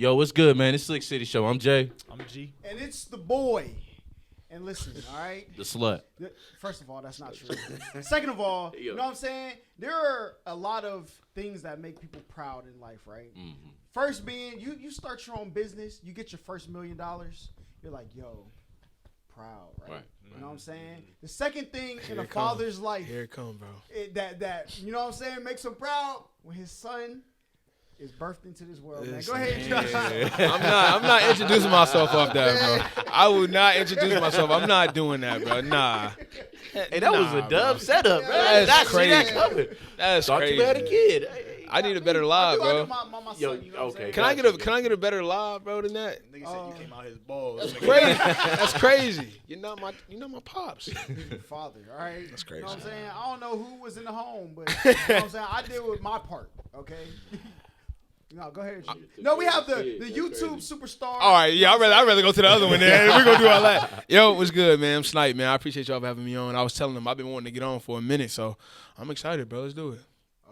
Yo, what's good, man? It's Slick City Show. I'm Jay. I'm G. And it's the boy. And listen, all right? The slut. First of all, that's not true. Second of all, you know what I'm saying? There are a lot of things that make people proud in life, right? Mm-hmm. First being, you start your own business, you get your first $1 million, you're like, yo, proud, right? You know what I'm saying? The second thing in a father's life. Here it come, bro. That, you know what I'm saying, makes him proud when his son is birthed into this world, man. Go ahead and introduce yourself. I'm not introducing myself off that, bro. I will not introduce myself. I'm not doing that, bro. Nah. Hey, that was a dub setup, bro. That's crazy. That's Thought crazy. you had a kid. Hey, I need a better live, bro. My Yo, son, you know okay. Can I get a better live, bro, than that? Nigga said you came out his balls. That's crazy. That's crazy. You're not my pops. father, all right? That's crazy. You know what I'm saying? I don't know who was in the home, but you know what I'm saying? I did with my part, okay? No, go ahead. No, we have the YouTube superstar. All right, yeah, I'd rather go to the other one there. We're going to do all that. Yo, what's good, man? I'm Snipe, man. I appreciate y'all for having me on. I was telling them I've been wanting to get on for a minute, so I'm excited, bro. Let's do it.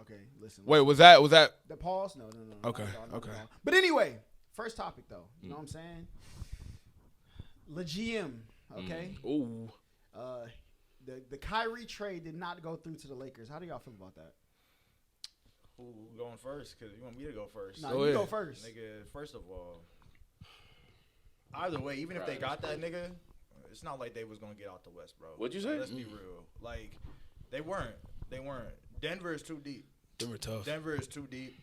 Okay, listen. Wait, was that? The pause? No. Okay, no. okay. But anyway, first topic, though. You know what I'm saying? LeGM, okay? Ooh. The Kyrie trade did not go through to the Lakers. How do y'all feel about that? Who going first? Because you want me to go first. No, you go first. Nigga, first of all, either way, even if they got that nigga, it's not like they was going to get out the West, bro. What'd you say? Let's be real. Like, they weren't. Denver is too deep. Denver tough. Denver is too deep.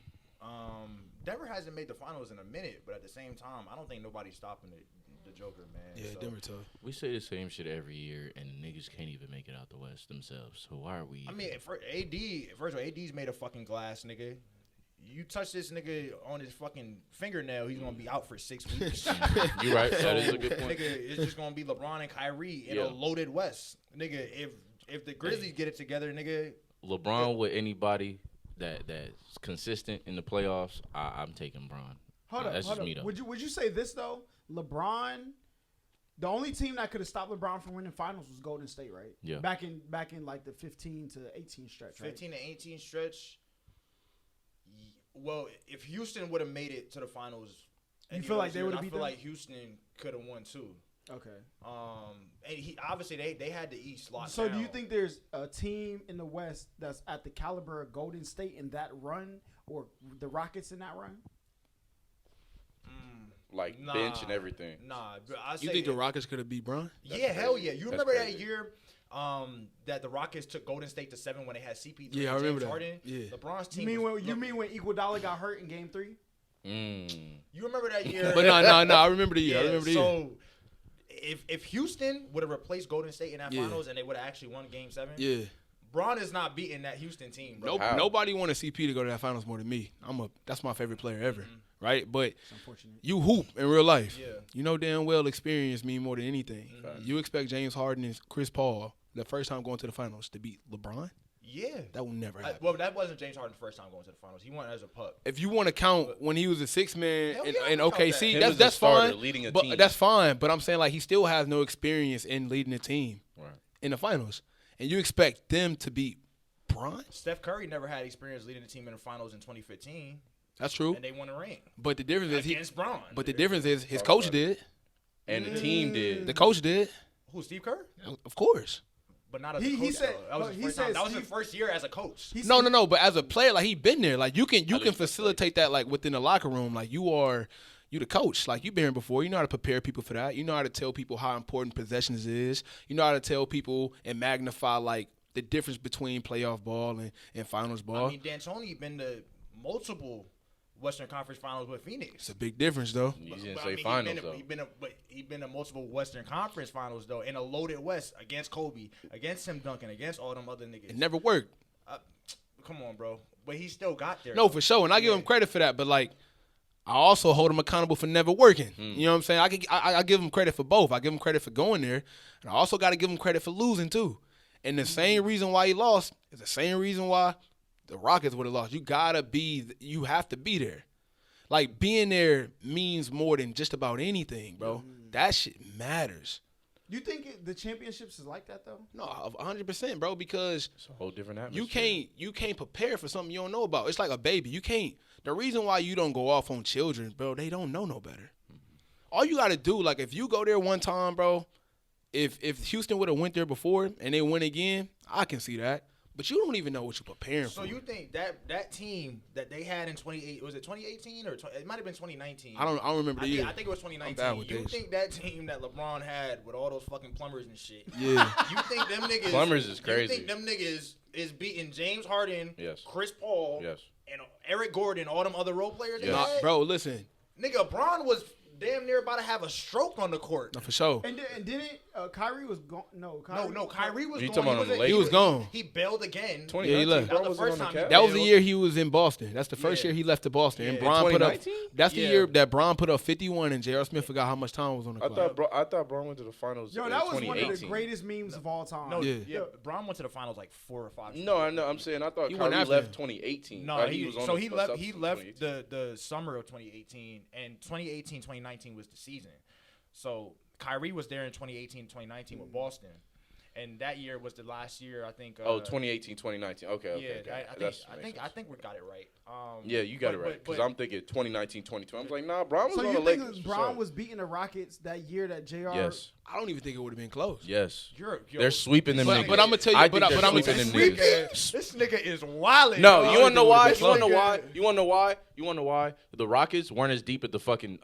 Denver hasn't made the finals in a minute, but at the same time, I don't think nobody's stopping the Joker, man. Yeah, so, Denver tough. We say the same shit every year, and niggas can't even make it out the West themselves. So why are we? I mean, first of all, AD's made of fucking glass, nigga. You touch this nigga on his fucking fingernail, he's gonna be out for 6 weeks. You right. That is a good point. Nigga, it's just gonna be LeBron and Kyrie in a loaded West. Nigga, if the Grizzlies get it together, nigga. LeBron with anybody that's consistent in the playoffs, I'm taking Bron. Hold up. Me, though. Would you say this though? LeBron, the only team that could have stopped LeBron from winning finals was Golden State, right? Yeah. Back in like the 15 to 18 stretch, right? 15 to 18 stretch. Well, if Houston would have made it to the finals, you feel like they would have beat them? I feel like Houston could have won too. Okay. And obviously they had the East locked So down. do you think there's a team in the West that's at the caliber of Golden State in that run, or the Rockets in that run? Like bench and everything. Nah, You think the Rockets could have beat Bron? Yeah, hell yeah. You remember that year that the Rockets took Golden State to 7 when they had CP3 Yeah, I and remember James that. Harden? Yeah. LeBron's team. You mean when Iguodala got hurt in Game 3? You remember that year? But no, I remember the year. Yeah, I remember the year. So if Houston would have replaced Golden State in that finals and they would have actually won Game 7, Bron is not beating that Houston team, bro. Nope, nobody wanted CP to go to that finals more than me. That's my favorite player ever, right? But you hoop in real life. Yeah. You know damn well experience mean more than anything. You expect James Harden and Chris Paul the first time going to the finals to beat LeBron? Yeah. That will never happen. Well, that wasn't James Harden's first time going to the finals. He won as a pup. If you want to count when he was a six man in OKC, that. that's fine. Leading a but team. that's fine. But I'm saying like he still has no experience in leading a team in the finals, and you expect them to beat Bron? Steph Curry never had experience leading the team in the finals in 2015. That's true. And they won a ring. But the difference is against Bron. But the difference is his coach did, and the team did. The coach did. Who? Steve Kerr? Of course. But not as a coach. He said that was his first year as a coach. No. But as a player, like he been there. Like you can facilitate that like within the locker room. Like you the coach. Like you've been here before. You know how to prepare people for that. You know how to tell people how important possessions is. You know how to tell people and magnify like the difference between playoff ball and finals ball. I mean, D'Antoni been to multiple Western Conference Finals with Phoenix. It's a big difference though. You didn't say finals though. He been to multiple Western Conference Finals though, in a loaded West against Kobe, against Tim Duncan, against all them other niggas. It never worked. Come on, bro. But he still got there. No, for sure, and I give him credit for that. But like, I also hold him accountable for never working. You know what I'm saying? I give him credit for both. I give him credit for going there, and I also got to give him credit for losing too. And the same reason why he lost is the same reason why the Rockets would have lost. You have to be there. Like being there means more than just about anything, bro. That shit matters. You think the championships is like that though? No, 100%, bro. Because It's a whole different atmosphere. you can't prepare for something you don't know about. It's like a baby. You can't. The reason why you don't go off on children, bro, they don't know no better. All you got to do, like, if you go there one time, bro, if Houston would have went there before and they win again, I can see that. But you don't even know what you're preparing for. So you think that team that they had in 2018, was it 2018 or it might have been 2019? I don't remember the year. I think it was 2019. I'm bad with You dates. think that team that LeBron had with all those fucking plumbers and shit? Yeah. You think them niggas? Plumbers is crazy. You think them niggas is beating James Harden, Yes. Chris Paul, Yes. and Eric Gordon, all them other role players? Yes. They Nah, had? bro, listen. Nigga, Bron was damn near about to have a stroke on the court. No, for sure. And didn't Kyrie was gone? No, Kyrie was You gone. talking about on the He Lakers? was gone. He bailed again. 2019, Yeah, he left. That was Bron the first on time he Cavs. That was the bailed. year he was in Boston. That's the first Yeah. year he left to Boston. And Yeah. Bron put up. 2019? That's the Yeah. year that Bron put up 51 and J.R. Smith forgot how much time was on the I clock. thought Bron went to the finals. Yo, in that was one of 2018. the greatest memes of all time. No, Yeah. yeah. Bron went to the finals like 4 or 5. No, I know. I'm saying I thought He went Kyrie after left him. 2018. No, Right? he was on so the he first left. episode He of left 2018. the summer of 2018, and 2018, 2019 was the season. So Kyrie was there in 2018, 2019 with Boston, and that year was the last year I think. 2018, 2019. Okay, okay. Yeah, okay. I That's- think makes sense. we got it right. Yeah, you got it right. Because I'm thinking 2019, 2020. I'm like, nah, Bron was So on you the think Lakers. for Bron sure. was beating the Rockets that year that Jr. Yes. I don't even think it would have been close. Yes. Yo, They're sweeping them But- niggas. but I'ma tell you- I but think I- but they're I'ma sweeping tell them you- niggas. This nigga is wilding. No, you wanna know why? This You wanna know nigga- why? You wanna know why? You wanna know why? The Rockets weren't as deep at the fucking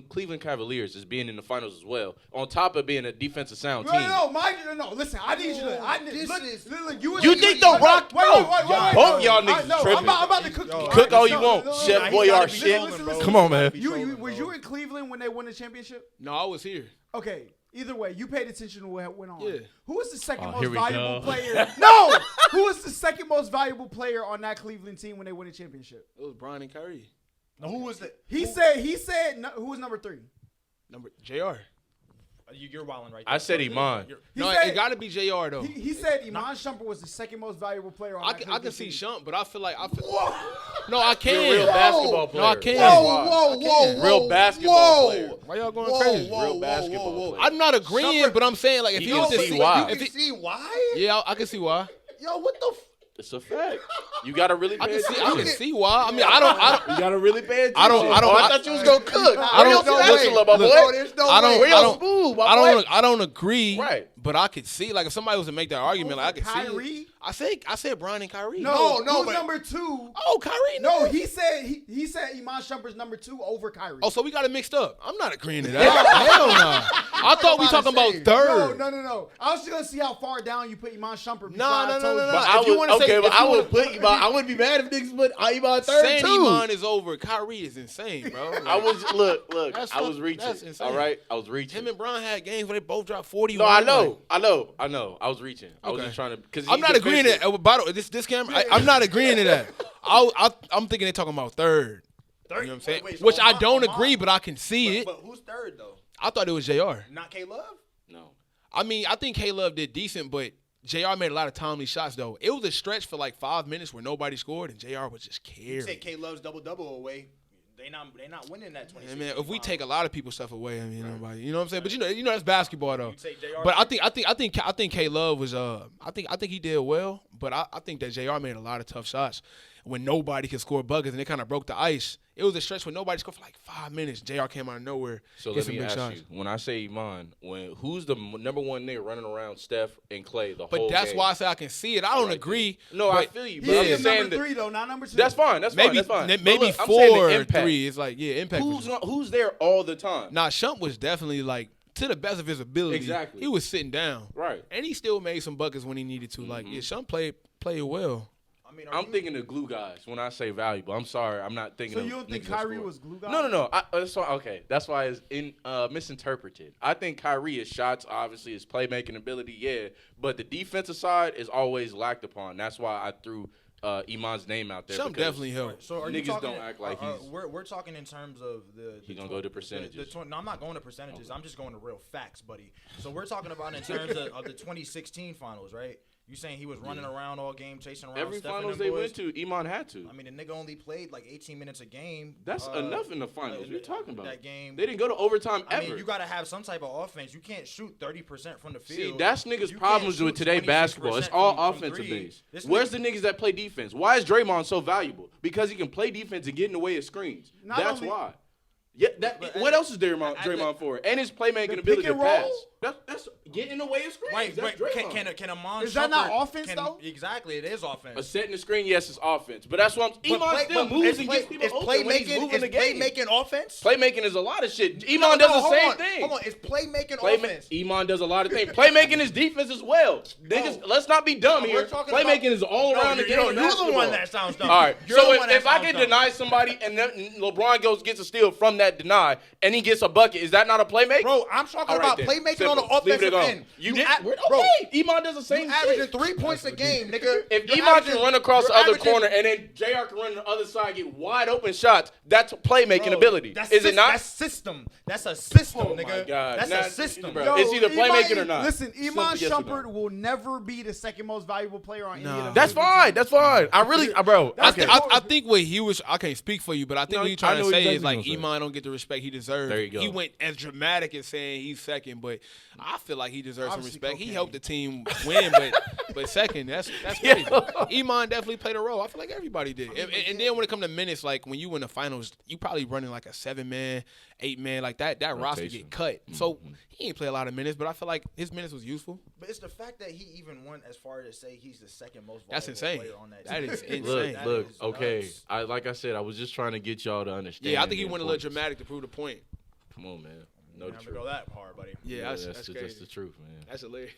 Cleveland Cavaliers as being in the finals as well. On top of being a defensive sound team. No, listen, I need you to. Look, You think the Rock? Both y'all niggas No, tripping. I'm about to cook. Yo, Cook all you No, want. no, no, Chef no, Boyardee listen, shit. listen. Come on, man. Was you in Cleveland when they won the championship? No, I was here. Okay. Either way, you paid attention to what went on. Yeah. Who was the second here most we valuable go. player? No. Who was the second most valuable player on that Cleveland team when they won the championship? It was Bron and Kyrie. No, who was the? He said no, who was number 3? Number J.R. You're wilding right there. I said Iman. He No, said, it got to be J.R. though. He said Iman Shumpert was the second most valuable player on I that can Cleveland see team. Shump, but I feel like No, I can't. You're a real basketball player. No, I can't. That's Whoa, why. Real basketball player. Why y'all going crazy? Real basketball player. I'm not agreeing, but I'm saying like if You he can was see to why. if he- see why? yeah, I can see why. Yo, what the? It's a fact. You gotta really I pay can attention. see why. I mean, I don't. You gotta really pay attention. I don't- Oh, I thought you was gonna cook. I don't- Where your spatula, my boy? I don't. Where I your don't. spoon, my I boy? don't. I don't agree. Right. But I could see like if somebody was to make that argument, like I could see. Kyrie? It. I said Bron and Kyrie. No, No, who's but- number 2? Oh, Kyrie. No, nigga. he said Iman Shumpert's number 2 over Kyrie. Oh, so we got it mixed up. I'm not agreeing to that. Hell no. I thought we talking about third. No. I was just gonna see how far down you put Iman Shumpert. No. But I If you wanna would, say- okay, but if you I would wanna- put Iman. I wouldn't be mad if niggas put Iman third Saying too. Iman is over Kyrie is insane, bro. Like, I was look. That's I was fuck- reaching. that's insane. All right, I was reaching. him and Bron had games where they both dropped 40. No, I know. I was reaching. I was Okay. just trying to. Because I'm not agreeing to that. By the way, this camera, I'm not agreeing to that. I'm thinking they're talking about third. You know what I'm saying? Wait, so Which I Iman- don't Iman- agree, but I can see it. But who's third though? I thought it was JR. Not K Love. No. I mean, I think K-Love did decent, but JR made a lot of timely shots, though. It was a stretch for like 5 minutes where nobody scored, and JR was just You say carrying. K Love's double away. They not winning that 20. I mean, if we take a lot of people's stuff away, I mean, nobody, you know what I'm saying? But you know that's basketball though. You say JR. But I think K Love was I think he did well, but I think that JR made a lot of tough shots when nobody could score buckets and it kind of broke the ice. It was a stretch when nobody scored for like 5 minutes. JR came out of nowhere. So hit let some me big ask shots. you: when I say Iman, who's the number one nigga running around Steph and Clay the But whole that's game? why I say I can see it. I don't Right agree. No, I but feel you. But He's I'm just saying number that 3 though, not number 2. that's fine. That's fine. maybe That's fine. But maybe look, I'm saying the 4 or impact. 3. It's like impact. Who's there all the time? Nah, Shump was definitely like to the best of his ability. Exactly. He was sitting down. Right. And he still made some buckets when he needed to. Like yeah, Shump played well. I mean, I'm thinking the glue guys when I say valuable. I'm sorry, I'm not thinking. So of you don't think niggas that Kyrie score. was glue guy? No. That's why. Okay, that's why it's misinterpreted. I think Kyrie is shots, obviously, his playmaking ability, yeah, but the defensive side is always lacked upon. That's why I threw Iman's name out there. Shump because definitely helped. So are you niggas talking, don't act like he's. We're talking in terms of the. He gonna go to percentages. No, I'm not going to percentages. I'm just going to real facts, buddy. So we're talking about in terms of the 2016 finals, right? You saying he was running around all game, chasing around Every Steph and finals them they boys? went to, Iman had to. I mean, the nigga only played like 18 minutes a game. That's enough in the finals. What are you talking about? That game. They didn't go to overtime ever. I mean, you got to have some type of offense. You can't shoot 30% from the field. See, that's niggas' You problems can't with shoot today 26% basketball. It's all from offensive three. based. This Where's nigga- the niggas that play defense? Why is Draymond so valuable? Because he can play defense and get in the way of screens. Not That's only- why. Yeah, what else is Draymond for? And his playmaking ability to and pass. roll? That's getting in the way of screens. Wait, That's Draymond. can Amon Is that not Shumpert- offense, though? Exactly, it is A offense. setting the screen, yes, it's offense. But that's what Iman still moves and gets people open when he's moving the game. Playmaking offense? Playmaking is a lot of shit. Iman does the same thing. Hold on, it's playmaking offense. Iman does a lot of things. Playmaking is defense as well. Niggas, let's not be dumb No, here. we're talking Playmaking about- is all around the game. You're of the basketball. one that sounds dumb. All right. You're the So one that if I sounds can dumb. deny somebody and then LeBron gets a steal from that deny and he gets a bucket, is that not a playmaker? Bro, I'm talking All right, about then. playmaking on the Simple. Leave it offensive alone. end. You did. Bro, Okay. Iman does the same you averaging shit. 3 points a game, nigga. If You're Iman can averaging- run across the you're other averaging- corner and then JR can run the other side, get wide open shots, that's a playmaking Bro, ability. that's Is it not? That's system. That's a system, Oh, nigga. my God. That's Nah, a system. bro. Yo, It's either playmaking or not. Listen, Simple Iman yes or no. Shumpert will never be the second most valuable player on any of them. That's fine. That's fine. I really, bro. That's Okay. the- I think what he was, I can't speak for you, but I think No, what you're I trying know to say exactly is what like you're Iman don't get the respect he deserves. There you go. He went as dramatic as saying he's second, but I feel like he deserves some Obviously respect. He cocaine. helped the team win, but second, that's crazy. Iman definitely played a role. I feel like everybody did. And then when it comes to minutes, like when you win the finals, you probably running like a 7-man, 8-man, like that roster Rotation. get cut. So he ain't play a lot of minutes, but I feel like his minutes was useful. But it's the fact that he even went as far as to say he's the second most valuable That's insane. player on that That team. is insane. That Look. is Okay. nuts. Like I said, I was just trying to get y'all to understand. Yeah, I think he the went a little importance. dramatic to prove the point. Come on, man. You No, don't the have to truth. go that hard, buddy. Yeah, that's just crazy. the truth, man. That's hilarious.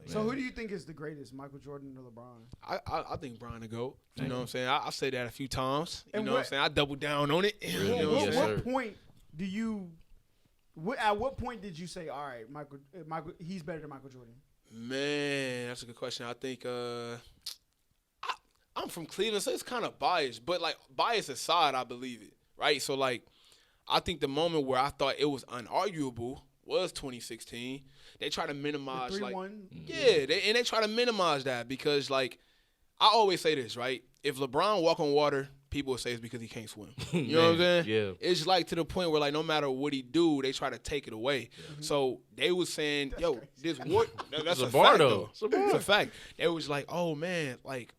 So who do you think is the greatest, Michael Jordan or LeBron? I think Brian the GOAT. You know what I'm saying? I said that a few times. You And know what I'm what- saying? I doubled down on it. You know what I'm Yes, saying? sir. What point do you? At what point did you say, all right, Michael, he's better than Michael Jordan? Man, that's a good question. I think I'm from Cleveland, so it's kind of biased. But, like, bias aside, I believe it, right? So, like, I think the moment where I thought it was unarguable was 2016. They try to minimize, The like, 3-1? yeah, they try to minimize that because, like, I always say this, right? If LeBron walk on water, people will say it's because he can't swim. You know what I'm saying? Yeah. It's like to the point where, like, no matter what he do, they try to take it away. So they was saying, yo, this war. That's a bar, fact, though. though. It's a bar. It's a fact. They was like, oh man, like,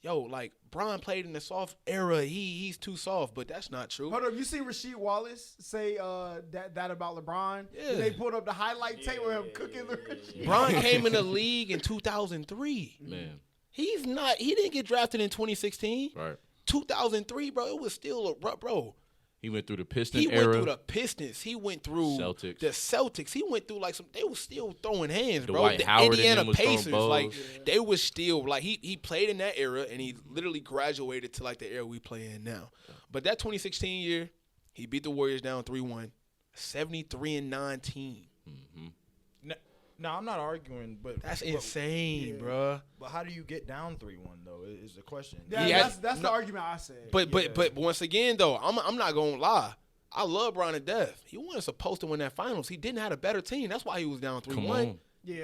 yo, like Bron played in the soft era. He's too soft, but that's not true. Hold up, you see Rasheed Wallace say that about LeBron? Yeah. They pulled up the highlight tape with him cooking the Rasheed. Bron came in the league in 2003. Man. He didn't get drafted in 2016. Right. 2003, bro. It was still bro. He went through the Piston He era. went through the Pistons. He went through Celtics. the Celtics. He went through like they was still throwing hands, bro. Dwight The Howard and Indiana them was throwing Pacers, bows. like they was still like he played in that era and he literally graduated to like the era we play in now. But that 2016 year, he beat the Warriors down 3-1, 73-19. No, I'm not arguing, but That's insane, bro. But how do you get down 3-1 though? Is the question. Yeah, He had- that's the argument I said. But once again though, I'm not gonna lie. I love Bron to death. He wasn't supposed to win that finals. He didn't have a better team. That's why he was down 3-1. Come on. Yeah.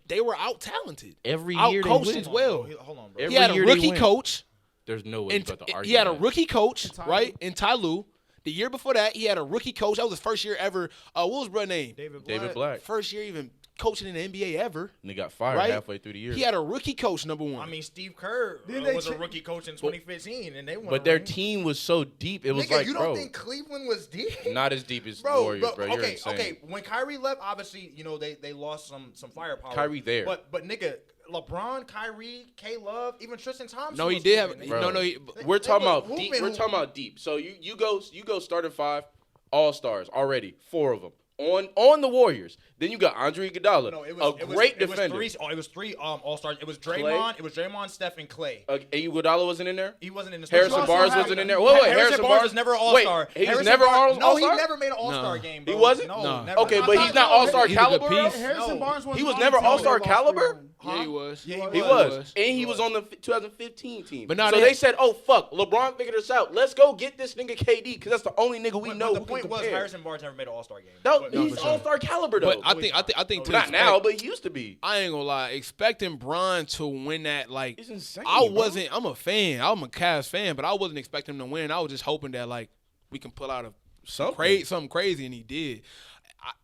They were out talented. Every out year they coached win. as well. Hold on, bro. Every He had a year they rookie win. coach. There's no way you And got to argue. he had a that. rookie coach, Ty right? Lue. In Ty Lue. The year before that, he had a rookie coach. That was his first year ever. What was his brother's name? David Black. First year even coaching in the NBA ever. And they got fired Right? halfway through the year. He had a rookie coach, number one. I mean, Steve Kerr Didn't they was a cha- rookie coach in 2015, and they won. but their team was so deep. It was Nigga, like, you bro, don't think Cleveland was deep? not as deep as Bro, Warriors, bro. You're okay, insane. okay. When Kyrie left, obviously, you know they lost some firepower. Kyrie there. but nigga, LeBron, Kyrie, K Love, even Tristan Thompson. No, he was did have. hooping. Bro. No, he. We're talking was about deep. hooping. We're talking about deep. So you go starting 5 All-Stars already, 4 of them on the Warriors. Then you got Andre Iguodala, No, it was a great it was defender. it was three All-Stars. It was Draymond. It was Draymond, Steph, and Clay. Iguodala wasn't in there. He wasn't in the Harrison also Barnes have- wasn't in there. Wait, Harrison Barnes was never an All-Star. Wait, he was Harrison never Barnes- All-Star. No, he never made an All-Star No. game. He Bro. wasn't? No. never. Okay, I but thought- he's not no, All-Star he's a good caliber. piece. Harrison No. Barnes was He was on never the team All-Star that lost caliber? 3-1. Yeah, he was. Yeah, He was. And he was on the 2015 team. But now so they- they said, oh, fuck, LeBron figured us out. Let's go get this nigga KD because that's the only nigga we know The who point can was compare. Harrison Barnes never made an All-Star game. No, He's all-star caliber though. But I think to not now, but he used to be. I ain't gonna lie, expecting Bron to win that, like, It's insane. I'm a fan. I'm a Cavs fan, but I wasn't expecting him to win. I was just hoping that, like, we can pull out something crazy, and he did.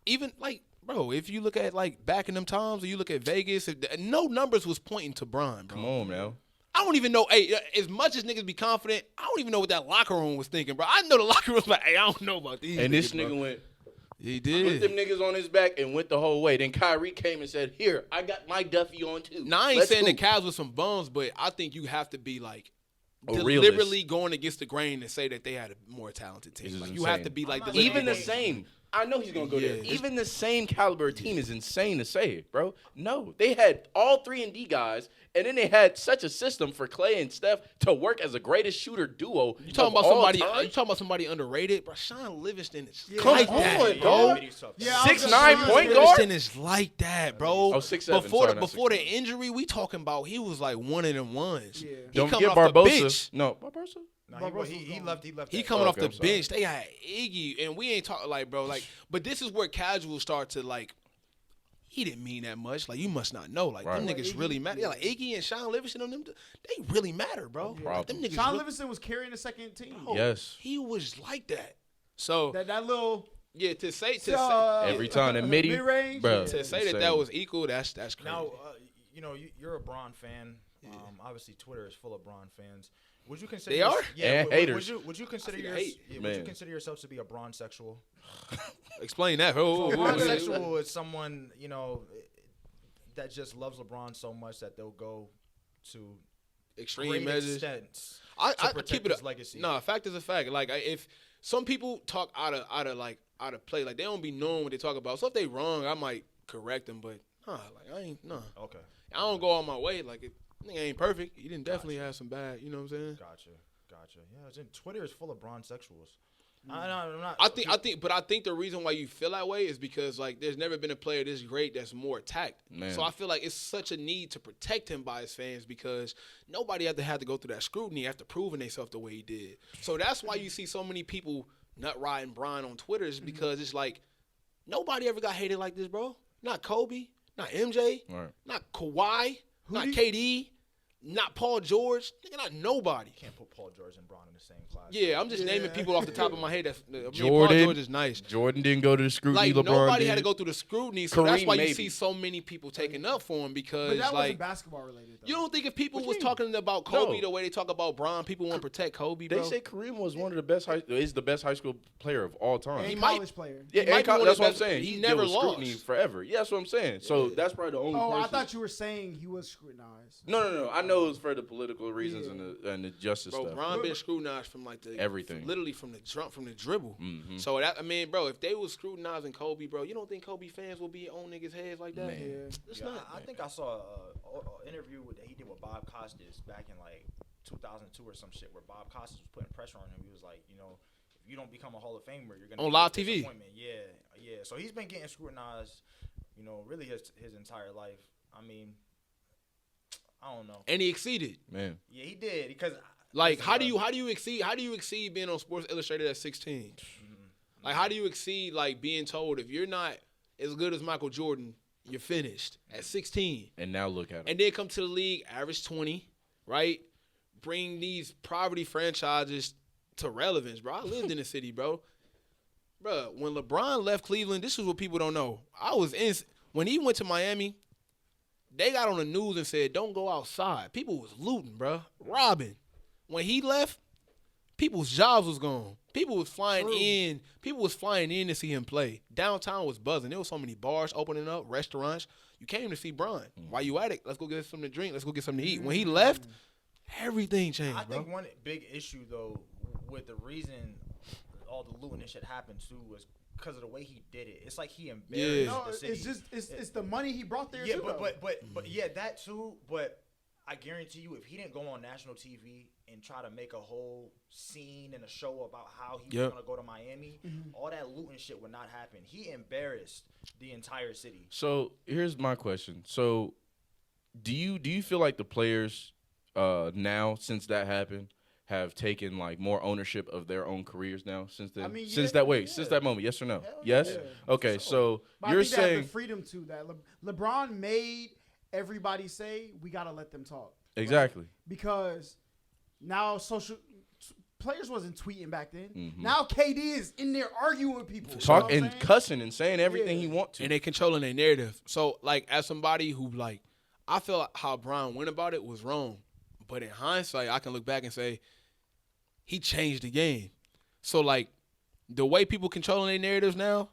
Even, like, bro, if you look at, like, back in them times, or you look at Vegas, no numbers was pointing to Bron, bro. Come on, man. I don't even know. Hey, as much as niggas be confident, I don't even know what that locker room was thinking, bro. I know the locker room was like, hey, I don't know about these. And niggas, this nigga bro. went. He Put did. them niggas on his back and went the whole way. Then Kyrie came and said, "Here, I got my Duffy on too." Now I ain't Let's saying the hoop." Cavs with some bums, but I think you have to be like A deliberately realist. going against the grain and say that they had a more talented team. This is Like, you have insane. to be like Even the deliberately- same. I know he's gonna go there. Yeah. Even the same caliber team is insane to say it, bro. No, they had all 3-and-D guys, and then they had such a system for Clay and Steph to work as a greatest shooter duo. You talking about of all somebody? time? You talking about somebody underrated, bro? Sean Livingston is Yeah. Come like on, that, dog. Yeah, I was 6'9" just- point guard? Livingston is like that, bro. Oh, 6'7", Before sorry, not before the 6'9". injury, we talking about he was like one of them ones. Yeah. He Don't coming get off the Barbosa. bench. No, Barbosa. No, he left. He left. He that. coming off Okay, the I'm sorry. bench. They had Iggy, and we ain't talking like, bro, like. But this is where casuals start to like. He didn't mean that much. Like, you must not know. Like, them Right. niggas really matter. Yeah, like Iggy and Sean Livingston on them, they really matter, bro. No Like, them niggas. Sean really- Livingston was carrying the second team. Bro, Yes. he was like that. So That little yeah, to say Every time, and mid-range, bro. yeah. to say Insane. that was equal, that's crazy. Now, you're a Bron fan. Obviously, Twitter is full of Bron fans. Would you consider They are? Yeah. And haters. Would you consider I see the yours? hate. Yeah, would Man. you consider yourself to be a Bron sexual? Explain that. Oh, So oh, oh, Bron oh, sexual is someone that just loves LeBron so much that they'll go to extreme great measures. extents I to protect keep it his a legacy. No, fact is a fact. Like if some people talk out of play, like they don't be knowing what they talk about. So if they wrong, I might correct them. But like I ain't Okay. I don't go on my way. Like nigga ain't perfect. He didn't definitely have some bad. You know what I'm saying? Gotcha. Yeah, Twitter is full of Bron sexuals. I'm not. I think the reason why you feel that way is because like there's never been a player this great that's more attacked. Man. So I feel like it's such a need to protect him by his fans because nobody had to go through that scrutiny after proving themselves the way he did. So that's why you see so many people nut riding Bron on Twitter is because it's like nobody ever got hated like this, bro. Not Kobe, not MJ, Right. not Kawhi, not KD, not Paul George, nigga, not nobody. Can't put Paul George and Bron in the same class. Yeah, I'm just naming people off the top of my head. Paul Jordan. George is nice. Jordan didn't go to the scrutiny. Like LeBron nobody did. had to go through the scrutiny, so that's Kareem, why you maybe. see so many people taking up for him because But that wasn't like basketball related, though. you don't think if people What was you talking about Kobe No. the way they talk about Bron, people want to protect Kobe, They bro. say Kareem was one of the best. Is the best high school player of all time. And He college might- player. Yeah, He might and be one of that's the what I'm best- saying. he He never never scrutiny lost. forever. Yeah, that's what I'm saying. So that's probably the only. Oh, I person. thought you were saying he was scrutinized. No. I know it's for the political reasons and the justice Bro, stuff. Bron been scrutinized from like the Everything. literally from the dribble. Mhm. So that I mean, bro, if they was scrutinizing Kobe, bro, you don't think Kobe fans will be on niggas' heads like that? Man. Yeah. It's Yeah, not. I think I saw an interview that he did with Bob Costas back in like 2002 or some shit, where Bob Costas was putting pressure on him. He was like, if you don't become a Hall of Famer, you're gonna On be live a TV. disappointment. Yeah. So he's been getting scrutinized, really his entire life. I mean, I don't know. And he exceeded. Man, Yeah, he did because Like, listen, how bro. do you exceed being on Sports Illustrated at 16? Like, how do you exceed like being told if you're not as good as Michael Jordan, you're finished at 16? and now look at him. And then come to the league, average 20, right? Bring these poverty franchises to relevance, bro. I lived in the city, bro. Bro, when LeBron left Cleveland, this is what people don't know. When he went to Miami, they got on the news and said, don't go outside. People was looting, bro, robbing. When he left, people's jobs was gone. People was flying in. People was flying in to see him play. Downtown was buzzing. There was so many bars opening up, restaurants. You came to see Bron. While you at it, let's go get something to drink. Let's go get something to eat. When he left, everything changed, I bro. think one big issue though with the reason all the looting and shit happened too was because of the way he did it. It's like he embarrassed Yeah. No, the city. it's just it's the money he brought there Yeah, too. though. but yeah, that too. But I guarantee you, if he didn't go on national TV and try to make a whole scene and a show about how he was Yep. gonna go to Miami, all that looting shit would not happen. He embarrassed the entire city. So here's my question. So do you feel like the players now, since that happened, have taken like more ownership of their own careers now since then? I mean, since yeah, that moment, yes or no? Hell Yes. yeah. Okay, Sure. so But you're I think they have saying the freedom to that. LeBron made everybody say we gotta let them talk. exactly. Because now players wasn't tweeting back then. Mhm. Now KD is in there arguing with people. Talk you know and what I'm saying? cussing and saying everything Yeah. he want to. And they controlling their narrative. So, like, as somebody who, like, I feel like how Brian went about it was wrong. But in hindsight, I can look back and say he changed the game. So, like, the way people controlling their narratives now,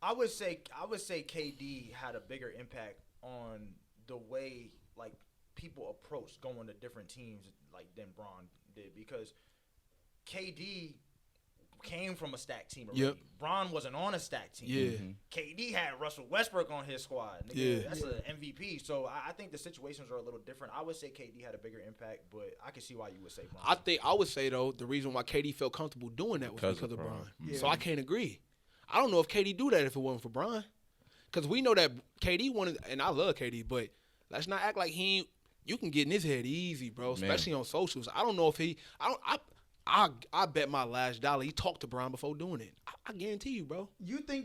I would say KD had a bigger impact on the way like people approach going to different teams like than Bron did, because KD came from a stacked team already. Yep. Bron wasn't on a stacked team. yeah. KD had Russell Westbrook on his squad. Nigga, Yeah. that's an MVP. So I think the situations are a little different. I would say KD had a bigger impact, but I can see why you would say Bron. I would say, though, the reason why KD felt comfortable doing that was because of Brian. Yeah. So I can't agree. I don't know if KD do that if it wasn't for Brian. Because we know that KD wanted, and I love KD, but let's not act like he ain't, you can get in his head easy, bro, especially on socials. I don't know if I bet my last dollar he talked to Brian before doing it. I guarantee you, bro.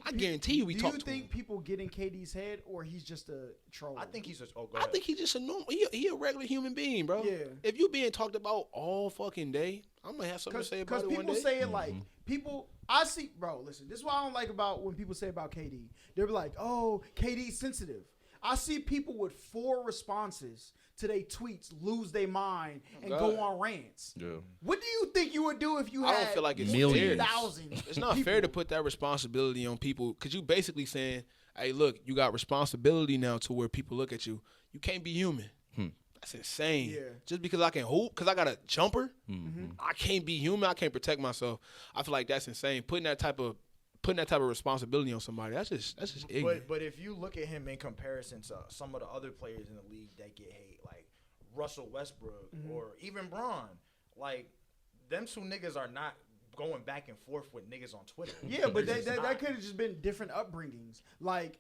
I guarantee you he Do talked you to him. think people get in KD's head, or he's just a troll? I think he's just. Oh, go I ahead. think he's just a normal. He a regular human being, bro. Yeah. If you being talked about all fucking day, I'm gonna have something to say about it one people day. say it like people. I see, bro. Listen, this is what I don't like about when people say about KD. They're like, "Oh, KD's sensitive." I see people with 4 responses to their tweets lose their mind and God. go on rants. Yeah. What do you think you would do if you I had don't feel like it's Millions. 50,000 It's not people? fair to put that responsibility on people because you basically saying, "Hey, look, you got responsibility now to where people look at you. You can't be human." That's insane. Yeah. Just because I can hoop, because I got a jumper, Mm-hmm. I can't be human. I can't protect myself. I feel like that's insane. Putting that type of responsibility on somebody, that's just ignorant. But if you look at him in comparison to some of the other players in the league that get hate, like Russell Westbrook or even Bron, like them two niggas are not going back and forth with niggas on Twitter. Yeah, but They're just that not. could have just been different upbringings. Like,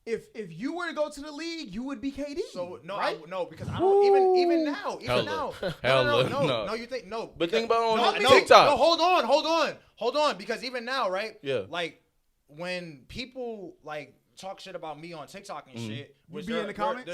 if you were to go to the league, you would be KD. So no, right? no, because I don't even now. Hella, No, you think no. But because- think about on no, TikTok. No, hold on, because even now, right? Yeah. Like when people like talk shit about me on TikTok and shit, You which be in the comments?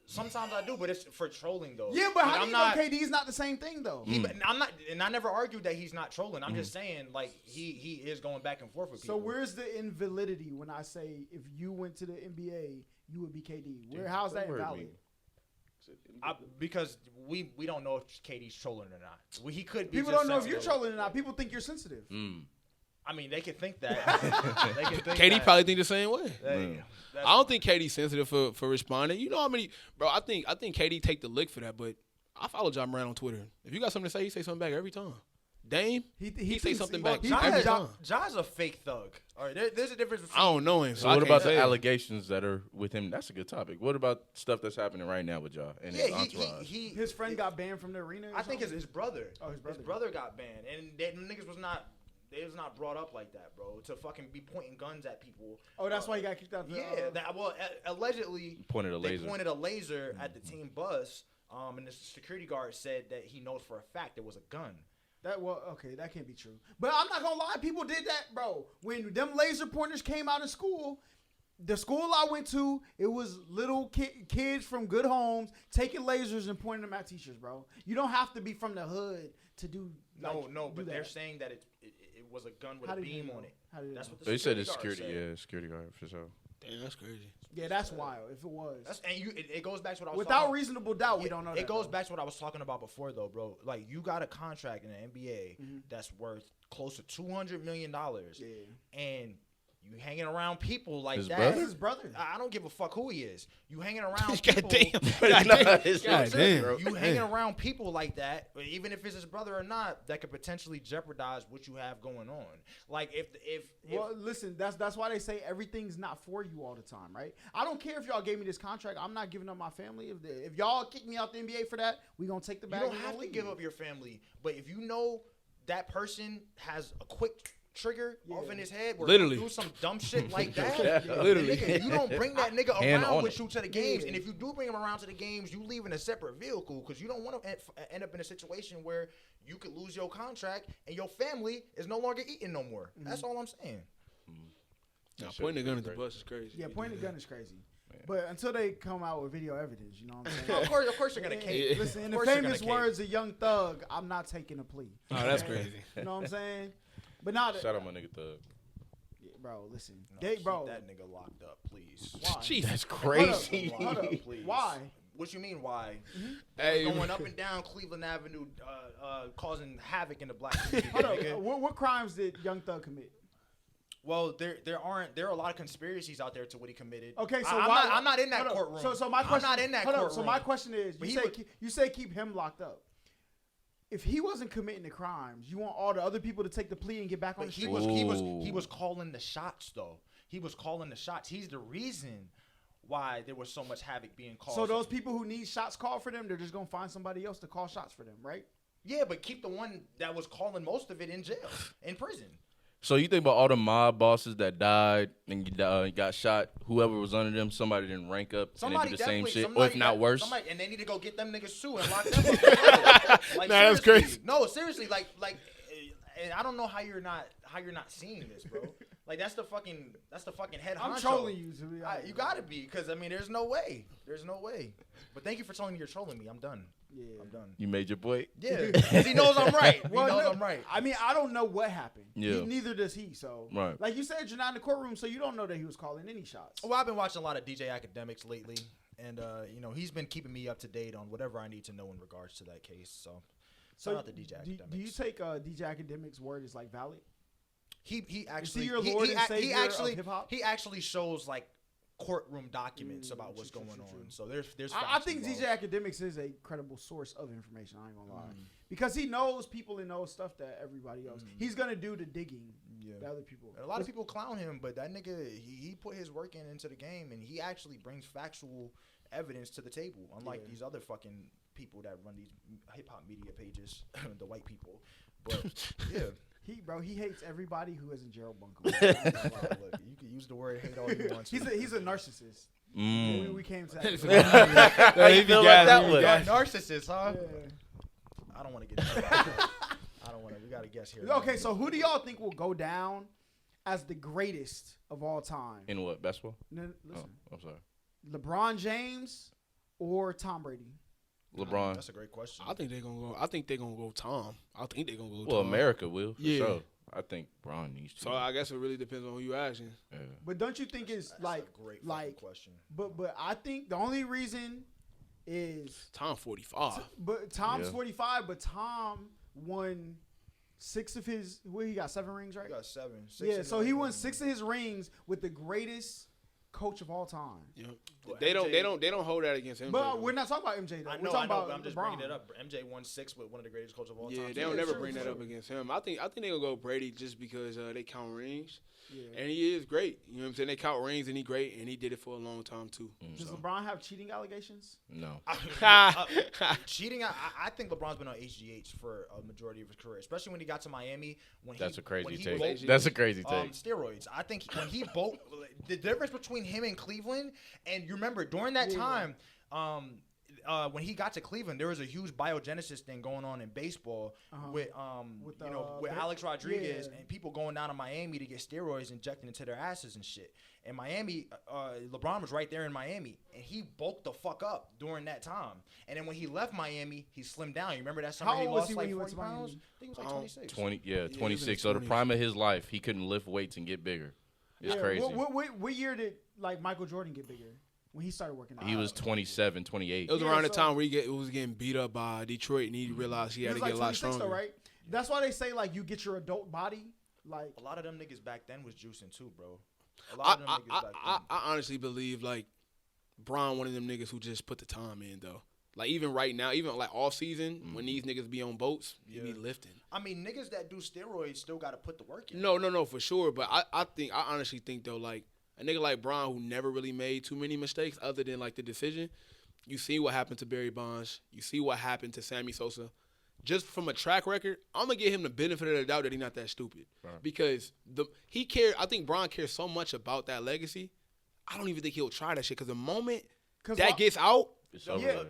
sometimes I do, but it's for trolling though. Yeah, but Like, how do I'm you not. know KD's not the same thing though? But I'm not, and I never argued that he's not trolling. I'm just saying, like he is going back and forth with So people. where's the invalidity when I say if you went to the NBA, you would be KD? How's that word invalid? mean? Because we don't know if KD's trolling or not. He could be. People just don't know if you're sensitive. trolling or not. People think you're sensitive. I mean, they can think that. They can think KD that. probably think the same way. That's- I don't think KD's sensitive for responding. You know how many, bro? I think KD take the lick for that. But I follow John Moran on Twitter. If you got something to say, he say something back every time. Dame, he say thinks- something well, back he every thinks time. John's a fake thug. All right, there's a difference between. I don't know him. So I what can't about the say. allegations that are with him? That's a good topic. What about stuff that's happening right now with y'all and his Yeah, entourage? His friend got banned from the arena. Or I think it's something? his brother. Oh, his brother. His brother got banned, and that niggas was not. They was not brought up like that, bro. To fucking be pointing guns at people. Oh, that's why he got kicked out. The, Allegedly Pointed a laser. They pointed a laser at the team bus. And the security guard said that he knows for a fact it was a gun. Okay, that can't be true. But I'm not gonna lie, people did that, bro. When them laser pointers came out in school, the school I went to, it was little kids from good homes taking lasers and pointing them at teachers, bro. You don't have to be from the hood to do. No, do but that. they're saying that it was a gun with How a did you beam know? on it. How did you That's know? what the They said it's guard security. said. Yeah, security guard for sure. Damn, that's crazy. Yeah, that's wild. If it was It goes back to what I was without talking reasonable doubt, we don't know. It goes back to what I was talking about before, though, bro. Like, you got a contract in the NBA that's worth close to $200 million, and you hanging around people like His that. brother? That's his brother. I don't give a fuck who he is. You hanging around God people. damn. Bro. You hanging around people like that, even if it's his brother or not, that could potentially jeopardize what you have going on. Like if Well, listen, that's why they say everything's not for you all the time, right? I don't care if y'all gave me this contract. I'm not giving up my family. If y'all kick me out the NBA for that, we gonna take the you bag. don't and have gonna to leave. give up your family, but if you know that person has a quick trigger off in his head, where Literally. do some dumb shit like that. Literally. Nigga, you don't bring that nigga Hand around on with it. you to the games, and if you do bring him around to the games, you leave in a separate vehicle because you don't want to end up in a situation where you could lose your contract and your family is no longer eating no more. That's all I'm saying. Nah, pointing the gun at the bus is crazy. Yeah, pointing the gun is crazy. But until they come out with video evidence, you know what I'm saying? Of course, you're gonna cave. Listen, in the Of course you're famous gonna cave. words of Young Thug, I'm not taking a plea. Oh, that's crazy. You know what I'm saying? But now, Shout out my nigga Thug. bro, listen, No, they, keep bro, that nigga locked up, please. why? Jesus. That's crazy. Hold up. Please. Why? What you mean? Why? Hey, Going up and down Cleveland Avenue, causing havoc in the black community. Hold up. nigga. What crimes did Young Thug commit? Well, there are a lot of conspiracies out there to what he committed. Okay, so I'm not in that hold up. courtroom. So my question, I'm not in that hold up. courtroom. So my question is, But you say keep him locked up. If he wasn't committing the crimes, you want all the other people to take the plea and get back on But the he street? was calling the shots though. He was calling the shots. He's the reason why there was so much havoc being caused. So those people who need shots called for them, they're just gonna find somebody else to call shots for them, right? Yeah, but keep the one that was calling most of it in jail, in prison. So you think about all the mob bosses that died and got shot? Whoever was under them, somebody didn't rank up and they did the same shit, or if not worse. And they need to go get them niggas too and lock them up. Like, Nah, that's seriously. crazy. No, seriously, like, and I don't know how you're not seeing this, bro. Like that's the fucking head honcho. I'm trolling you. To be honest. You gotta be, because I mean, there's no way. But thank you for telling me you're trolling me. I'm done. Yeah. I'm done. You made your point. Yeah, because he knows I'm right. He knows no, I'm right. I mean, I don't know what happened. Yeah. Neither does he. So, Right. like you said, you're not in the courtroom, so you don't know that he was calling any shots. Well, I've been watching a lot of DJ Academics lately, and he's been keeping me up to date on whatever I need to know in regards to that case. So, shout out to DJ Academics. Do you take DJ Academics' word as like valid? He actually your Lord and Savior of hip-hop? he actually shows like courtroom documents about what's going on. So there's I facts think involved. DJ Academics is a credible source of information. I ain't gonna lie, because he knows people and knows stuff that everybody else. He's gonna do the digging. The other people. And a lot of people clown him, but that nigga he put his work into the game, and he actually brings factual evidence to the table. Unlike these other fucking people that run these hip hop media pages, the white people. But yeah. He hates everybody who isn't Gerald Bunker. Look, you can use the word hate all you want to. He's a narcissist. Mm. We came to He feel like that one? You're a narcissist, huh? Yeah. I don't want to get into that. I don't want to. We got to guess here. Okay, so who do y'all think will go down as the greatest of all time? In what, basketball? Listen, Oh, I'm sorry. LeBron James or Tom Brady? LeBron. That's a great question. I think they're gonna go. I think they're gonna go Tom. I think they're gonna go. Well, Tom. America will, for Yeah. sure. I think Bron needs to. So I guess it really depends on who you asking. Yeah. But don't you think it's That's like a great like question. but I think the only reason is Tom 45. but Tom's Yeah. 45, but Tom won 6 of his he got 7 rings, right? He got 7. 6 Yeah, in so the he league. won 6 of his rings with the greatest coach of all time. Yep. Well, They MJ don't hold that against him. But we're not talking about MJ though. I We're know, talking about but I'm just LeBron. bringing it up. MJ won 6 with one of the greatest coaches of all Yeah, time. they don't Yeah, never sure, bring that sure. up against him. I think they're gonna go Brady just because they count rings, Yeah. and he is great. You know what I'm saying? They count rings, and he great, and he did it for a long time too. Does So. LeBron have cheating allegations? No. Cheating, I think LeBron's been on HGH for a majority of his career, especially when he got to Miami. That's a crazy when he take. broke, That's a crazy take. steroids. I think when he broke, the difference between him and Cleveland, and you remember during that time, when he got to Cleveland, there was a huge biogenesis thing going on in baseball with Alex Rodriguez and people going down to Miami to get steroids injected into their asses and shit. And Miami, LeBron was right there in Miami, and he bulked the fuck up during that time. And then when he left Miami, he slimmed down. You remember that summer How he old was lost he when like he 40 went to pounds? Miami? I think he was like 26. 20, he was in 26. his So the 20s. prime of his life, he couldn't lift weights and get bigger. It's crazy. What year did like Michael Jordan get bigger? When he started working out? He was 27, 28. It was Yeah, around the so- time where he was getting beat up by Detroit, and he realized he had was to get like a lot 26 stronger. though, right? That's why they say like you get your adult body. Like A lot of them niggas back then was juicing too, bro. A lot of them niggas back then. I honestly believe like Bron one of them niggas who just put the time in though. Like even right now, even like off season when these niggas be on boats, he be lifting. I mean, niggas that do steroids still got to put the work in. No, for sure. But I honestly think though, like a nigga like Bron who never really made too many mistakes other than like the decision. You see what happened to Barry Bonds. You see what happened to Sammy Sosa. just from a track record, I'm gonna give him the benefit of the doubt that he's not that stupid. Right. Because I think Bron cares so much about that legacy. I don't even think he'll try that shit. Because the moment that gets out,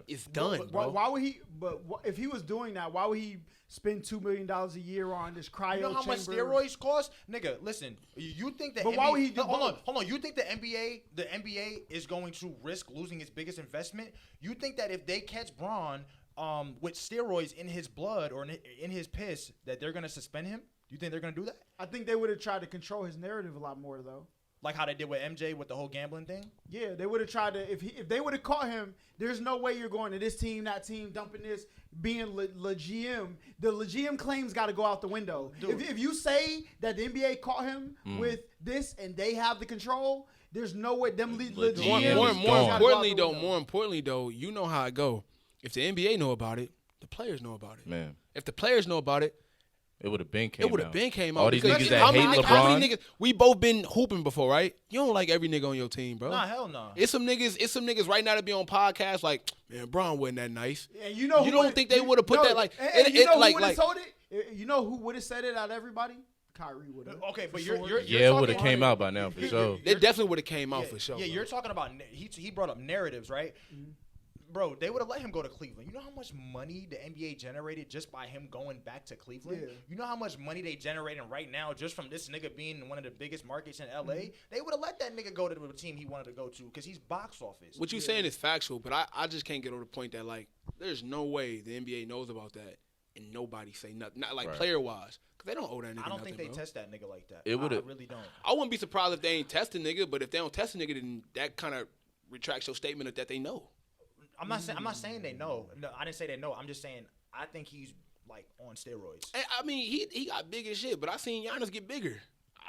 it's done. But why would he? But if he was doing that, why would he spend $2 million a year on this cryo You know how much chamber? steroids cost, nigga? Listen, you think that? But why would he do Hold on. You think the NBA is going to risk losing its biggest investment? You think that if they catch Bron with steroids in his blood or in his piss, that they're gonna suspend him? You think they're gonna do that? I think they would have tried to control his narrative a lot more, though. Like how they did with MJ with the whole gambling thing? Yeah, they would have tried to. If they would have caught him, there's no way you're going to this team, that team, dumping this, being le GM. The le GM claims got to go out the window. If you say that the NBA caught him with this and they have the control, there's no way them le GM. More importantly though, you know how it go. If the NBA know about it, the players know about it. Man, if the players know about it, it would have been came out. All All these niggas that hate LeBron. How many niggas, we both been hooping before, right? You don't like every nigga on your team, bro. Nah, hell no. It's some niggas right now that be on podcasts like, man, Bron wasn't that nice. And you know you don't think they would have put that like? You know who would have told it? You know who would have said it out of everybody? Kyrie would have. Okay, but sure. you're it would have came out by now for sure. It definitely would have came out for sure. Yeah, you're talking about he brought up narratives, right? Mm-hmm. Bro, they would have let him go to Cleveland. You know how much money the NBA generated just by him going back to Cleveland? Yeah. You know how much money they generating right now just from this nigga being in one of the biggest markets in LA? Mm-hmm. They would have let that nigga go to the team he wanted to go to because he's box office. What you saying is factual, but I just can't get over the point that like there's no way the NBA knows about that and nobody say nothing. Not like player wise, because they don't owe that nigga. I don't think they bro. test that nigga like that. It would've- I really don't. I wouldn't be surprised if they ain't test a nigga, but if they don't test a nigga, then that kind of retracts your statement of that they know. I'm not saying they know. No, I didn't say they know. I'm just saying I think he's like on steroids. I mean, he got big as shit, but I seen Giannis get bigger.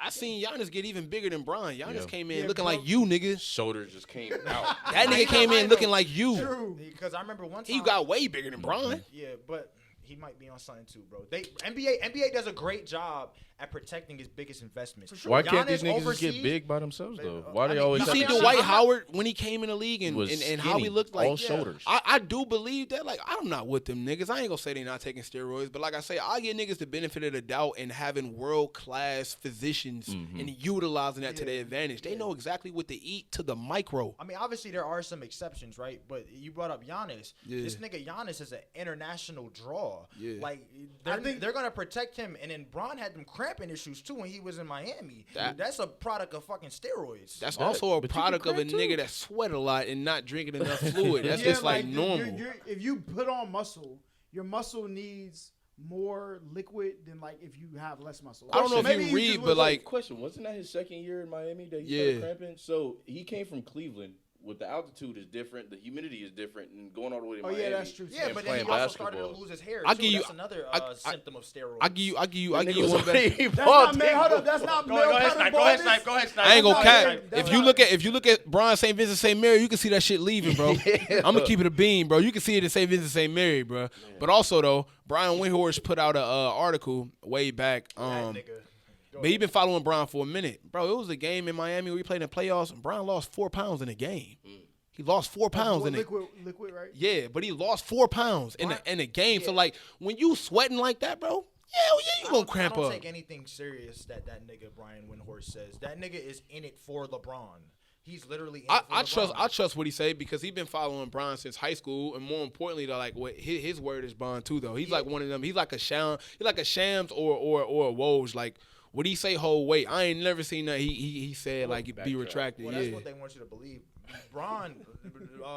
I seen Giannis get even bigger than Bron. Giannis came in looking like you, nigga. Shoulders just came out. That nigga came in looking like you. True. Because I remember one time He got way bigger than Bron. Yeah, but he might be on something too, bro. NBA does a great job at protecting his biggest investments. For sure. Why can't these Giannis niggas just get overseas- big by themselves though? I Why they mean, always you have See to I'm Dwight not- Howard when he came in the league and was how he skinny, looked like all shoulders. I do believe that. Like, I'm not with them niggas. I ain't gonna say they not taking steroids, but like I say, I give niggas the benefit of the doubt and having world class physicians and utilizing that to their advantage. They know exactly what to eat to the micro. I mean, obviously there are some exceptions, right? But you brought up Giannis. Yeah. This nigga Giannis is an international draw. Yeah. Like I think they're gonna protect him. And then Bron had them cramping issues too when he was in Miami. That's a product of fucking steroids. That's That- also a but you can product of a cramp, too. nigga that sweat a lot and not drinking enough fluid. That's Yeah, just like normal. If you put on muscle, your muscle needs more liquid than like if you have less muscle. I don't know if Maybe you just read, was but like question, wasn't that his second year in Miami that he Yeah. started cramping? So he came from Cleveland. With the altitude is different, the humidity is different, and going all the way to Miami. yeah, that's true. yeah, and but then he playing also started to basketball. lose his hair. I'll too. give you- That's another symptom of steroids. I give you Nigga one was better. already That's bald, not man. Hold up, that's not Go male ahead, pattern Snipe. Go ahead, baldness. Snipe. Go ahead, Snipe. I ain't gonna That's cap. not- that's If you look at Brian St. Vincent St. Mary, you can see that shit leaving, bro. I'm gonna keep it a beam, bro. You can see it in St. Vincent St. Mary, bro. But also though, Brian Windhorst put out a article way back. That nigga. Go But he been following Brian for a minute, bro. It was a game in Miami where we played in the playoffs. And Brian lost 4 pounds in the game. He lost 4 pounds in it. Liquid, right? Yeah, but he lost 4 pounds in the game. So like when you sweating like that, bro, you gonna cramp I don't up. take anything serious that nigga Brian Windhorst says. That nigga is in it for LeBron. He's literally in it for LeBron. I trust what he say because he been following Brian since high school, and more importantly, like what his word is bond too. Though he's like one of them. He's like a Shams or a Woj. Like what he say hold weight. I ain't never seen that. He said like be retracted. Well, that's Yeah. what they want you to believe. Bron,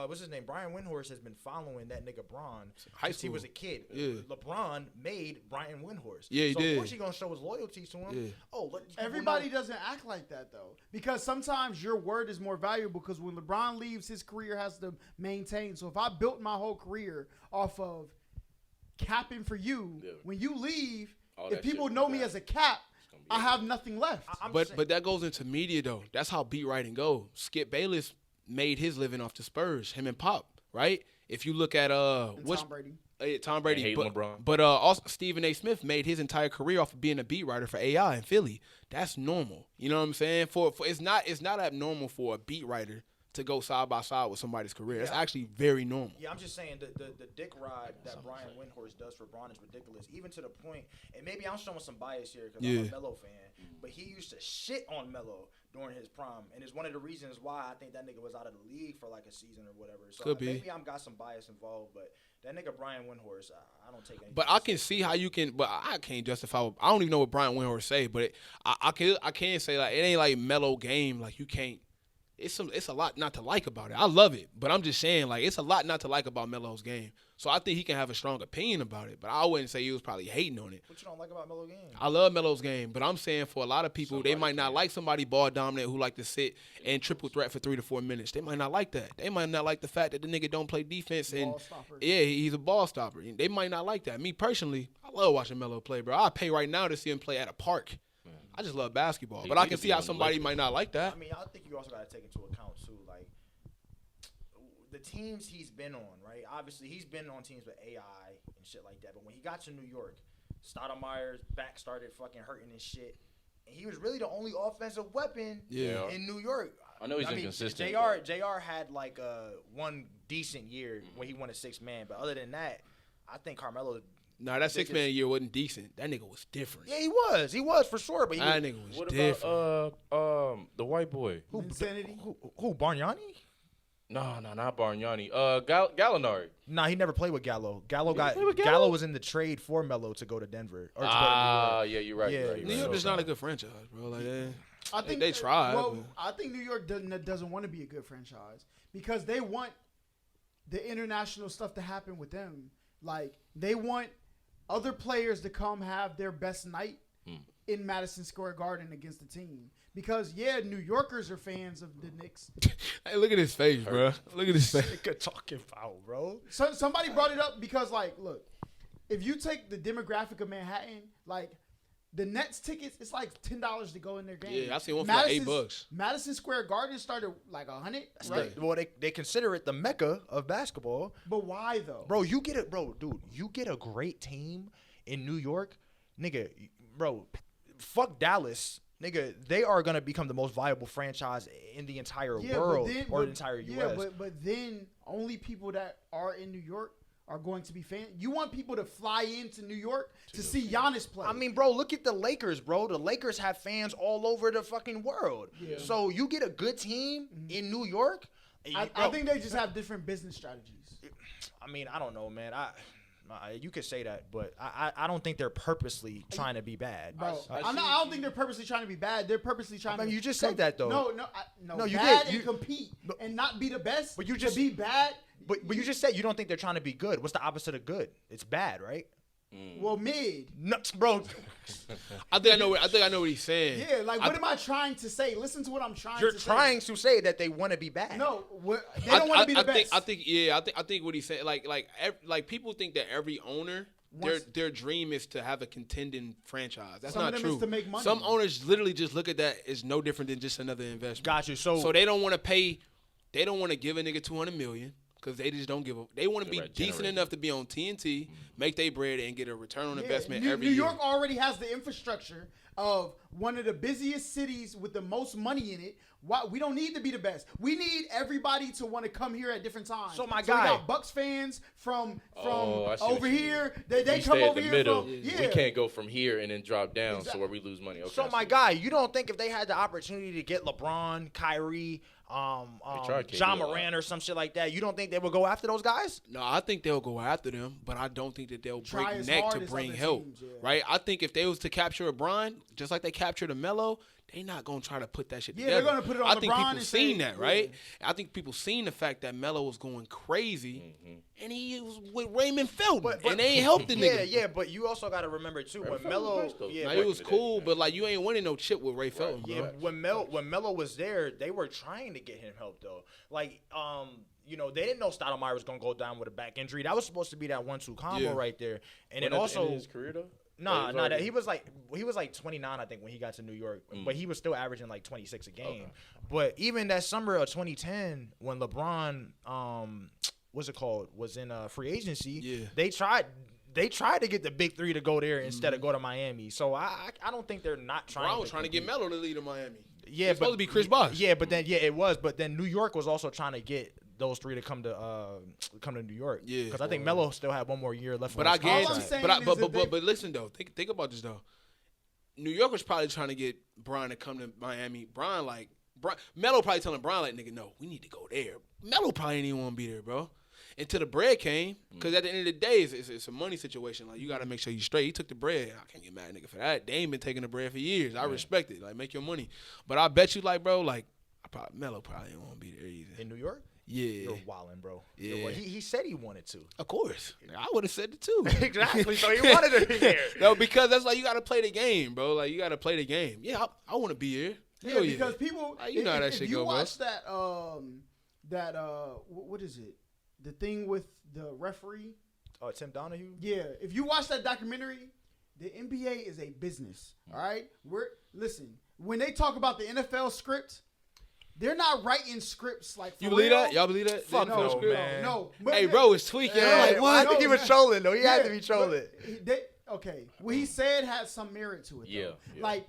what's his name? Brian Windhorst has been following that nigga Bron High since he school. was a kid. Yeah. LeBron made Brian Windhorst. Yeah, he so did. of course he gonna show his loyalty to him. Yeah. Oh, let people Everybody know. doesn't act like that though, because sometimes your word is more valuable. Because when LeBron leaves, his career has to maintain. So if I built my whole career off of capping for you, when you leave, All if that people shit know will me die. as a cap, gonna be I have nothing left. I'm But saying- but that goes into media though. That's how beat writing go. Skip Bayless made his living off the Spurs. Him and Pop, right? If you look at And what's Tom Brady. Tom Brady, hate but, LeBron. but also Stephen A. Smith made his entire career off of being a beat writer for AI in Philly. That's normal. You know what I'm saying? For it's not abnormal for a beat writer to go side by side with somebody's career. That's Yeah. actually very normal. Yeah, I'm just saying the dick ride that Brian Windhorst does for Bron is ridiculous. Even to the point, and maybe I'm showing some bias here because I'm a Melo fan, but he used to shit on Melo during his prime, and it's one of the reasons why I think that nigga was out of the league for like a season or whatever. So Could be. maybe I'm got some bias involved, but that nigga Brian Windhorst, I don't take anything. But I can see how you can, but I can't justify. I don't even know what Brian Windhorst say, but I can say like it ain't like Melo game. Like you can't. It's a lot not to like about it. I love it, but I'm just saying like it's a lot not to like about Melo's game. So I think he can have a strong opinion about it, but I wouldn't say he was probably hating on it. What you don't like about Melo game? I love Melo's game, but I'm saying for a lot of people, they might not like somebody ball dominant who like to sit and triple threat for 3 to 4 minutes. They might not like that. They might not like the fact that the nigga don't play defense and yeah, he's a ball stopper. They might not like that. Me personally, I love watching Melo play, bro. I pay right now to see him play at a park. I just love basketball, but I can see how somebody might not like that. I mean, I think you also got to take into account too, like the teams he's been on, right? Obviously, he's been on teams with AI and shit like that. But when he got to New York, Stoudemire's back started fucking hurting and shit, and he was really the only offensive weapon in New York. I know he's inconsistent. JR had like one decent year when he won a 6-man, but other than that, I think Carmelo. Nah, that 6-man year wasn't decent. That nigga was different. Yeah, he was for sure. But that nigga was different. What about the white boy? Insanity. Who Bargnani? No, not Bargnani. Gallinari. Nah, he never played with Gallo. Gallo was in the trade for Melo to go to Denver. Or to go to New York. Yeah, you're right. Yeah, You're right. New York is not a good franchise, bro. Like I think they tried. Well, but I think New York doesn't want to be a good franchise because they want the international stuff to happen with them. Like they want other players to come have their best night in Madison Square Garden against the team. Because, New Yorkers are fans of the Knicks. Hey, look at his face, bro. Look at his face. Good talking foul, bro. So somebody brought it up because, like, look, if you take the demographic of Manhattan, like, the Nets tickets, it's like $10 to go in their game. Yeah, I seen one for like $8. Madison Square Garden started like $100. Right? Well, they consider it the mecca of basketball. But why though? Bro, you get a great team in New York, nigga. Bro, fuck Dallas, nigga. They are gonna become the most viable franchise in the entire world the entire U.S. Yeah, but then only people that are in New York are going to be fans. You want people to fly into New York to see Giannis play. I mean, bro, look at the Lakers, bro. The Lakers have fans all over the fucking world. Yeah. So you get a good team in New York. I think they just have different business strategies. I mean, I don't know, man. You could say that, but I don't think they're purposely trying to be bad. Bro, I don't think they're purposely trying to be bad. They're purposely trying to. You just said that though. No, you bad did. And compete and not be the best. But you just be bad. But you just said you don't think they're trying to be good. What's the opposite of good? It's bad, right? Well, mid. No, bro. I think I know what he's saying. Yeah, like what am I trying to say? Listen to what I'm trying to say. You're trying to say that they want to be bad. No, they don't want to be the best. I think what he's saying, like people think that every owner their dream is to have a contending franchise. That's not true. Is to make money. Some owners literally just look at that as no different than just another investment. Got you. So they don't want to pay. They don't want to give a nigga $200 million. Because they just don't give a. They want to be decent enough to be on TNT, make their bread, and get a return on investment every year. New York already has the infrastructure of one of the busiest cities with the most money in it. Why we don't need to be the best. We need everybody to want to come here at different times. So we got Bucks fans from over here. They come over here. We can't go from here and then drop down so where we lose money. Okay, so my guy, you don't think if they had the opportunity to get LeBron, Kyrie, John Moran or some shit like that, you don't think they would go after those guys? No, I think they'll go after them, but I don't think that they'll break neck to bring help. Right? I think if they was to capture a Bron, just like they captured a Melo, they not gonna try to put that shit together. They're gonna put it on I think LeBron people seen that, right? I think people seen the fact that Melo was going crazy, and he was with Raymond Felton, and they ain't helped the nigga. Yeah, but you also got to remember too when Melo, he was cool, but like you ain't winning no chip with Ray Felton. Yeah, bro. when Melo was there, they were trying to get him help though. Like they didn't know Stoudemire was gonna go down with a back injury. That was supposed to be that 1-2 combo right there, and it also in his career though. He was like 29, I think, when he got to New York, but he was still averaging like 26 a game. Okay. But even that summer of 2010, when LeBron, was in free agency, they tried to get the big three to go there instead of go to Miami. So I don't think they're not trying. I was trying to get Melo to lead to Miami. It's supposed to be Chris Bosh. Yeah, but then it was. But then New York was also trying to get those three to come to New York. Yeah, because I think Melo still had one more year left. But on I his get, contract. but listen though, think about this though. New York was probably trying to get Bron to come to Miami. Melo probably telling Bron like, nigga, no, we need to go there. Melo probably didn't even want to be there, bro. Until the bread came, because at the end of the day, it's a money situation. Like, you got to make sure you straight. He took the bread. I can't get mad at nigga for that. They ain't been taking the bread for years. I respect it. Like, make your money. But I bet you, like, bro, like, Melo probably didn't want to be there either. In New York? Yeah. You're wildin', bro. Yeah. He said he wanted to. Of course. I would have said it too. Exactly. So he wanted to be there. No, because that's like, you got to play the game, bro. Like, you got to play the game. Yeah, I want to be here. Yeah, because people, like, you know how that shit if you go, watch bro. What is it? The thing with the referee. Oh, Tim Donahue? Yeah, if you watch that documentary, the NBA is a business, all right? Listen, when they talk about the NFL script, they're not writing scripts like for You believe real. that? Y'all believe that? Fuck The NFL no, script? man. No. Hey, bro, it's tweaking. Yeah, I'm like, what? I think he was trolling, though. He had to be trolling. Okay, what he said had some merit to it. Though. Yeah. Like,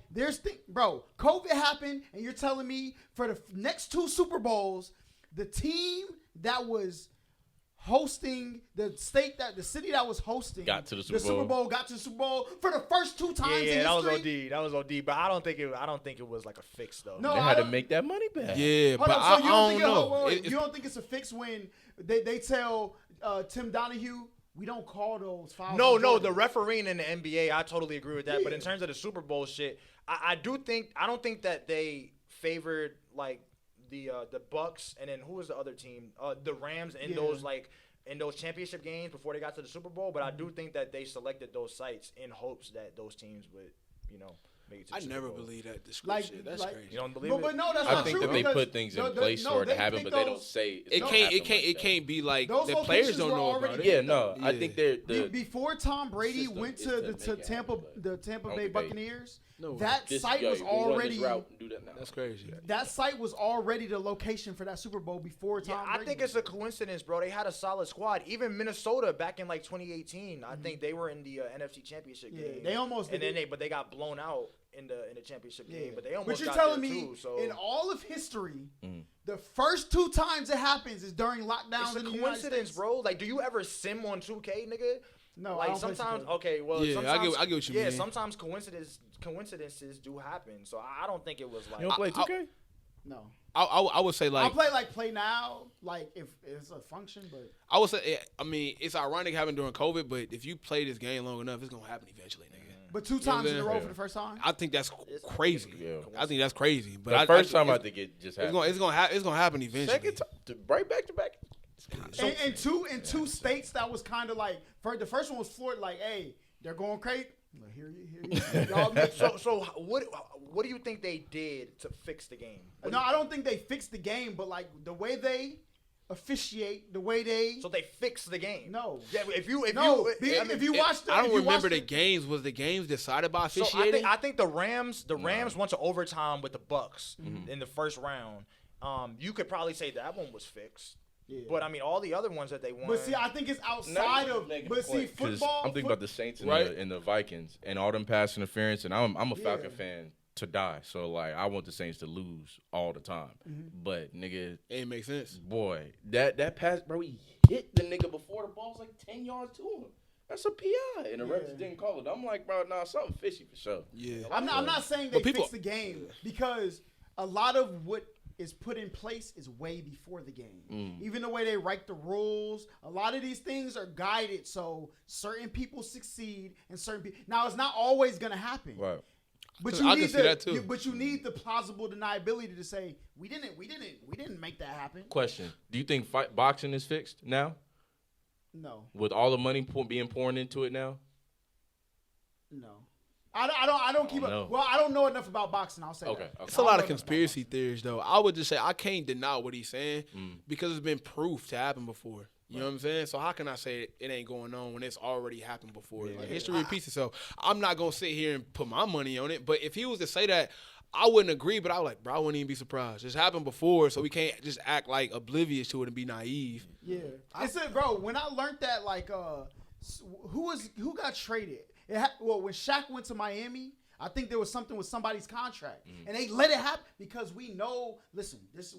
bro, COVID happened, and you're telling me for the next 2 Super Bowls, the team that was hosting the city that was hosting Got to the Super Super Bowl got to the Super Bowl for the first 2 times in history. That was OD. But I don't think it was like a fix though. No, They had to make that money back. Yeah, Hold but up, I so don't know. you don't think it's a fix when they tell Tim Donahue, we don't call those fouls? No, on Jordan. the refereeing in the NBA, I totally agree with that. But in terms of the Super Bowl shit, I don't think that they favored like the Bucks and then who was the other team? The Rams in those championship games before they got to the Super Bowl. But I do think that they selected those sites in hopes that those teams would, make it to the Super never Bowl. believe that description. Like- That's like- crazy. You don't believe it? But no, that's I not think true. that they because put things in place no, for it to they happen, think but they don't those- say It gonna can't. happen It can't. like It that. can't be like Those the players locations don't were know about already it. Yeah, no, I Yeah. think they're Before Tom Brady system went is to to the make it Tampa happen, but the Tampa I don't Bay think they- Buccaneers, No. that This- site yo, was you gonna run this already route and do that now. That's crazy. that site was already the location for that Super Bowl before Tom Yeah, Brady. I think it's a coincidence, bro. They had a solid squad. Even Minnesota back in like 2018, I think they were in the NFC Championship Yeah, game. they almost and did then it. they got blown out in the championship game. But they almost. But you're got telling there me too, so. in all of history, Mm. the first 2 times it happens is during lockdowns It's a in the United coincidence, States. bro. Like, do you ever sim on 2K, nigga? No, I Like don't play sometimes, 2K. okay, well, Yeah, sometimes, I get what you yeah, mean. sometimes coincidences do happen. So I don't think it was like. You don't play 2K? No, I would say I'll like play now, like if it's a function, but I would say. I mean, it's ironic having during COVID, but if you play this game long enough, it's gonna happen eventually, nigga. but 2 what times I'm in a row saying? for the first time. I think that's It's crazy. Yeah. I think that's crazy. But The first time I think it just happened. it's gonna happen eventually. Second time, right back to back. And two states that was kind of like the first one was Florida, like, hey, they're going crazy. Like, here you. Y'all make So what do you think they did to fix the game? No, I don't think they fixed the game, but like the way they officiate, the way they So they fixed the game. No. Yeah, if you if you watch the I don't if you remember watch the games. Was the games decided by So officiating? I think the Rams went to overtime with the Bucks in the first round. You could probably say that one was fixed. Yeah. But I mean, all the other ones that they won. But see, I think it's outside of. But see, football. I'm thinking about the Saints and, Right. and the Vikings and all them pass interference, and I'm a Falcon fan to die. So like, I want the Saints to lose all the time. But nigga, it makes sense. boy, that pass, bro, he hit the nigga before the ball's like 10 yards to him. That's a PI, and the refs didn't call it. I'm like, bro, nah, something fishy for sure. Yeah. I'm not saying they But people- fixed the game because a lot of what is put in place is way before the game. Even the way they write the rules, a lot of these things are guided so certain people succeed and certain people. Now it's not always gonna happen. Right. But I you can need see that too. but you need the plausible deniability to say we didn't make that happen. Question: do you think boxing is fixed now No, with all the money being poured into it now? no. I don't keep Oh, no. up. Well, I don't know enough about boxing. I'll say Okay. that. Okay. It's a lot of conspiracy theories, though. I would just say I can't deny what he's saying because it's been proof to happen before. You know what I'm saying? So how can I say it ain't going on when it's already happened before? Like, history repeats itself. I'm not gonna sit here and put my money on it, but if he was to say that, I wouldn't agree. But I was like, bro, I wouldn't even be surprised. It's happened before, so we can't just act like oblivious to it and be naive. Yeah, it's bro. When I learned that, like, who got traded? When Shaq went to Miami, I think there was something with somebody's contract, and they let it happen because we know. Listen, this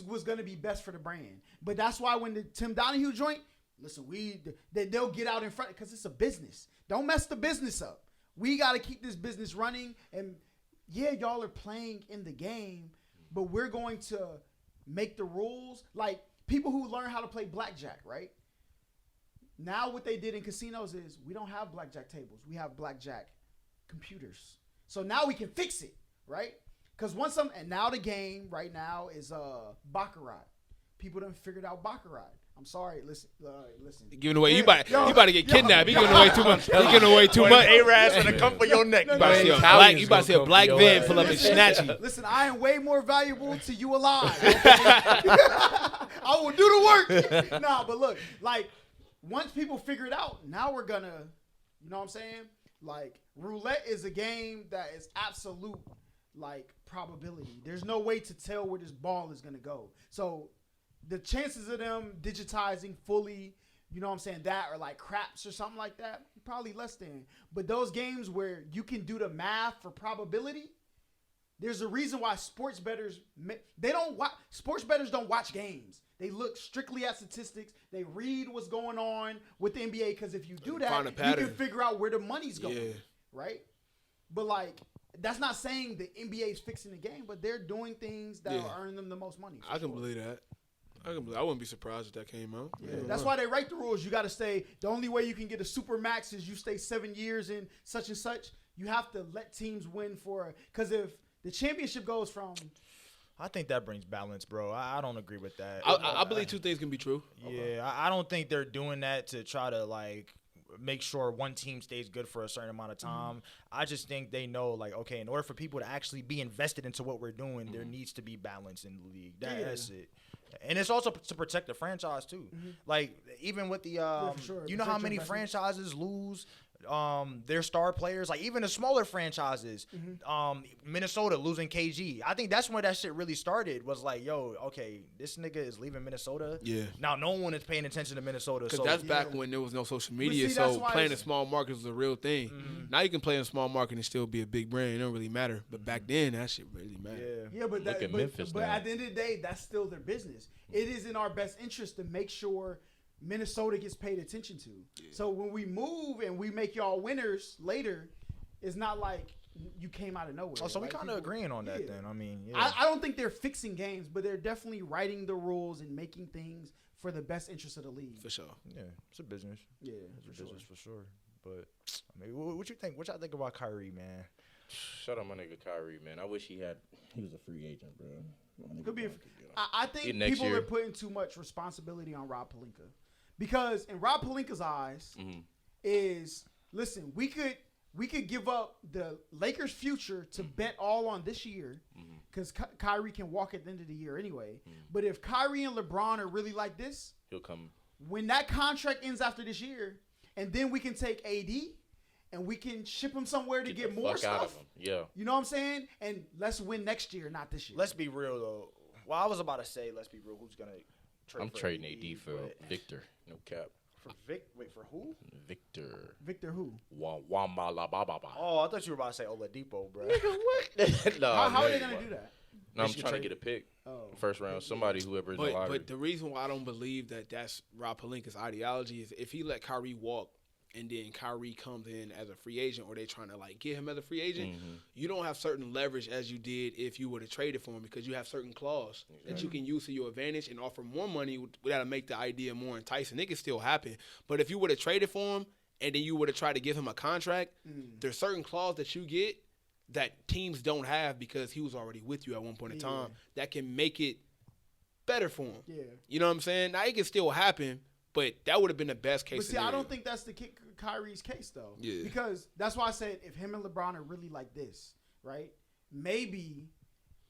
was gonna be best for the brand. But that's why when the Tim Donahue joint, listen, they'll get out in front because it's a business. Don't mess the business up. We got to keep this business running. And yeah, y'all are playing in the game, but we're going to make the rules like people who learn how to play blackjack, right? Now what they did in casinos is we don't have blackjack tables. We have blackjack computers. So now we can fix it, right? Because and now the game right now is Baccarat. People done figured out Baccarat. I'm sorry. Listen. You're giving away. You about to get kidnapped. You're giving away too much. You're giving away too much. A-Rad's gonna come for your neck. You about to see a black van pull up and snatch you. Listen, I am way more valuable to you alive. Okay? I will do the work. Nah, but look, like once people figure it out, now we're gonna, you know what I'm saying? Like roulette is a game that is absolute like probability. There's no way to tell where this ball is gonna go. So the chances of them digitizing fully, you know what I'm saying, that or like craps or something like that, probably less than. But those games where you can do the math for probability, there's a reason why sports bettors don't watch games. They look strictly at statistics. They read what's going on with the NBA because if you do that, you can figure out where the money's going, right? But like that's not saying the NBA is fixing the game, but they're doing things that will earn them the most money. I can believe that. I wouldn't be surprised if that came out. Yeah, that's why they write the rules. You got to stay. The only way you can get a super max is you stay 7 years in such and such. You have to let teams win because if the championship goes from. I think that brings balance, bro. I don't agree with that. I believe two things can be true. Yeah, I don't think they're doing that to try to like make sure one team stays good for a certain amount of time. I just think they know, like, okay, in order for people to actually be invested into what we're doing, there needs to be balance in the league. That's it. And it's also to protect the franchise too. Like even with the, for sure. you know how many franchises lose their star players, like even the smaller franchises, Minnesota losing KG. I think that's where that shit really started, was like, yo, okay, this nigga is leaving Minnesota. Yeah. Now no one is paying attention to Minnesota. Because that's back when there was no social media, so playing in small markets was a real thing. Now you can play in a small market and still be a big brand. It don't really matter. But back then, that shit really mattered. Yeah, but at the end of the day, that's still their business. It is in our best interest to make sure Minnesota gets paid attention to. Yeah. So when we move and we make y'all winners later, it's not like you came out of nowhere. Oh, so we kind of agreeing on that then. I mean, I don't think they're fixing games, but they're definitely writing the rules and making things for the best interest of the league. For sure. Yeah, it's a business. Yeah, it's a business for sure. But I mean, what you think? What y'all think about Kyrie, man? Shut up, my nigga Kyrie, man. I wish he was a free agent, bro. Could be. I think people are putting too much responsibility on Rob Pelinka. Because in Rob Pelinka's eyes, listen, we could give up the Lakers' future to bet all on this year because Kyrie can walk at the end of the year anyway. But if Kyrie and LeBron are really like this, he'll come. When that contract ends after this year, and then we can take AD and we can ship him somewhere to get more stuff. Out of him. Yeah. You know what I'm saying? And let's win next year, not this year. Let's be real, though. Well, I was about to say, let's be real. Who's going to trade I'm trading AD for Victor. No cap. Wait, for who? Victor who? Wambalababa. Oh, I thought you were about to say Oladipo, bro. Nigga, what? No, how are they going to do that? No, I'm trying to get a pick. First round. Somebody, whoever's in the lottery. But the reason why I don't believe that that's Rob Pelinka's ideology is if he let Kyrie walk and then Kyrie comes in as a free agent or they trying to like get him as a free agent, you don't have certain leverage as you did if you were to trade it for him because you have certain clause that you can use to your advantage and offer more money without make the idea more enticing. It can still happen. But if you were to trade it for him and then you were to try to give him a contract, there's certain clause that you get that teams don't have because he was already with you at one point in time that can make it better for him. Yeah. You know what I'm saying? Now, it can still happen, but that would have been the best case scenario. I don't think that's the Kyrie's case, though. Yeah. Because that's why I said if him and LeBron are really like this, right, maybe,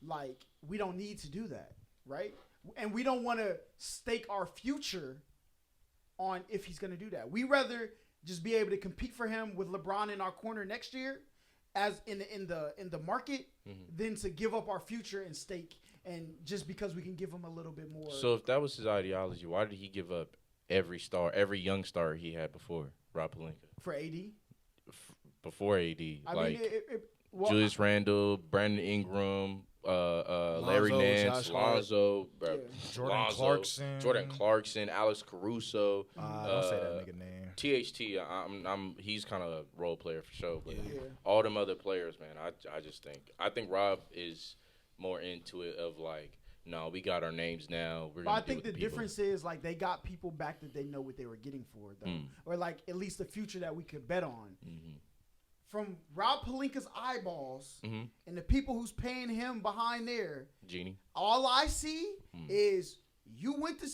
like, we don't need to do that, right? And we don't want to stake our future on if he's going to do that. We rather just be able to compete for him with LeBron in our corner next year as in the market than to give up our future and stake and just because we can give him a little bit more. So if that was his ideology, why did he give up every young star he had before Rob Pelinka? For AD? before AD. I mean, Julius Randle, Brandon Ingram, Larry Nance, Lonzo, Jordan Clarkson, Alex Caruso. Don't say that nigga name. THT, he's kind of a role player for sure, but all them other players, man, I think Rob is more into it of like, no, we got our names now. But I think the difference is like they got people back that they know what they were getting for though, or like at least the future that we could bet on. Mm-hmm. From Rob Pelinka's eyeballs and the people who's paying him behind there, Genie. All I see is you went to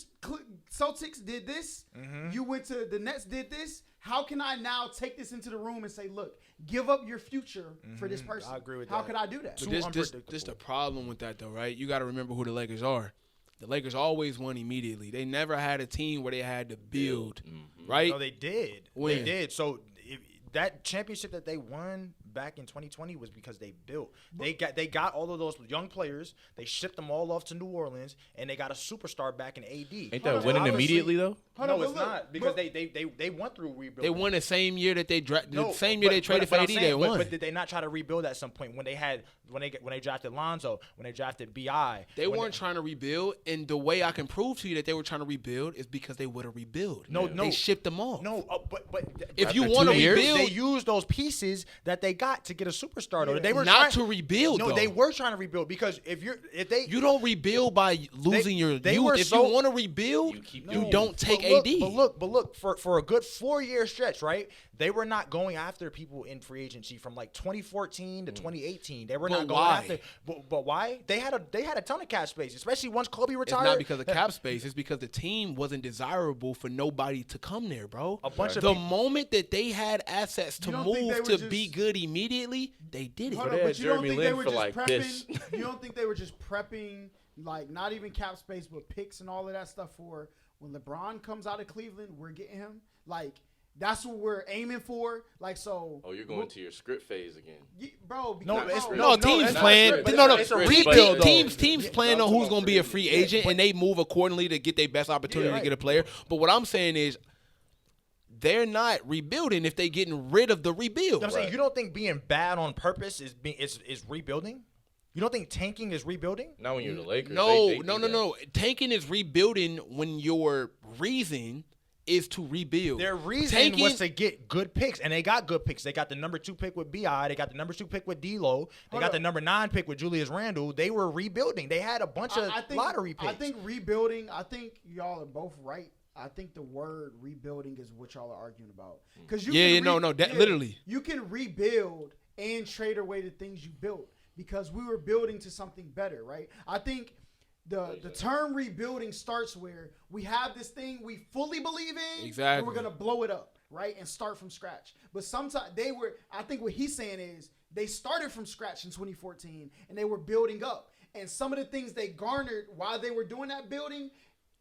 Celtics, did this. You went to the Nets, did this. How can I now take this into the room and say, look, give up your future for this person? I agree with How that. could I do that? But this the problem with that, though, right? You got to remember who the Lakers are. The Lakers always won immediately. They never had a team where they had to build, right? No, they did. When? They did. So that championship that they won back in 2020 was because they built. They got all of those young players. They shipped them all off to New Orleans, and they got a superstar back in AD. Ain't that winning immediately though? No, it's not because they went through rebuilding. They won the same year that they they traded for AD. They won. But did they not try to rebuild at some point when they drafted Lonzo, when they drafted BI? They weren't trying to rebuild, and the way I can prove to you that they were trying to rebuild is because they would have rebuilt. No, they shipped them off. No, but if you want to rebuild, they used those pieces that they got to get a superstar. Yeah. They were not to rebuild. No, though. they were trying to rebuild because you don't rebuild by losing your youth. If you want to rebuild, you don't take AD. But look, for a good 4-year stretch, right? They were not going after people in free agency from like 2014 to 2018. They were not going after. But why? They had a ton of cap space, especially once Kobe retired. It's not because of cap space. It's because the team wasn't desirable for nobody to come there, bro. The moment that they had assets to move to be good immediately, they did it. But you don't think they were just like prepping? You don't think they were just prepping, like not even cap space, but picks and all of that stuff for when LeBron comes out of Cleveland, we're getting him. Like that's what we're aiming for. Like so. Oh, you're going to your script phase again, bro. Teams playing. Teams playing on who's going to be a free agent, and they move accordingly to get their best opportunity to get a player. But what I'm saying is, they're not rebuilding if they're getting rid of the rebuild. I'm saying you don't think being bad on purpose is rebuilding? You don't think tanking is rebuilding? Not when you're the Lakers. No. Tanking is rebuilding when your reason is to rebuild. Their reason was to get good picks, and they got good picks. They got the number 2 pick with BI. They got the number 2 pick with D'Lo. They got the number 9 pick with Julius Randle. They were rebuilding. They had a bunch of lottery picks. I think rebuilding. I think y'all are both right. I think the word rebuilding is what y'all are arguing about. Because literally, you can rebuild and trade away the things you built because we were building to something better, right? I think the term rebuilding starts where we have this thing we fully believe in, exactly, and we're gonna blow it up, right, and start from scratch. But sometimes I think what he's saying is they started from scratch in 2014 and they were building up, and some of the things they garnered while they were doing that building,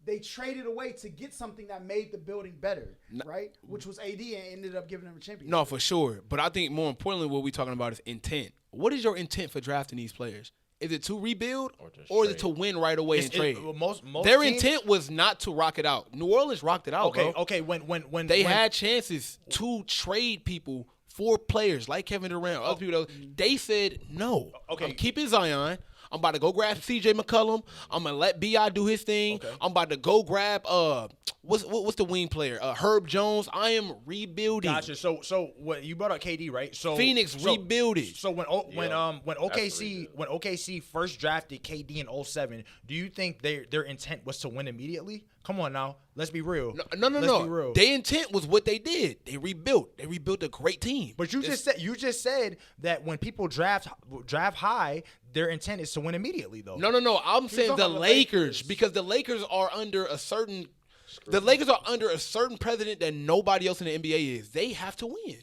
they traded away to get something that made the building better, right? Which was AD and ended up giving them a championship. No, for sure. But I think more importantly, what we're talking about is intent. What is your intent for drafting these players? Is it to rebuild or is it to win right away and trade? Their intent was not to rock it out. New Orleans rocked it out, bro. Okay. When they had chances to trade people for players like Kevin Durant, other people, they said no. Okay, I'm keeping Zion. I'm about to go grab C.J. McCollum. I'm gonna let B.I. do his thing. Okay. I'm about to go grab what's the wing player? Herb Jones. I am rebuilding. Gotcha. So what you brought up KD, right? So Phoenix rebuilded. So when OKC first drafted KD in 2007, do you think their intent was to win immediately? Come on now, let's be real. No. Be real. Their intent was what they did. They rebuilt. They rebuilt a great team. But you just said that when people draft high, their intent is to win immediately, though. No. I'm saying the Lakers because the Lakers are under a certain. The Lakers are under a certain president that nobody else in the NBA is. They have to win,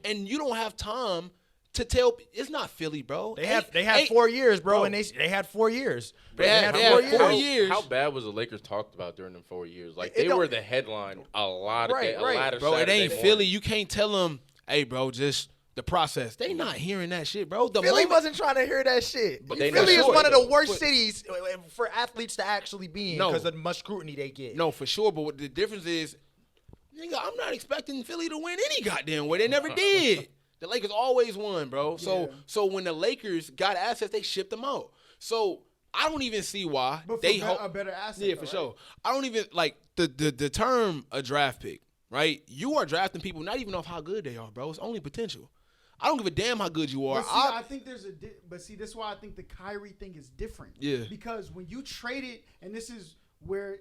and you don't have time to tell. It's not Philly, bro. They had 4 years, bro, and they had 4 years. They had 4 years. How bad was the Lakers talked about during them 4 years? Like they were the headline a lot of right. Bro, it ain't Saturday Philly. You can't tell them, hey, bro, just. The process. They not hearing that shit, bro. Philly wasn't trying to hear that shit. But Philly is one of the worst cities for athletes to actually be in because of the much scrutiny they get. No, for sure. But what the difference is, nigga, I'm not expecting Philly to win any goddamn way. They never did. The Lakers always won, bro. So when the Lakers got assets, they shipped them out. So I don't even see why But they a better asset. Yeah, for sure. I don't even like the term a draft pick, right? You are drafting people not even off how good they are, bro. It's only potential. I don't give a damn how good you are. But see, I think there's this is why I think the Kyrie thing is different. Yeah. Because when you trade it, and this is where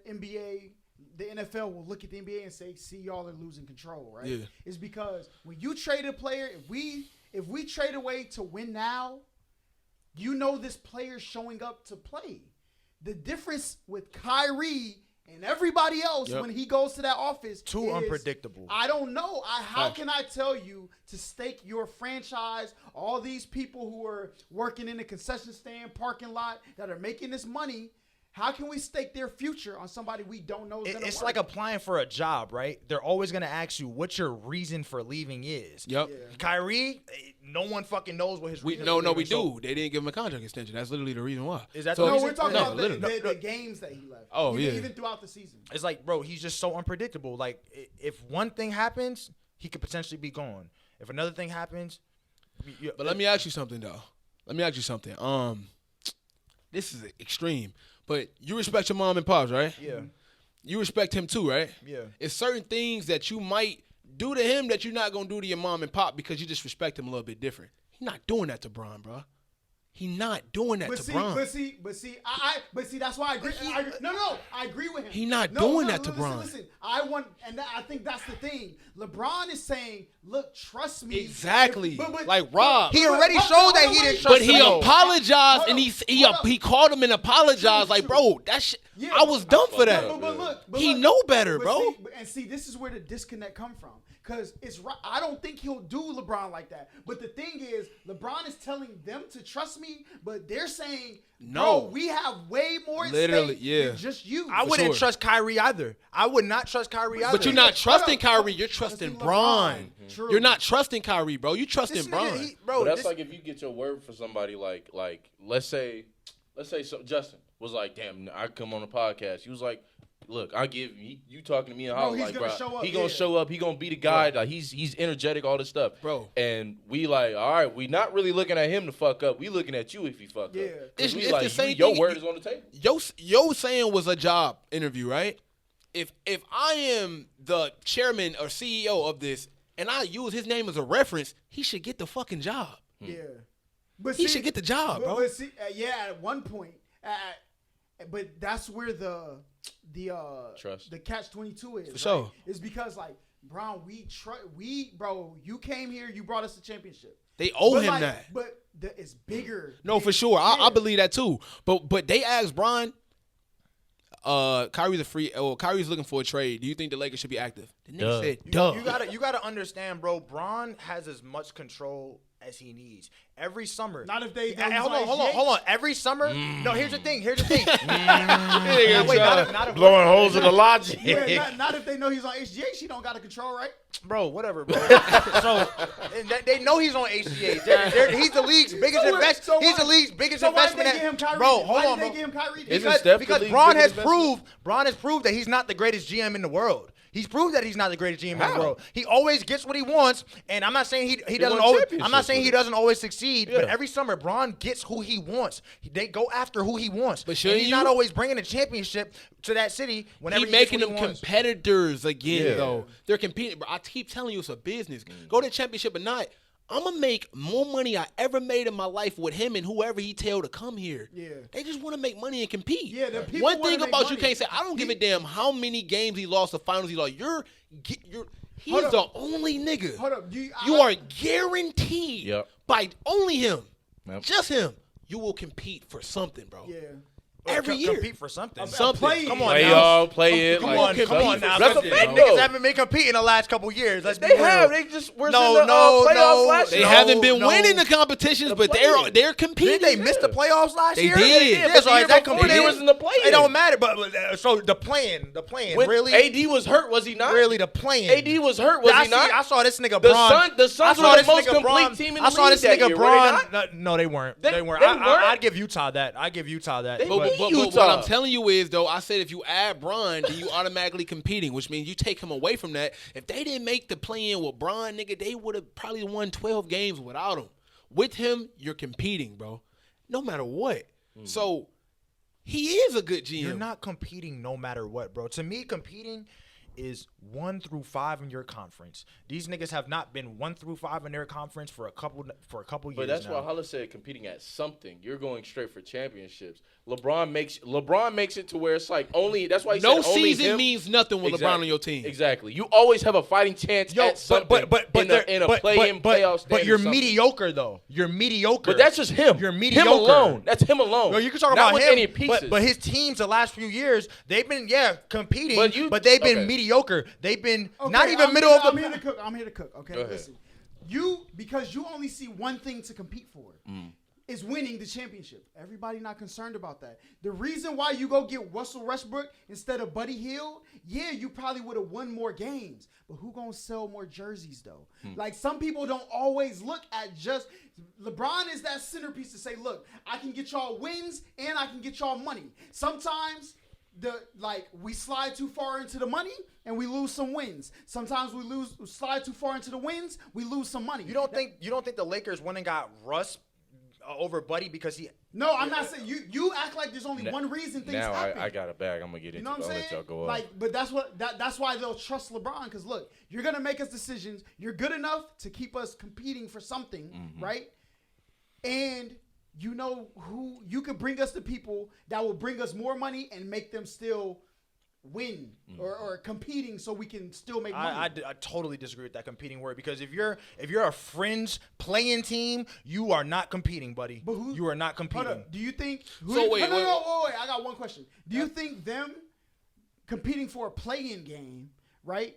the NFL will look at the NBA and say, see, y'all are losing control, right? Yeah. It's because when you trade a player, if we trade away to win now, you know this player's showing up to play. The difference with Kyrie and everybody else when he goes to that office Too is, unpredictable. I don't know. How can I tell you to stake your franchise, all these people who are working in the concession stand, parking lot, that are making this money, how can we stake their future on somebody we don't know is going to It's work? like applying for a job, right? They're always going to ask you what your reason for leaving is. Yep. Yeah. Kyrie, no one fucking knows what his reason No, for we leaving, so- do. They didn't give him a contract extension. That's literally the reason why. Is that So- the No, reason? we're talking No, about literally. the games that he left. Oh, even, yeah. even throughout the season. It's like, bro, he's just so unpredictable. Like, if one thing happens, he could potentially be gone. If another thing happens, But let me ask you something, though. This is extreme. But you respect your mom and pops, right? Yeah. You respect him too, right? Yeah. It's certain things that you might do to him that you're not going to do to your mom and pop because you just respect him a little bit different. He's not doing that to Bron, bro. He's not doing that to Bron. But see, that's why I agree. I agree with him. He not doing that to listen, Bron. Listen, I think that's the thing. LeBron is saying, look, trust me. Exactly. Like Rob. He already showed that he didn't trust But he him. apologized and Hold up. he called him and apologized. Like, bro, that shit. Yeah, I was dumb for that. But He look, know better, but bro. See, this is where the disconnect come from. Because it's right. I don't think he'll do LeBron like that. But the thing is, LeBron is telling them to trust me, but they're saying, No. bro, we have way more at Literally, stake yeah. than just you. I wouldn't sure. trust Kyrie either. I would not trust Kyrie either. But you're not trusting Kyrie. You're Trusting trusting LeBron. Bron. True. You're not trusting Kyrie, bro. You trusting This Bron. nigga, bro, But that's this- like if you get your word for somebody like let's say Justin was like, damn, I come on the podcast. He was like, look, I give you talking to me and Bro, how he's like, gonna bro, show up, he gonna yeah. show up, he gonna be the guy, like he's energetic, all this stuff, Bro. And we like, all right, we not really looking at him to fuck up, we looking at you if he fuck Yeah. up. 'Cause It's we the like, same your thing- word is on the table. Yo saying was a job interview, right? If I am the chairman or CEO of this and I use his name as a reference, he should get the fucking job. Yeah. But He should get the job, bro. But see, at one point, but that's where the Trust. the catch-22 is. For sure. Right? It's because like, Brown, bro, you came here, you brought us the championship. They owe But him like, that. But it's bigger. No, for sure. I believe that too. But they asked Bron, Kyrie's looking for a trade. Do you think the Lakers should be active? The nigga said, duh. You gotta understand, bro. Bron has as much control as he needs. Every summer. Not if they Hold on. Every summer. No, here's the thing. Wait, not if Blowing holes in the logic. Yeah, not if they know he's on HGH. She don't got to control, right? bro, whatever, bro. So they know he's on HGH. He's the league's biggest investment. He's the league's biggest investment. Why did they give him Kyrie? Bro, Why hold did on, they bro. give him Kyrie? Isn't Steph the Because league's Bron biggest has proved that he's not the greatest GM in the world. He's proved that he's not the greatest GM in How? the world. He always gets what he wants, and I'm not saying he doesn't won always. I'm championships not saying he with it. doesn't always succeed, but Yeah. every summer Bron gets who he wants. They go after who he wants. But And shouldn't he's you? not always bringing a championship to that city whenever He he gets making what them he wants. competitors again, Yeah. though. They're competing. Bro, I keep telling you it's a business. Go to the championship or not. I'm going to make more money I ever made in my life with him and whoever he tell to come here. Yeah. They just want to make money and compete. Yeah, the people One wanna thing make about you money. can't say, I don't give a damn how many games he lost, the finals he lost. He's Hold the up. only nigga. Hold up. You are guaranteed Yep. by only him, Yep. just him, you will compete for something, bro. Yeah. Every year. compete for something. Something. play-in. Come on, Play now. y'all, play it. Come like, on something. now. That's a Niggas fact, though. haven't been competing the last couple years. Let's be They real. have. They just were No, in the no, playoffs no. last They year. haven't been no. winning the competitions, The but play-in. they're competing. Did they miss the playoffs last They year? did. Yeah, But so the is year that before competing? they was in the play-in. It don't matter. But so the playing, When really, AD was hurt, was he not? really the playing. AD was hurt, was he not? I saw this nigga The Bron. Suns I saw were this the most nigga complete Bron. team in I the saw league this that nigga year, were they Bron. not? No, they weren't. They They weren't. weren't? I'd give Utah that. I give Utah that. They But But what I'm telling you is, though, I said if you add Bron, then you automatically competing, which means you take him away from that. If they didn't make the play-in with Bron, nigga, they would have probably won 12 games without him. With him, you're competing, bro, no matter what. So he is a good GM. You're not competing no matter what, bro. To me, competing is 1 through 5 in your conference. These niggas have not been 1 through 5 in their conference for a couple years. But that's now. why Holla said competing at something. You're going straight for championships. LeBron makes it to where it's like only. That's why he no said only season him. means nothing with LeBron on your team. Exactly. You always have a fighting chance at something in a play-in playoff standard. But you're mediocre though. You're mediocre. But that's just him. You're mediocre. Him alone. That's him alone. No, you can talk Not about with him. any pieces. But his teams the last few years, they've been competing. But they've been mediocre. They've been not even middle of the. I'm here to cook. Okay, listen. Because you only see one thing to compete for. Is winning the championship. Everybody not concerned about that. The reason why you go get Russell Westbrook instead of Buddy Hield, you probably would have won more games. But who gonna sell more jerseys though? Like some people don't always look at just LeBron is that centerpiece to say, look, I can get y'all wins and I can get y'all money. Sometimes we slide too far into the money and we lose some wins. Sometimes we slide too far into the wins, we lose some money. You don't think the Lakers went and got Russ over Buddy because he? No, I'm not saying you act like there's only one reason things happen. Now I got a bag. I'm gonna get into. You know what I'm saying? Let y'all go like, but that's why they'll trust LeBron because look, you're gonna make us decisions. You're good enough to keep us competing for something, right? And you know who you could bring us the people that will bring us more money and make them still win or competing so we can still make money. I totally disagree with that competing word because if you're a fringe playing team, you are not competing, buddy. But you are not competing. Hold up. Do you think? Wait. I got one question. Do you think them competing for a play-in game, right?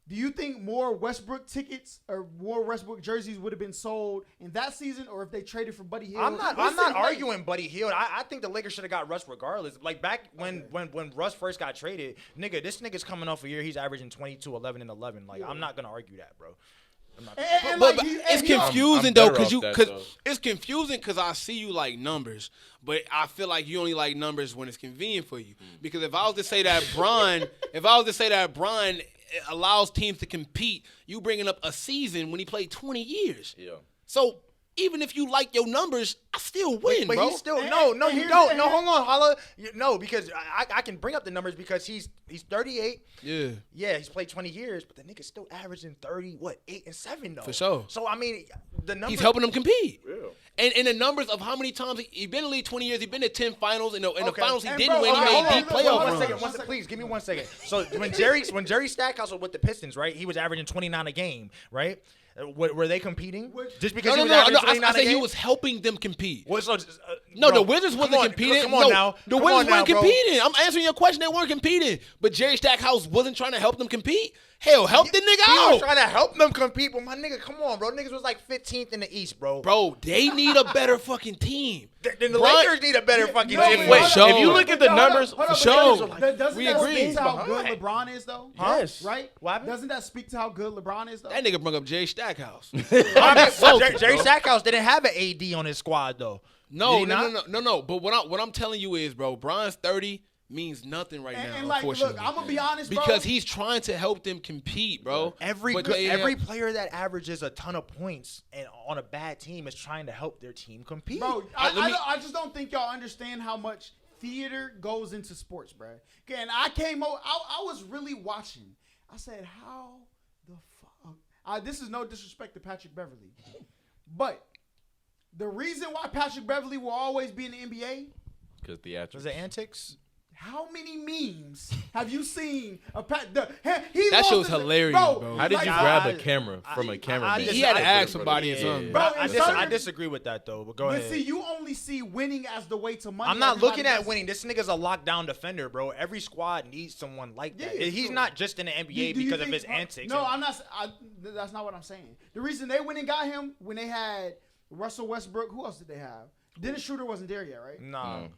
Do you think more Westbrook tickets or more Westbrook jerseys would have been sold in that season, or if they traded for Buddy Hield? I'm not arguing Buddy Hield. I think the Lakers should have got Russ regardless. Like back when Russ first got traded, this nigga's coming off a year he's averaging 22, 11, and 11. Like I'm not gonna argue that, bro. But it's confusing though, because it's confusing because I see you like numbers, but I feel like you only like numbers when it's convenient for you. Because if I was to say that Bron allows teams to compete, you bringing up a season when he played 20 years. Yeah. So even if you like your numbers, I still win, but bro. He's still you don't. No, hold on, Holla. No, because I can bring up the numbers because he's 38. Yeah. Yeah, he's played 20 years, but the nigga's still averaging 8 and 7 though. For sure. So I mean, the numbers. He's helping them compete. Yeah. And the numbers of how many times he's been in the league 20 years, he's been to 10 finals. In the finals he didn't win. He made deep playoff runs. Please give me 1 second. So when Jerry Stackhouse was with the Pistons, right? He was averaging 29 a game, right? Were they competing? Just because he was averaging 29 a game? I said he was helping them compete. Well, the Wizards wasn't competing. Come on now. The Wizards weren't competing. I'm answering your question. They weren't competing. But Jerry Stackhouse wasn't trying to help them compete. Hell, help the nigga out. He was trying to help them compete, but my nigga, come on, bro. Niggas was like 15th in the East, bro. Bro, they need a better fucking team. Then the Lakers need a better fucking team. If you look at the numbers, for sure. Doesn't that speak to how good LeBron is, though? Yes. Right? Doesn't that speak to how good LeBron is, though? That nigga brought up Jerry Stackhouse. Jerry Stackhouse didn't have an AD on his squad, though. No. But what I'm telling you is, bro, Bron's 30 means nothing right now. And like, look, I'm gonna be honest, bro. Because he's trying to help them compete, bro. Every player that averages a ton of points and on a bad team is trying to help their team compete. Bro, I just don't think y'all understand how much theater goes into sports, bro. Okay, and I came over, I was really watching. I said, how the fuck? This is no disrespect to Patrick Beverly, but the reason why Patrick Beverly will always be in the NBA because was it antics. How many memes have you seen? That show's hilarious, bro. How did you grab a camera from a cameraman? He had to ask somebody or something. Bro, I disagree with that, though. But go ahead. But see, you only see winning as the way to money. I'm not looking at winning. This nigga's a lockdown defender, bro. Every squad needs someone like that. He's not just in the NBA because of his antics. No, I'm not. That's not what I'm saying. The reason they went and got him when they had Russell Westbrook, who else did they have? Dennis Schroeder wasn't there yet, right? No.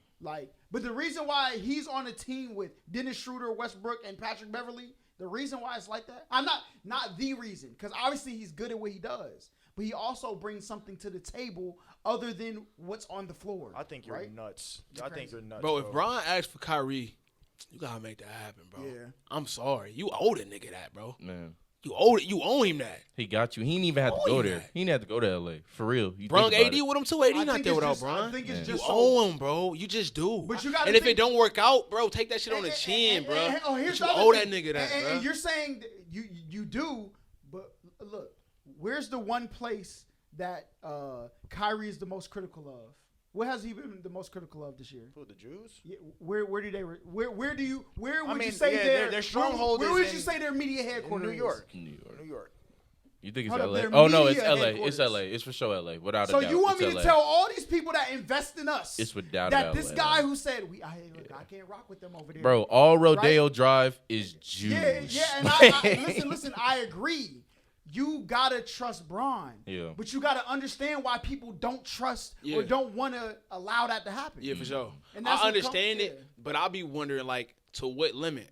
But the reason why he's on a team with Dennis Schroeder, Westbrook, and Patrick Beverly, the reason why it's like that, I'm not the reason, because obviously he's good at what he does. but he also brings something to the table other than what's on the floor. I think you're right? nuts. It's I think crazy. you're nuts, Bro, if Bron asks for Kyrie, you gotta make that happen, bro. Yeah. I'm sorry. You owe the nigga that, bro. Man, You owe it. You owe him that. he got you. He didn't even have to Oh, go yeah. there. He didn't have to go to LA for real. You Bron think about AD it. with him too. AD I not think there it's without just- Bron. I think it's Man. You just so, owe him, bro. You just do. But you gotta and if think- it don't work out, bro, take that shit on the chin, bro. Here's But the you other owe thing. that nigga that, and, bro. and you're saying that you do, but look, where's the one place that Kyrie is the most critical of? What has he been the most critical of this year? Who, the Jews? Yeah, where do they where would you mean, say yeah, their stronghold where is would in- you say their media headquarters New is? York. New York. New York. You think it's Hold up, LA? their Oh no, it's media LA. headquarters. It's LA. It's for sure LA. Without a So doubt. you want me It's to LA. tell all these people that invest in us It's without that a doubt this LA. guy who said I can't rock with them over there, Bro, all Rodeo Drive is Jews. Yeah, and I listen. I agree. You gotta trust Bron. Yeah. But you gotta understand why people don't trust Yeah. or don't want to allow that to happen. Yeah, for sure. And that's I what understand comes- it, yeah. but I'll be wondering, like, to what limit?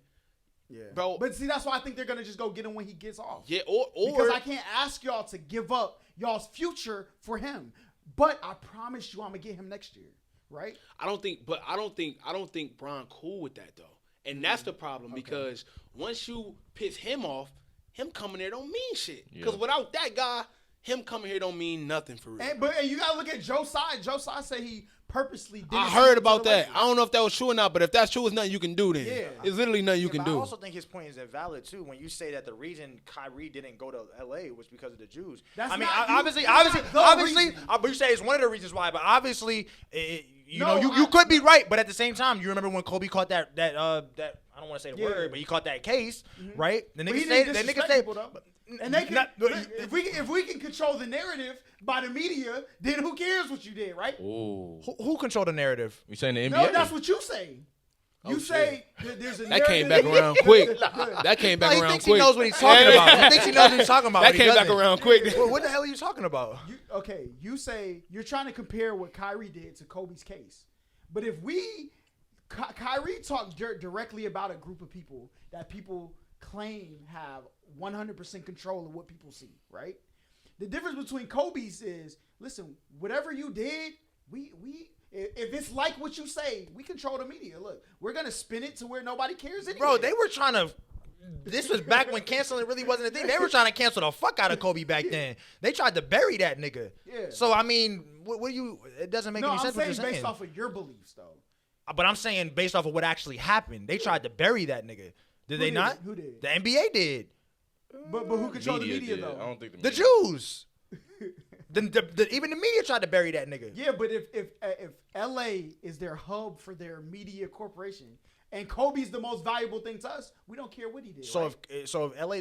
Yeah. Bro. But see, that's why I think they're gonna just go get him when he gets off. Yeah, or Because I can't ask y'all to give up y'all's future for him. But I promise you, I'm gonna get him next year, right? I don't think Bron cool with that though, and that's the problem because once you piss him off, him coming there don't mean shit. Because Yeah. without that guy, him coming here don't mean nothing for real. And you gotta look at Joe Tsai. Joe Tsai said he purposely did. I heard about that. I don't know if that was true or not, but if that's true, it's nothing you can do then. Yeah. It's literally nothing you can But do. I also think his point is invalid too. When you say that the reason Kyrie didn't go to LA was because of the Jews. That's I mean, not- obviously, that's not the reason. but you say it's one of the reasons why. But obviously, you No, know, you could be right. But at the same time, you remember when Kobe caught that I don't want to say the Yeah. word, but he caught that case, right? The But he niggas didn't say, the niggas disrespect say, people, though. And they can, if we can control the narrative by the media, then who cares what you did, right? Ooh. who controlled the narrative? You saying the NBA? No, that's what you say. You Oh, say that there's a That came narrative- back around quick. That came back he around thinks quick. he knows what he's talking about. He thinks he knows what he's talking about. That but he came back doesn't. around quick. Well, what the hell are you talking about? You say you're trying to compare what Kyrie did to Kobe's case. But if Kyrie talked directly about a group of people that people claim have 100% control of what people see, right? The difference between Kobe's is, listen, whatever you did, if it's like what you say, we control the media. Look, we're going to spin it to where nobody cares anyway. Bro, they were trying to. This was back when canceling really wasn't a thing. They were trying to cancel the fuck out of Kobe back then. They tried to bury that nigga. Yeah. So I mean, what do you? It doesn't make No, any I'm sense what saying you're saying. based off of your beliefs, though. But I'm saying based off of what actually happened. They tried to bury that nigga. Did they did? not? Who did? The NBA did. But who controlled the media, did. though? I don't think The media. Jews. Even the media tried to bury that nigga. Yeah, but if LA is their hub for their media corporation and Kobe's the most valuable thing to us, we don't care what he did. So right? if LA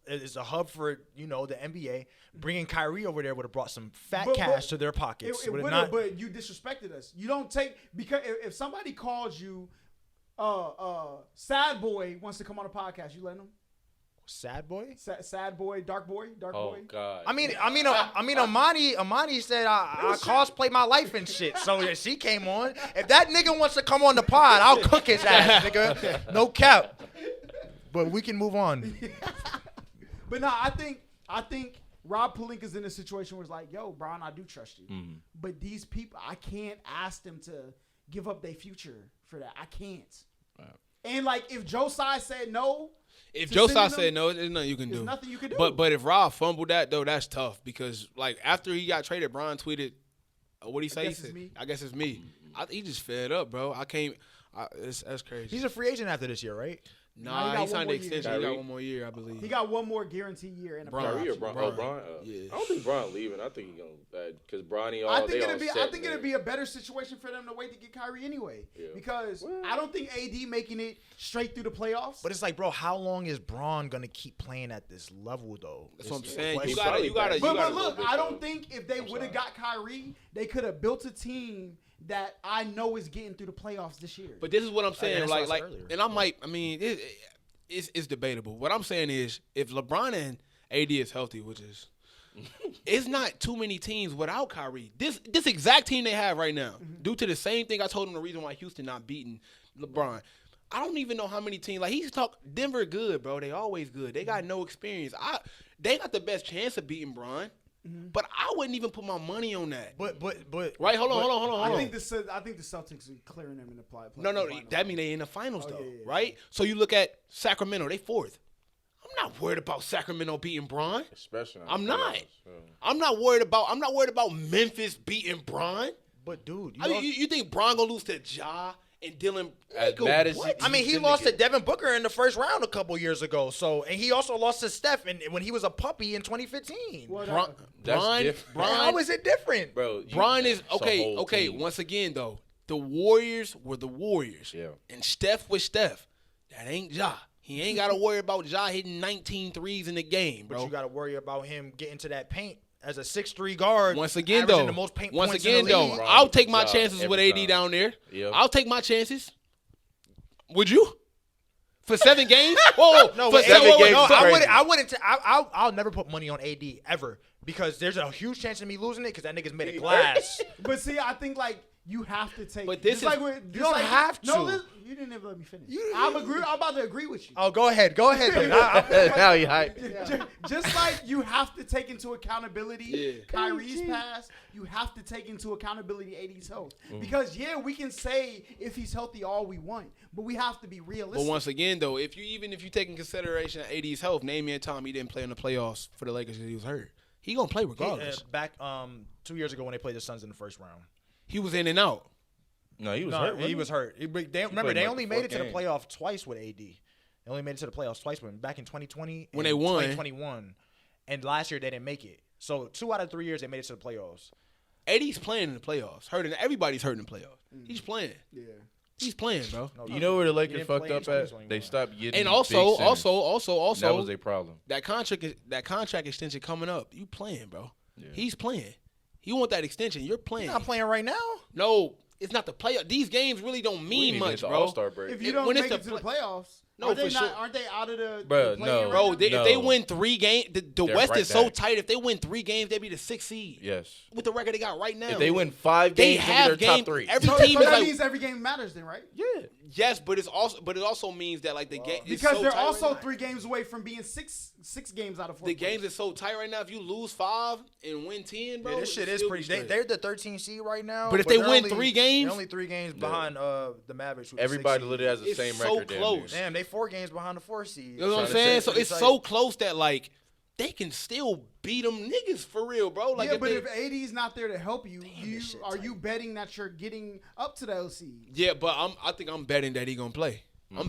is a hub for the NBA, bringing Kyrie over there would have brought some fat But- cash to their pockets. it Would it would not? have, but you disrespected us. You don't take because if somebody calls you, sad boy wants to come on a podcast, you let him. Sad boy. Sad boy, dark boy. Oh God. I mean, Amani said I cosplay my life and shit. So yeah, she came on. If that nigga wants to come on the pod, I'll cook his ass, nigga. No cap. But we can move on. But no, I think Rob Pelinka's in a situation where it's like, yo, Bron, I do trust you. Mm-hmm. But these people, I can't ask them to give up their future for that. I can't. Right. And like, if Joe Tsai said no, If to Joe sending Tsai them, said no, there's nothing you can there's do. nothing you can do. But if Rob fumbled that though, that's tough because like after he got traded, Bron tweeted, "What did he say? guess He it's said, me. I guess it's me." He just fed up, bro. I can't. That's crazy. He's a free agent after this year, right? he Nah, got he one signed more the year. extension. He got Kyrie? one more year, I believe. he got one more guaranteed year and a Bron. playoff Kyrie or option. Bron? Bron. Oh, Bron. Yeah. I don't think Bron leaving. I think he gonna because Bronny all I think they all it'd be. set, I think man. it'd be a better situation for them to wait to get Kyrie anyway, Yeah. because Well- I don't think AD making it straight through the playoffs. But it's like, bro, how long is Braun gonna keep playing at this level though? That's what I'm It's- saying. it's- You probably gotta. back. But go look, big I time. don't think if they I'm would have sorry. got Kyrie, they could have built a team that I know is getting through the playoffs this year. But this is what I'm saying. that's what I Like, said earlier. and I might. I mean, it's debatable. What I'm saying is, if LeBron and AD is healthy, which is, it's not too many teams without Kyrie. This exact team they have right now, due to the same thing I told him the reason why Houston not beating LeBron. I don't even know how many teams. Like he's talk Denver good, bro. They always good. They got no experience. They got the best chance of beating Bron. But I wouldn't even put my money on that. But Right? Hold on. I think the Celtics are clearing them in the play. No, finals. that mean they in the finals though, yeah. right? So you look at Sacramento, they 4th. I'm not worried about Sacramento beating Bron. Especially. I'm not. I'm not worried about Memphis beating Bron. But dude, You think Bron gonna lose to Ja and Dylan? As Nigga, bad as what? I mean, he lost to Devin Booker in the first round a couple years ago. So, and he also lost to Steph when he was a puppy in 2015. Well, Bron, How is it different, bro. Bron is it's a okay. whole Okay, team. once again though, the Warriors were the Warriors. Yeah. And Steph was Steph. That ain't Ja. He ain't got to worry about Ja hitting 19 threes in the game, bro. But you got to worry about him getting to that paint as a 6'3" guard. Once again, averaging though, the most paint once points again, in the though, league. I'll take my Ja chances with every AD time. down there. Yep. I'll take my chances. Would you? For 7 games? Whoa, No, for but 7 no, games no, is I crazy. wouldn't. I wouldn't. I'll never put money on AD ever because there's a huge chance of me losing it because that nigga's made of glass. But see, I think like you have to take. But this just is- like you don't have No, to. you didn't ever let me finish. I'm about to agree with you. Oh, go ahead. Then. Now you hype. Just like you have to take into accountability Yeah. Kyrie's pass, you have to take into accountability AD's health. Mm. Because we can say if he's healthy all we want, but we have to be realistic. But once again, though, if you take in consideration AD's health, name me a time he didn't play in the playoffs for the Lakers because he was hurt. He gonna play regardless. Back 2 years ago when they played the Suns in the first round. He was in and out. No, he was No, hurt. he wasn't was hurt. Remember, played they like only 4 made it to the games. playoffs twice with AD. They only made it to the playoffs twice with him back in 2020 When and they won. 2021. And last year they didn't make it. So 2 out of 3 years they made it to the playoffs. AD's playing in the playoffs. Everybody's hurting in the playoffs. He's playing. Yeah. He's playing, bro. You know where the He Lakers didn't fucked play in up at? 2021. They stopped getting. And big also, centers. That was their problem. that contract extension coming up. You playing, bro? Yeah. He's playing. You want that extension? You're playing. He's not playing right now. No, it's not the playoff. These games really don't We mean didn't even much, hit the bro. All-Star break. If you don't when it's make it the to the playoffs, No, aren't they for not? sure. Aren't they out of the Bruh, the play-in no. right Bro, now? if they win 3 games, the They're West right is so back. tight. If they win 3 games, they'd be the 6th seed. Yes. With the record they got right now. If they win 5 they games, have they're game. top 3. Every So team is that like means every game matters then, right? Yeah. yes, but it also means that like the game Because so they're tight also right now. 3 games away from being six games out of 4. The games is so tight right now. If you lose 5 and win 10, bro, Yeah, this shit you'll is still pretty. be straight. They're the 13th seed right now. But if they they're win only- 3 games- they're only 3 games behind the Mavericks. who the Everybody 6th seed. literally has the It's same so record. damn close. near. Damn, they 4 games behind the 4 seed. You know what I'm Trying to saying? say So it's so close that like they can still beat them niggas for real, bro. Like Yeah, if but they, if AD's not there to help you, this shit are you betting that you're getting up to the LC? yeah, but I think I'm betting that he gonna play.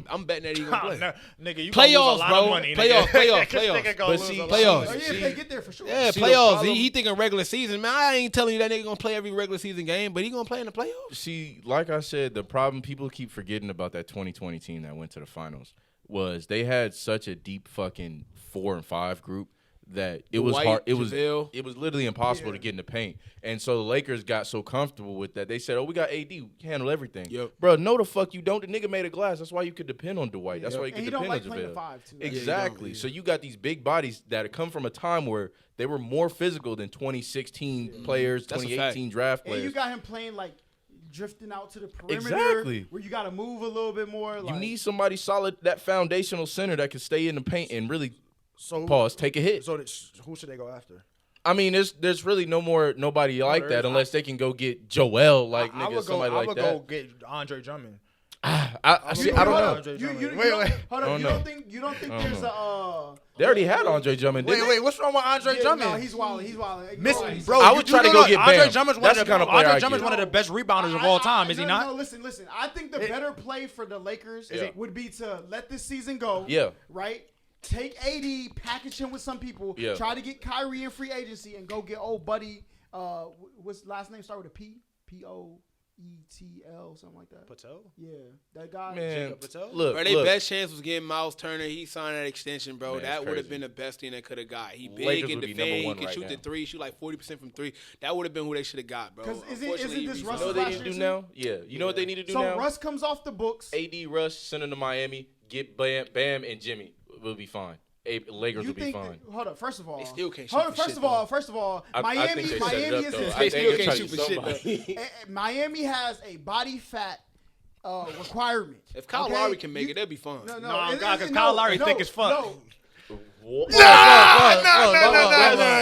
I'm betting that he gonna play. Nigga, you Playoffs, gonna lose a lot bro. of money. Playoffs, nigga. playoffs. Nigga gonna But lose see- a lot playoffs. of Oh money. yeah, if they get there for sure. Yeah, See, the playoffs. problem- He thinking regular season. Man, I ain't telling you that nigga gonna play every regular season game, but he gonna play in the playoffs. See, like I said, the problem people keep forgetting about that 2020 team that went to the finals was they had such a deep fucking 4 and 5 group that it was Dwight, hard. It JaVale. was literally impossible to get in the paint. And so the Lakers got so comfortable with that. They said, "Oh, we got AD, we can handle everything." Yep. Bro, no the fuck you don't. The nigga made a glass. That's why you could depend on Dwight. That's why you And could he don't depend like on playing the JaVale. 5 too. Exactly. yeah. So you got these big bodies that come from a time where they were more physical than 2016 players, That's a 2018 draft And players. you got him playing like drifting out to the perimeter, Exactly. where you got to move a little bit more. You Like, need somebody solid, that foundational center that can stay in the paint and really So take a hit. So who should they go after? I mean, there's really nobody like there that is. unless they can go get Joel, like I nigga, would somebody go. I like would that. go get Andre Drummond. I see. You- I don't hold know. up. Andre You, Drummond. you, Wait, you don't- wait. Hold I up. don't You know. don't think I don't there's know. a They already had Andre Drummond. Wait, didn't wait. What's wrong with Andre Drummond? No, he's wilding. He's wilding. Bro, I would try to go get Andre Bam. Drummond's That's the kind of player Andre I Drummond's get. one of the best rebounders of all time, is he not? No, listen. I think the better play for the Lakers Yeah. would be to let this season go. Yeah. Right? Take AD, package him with some people, Yeah. try to get Kyrie in free agency, and go get old buddy. What's last name start with a P? P-O-E-T-L, something like that. Patel? Yeah, that guy. Man, Jacob Patel? look, Bro, their look. best chance was getting Miles Turner. He signed that extension, bro. Man, that it's would have crazy. been the best thing they could have got. He big Lakers and would be defend. number He one can right shoot now. the 3, shoot like 40% from 3. That would have been who they should have got, bro. 'Cause isn't Unfortunately, this he You Russ' know what resigned. they need to do now? Yeah. You know what they need to do So now? Russ comes off the books. AD, Russ, send him to Miami, get Bam, and Jimmy. We'll be fine. Lakers You will be think? fine. Hold up. First of all, They still can't hold shoot up, for shit, First of all, I Miami think they set it up, is though. a, I They think still they're can't trying shoot to for shit, somebody. Miami has a body fat requirement. If Kyle okay? Lowry can make it, that'd be fun. No, No, it- God, 'cause it- Kyle no, Lowry no, thick as fuck. No,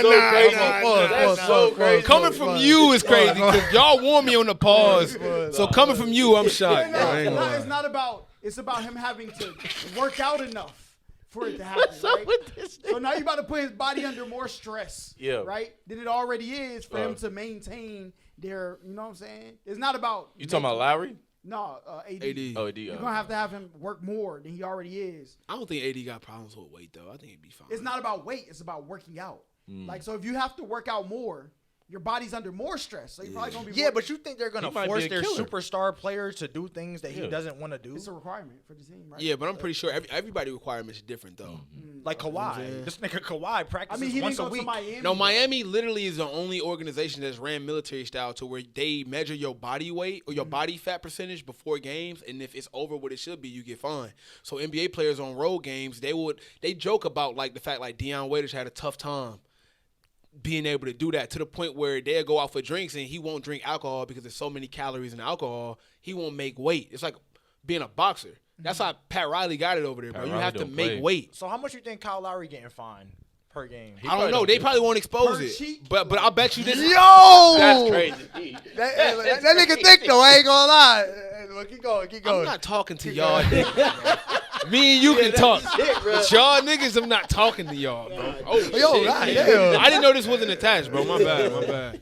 That's so crazy. Coming from you is crazy because y'all warned me on the pause. So coming from you, I'm shocked. It's not about. It's about him having to work out enough for it to happen. Right? So now you're about to put his body under more stress. Yeah. Right. Than it already is for him to maintain their. You know what I'm saying? It's not about. You talking about Lowry? No, AD. Oh, AD. You're gonna have to have him work more than he already is. I don't think AD got problems with weight though. I think he'd be fine. It's not about weight. It's about working out. Like, so if you have to work out more, your body's under more stress. So you're probably gonna be. Yeah, but you think they're gonna He might force be a their killer. superstar players to do things that he doesn't want to do? It's a requirement for the team, right? Yeah, but I'm pretty sure everybody requirements is different though. Like Kawhi. This nigga Kawhi practices I mean, he once didn't a go week. to Miami. No, Miami literally is the only organization that's ran military style to where they measure your body weight or your body fat percentage before games, and if it's over what it should be, you get fined. So NBA players on road games, they joke about like the fact like Deion Waiters had a tough time being able to do that to the point where they'll go out for drinks and he won't drink alcohol because there's so many calories in alcohol. He won't make weight. It's like being a boxer. That's how Pat Riley got it over there, bro. Pat You Riley have to don't make play. weight. So how much you think Kyle Lowry getting fined per game? I don't know. They probably won't expose Per it. cheek? But I bet you this. Yo, That's crazy. That nigga thick though. I ain't gonna lie. Well, keep going. I'm not talking to y'all niggas. Me and you can talk. But y'all niggas, I'm not talking to y'all, bro. Oh, Yo, shit. goddamn. I didn't know this wasn't attached, bro. My bad. My bad.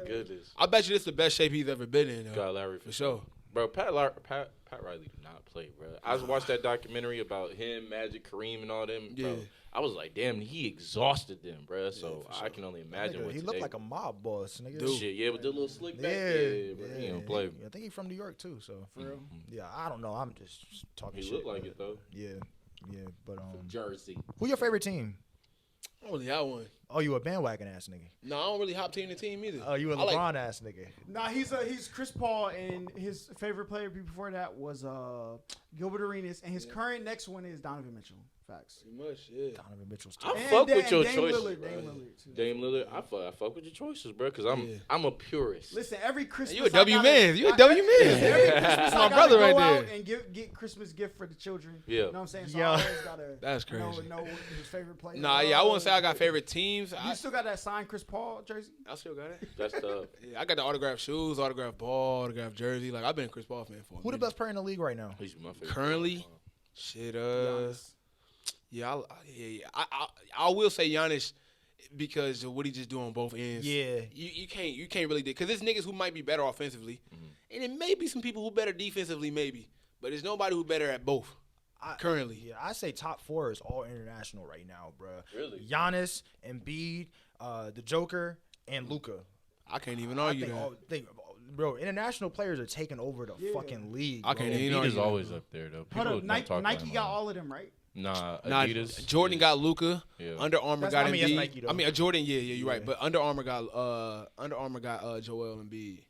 Goodness. I bet you this is the best shape he's ever been in, though. Got Larry For sure. Bro, Pat Riley did not play, bro. I watched that documentary about him, Magic, Kareem, and all them. Bro. Yeah. I was like, damn, he exhausted them, bro. So I can only imagine Nigga, what he today. looked like a mob boss, nigga. Dude. Shit, yeah, with the little slick back. Yeah, Bro, he don't play. I think he's from New York too. So For real? yeah, I don't know. I'm just talking He shit. looked like but it though. Yeah, but Jersey. who your favorite team? I don't really have one. Oh, you a bandwagon ass nigga. No, I don't really hop team to team either. Oh, you a I like- LeBron ass nigga. Nah, he's Chris Paul, and his favorite player before that was Gilbert Arenas, and his current next one is Donovan Mitchell. Facts. Pretty much, yeah. Donovan Mitchell's I too. fuck with your Dame choices, Lillard, bro. Dame Lillard, too. Dame Lillard, I fuck with your choices, bro, because I'm a purist. Listen, every Christmas You a W I gotta- man. You a W man. Every Christmas My I gotta brother go right out there. and get Christmas gift for the children. Yeah. You know what I'm saying? So Yeah. I always gotta That's crazy. know his favorite player. Nah, yeah, I wouldn't say I got favorite teams. You I still got that signed Chris Paul jersey? still got it. That's tough. Yeah, I got the autographed shoes, autographed ball, autographed jersey. Like, I've been a Chris Paul fan for a Who the minute. best player in the league right now? He's my favorite. Currently, shit, Giannis. yeah, I will say Giannis because of what he just do on both ends. Yeah. you can't really do because there's niggas who might be better offensively, and it may be some people who better defensively maybe, but there's nobody who better at both currently. Yeah, I say top 4 is all international right now, bro. Really? Giannis, Embiid, the Joker, and Luka. I can't even argue that. Bro, international players are taking over the fucking league. I bro. can't even Embiid argue is that, always bro. up there though. Hold People up, don't Nike, talk Nike about got him. all of them, right? Nah, Nah, Adidas. Jordan got Luka. Yeah. Under Armour That's got not- I mean, that's Embiid. Nike, though. I mean, Jordan, yeah, you're right. But Under Armour got Joel Embiid.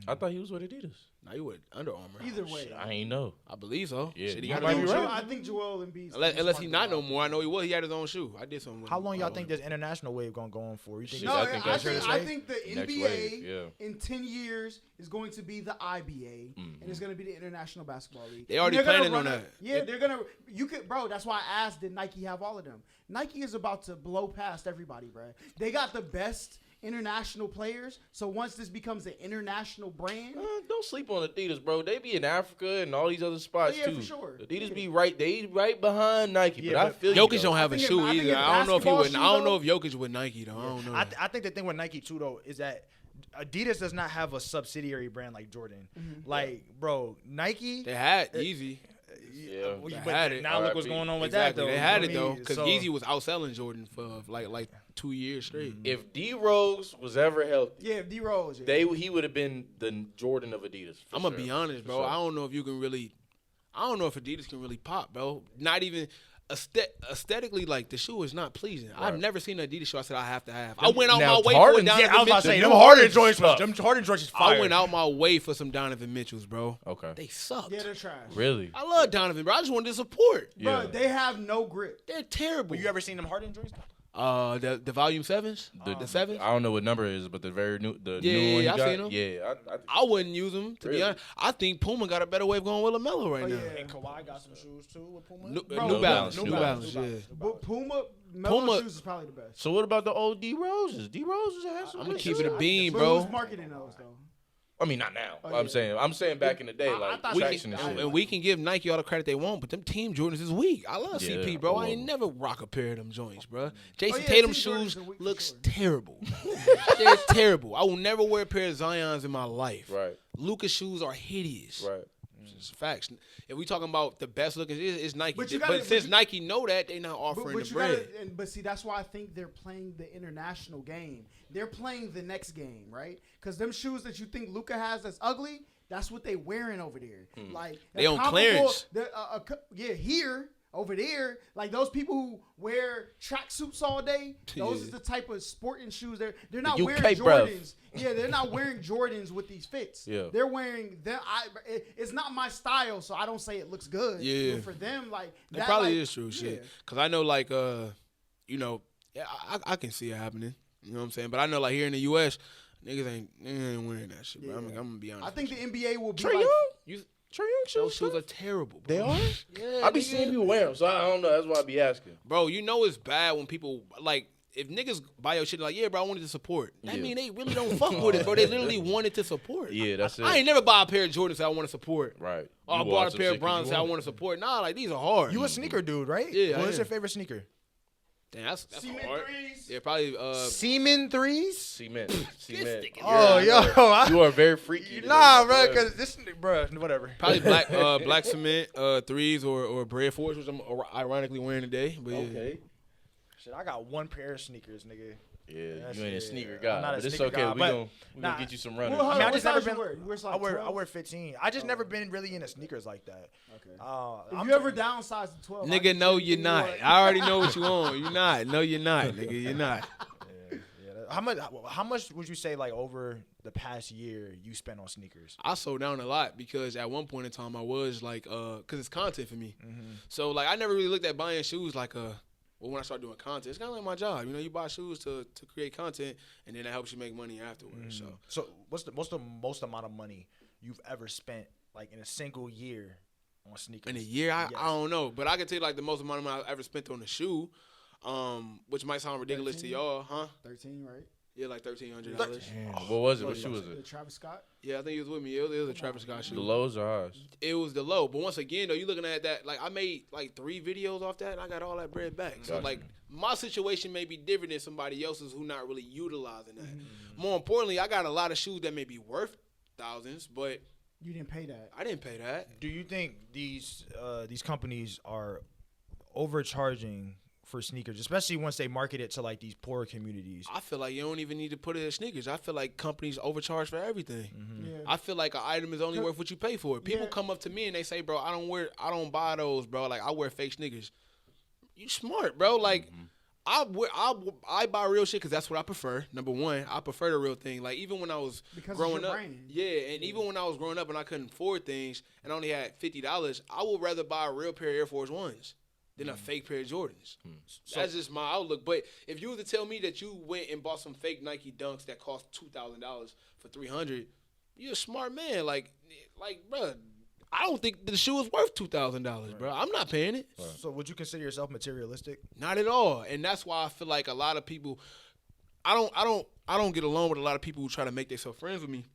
I thought he was with Adidas. Now you would Under Armour. Either way. I ain't know. I believe so. Yeah, Shit, he you got might his be own right. shoe. I think Joel Embiid. Unless he not no more. I know he was. He had his own shoe. I did something with How him. long y'all I think don't this international wave gonna go on for? You think Shit, No, I I think think, that's I here think, to the Next NBA wave, yeah. in 10 years is going to be the IBA, and it's going to be the International Basketball League. They already And they're gonna planning on run that. Yeah, they're gonna. You could, bro. That's why I asked, did Nike have all of them? Nike is about to blow past everybody, bro. They got the best international players. So once this becomes an international brand, Don't sleep on Adidas, bro. They be in Africa and all these other spots yeah, too. for sure. Adidas Yeah. be right. They right behind Nike, Yeah, but I but feel you, Jokic though. don't have a I think shoe in- I think either. in I don't know if he basketball would. shoe, I don't know though- if Jokic with Nike though. I don't know. I think the thing with Nike too though is that Adidas does not have a subsidiary brand like Jordan. Like, bro, Nike. They had Yeezy. Yeah. But They had it. now look what's RIP. going on with Exactly. that though. They had You it know what I though mean? because So- Yeezy was outselling Jordan for like 2 years straight. If D Rose was ever healthy, yeah, D Rose. Yeah. he would have been the Jordan of Adidas. for I'm gonna sure. be honest, For bro. sure. I don't know if you can really. I don't know if Adidas can really pop, bro. Not even aesthetically, like the shoe is not pleasing. I've never seen an Adidas shoe I said I have to have. I went out Now, my way Harden- for Donovan Yeah, I was about to Mitchell. say The them new Harden Harden's joints. tough. Them Harden joints is fire. I went out my way for some Donovan Mitchells, bro. Okay. They sucked. Yeah, they're trash. Really? I love Donovan, bro. I just wanted to support. Bro, Yeah. they have no grip. They're terrible. But you ever seen them Harden joints? The volume 7s, the 7s. I don't know what number it is, but the new one yeah, you I got. seen 'em. Yeah, I wouldn't use them to be Really? honest. I think Puma got a better way of going with LaMelo right now. And Kawhi got some shoes too with Puma. New New Balance, Balance, New Balance, yeah. But Puma Puma- shoes is probably the best. So what about the old D Roses? D Roses has some I'm good gonna keep shoes. it a bean, But bro. who's marketing those though? I mean, not now. Oh, I'm yeah. saying back in the day, I like thought traction we- and shit. And we can give Nike all the credit they want, but them Team Jordans is weak. I love Yeah, CP, bro. I I ain't love never rock a pair of them joints, bro. Jason yeah, Tatum Team Jordans shoes are weak for looks sure. terrible. They're terrible. I will never wear a pair of Zions in my life. Right, Lucas shoes are hideous. right. It's facts. If we talking about the best looking, it's Nike. But But, you gotta- since but you- Nike know that, they not offering the you bread. but see, that's why I think they're playing the international game. They're playing the next game, right? Because them shoes that you think Luka has that's ugly, that's what they wearing over there. Like They on comparable- clearance. Yeah, here, over there, like those people who wear tracksuits all day. Those Yeah. is the type of sporting shoes they're not The wearing UK bruv. Jordans. Yeah, they're not wearing Jordans with these fits. Yeah. They're wearing them. It's not my style, so I don't say it looks good. Yeah. But for them, like It that, probably like, is true, shit. yeah. Cause I know, like, you know, yeah, I can see it happening. You know what I'm saying? But I know, like, here in the U.S., niggas ain't wearing that shit, bro. I'm gonna be honest. I think the NBA will be Trae like, Young? you, Trae Young those shoes are terrible, bro. They are? Yeah, I be nigga. seeing people wear them, so I don't know. That's why I be asking. Bro, you know it's bad when people, like, if niggas buy your shit, like, yeah, bro, I wanted to support. That Yeah. mean they really don't fuck with it, bro. They literally wanted to support. Yeah, that's it. I ain't never buy a pair of Jordans that I want to support. Right. Or I You bought want a some pair shit of 'cause you Browns that I want want to support. Nah, like, these are hard. You a sneaker dude, right? Yeah, I What's am. your favorite sneaker? Damn, that's Cement hard. threes. Yeah, probably, Semen threes? Cement. Cement. nigga. Oh, yo, You are very freaky. today, nah, bro, boy. because this, bro, whatever. Probably black cement threes or bread fours, which I'm ironically wearing today. But yeah. Okay. Shit, I got one pair of sneakers, nigga. Yeah, That's you ain't a it. sneaker I'm guy, not a but it's sneaker okay. guy, We but- gonna nah. get you some runners. Well, hold I mean, on, I what just never size you been. wear? You wear size I wear 12? 15. I just never been really into sneakers like that. Okay. I'm If you ever downsize to 12, Nigga, no, you're not. I already know what you want. You're not. No, you're not, nigga. You're not. Yeah. How much would you say like over the past year you spent on sneakers? I slowed down a lot because at one point in time I was like, cause it's content for me. So like I never really looked at buying shoes like well, when I started doing content, it's kind of like my job. You know, you buy shoes to create content, and then that helps you make money afterwards. So what's the most amount of money you've ever spent like in a single year on sneakers? In a year, I Yes. don't know, but I can tell you like the most amount of money I ever spent on a shoe, which might sound ridiculous 13? to y'all, huh? 13, right? Yeah, like $1,300. What was it? What shoe was The it? Travis Scott. Yeah, I think he was with me. It was a Travis Scott shoe. The lows or highs? It was the low, but once again though, you looking at that like I made like 3 videos off that, and I got all that bread back. So Gotcha. like my situation may be different than somebody else's who not really utilizing that. More importantly, I got a lot of shoes that may be worth thousands, but You didn't pay that. I didn't pay that. Do you think these companies are overcharging for sneakers, especially once they market it to like these poorer communities? I feel like you don't even need to put it in sneakers. I feel like companies overcharge for everything. Yeah. I feel like an item is only worth what you pay for it. People Yeah. come up to me and they say, "Bro, I don't buy those, bro. Like I wear fake sneakers." You smart, bro. Like I buy real shit because that's what I prefer. Number one, I prefer the real thing. Like even when I was Because it's growing your up, brand. yeah, and even when I was growing up and I couldn't afford things and I only had $50, I would rather buy a real pair of Air Force Ones than a fake pair of Jordans. That's just my outlook. But if you were to tell me that you went and bought some fake Nike Dunks that cost $2,000 for $300, you're a smart man. Like, bro, I don't think the shoe is worth $2,000, bro. I'm not paying it. So would you consider yourself materialistic? Not at all. And that's why I feel like a lot of people I don't get along with a lot of people who try to make themselves friends with me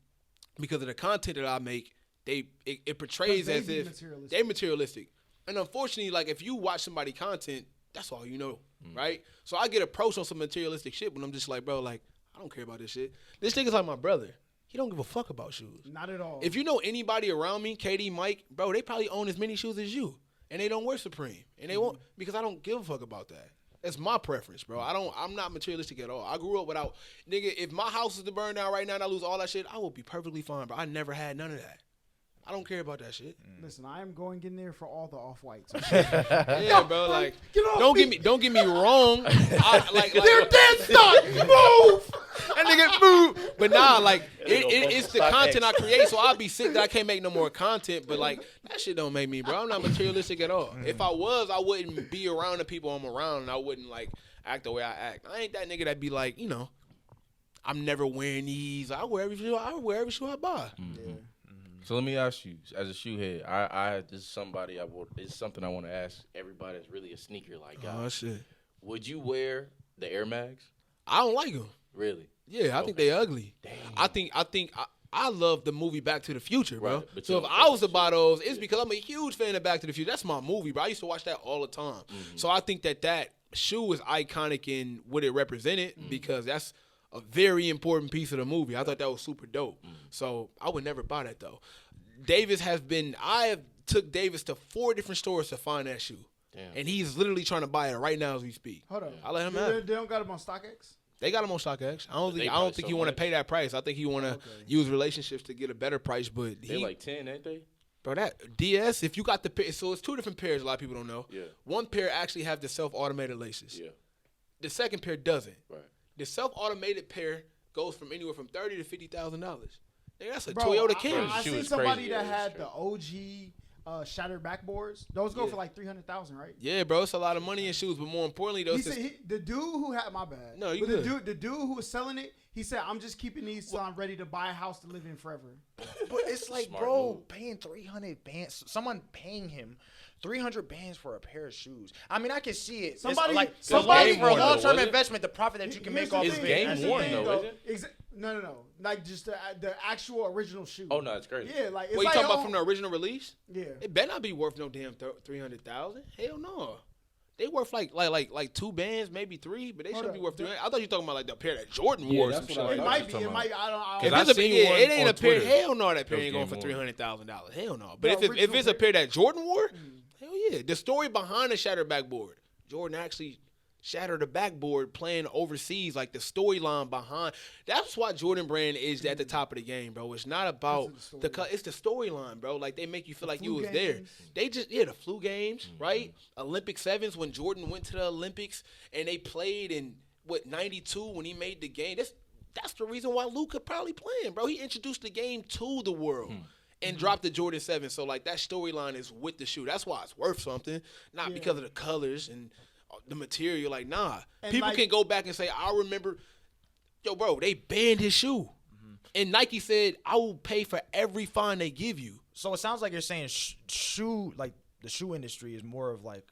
because of the content that I make. It portrays They as be if materialistic. they're materialistic. And unfortunately, like if you watch somebody content, that's all you know, right? So I get approached on some materialistic shit when I'm just like, bro, like I don't care about this shit. This nigga's like my brother. He don't give a fuck about shoes. Not at all. If you know anybody around me, KD, Mike, bro, they probably own as many shoes as you, and they don't wear Supreme, and they won't because I don't give a fuck about that. That's my preference, bro. I'm not materialistic at all. I grew up without, nigga. If my house is to burn down right now and I lose all that shit, I will be perfectly fine, bro. I never had none of that. I don't care about that shit. Listen, I am going in there for all the off-whites. Yeah, bro. Like, Get off don't me. get me wrong. They're dead stuck. Move. That nigga move. But nah, like Nigga it's the Stock content X. I create, so I'll be sick that I can't make no more content. But like that shit don't make me, bro. I'm not materialistic at all. If I was, I wouldn't be around the people I'm around, and I wouldn't like act the way I act. I ain't that nigga that be like, you know, I'm never wearing these. I wear every shoe I buy. Yeah. So let me ask you, as a shoe head, I this is somebody this is something I want to ask everybody that's really a sneaker like guy. Oh shit. Would you wear the Air Max? I don't like them. Really? Yeah, I think they ugly. Damn. I love the movie Back to the Future, bro. Right, but So you if don't I fuck was to with buy shit. those, it's because I'm a huge fan of Back to the Future. That's my movie, bro. I used to watch that all the time. So I think that shoe is iconic in what it represented because that's a very important piece of the movie. I thought that was super dope. So I would never buy that though. I have took Davis to 4 different stores to find that shoe. Damn. And he's literally trying to buy it right now as we speak. Hold on. I let him have it. They don't got them on StockX? They got him on StockX. I don't They think probably he so want to much. pay that price. I think he want to use relationships to get a better price. But They like 10, ain't they? bro, that DS, if you got the pair, so it's 2 different pairs. A lot of people don't know. Yeah. One pair actually have the self-automated laces. Yeah. The second pair doesn't. Right. The self-automated pair goes from anywhere from $30,000 to $50,000. Nigga, that's a Bro, Toyota I Camry. Shoe seen is somebody crazy, that yeah, had it's the OG shattered backboards. Those go Yeah. for like 300,000, right? Yeah, bro, it's a lot of money in shoes, but more importantly, He those. said the dude who had my bad. No, you but good. the dude who was selling it, he said, "I'm just keeping these so I'm ready to buy a house to live in forever." But it's like, Smart bro, move. paying 300 bands, someone paying him 300 bands for a pair of shoes. I mean, I can see it. Somebody- It's somebody- for a Game worn, though, long-term was it? investment, the profit that you can Here's make off the It's of thing, it. game here's the worn, thing, though, is it? No. Like just the actual original shoe. Oh no, it's crazy. Yeah, like it's What you like talking about on- from the original release? Yeah. It better not be worth no damn 300,000. Hell no. They worth like 2 bands, maybe 3, but they Hold shouldn't be up. worth 300. I thought you were talking about like the pair that Jordan Yeah, wore. or that's some what I shit was It like might that. be. It might. I don't. Cause If I it's a, seen yeah, one it ain't on a pair. Twitter. Hell no, that pair Those ain't going game for worn. $300,000. Hell no. The But if original it's a pair- pair that Jordan wore, hell yeah. The story behind the shattered backboard, Jordan actually shattered a backboard playing overseas. Like the storyline behind. That's why Jordan Brand is at the top of the game, bro. It's not about it's the storyline, bro. Like they make you feel like you flu was there. games. They just the flu games, right? Olympic sevens when Jordan went to the Olympics and they played in '92 when he made the game. That's the reason why Luka probably playing, bro. He introduced the game to the world. And dropped the Jordan 7. So, like, that storyline is with the shoe. That's why it's worth something. Not because of the colors and the material. Like, nah. And People like- can go back and say, I remember, yo, bro, they banned his shoe. And Nike said, I will pay for every fine they give you. So it sounds like you're saying shoe, like the shoe industry is more of like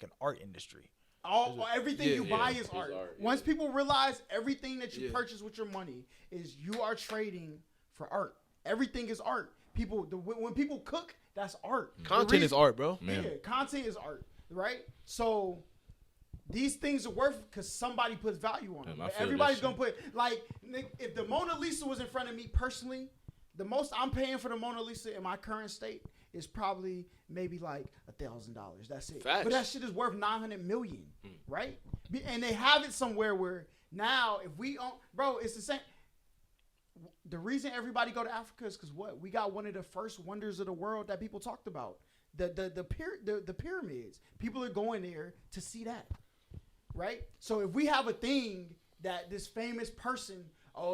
an art industry. Everything you buy is art. art, yeah. Once people realize everything that you Yeah. purchase with your money is you are trading for art. Everything is art. When people cook, that's art. The Content reason- is art, bro. Man. Yeah, content is art, right? So these things are worth because somebody puts value on them. I feel Everybody's that gonna put like if the Mona Lisa was in front of me personally, the most I'm paying for the Mona Lisa in my current state is probably maybe like $1,000. That's it. Facts. But that shit is worth 900 million, right? And they have it somewhere where now if we own, bro, it's the same. The reason everybody go to Africa is because what? We got one of the first wonders of the world that people talked about. The pyramids. People are going there to see that. Right? So if we have a thing that this famous person,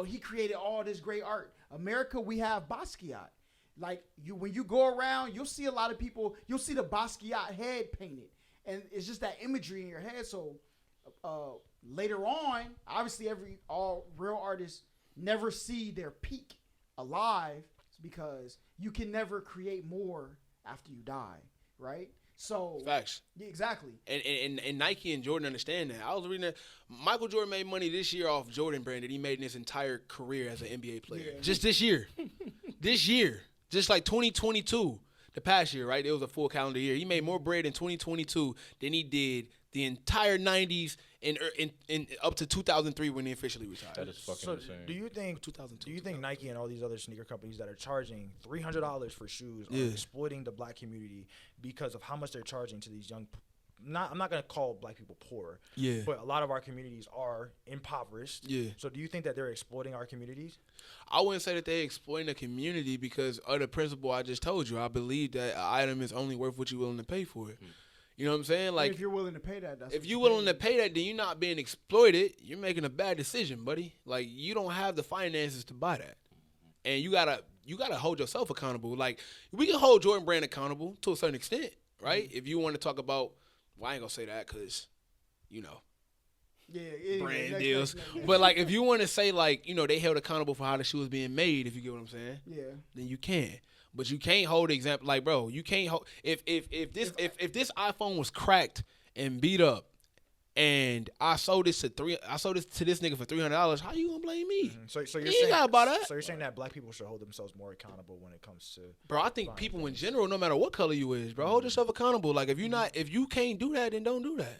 he created all this great art. America, we have Basquiat. Like when you go around, you'll see a lot of people, you'll see the Basquiat head painted. And it's just that imagery in your head. So later on, obviously all real artists never see their peak alive because you can never create more after you die, right? So Facts. yeah, exactly. And Nike and Jordan understand that. I was reading that Michael Jordan made money this year off Jordan Brand that he made in his entire career as an NBA player. Yeah. Just this year. This year. Just like 2022, the past year, right? It was a full calendar year. He made more bread in 2022 than he did the entire 90s and up to 2003 when he officially retired. That is fucking So insane. do you think 2002, Do you think Nike and all these other sneaker companies that are charging $300 for shoes are Yeah. exploiting the black community because of how much they're charging to these I'm not gonna call black people poor. Yeah. But a lot of our communities are impoverished. Yeah. So do you think that they're exploiting our communities? I wouldn't say that they exploiting the community because of the principle I just told you. I believe that an item is only worth what you're willing to pay for it. You know what I'm saying? Like, if you're willing to pay that, that's if what you're you're willing to pay that, then you're not being exploited. You're making a bad decision, buddy. Like, you don't have the finances to buy that, and you gotta hold yourself accountable. Like, we can hold Jordan Brand accountable to a certain extent, right? If you want to talk about, well, I ain't gonna say that because, you know, brand deals. But like, if you want to say like, you know, they held accountable for how the shoe was being made, if you get what I'm saying, then you can. But you can't hold the example like, bro, you can't hold if this iPhone was cracked and beat up, and I sold this to this nigga for $300. How you gonna blame me? So you're You saying ain't gotta buy that. So you're saying that black people should hold themselves more accountable when it comes to. Bro, I think people in general, no matter what color you is, bro, hold yourself accountable. Like, if you can't do that, then don't do that.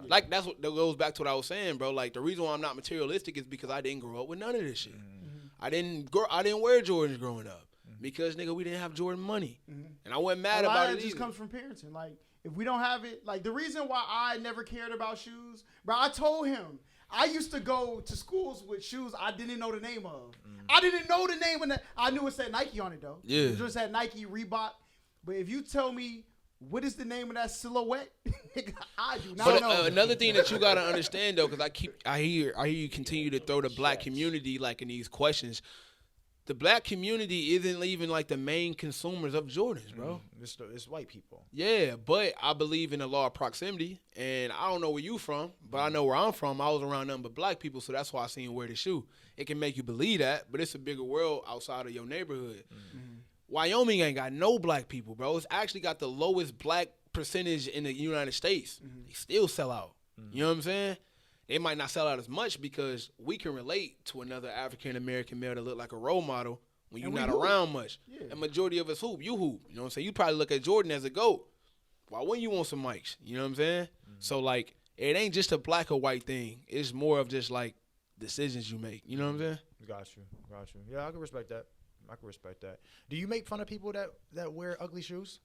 Like, that goes back to what I was saying, bro. Like, the reason why I'm not materialistic is because I didn't grow up with none of this shit. I didn't wear Jordans growing up because, nigga, we didn't have Jordan money, and I wasn't mad about it. It just comes from parenting. Like, if we don't have it, like, the reason why I never cared about shoes, bro, I told him I used to go to schools with shoes I didn't know the name of. I didn't know the name, I knew it said Nike on it though. Yeah, it just had Nike, Reebok. But if you tell me what is the name of that silhouette, I do not know. Another thing that you gotta understand though, because I hear you continue to throw the black community like in these questions. The black community isn't even like the main consumers of Jordans, bro. It's white people. Yeah, but I believe in the law of proximity, and I don't know where you from, but I know where I'm from. I was around nothing but black people, so that's why I seen wear the shoe. It can make you believe that, but it's a bigger world outside of your neighborhood. Wyoming ain't got no black people, bro. It's actually got the lowest black percentage in the United States. They still sell out. You know what I'm saying? They might not sell out as much because we can relate to another African-American male that look like a role model when you're not around much. Yeah. The majority of us hoop. You hoop. You know what I'm saying? You probably look at Jordan as a GOAT. Why wouldn't you want some mics? You know what I'm saying? So, like, it ain't just a black or white thing. It's more of just, like, decisions you make. You know what I'm saying? Got you. Yeah, I can respect that. Do you make fun of people that wear ugly shoes?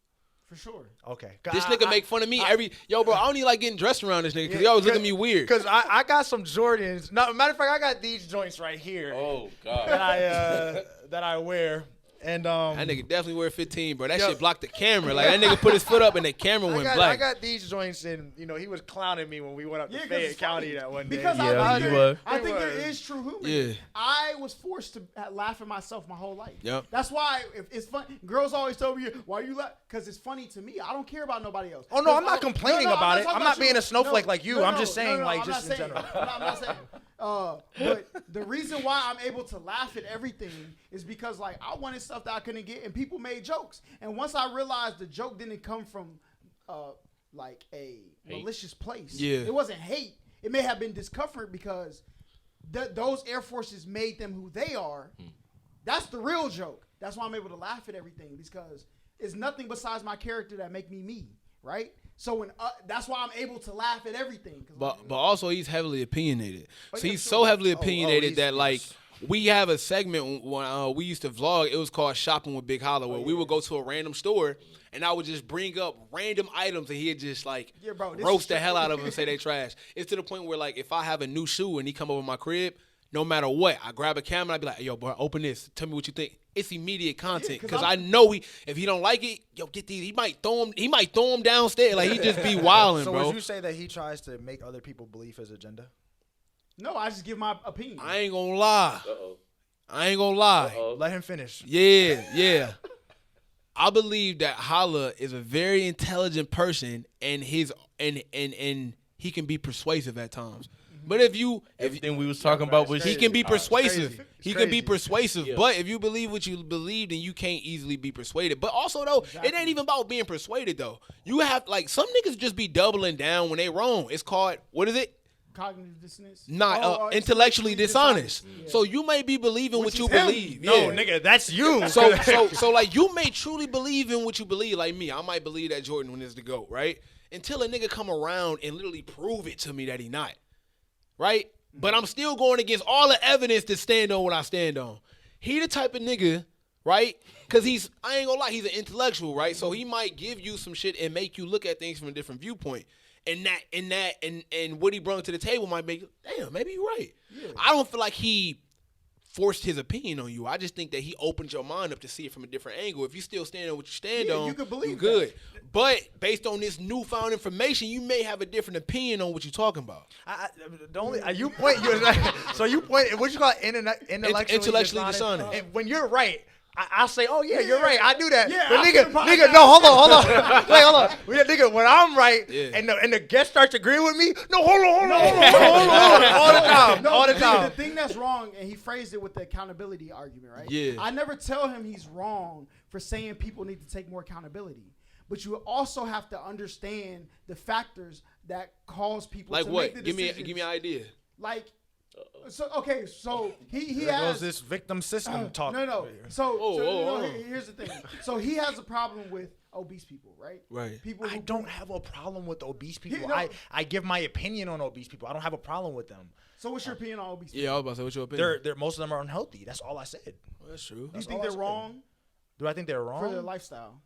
For sure. Okay. This nigga make fun of me yo, bro, I don't even like getting dressed around this nigga because he always look at me weird. Because I got some Jordans. No, matter of fact, I got these joints right here. Oh, God. That I wear. And that nigga definitely wear 15, bro. That shit blocked the camera. Like, that nigga put his foot up and the camera went black. I got these joints, and you know he was clowning me when we went up to Fayette County that one day. Because I think there is true humor. Yeah. I was forced to laugh at myself my whole life. Yep. That's why if it's fun. Girls always tell me, "Why you laugh?" Because it's funny to me. I don't care about nobody else. Oh no, I'm not complaining about it. I'm not being a snowflake like you. I'm just saying, like, I'm just not in general. I'm not saying. But the reason why I'm able to laugh at everything is because, like, I wanted stuff that I couldn't get, and people made jokes. And once I realized the joke didn't come from, like, a malicious place. Yeah. It wasn't hate. It may have been discomfort because those Air Forces made them who they are. That's the real joke. That's why I'm able to laugh at everything, because it's nothing besides my character that make me, right? So when that's why I'm able to laugh at everything. But also he's heavily opinionated. So he's so heavily opinionated that, like, we have a segment when we used to vlog. It was called Shopping with Big Holla, where we would go to a random store and I would just bring up random items and he'd just, like, roast the hell out of them and say they trash. It's to the point where, like, if I have a new shoe and he come over my crib, no matter what, I grab a camera and I be like, "Yo, bro, open this. Tell me what you think." It's immediate content because I know if he don't like it, yo, get these. He might throw him downstairs. Like, he just be wilding, so bro. So would you say that he tries to make other people believe his agenda? No, I just give my opinion. I ain't gonna lie. I ain't gonna lie. Let him finish. Yeah. I believe that Holla is a very intelligent person, and he can be persuasive at times. But everything we was talking about was he can be persuasive. He can be persuasive. Yeah. But if you believe what you believe, then you can't easily be persuaded. But also though, it ain't even about being persuaded though. You have, like, some niggas just be doubling down when they wrong. It's called, what is it? Cognitive dissonance. Intellectually dishonest. Yeah. So you may be believing what you believe. No, Yeah. nigga, that's you. So like, you may truly believe in what you believe. Like me, I might believe that Jordan is the GOAT, right? Until a nigga come around and literally prove it to me that he not. Right? But I'm still going against all the evidence to stand on what I stand on. He the type of nigga, right? Because I ain't gonna lie, he's an intellectual, right? So he might give you some shit and make you look at things from a different viewpoint. And what he brought to the table might make, damn, maybe you're right. Yeah. I don't feel like he forced his opinion on you. I just think that he opened your mind up to see it from a different angle. If you still stand on what you stand on, you could believe you're good. That. But based on this newfound information, you may have a different opinion on what you're talking about. You point. So you point. What you call intellectually dishonest. And when you're right, I say, oh yeah, you're right. I do that. Yeah, but nigga, no, hold on. Wait, hold on. Nigga, when I'm right and the guest starts agreeing with me, no, hold on. All the time. The thing that's wrong, and he phrased it with the accountability argument, right? Yeah. I never tell him he's wrong for saying people need to take more accountability. But you also have to understand the factors that cause people like to what? make the decisions. Give me an idea. Like, so he there has goes this victim system talk. No. So here's the thing. So he has a problem with obese people, right? Right. People. I don't have a problem with obese people. No. I give my opinion on obese people. I don't have a problem with them. So what's your opinion on obese people? Yeah, I was about to say, what's your opinion? They're most of them are unhealthy. That's all I said. Well, that's true. Do you think they're wrong? Do I think they're wrong? For their lifestyle.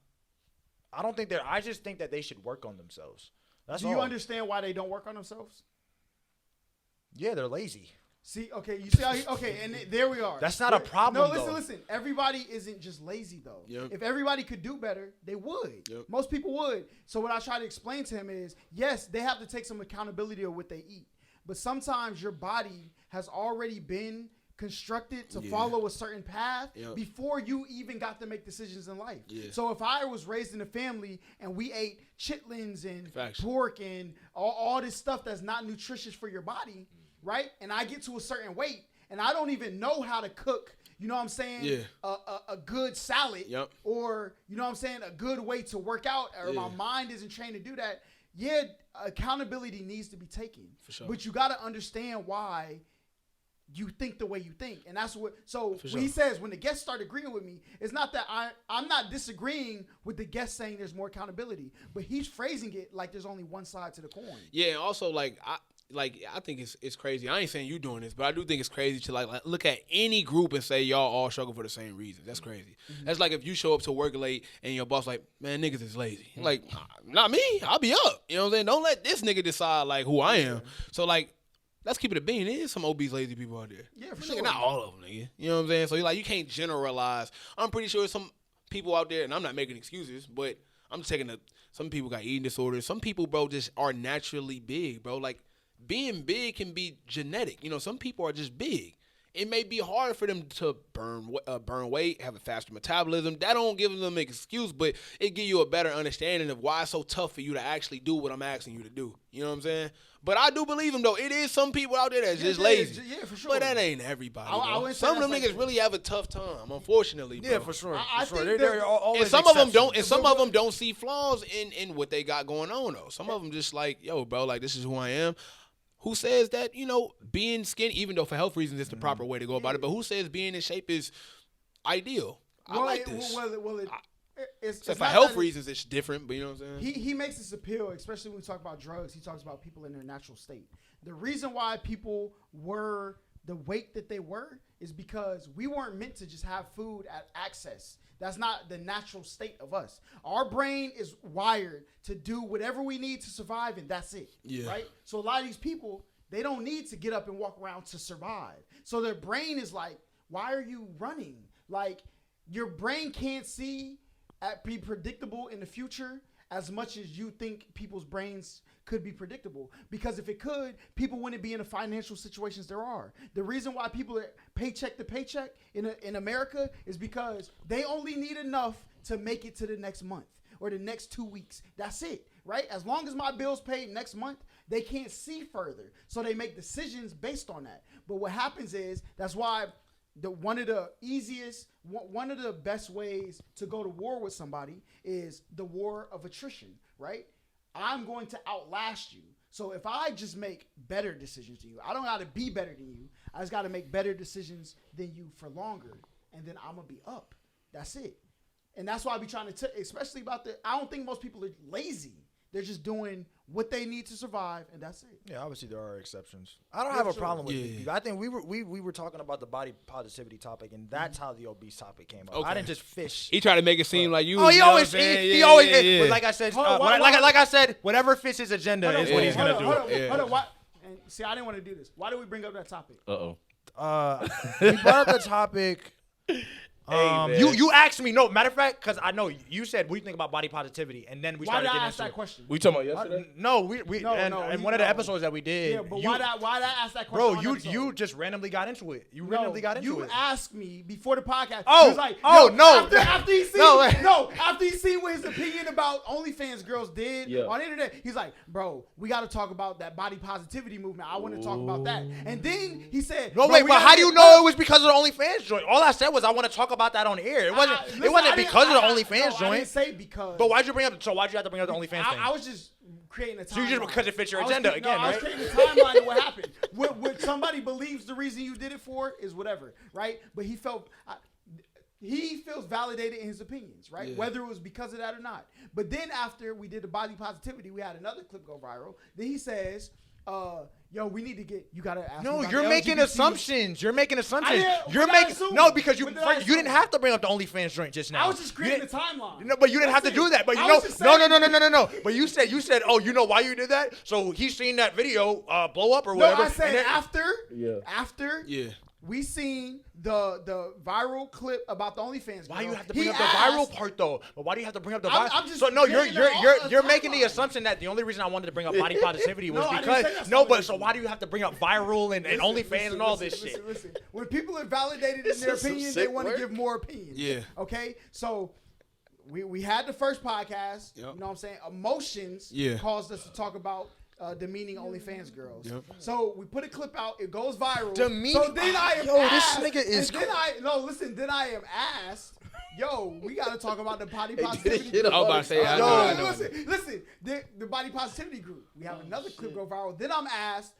I don't think I just think that they should work on themselves. That's Do you understand why they don't work on themselves? Yeah, they're lazy. See, okay, you see how and there we are. That's not a problem. No, listen. Everybody isn't just lazy though. Yep. If everybody could do better, they would. Yep. Most people would. So what I try to explain to him is, yes, they have to take some accountability of what they eat, but sometimes your body has already been constructed to follow a certain path before you even got to make decisions in life. Yeah. So if I was raised in a family and we ate chitlins and pork and all this stuff that's not nutritious for your body, right? And I get to a certain weight and I don't even know how to cook, you know what I'm saying? Yeah. A good salad or, you know what I'm saying, a good way to work out, or my mind isn't trained to do that. Yeah, accountability needs to be taken. For sure. But you got to understand why you think the way you think. And that's what, so when he says, when the guests start agreeing with me, it's not that I'm not disagreeing with the guest saying there's more accountability, but he's phrasing it like there's only one side to the coin. Yeah, and also I think it's crazy. I ain't saying you doing this, but I do think it's crazy to like look at any group and say y'all all struggle for the same reasons. That's crazy. Mm-hmm. That's like if you show up to work late and your boss like, man, niggas is lazy. Mm-hmm. Like, not me. I'll be up. You know what I'm saying? Don't let this nigga decide like who I am. So like, let's keep it a bean. There is some obese lazy people out there. Yeah, for sure. Nigga, not all of them, nigga. You know what I'm saying? So like, you can't generalize. I'm pretty sure some people out there, and I'm not making excuses, but I'm just taking some people got eating disorders. Some people, bro, just are naturally big, bro. Like, being big can be genetic. You know, some people are just big. It may be hard for them to burn weight, have a faster metabolism. That don't give them an excuse, but it give you a better understanding of why it's so tough for you to actually do what I'm asking you to do. You know what I'm saying? But I do believe them, though. It is some people out there that's just lazy. Yeah, for sure. But that ain't everybody. Some of them niggas really have a tough time, unfortunately, bro. Yeah, for sure. I think they're always and some of them don't. And some of them don't see flaws in what they got going on, though. Some of them just like, yo, bro, like, this is who I am. Who says that, you know, being skinny, even though for health reasons it's the proper way to go about it, but who says being in shape is ideal? I like this. It's for health reasons, it's different, but you know what I'm saying? He makes this appeal, especially when we talk about drugs. He talks about people in their natural state. The reason why people were the weight that they were is because we weren't meant to just have food at access. That's not the natural state of us. Our brain is wired to do whatever we need to survive, and that's it. Yeah. Right? So a lot of these people, they don't need to get up and walk around to survive. So their brain is like, why are you running? Like, your brain can't see be predictable in the future as much as you think people's brains could be predictable. Because if it could, people wouldn't be in the financial situations there are. The reason why people are paycheck to paycheck in America is because they only need enough to make it to the next month or the next 2 weeks. That's it, right? As long as my bill's paid next month, they can't see further. So they make decisions based on that. But what happens is, that's why one of the best ways to go to war with somebody is the war of attrition, right? I'm going to outlast you. So if I just make better decisions than you, I don't got to be better than you. I just got to make better decisions than you for longer, and then I'm going to be up. That's it. And that's why I be trying to, especially about I don't think most people are lazy. They're just doing what they need to survive, and that's it. Yeah, obviously there are exceptions. I don't have a problem with it. I think we were talking about the body positivity topic, and that's how the obese topic came up. Okay. I didn't just fish. He tried to make it seem like you. Oh, he always, he always. But like I said, like I said, whatever fits his agenda is what he's gonna do. Hold on. Why? And see, I didn't want to do this. Why did we bring up that topic? He brought up the topic. You asked me. No, matter of fact, because I know you said, "What do you think about body positivity?" And then we started getting into that question? We talking about yesterday? No, in one of the episodes that we did. Yeah, but why did I ask that question? Bro, you just randomly got into it. You asked me before the podcast. Oh, he was like, no. After he seen, after he seen what his opinion about OnlyFans girls did on the internet, he's like, bro, we got to talk about that body positivity movement. I want to talk about that. And then he said, no, wait, but how do you know it was because of the OnlyFans joint? All I said was I want to talk about that on air. It wasn't because of the OnlyFans joint. I didn't say because. But why'd you bring up? So why'd you have to bring up the OnlyFans thing? I was just creating a timeline. So you just because it fits your agenda again, right? I was creating a timeline of what happened. What somebody believes the reason you did it for is whatever, right? But he feels validated in his opinions, right? Yeah. Whether it was because of that or not. But then after we did the body positivity, we had another clip go viral. Then he says, we need to get, you got to ask. No, you're making assumptions. You're making assumptions. Because you didn't have to bring up the OnlyFans joint just now. I was just creating a timeline. No, but you didn't have to do that. But no. But you said, oh, you know why you did that? So he's seen that video blow up or whatever. No, I said after we seen the viral clip about the OnlyFans. Why you have to bring up the viral part though? But why do you have to bring up the viral? I'm just you're making the assumption that the only reason I wanted to bring up body positivity was because so why do you have to bring up viral and OnlyFans and all this shit? Listen. When people are validated in their opinion, they want to give more opinions. Yeah. Okay. So we had the first podcast. Yep. You know what I'm saying? Emotions caused us to talk about demeaning OnlyFans girls. Yep. So we put a clip out. It goes viral. Demeaning. So then I am asked. This nigga is. Then I am asked. We got to talk about the body positivity. I was about to say, I know. Listen. The body positivity group. We have another clip go viral. Then I'm asked.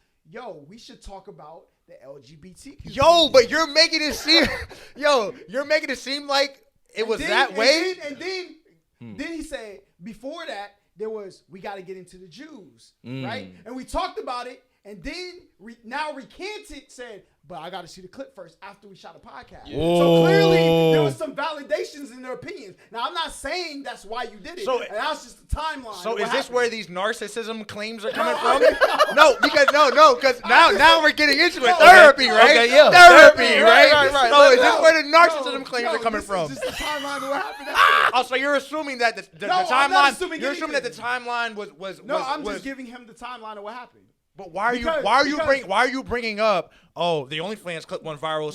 We should talk about the LGBTQ. But you're making it seem. You're making it seem like it was that way. And then he said before that. There was, we got to get into the Jews, right? And we talked about it, and then now recanted, said, but I got to see the clip first after we shot a podcast. Yeah. So clearly, there was some validations in their opinions. Now, I'm not saying that's why you did it. And that's just the timeline. So is this where these narcissism claims are coming from? Because now we're getting into it. Therapy, right? Okay, yeah. Therapy, right? So is this where the narcissism claims are coming from? This is just the timeline of what happened. So you're assuming that the timeline. You're assuming that the timeline was. No, I'm just giving him the timeline of what happened. But why are you bringing up? Oh, the OnlyFans clip went viral.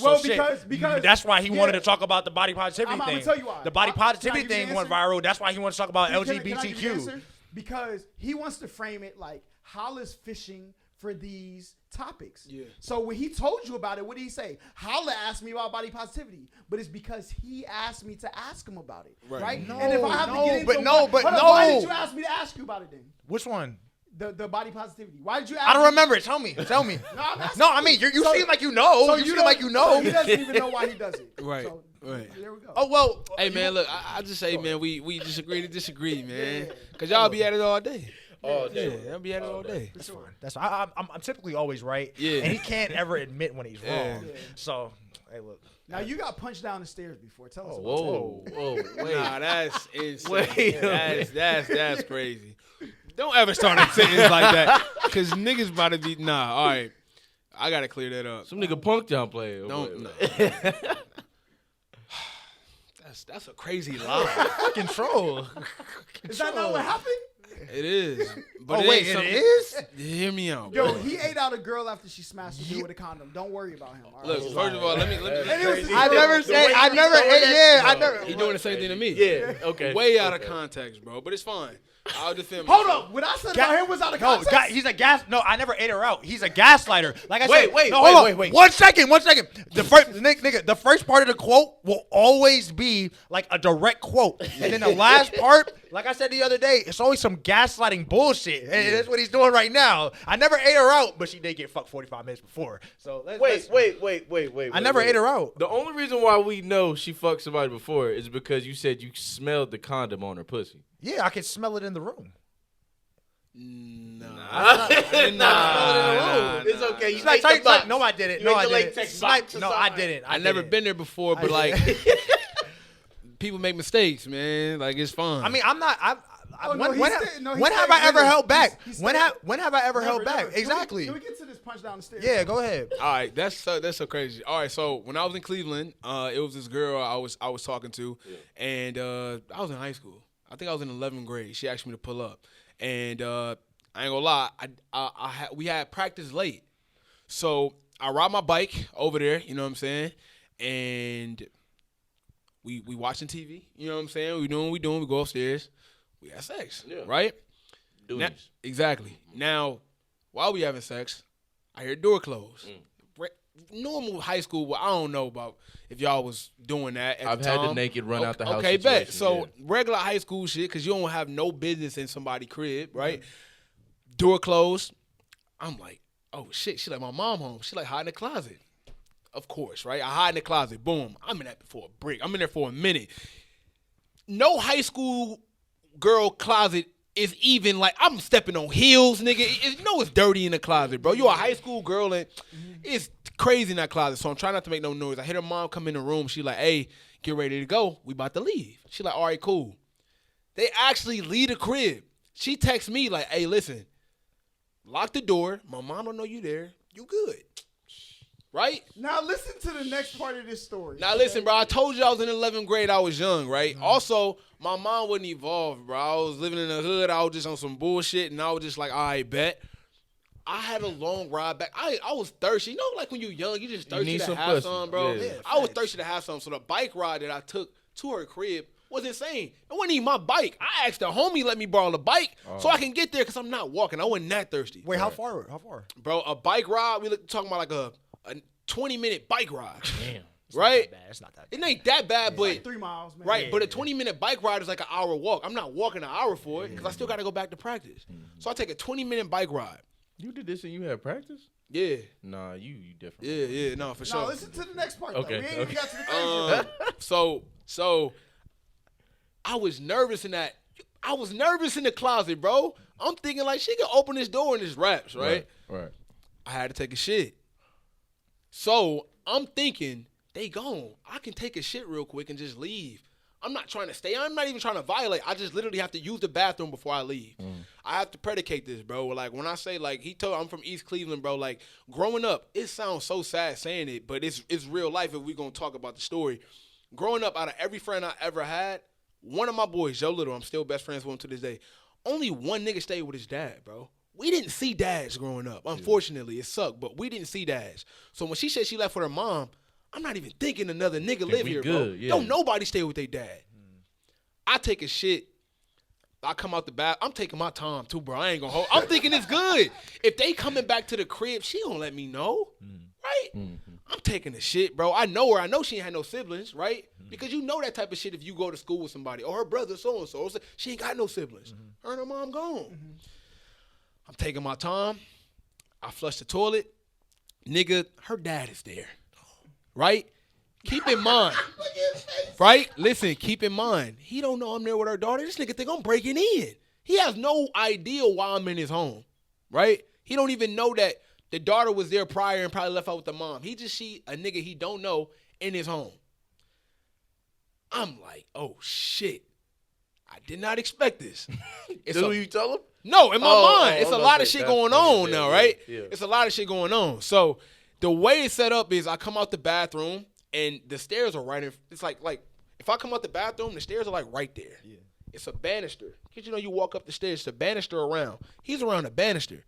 Because that's why he wanted to talk about the body positivity thing. I'm gonna tell you why. The body positivity thing went viral. That's why he wants to talk about LGBTQ. Because he wants to frame it like Holla's fishing for these topics. Yeah. So when he told you about it, what did he say? Holla asked me about body positivity, but it's because he asked me to ask him about it, right? No, and if I have to get into why did you ask me to ask you about it then? Which one? The body positivity. Why did you ask I don't remember it. Tell me. I mean, you seem like you know. So you seem like you know. So he doesn't even know why he does it. Right. So, right. There we go. Oh, well. Hey, man, look, I just say, man, we disagree to disagree, man. Because y'all be at it all day. All day. Yeah, I'll be at it all day. That's fine. That's fine. I'm typically always right. Yeah. And he can't ever admit when he's wrong. Yeah. So, hey, look. Now, you got punched down the stairs before. Tell us about Whoa, wait. Nah, that's insane. Wait. That's crazy. Don't ever start a sentence like that, because niggas about to be, all right. I got to clear that up. Some nigga punk down player. Don't. That's a crazy lie. Control. Is that not what happened? It is. But it is? Hear me out. Yo, he ate out a girl after she smashed a dude with a condom. Don't worry about him. Look, first of all, let me. He doing the same thing to me. Yeah, okay. Way out of context, bro. But it's fine. I'll defend myself. myself. Hold up. What I said about him was out of context. No, he's a gas. No, I never ate her out. He's a gaslighter. Like I said. Wait. One second. The first part of the quote will always be like a direct quote, and then the last part, like I said the other day, it's always some gaslighting bullshit. And that's what he's doing right now. I never ate her out, but she did get fucked 45 minutes before. So wait. I never ate her out. The only reason why we know she fucked somebody before is because you said you smelled the condom on her pussy. Yeah, I can smell it in the room. Nah. It's okay. You Snipe, make the box. no, I didn't. You No, make I the didn't. latex Snipe, box no, I aside. didn't. I never didn't. been there before, but like people make mistakes, man. Like it's fun. I mean, I'm not. Oh, no, when he's have, staying- no, he's when have staying I ever with us. held back? He's When staying- have I ever Never, held back? never. Exactly. Can we get to this punch down the stairs? Yeah, go ahead. all right, that's so crazy. All right, so when I was in Cleveland, it was this girl I was talking to, and I was in high school. I think I was in 11th grade. She asked me to pull up, and I ain't gonna lie, we had practice late, so I ride my bike over there. You know what I'm saying? And we watching TV. You know what I'm saying? We doing what we doing. We go upstairs. We have sex, right? Now, exactly. Now, while we having sex, I hear door close. Normal high school, well, I don't know about if y'all was doing that at I've the time. had the naked run out the house. Okay, bet. situation, So yeah. regular high school shit, because you don't have no business in somebody's crib, right? Door closed. I'm like, oh shit. She like, my mom home. She like, hide in the closet. Of course, right? I hide in the closet. Boom. I'm in that for a break. I'm in there for a minute. No high school girl closet is even like I'm stepping on heels, nigga. You know it's dirty in the closet, bro. You a high school girl and it's crazy in that closet. So I'm trying not to make no noise. I hear her mom come in the room. She like, hey, get ready to go. We about to leave. She like, all right, cool. They actually leave the crib. She texts me like, hey, listen, lock the door. My mom don't know you there. You good. Right? Now listen to the next part of this story. Now listen, bro. I told you I was in 11th grade. I was young, right? Also, my mom wasn't evolved, bro. I was living in the hood. I was just on some bullshit, and I was just like, all right, bet. I had a long ride back. I was thirsty. You know, like when you're young, you just thirsty need to some have pussy. some, bro. Yeah. I was thirsty to have some. So the bike ride that I took to her crib was insane. It wasn't even my bike. I asked the homie let me borrow the bike so I can get there because I'm not walking. I wasn't that thirsty. Wait, how far? How far? Bro, a bike ride, we talking about like a 20-minute bike ride. Damn. Right? It's not that bad. It ain't that bad, but Like 3 miles, man. right. But a 20-minute bike ride is like an hour walk. I'm not walking an hour for it because I still got to go back to practice. So I take a 20-minute bike ride. You did this and you had practice? Yeah. Nah, you different. Yeah, no, for sure. Now listen to the next part. Okay, Though. We ain't even okay. got to the crazy part. So I was nervous in that. I was nervous in the closet, bro. I'm thinking like she can open this door and this raps, right? Right. I had to take a shit. So I'm thinking, they gone. I can take a shit real quick and just leave. I'm not trying to stay. I'm not even trying to violate. I just literally have to use the bathroom before I leave. I have to predicate this, bro. Like when I say like I'm from East Cleveland, bro. Like growing up, it sounds so sad saying it, but it's real life if we're gonna talk about the story. Growing up, out of every friend I ever had, one of my boys, Joe Little, I'm still best friends with him to this day. Only one nigga stayed with his dad, bro. We didn't see dads growing up. Unfortunately, it sucked, but we didn't see dads. So when she said she left with her mom, I'm not even thinking another nigga live we here, good, bro. yeah. Don't nobody stay with their dad. I take a shit. I come out the bath. I'm taking my time too, bro. I ain't gonna hold. I'm thinking it's good. If they coming back to the crib, she gonna let me know, right? I'm taking a shit, bro. I know her. I know she ain't had no siblings, right? Because you know that type of shit if you go to school with somebody or her brother so and so. She ain't got no siblings. Her and her mom gone. I'm taking my time. I flush the toilet. Nigga, her dad is there. Right? Keep in mind. Right? Listen, keep in mind. He don't know I'm there with her daughter. This nigga think I'm breaking in. He has no idea why I'm in his home. Right? He don't even know that the daughter was there prior and probably left out with the mom. He just see a nigga he don't know in his home. I'm like, oh shit. I did not expect this. Do you tell him? No, in my mind. It's a I'm lot about of to say, shit that's going funny, on yeah, now, yeah, right? yeah. It's a lot of shit going on. So the way it's set up is I come out the bathroom and the stairs are right in. It's like if I come out the bathroom, the stairs are like right there. Yeah. It's a banister. Cause you know you walk up the stairs, it's a banister around. He's around the banister.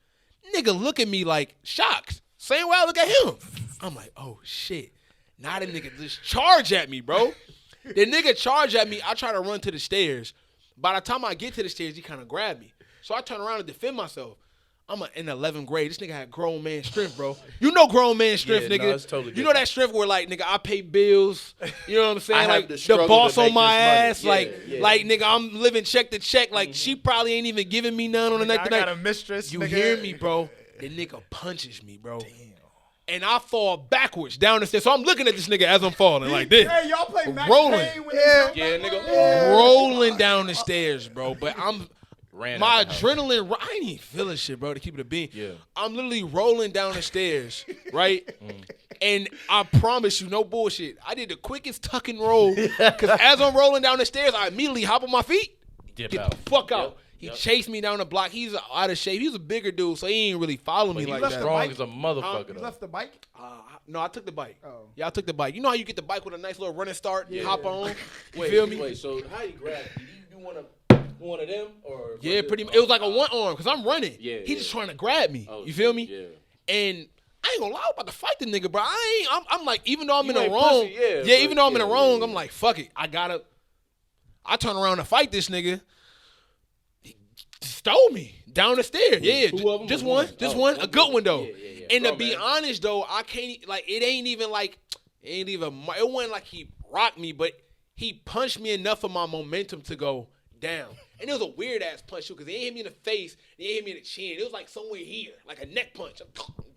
Nigga look at me like shocked. Same way I look at him. I'm like, oh shit. Now the nigga just charge at me, bro. The nigga charge at me. I try to run to the stairs. By the time I get to the stairs, he kind of grabbed me. So I turn around to defend myself. I'm in 11th grade. This nigga had grown man strength, bro. You know grown man strength, Yeah, nigga. no, it's totally you know that strength where, like, nigga, I pay bills. You know what I'm saying? I have Like, to the struggle boss to on make my this money. ass. Yeah, like, yeah. nigga, I'm living check to check. Like, she probably ain't even giving me none on the night I got a mistress. You nigga. hear me, bro? The nigga punches me, bro. Damn. And I fall backwards down the stairs. So I'm looking at this nigga as I'm falling like this. Hey, y'all play Max Rolling. Payne when Yeah, nigga. Rolling down the stairs, bro. But ran. My out the house. adrenaline, I ain't even feeling shit, bro, to keep it a bean. Yeah. I'm literally rolling down the stairs, right? And I promise you, no bullshit, I did the quickest tuck and roll. Because as I'm rolling down the stairs, I immediately hop on my feet, Dip get out. the fuck out. Yep. He chased me down the block. He's out of shape. He was a bigger dude, so he ain't really follow me But like he was that. strong bike? as a motherfucker. You though. left the bike? No, I took the bike. Oh. Yeah, I took the bike. You know how you get the bike with a nice little running start, you Yeah. hop on, you Wait, feel me? Wait, so how you grab? Did you do one of them or? Yeah, pretty much. It was like a one arm because I'm running. Yeah, He yeah. just trying to grab me. Oh, you feel me? Yeah. And I ain't gonna lie, I'm about to fight the nigga, bro. I'm like, even though I'm You in the ain't wrong, pussy, yeah, but even though I'm in the yeah, wrong, yeah. I'm like, fuck it. I turn around to fight this nigga. He stole me down the stairs. Yeah, Two of them just or one. one? Just Oh, one. A one good good. one though. Yeah. And to Bro, be man. honest though, I can't like it ain't even like it wasn't like he rocked me, but he punched me enough for my momentum to go down. And it was a weird ass punch too, because he ain't hit me in the face, he ain't hit me in the chin. It was like somewhere here, like a neck punch.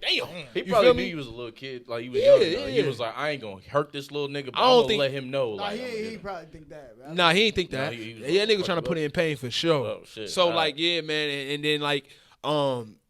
Damn. He You probably feel knew me? you was a little kid, like you was Yeah, young. Though. He yeah. was like, I ain't gonna hurt this little nigga, but I I'm don't gonna think- let him know. Nah, Like, I'm gonna he get him. probably think that. Man. Nah, he ain't think Nah, that. he was Yeah, gonna nigga trying to fuck put you it in pain for sure. Oh, shit. So All like, right. yeah, man, and then like,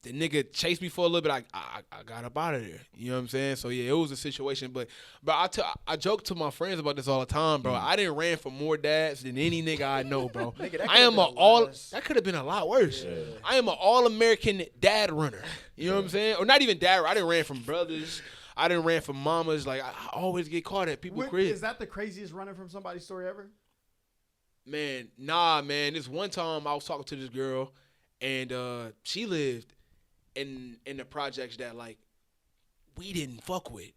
the nigga chased me for a little bit. I got up out of there. You know what I'm saying? So yeah, it was a situation. But I joke to my friends about this all the time, bro. I didn't ran for more dads than any nigga I know, bro. Nigga, that I am could've a been all. worse. That could have been a lot worse. I am an all-American dad runner. You know what I'm saying? Or not even dad. I didn't ran from brothers. I didn't ran from mamas. Like I always get caught at people's crib. Is that the craziest running from somebody's story ever? Man, nah, man. This one time I was talking to this girl, and she lived in the projects that like we didn't fuck with.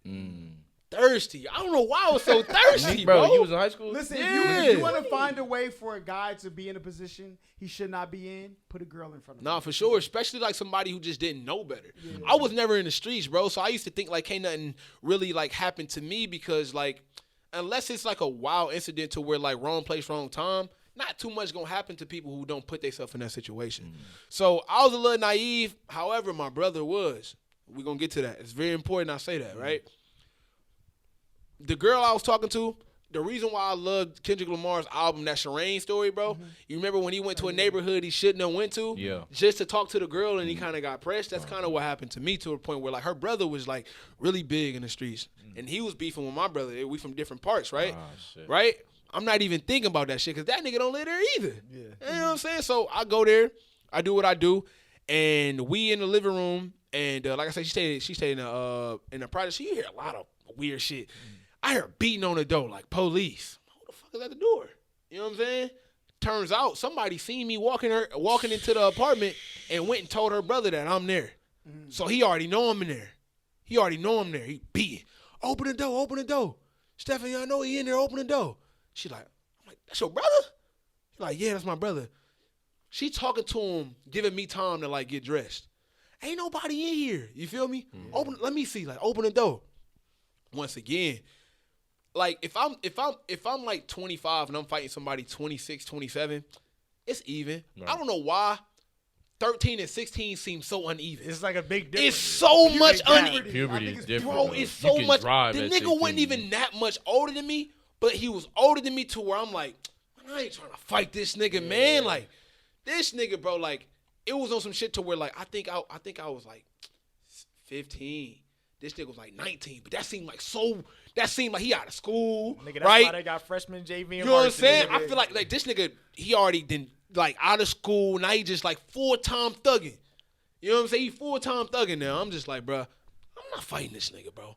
Thirsty. I don't know why I was so thirsty, bro. Bro, you was in high school. Listen, Yeah. if you want to find a way for a guy to be in a position he should not be in, put a girl in front of him. Nah, for sure. Especially like somebody who just didn't know better. I was never in the streets, bro. So I used to think like can't nothing really like happen to me because like unless it's like a wild incident to where like wrong place, wrong time, not too much gonna happen to people who don't put themselves in that situation. So I was a little naive. However, my brother was. We're gonna get to that. It's very important I say that, right? The girl I was talking to, the reason why I loved Kendrick Lamar's album, that Shireen story, bro. You remember when he went to a neighborhood he shouldn't have went to? Yeah. Just to talk to the girl and he kind of got pressed. That's kind of what happened to me to a point where like her brother was like really big in the streets. And he was beefing with my brother. We from different parts, right? shit. Right? I'm not even thinking about that shit because that nigga don't live there either. Yeah. You know what I'm saying? So I go there, I do what I do, and we in the living room, and like I said, she stayed in the project. She hear a lot of weird shit. I hear beating on the door like police. Who the fuck is at the door? You know what I'm saying? Turns out somebody seen me walking into the apartment and went and told her brother that I'm there. So he already know I'm in there. He beating. Open the door, open the door. Stephanie, I know he in there, open the door. She like, I'm like, that's your brother? She's like, yeah, that's my brother. She talking to him, giving me time to like get dressed. Ain't nobody in here. You feel me? Let me see. Like, open the door. Once again, like if I'm like 25 and I'm fighting somebody 26, 27, it's even. Right. I don't know why 13 and 16 seem so uneven. It's like a big difference. It's so much puberty. uneven. Puberty I is think different. Bro, though. it's You so can much. drive The at nigga wasn't 16. even that much older than me, but he was older than me to where I'm like, I ain't trying to fight this nigga, man. Like, this nigga, bro, like, it was on some shit to where, like, I think I was like 15. This nigga was like 19, but that seemed like he out of school, Nigga, that's right? why they got freshman JV and You know what I'm varsity, saying? nigga. I feel like this nigga, he already did like out of school. Now he just like full-time thugging. You know what I'm saying? He full-time thugging now. I'm just like, bro, I'm not fighting this nigga, bro.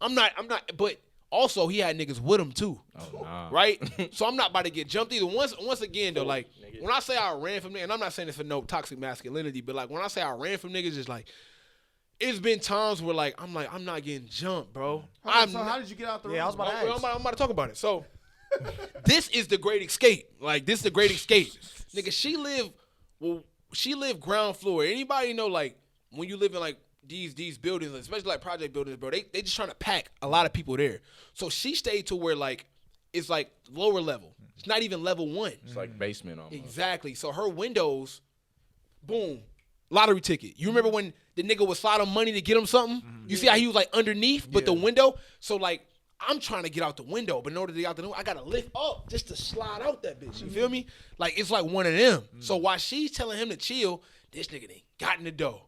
I'm not, but also he had niggas with him too. Oh, nah. Right? So I'm not about to get jumped either. Once again though, like when I say I ran from niggas, and I'm not saying this for no toxic masculinity, but like when I say I ran from niggas, it's like it's been times where like I'm not getting jumped, bro. How did you get out the room? Yeah, I was about to ask. I'm about to talk about it. So this is the great escape. Like this is the great escape. Nigga, she lived ground floor. Anybody know like when you live in like these buildings, especially like project buildings, bro, they just trying to pack a lot of people there. So she stayed to where like it's like lower level. It's not even level 1. It's like basement almost. Exactly. So her windows, boom, lottery ticket. You remember when the nigga would slide him money to get him something? You see how he was like underneath, but the window. So like I'm trying to get out the window, but in order to get out the window, I gotta lift up just to slide out that bitch. You feel me? Like it's like one of them. So while she's telling him to chill, this nigga ain't got in the door.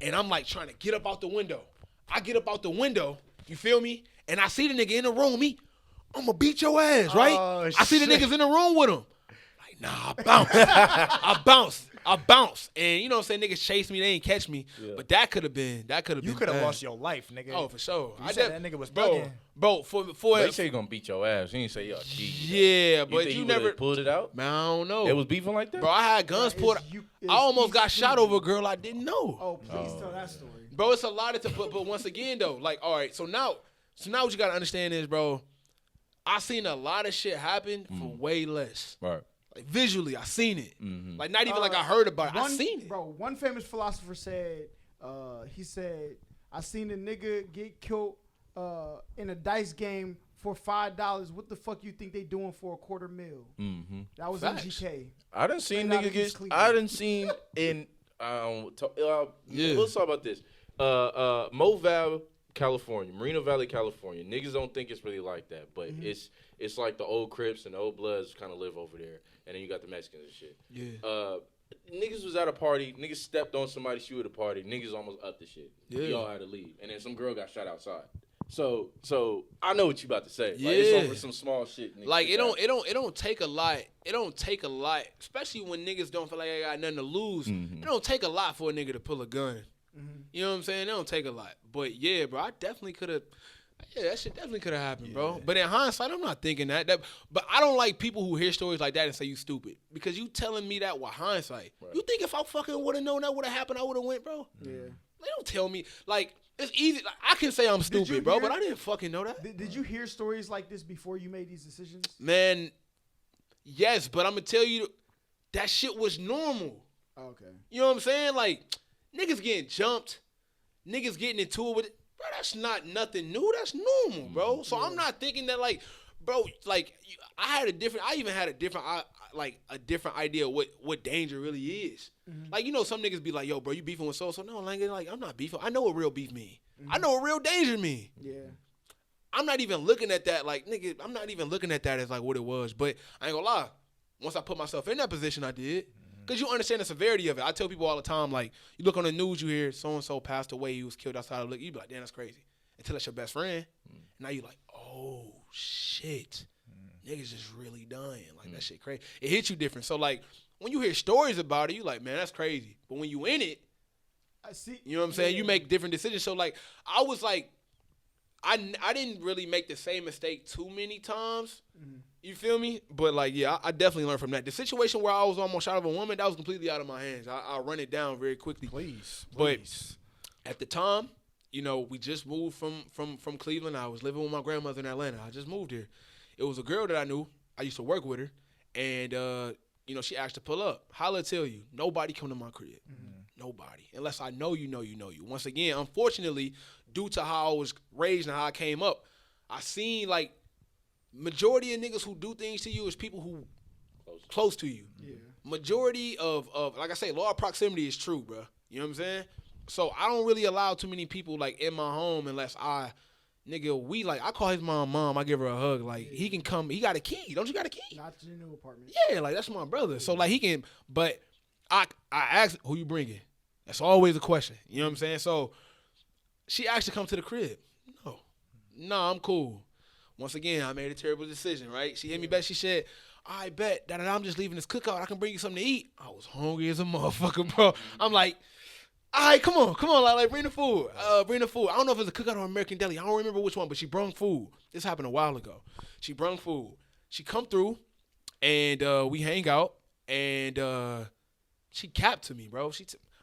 And I'm like trying to get up out the window. I get up out the window, you feel me? And I see the nigga in the room, I'm gonna beat your ass, right? Oh, I see the niggas in the room with him. Like, nah, I bounced. I bounced. And you know what I'm saying? Niggas chased me, they ain't catch me. Yeah. But that could have been You could have lost your life, nigga. Oh, for sure. I said that nigga was bugging. Bro, for they say he gonna beat your ass. He didn't say y'all cheat. Yeah, but think you he never pulled it out. Man, I don't know. It was beefing like that. Bro, I had guns pulled. I almost got shot over a girl I didn't know. Oh, please tell that story. Bro, it's a lot of but once again though, like, all right, so now what you gotta understand is, bro, I seen a lot of shit happen for way less. Right. Like visually, I seen it. Like not even like I heard about it. I seen it. Bro, one famous philosopher said, he said, I seen a nigga get killed in a dice game for $5. What the fuck you think they doing for $250,000? That was MGK. I done seen nigga get. I done seen in. Let's talk about this. Moville, California, Moreno Valley, California. Niggas don't think it's really like that, but it's like the old Crips and the old Bloods kind of live over there, and then you got the Mexicans and shit. Yeah. Niggas was at a party. Niggas stepped on somebody's shoe at a party. Niggas almost up the shit. Yeah. We all had to leave, and then some girl got shot outside. So I know what you about to say. Yeah. Like, it's over some small shit. Niggas like it don't take a lot. It don't take a lot, especially when niggas don't feel like they got nothing to lose. It don't take a lot for a nigga to pull a gun. You know what I'm saying? It don't take a lot. But yeah, bro, I definitely could have. Yeah, that shit definitely could have happened, bro. But in hindsight, I'm not thinking that. But I don't like people who hear stories like that and say you stupid, because you telling me that with hindsight. Right. You think if I fucking would have known that would have happened, I would have went, bro? Yeah. They don't tell me. Like, it's easy. Like, I can say I'm stupid, bro, but I didn't fucking know that. Did you hear stories like this before you made these decisions? Man, yes, but I'm gonna tell you that shit was normal. Okay. You know what I'm saying? Like, niggas getting jumped, niggas getting into it with it. Bro, that's not nothing new. That's normal, bro. So I'm not thinking that, like, bro, like, I even had a different idea of what danger really is. Like, you know, some niggas be like, yo, bro, you beefing with so-so. No, like, I'm not beefing. I know what real beef mean. I know what real danger mean. Yeah. I'm not even looking at that, like, nigga, I'm not even looking at that as, like, what it was. But I ain't gonna lie. Once I put myself in that position, I did. Because you understand the severity of it. I tell people all the time, like, you look on the news, you hear so-and-so passed away, he was killed outside of the liquor. You be like, damn, that's crazy. Until that's your best friend. Now you like, oh, shit. Niggas just really dying. Like, that shit crazy. It hits you different. So, like, when you hear stories about it, you like, man, that's crazy. But when you in it, I see. You know what I'm saying? You make different decisions. So, like, I was like, I didn't really make the same mistake too many times. You feel me? But, like, yeah, I definitely learned from that. The situation where I was almost shot of a woman, that was completely out of my hands. I'll run it down very quickly. Please. But at the time, you know, we just moved from Cleveland. I was living with my grandmother in Atlanta. I just moved here. It was a girl that I knew. I used to work with her. And, you know, she asked to pull up. Holla tell you, nobody come to my crib. Nobody. Unless I know you, know you, know you. Once again, unfortunately, due to how I was raised and how I came up, I seen, like, majority of niggas who do things to you is people who close to you. Yeah. Majority of like I say, law of proximity is true, bro. You know what I'm saying? So I don't really allow too many people, like, in my home unless I call his mom, I give her a hug. Like, he can come, he got a key. Don't you got a key? Not your new apartment. Yeah, like, that's my brother. So, like, he can, but I ask, who you bringing? That's always a question. You know what I'm saying? So she asked to come to the crib. No, I'm cool. Once again, I made a terrible decision, right? She hit me back. She said, I bet that I'm just leaving this cookout. I can bring you something to eat. I was hungry as a motherfucker, bro. I'm like, all right, come on, like bring the food. Bring the food. I don't know if it's a cookout or American Deli. I don't remember which one, but she brung food. This happened a while ago. She brung food. She come through, and we hang out, and she capped to me, bro.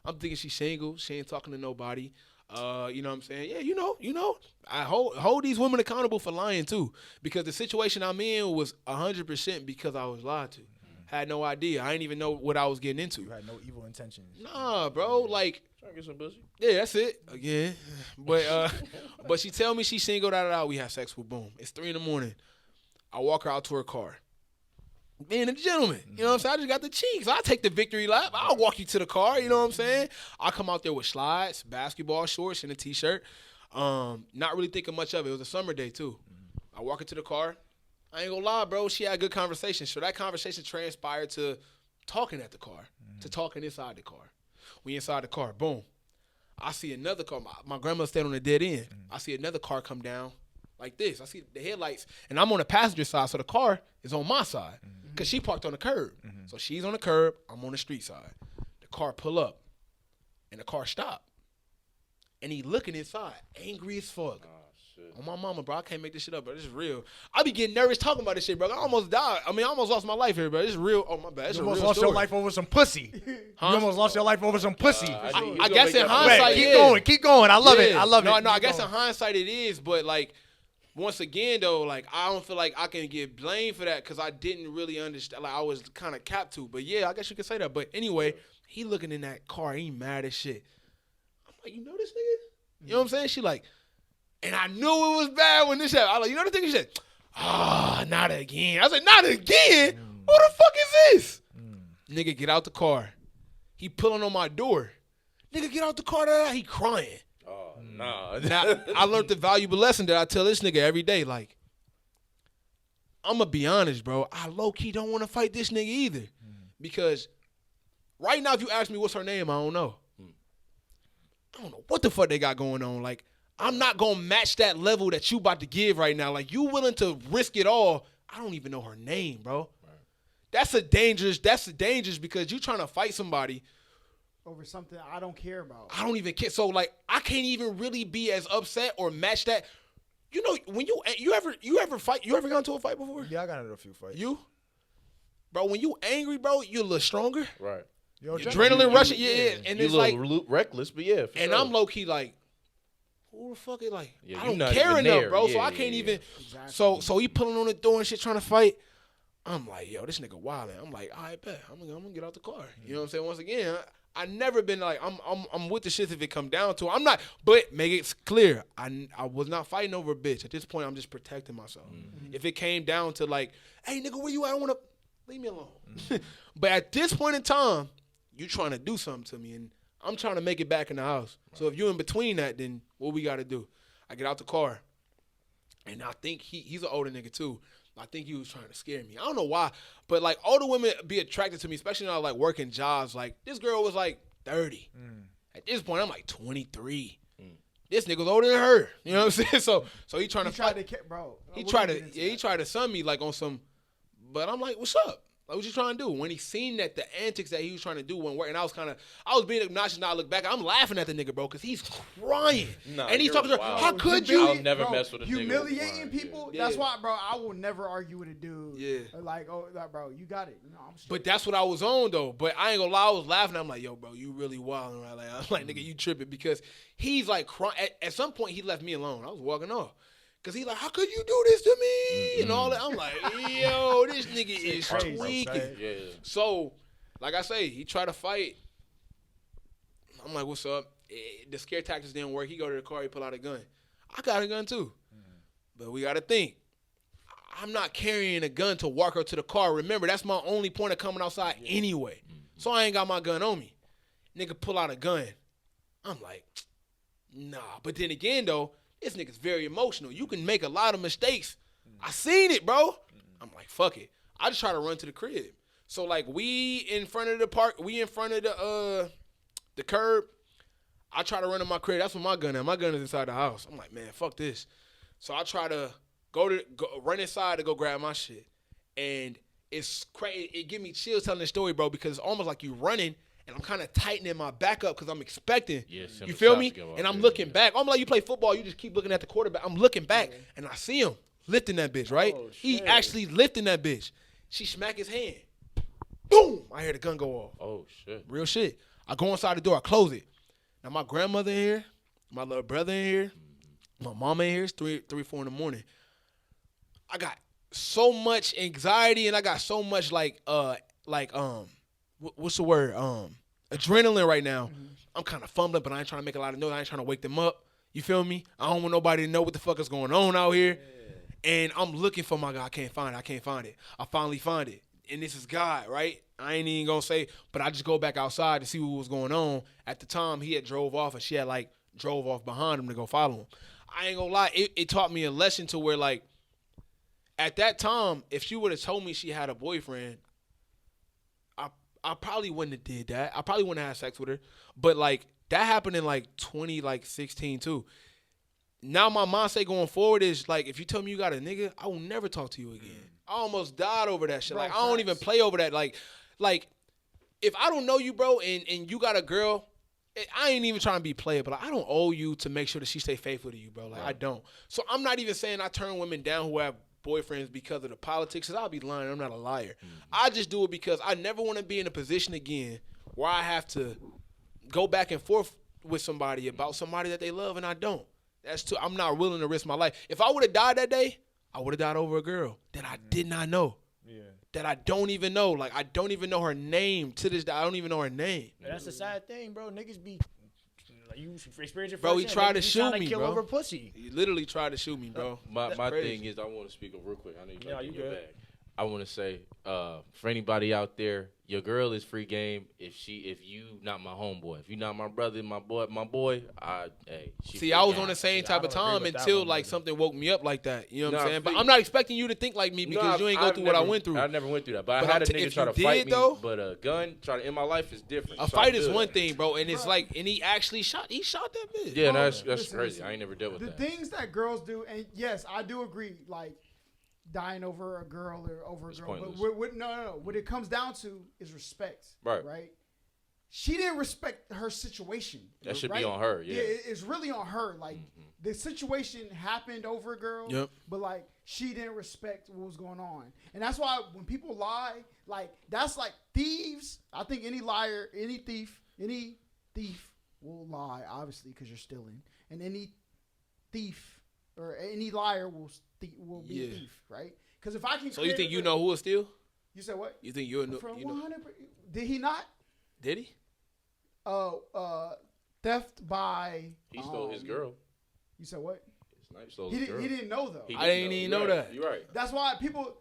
I'm thinking she's single. She ain't talking to nobody. You know what I'm saying? Yeah, you know. I hold these women accountable for lying too, because the situation I'm in was 100% because I was lied to. Had no idea. I didn't even know what I was getting into. You had no evil intentions. Nah, bro. Like, trying to get some pussy. Yeah, that's it. Again. But she tell me she's single, we have sex with boom. It's 3 a.m. I walk her out to her car. Being a gentleman. You know what I'm saying? I just got the cheeks. I'll take the victory lap. I'll walk you to the car. You know what I'm saying? I'll come out there with slides, basketball shorts, and a T-shirt. Not really thinking much of it. It was a summer day, too. I walk into the car. I ain't gonna lie, bro. She had a good conversation. So that conversation transpired to talking at the car, to talking inside the car. We inside the car. Boom. I see another car. My grandma stayed on the dead end. I see another car come down like this. I see the headlights, and I'm on the passenger side, so the car is on my side because she parked on the curb. So she's on the curb. I'm on the street side. The car pull up, and the car stop. And he looking inside, angry as fuck. On my mama, bro. I can't make this shit up, bro. This is real. I be getting nervous talking about this shit, bro. I almost died. I almost lost my life here, bro. This is real. Oh, my bad. It's You a almost real lost story. your life over some pussy. Huh? You almost lost your life over some pussy. I guess in hindsight, Keep going. I love it. Yeah. I love it. No, I Keep guess going. in hindsight it is, but like once again though, like I don't feel like I can get blamed for that because I didn't really understand. Like I was kind of capped to, but yeah, I guess you could say that. But anyway, he looking in that car, he mad as shit. I'm like, you know this nigga? You know what I'm saying? She like, and I knew it was bad when this happened. I like, you know the thing? She said, not again. I said, not again? Who the fuck is this? Nigga, get out the car. He pulling on my door. Nigga, get out the car. He crying. Oh, nah. Now, I learned the valuable lesson that I tell this nigga every day. Like, I'm going to be honest, bro. I low-key don't want to fight this nigga either. Because right now, if you ask me what's her name, I don't know. I don't know what the fuck they got going on. Like, I'm not going to match that level that you about to give right now. Like, you willing to risk it all. I don't even know her name, bro. Right. That's dangerous because you trying to fight somebody over something I don't care about. I don't even care. So, like, I can't even really be as upset or match that. You know, when you ever fight, you ever got into a fight before? Yeah, I got into a few fights. You? Bro, when you angry, bro, you a little stronger. Right. Your adrenaline rushing, yeah. And you it's a like little reckless, but yeah. And sure. I'm low key like, who the fuck is like? Yeah, I you don't not care even enough, there. bro. Yeah, so I yeah, can't yeah. even. Exactly. So he pulling on the door and shit, trying to fight. I'm like, yo, this nigga wildin'. I'm like, all right, bet. I'm gonna get out the car. You know what I'm saying? Once again, I never been like, I'm with the shit if it come down to it. I'm not, but make it clear, I was not fighting over a bitch. At this point, I'm just protecting myself. If it came down to like, hey, nigga, where you at? I don't want to, leave me alone. But at this point in time, you trying to do something to me, and I'm trying to make it back in the house. So if you in between that, then what we got to do? I get out the car, and I think he's an older nigga too. I think he was trying to scare me. I don't know why, but like older women be attracted to me, especially when I like working jobs. Like this girl was like 30. At this point, I'm like 23. This nigga was older than her. You know what I'm saying? So he trying to fight. Bro. He tried to sun me like on some, but I'm like, what's up? Like, what you trying to do? When he seen that the antics that he was trying to do weren't working, I was being obnoxious. Now I look back, I'm laughing at the nigga, bro, because he's crying. And he's talking to her, how could you? I'll never mess with a nigga. Humiliating people. Yeah. That's why, bro, I will never argue with a dude. Yeah. Like, oh, like, bro, you got it. No, I'm straight. But that's what I was on, though. But I ain't gonna lie, I was laughing. I'm like, yo, bro, you really wilding, right? Like, I'm like, nigga, you tripping, because he's like crying. At some point, he left me alone. I was walking off. Because he like, how could you do this to me? And all that. I'm like, yo, this nigga is tweaking. Yeah. So, like I say, he tried to fight. I'm like, what's up? The scare tactics didn't work. He go to the car, he pull out a gun. I got a gun too. But we got to think. I'm not carrying a gun to walk her to the car. Remember, that's my only point of coming outside anyway. So I ain't got my gun on me. Nigga pull out a gun. I'm like, nah. But then again, though, this nigga's very emotional. You can make a lot of mistakes. I seen it, bro. I'm like, fuck it. I just try to run to the crib. So, like, we in front of the park. We in front of the curb. I try to run to my crib. That's where my gun is. My gun is inside the house. I'm like, man, fuck this. So I try to go run inside to go grab my shit. And it's crazy. It give me chills telling the story, bro, because it's almost like you running. And I'm kind of tightening my back up because I'm expecting. Yes, you feel me? And I'm looking back. I'm like, you play football, you just keep looking at the quarterback. I'm looking back, and I see him lifting that bitch, right? Oh, he actually lifting that bitch. She smack his hand. Boom! I hear the gun go off. Oh, shit. Real shit. I go inside the door. I close it. Now, my grandmother in here, my little brother in here, my mama in here. It's 3, 4 in the morning. I got so much anxiety, and I got so much what's the word? Adrenaline right now. I'm kind of fumbling, but I ain't trying to make a lot of noise. I ain't trying to wake them up. You feel me? I don't want nobody to know what the fuck is going on out here. Yeah. And I'm looking for my guy. I can't find it. I finally find it. And this is God, right? I ain't even going to say, but I just go back outside to see what was going on. At the time, he had drove off, and she had, like, drove off behind him to go follow him. I ain't going to lie. It taught me a lesson to where, like, at that time, if she would have told me she had a boyfriend, I probably wouldn't have did that. I probably wouldn't have had sex with her. But like that happened in like 2016 too. Now my mindset going forward is like, if you tell me you got a nigga, I will never talk to you again. I almost died over that shit. Bro, like I don't even play over that. Like if I don't know you, bro, and you got a girl, I ain't even trying to be player, but like, I don't owe you to make sure that she stay faithful to you, bro. Like I don't. So I'm not even saying I turn women down who have boyfriends because of the politics, because I'll be lying. I'm not a liar. I just do it because I never want to be in a position again where I have to go back and forth with somebody about somebody that they love and I don't. I'm not willing to risk my life. If I would have died that day, I would have died over a girl that I did not know. Yeah. That I don't even know. Like, I don't even know her name. To this day, I don't even know her name. And that's the sad thing, bro. Niggas be like, you experience your bro, he tried to shoot me, kill bro. over pussy. He literally tried to shoot me, bro. My thing is, I want to speak up real quick. I know you got you your good. bag. I want to say, for anybody out there, your girl is free game. If you not my homeboy, if you not my brother, my boy, See, I was on the same type of time until like something woke me up like that. You know what I'm saying? But I'm not expecting you to think like me because you ain't go through what I went through. I never went through that. But I had a nigga try to fight me, but a gun try to end my life is different. A fight is one thing, bro, and it's like, and he actually shot that bitch. Yeah, that's crazy. I ain't never dealt with that. The things that girls do, and yes, I do agree, like dying over a girl or over a girl. Pointless. But no. What it comes down to is respect. Right? She didn't respect her situation. That should be on her, yeah. It's really on her. Like, the situation happened over a girl, but, like, she didn't respect what was going on. And that's why when people lie, like, that's like thieves. I think any thief will lie, obviously, because you're stealing. And any thief or any liar will be a thief, right? Because if I can. So you think you know who will steal? You said what? You think you'll know? From 100%. Did he not? Did he? Theft by. He stole his girl. You said what? Snipe stole his girl. He didn't know though. I didn't even know that. You're right. That's why people.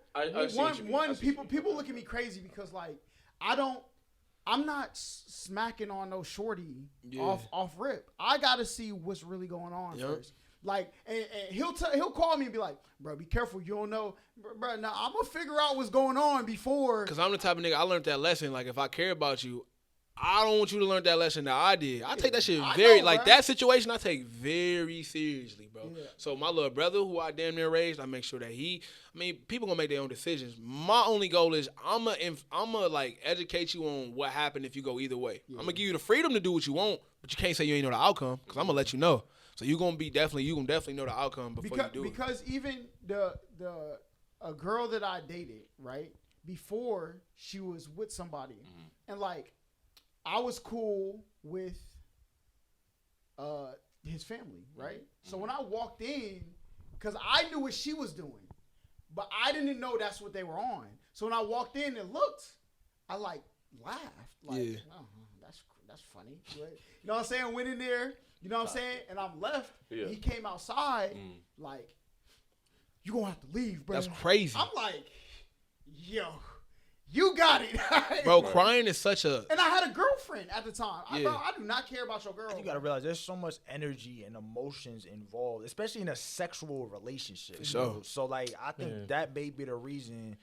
People look at me crazy because like I'm not smacking on no shorty off rip. I gotta see what's really going on first. Like, and he'll call me and be like, bro, be careful. You don't know. Bro, now I'm going to figure out what's going on before. Because I'm the type of nigga, I learned that lesson. Like, if I care about you, I don't want you to learn that lesson that I did. I take that shit that situation I take very seriously, bro. Yeah. So my little brother, who I damn near raised, I make sure that people going to make their own decisions. My only goal is I'm gonna like educate you on what happened if you go either way. Yeah. I'm going to give you the freedom to do what you want, but you can't say you ain't know the outcome because I'm going to let you know. So you gonna definitely know the outcome before you do it. Because even a girl that I dated, right, before she was with somebody, and like I was cool with his family, right? So when I walked in, because I knew what she was doing, but I didn't know that's what they were on. So when I walked in and looked, I like laughed, like, that's funny. You know what I'm saying? Went in there. You know what I'm saying? And I'm left. Yeah. And he came outside like, you gonna have to leave, bro. That's crazy. I'm like, yo, you got it. Bro, crying is such a... And I had a girlfriend at the time. I do not care about your girl. You gotta realize there's so much energy and emotions involved, especially in a sexual relationship. Sure. So like, I think that may be the reason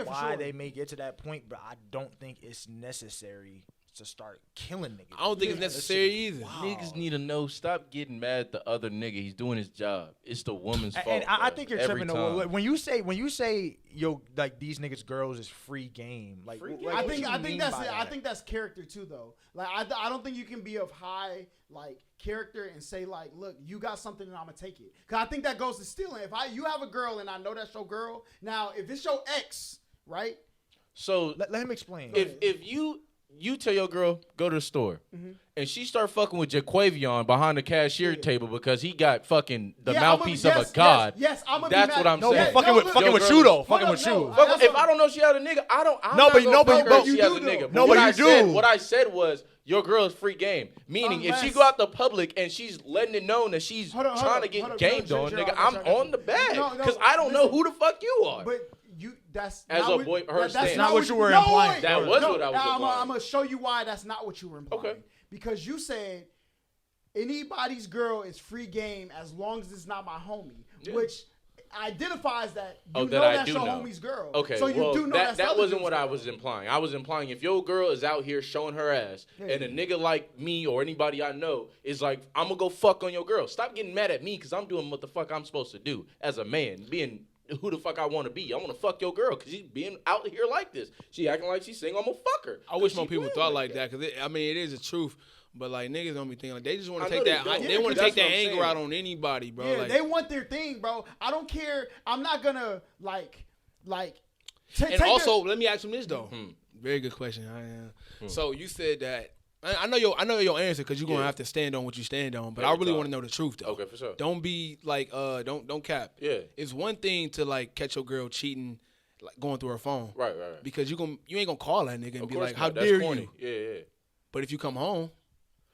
why they may get to that point, but I don't think it's necessary to start killing niggas. I don't think it's necessary either. Wow. Niggas need to know. Stop getting mad at the other nigga. He's doing his job. It's the woman's fault. And I think you're tripping. When you say yo, like these niggas girls is free game. Like, I think that's character too though. Like I don't think you can be of high like character and say like, look, you got something and I'm gonna take it. Cause I think that goes to stealing. If you have a girl and I know that's your girl, now if it's your ex, right? So let him explain. If you tell your girl, go to the store, and she start fucking with Jaquavion behind the cashier table because he got fucking the mouthpiece of a god. Yes, I'm gonna That's be what I'm no, saying. Fucking with you though. Fucking with you. If I don't know she had a nigga, I'm not gonna fuck her if she has a nigga. No, but you do. What I said was, your girl is free game. Meaning, if she go out to public and she's letting it known that she's trying to get gamed on, nigga, I'm on the bag. Because I don't know who the fuck you are. But that's not what you were implying. That was what I was implying. I'm gonna show you why that's not what you were implying. Okay. Because you said anybody's girl is free game as long as it's not my homie. Yeah. Which identifies that Oh, you that know I that's do your know. homie's girl. Okay, so you well, do know that's the that other wasn't dude's what I girl. was implying. I was implying if your girl is out here showing her ass, and a nigga like me or anybody I know is like, I'm gonna go fuck on your girl. Stop getting mad at me because I'm doing what the fuck I'm supposed to do as a man, being who the fuck I want to be. I want to fuck your girl because she's being out here like this. She acting like she's saying I'm gonna fuck her. I wish She more people playing thought like that because I mean it is the truth. But like niggas don't be thinking like they just want I to know take that. they don't. They want to That's take that what I'm anger saying. out on anybody, bro. Yeah, like, they want their thing, bro. I don't care. I'm not gonna like. And also, let me ask him this though. Very good question. So you said that. I know your answer because you're gonna have to stand on what you stand on. But I really want to know the truth though. Okay, for sure. Don't be like don't cap. Yeah. It's one thing to like catch your girl cheating, like going through her phone. Right. Because you ain't gonna call that nigga and Of be course like, not. how That's dare corny. you? Yeah. But if you come home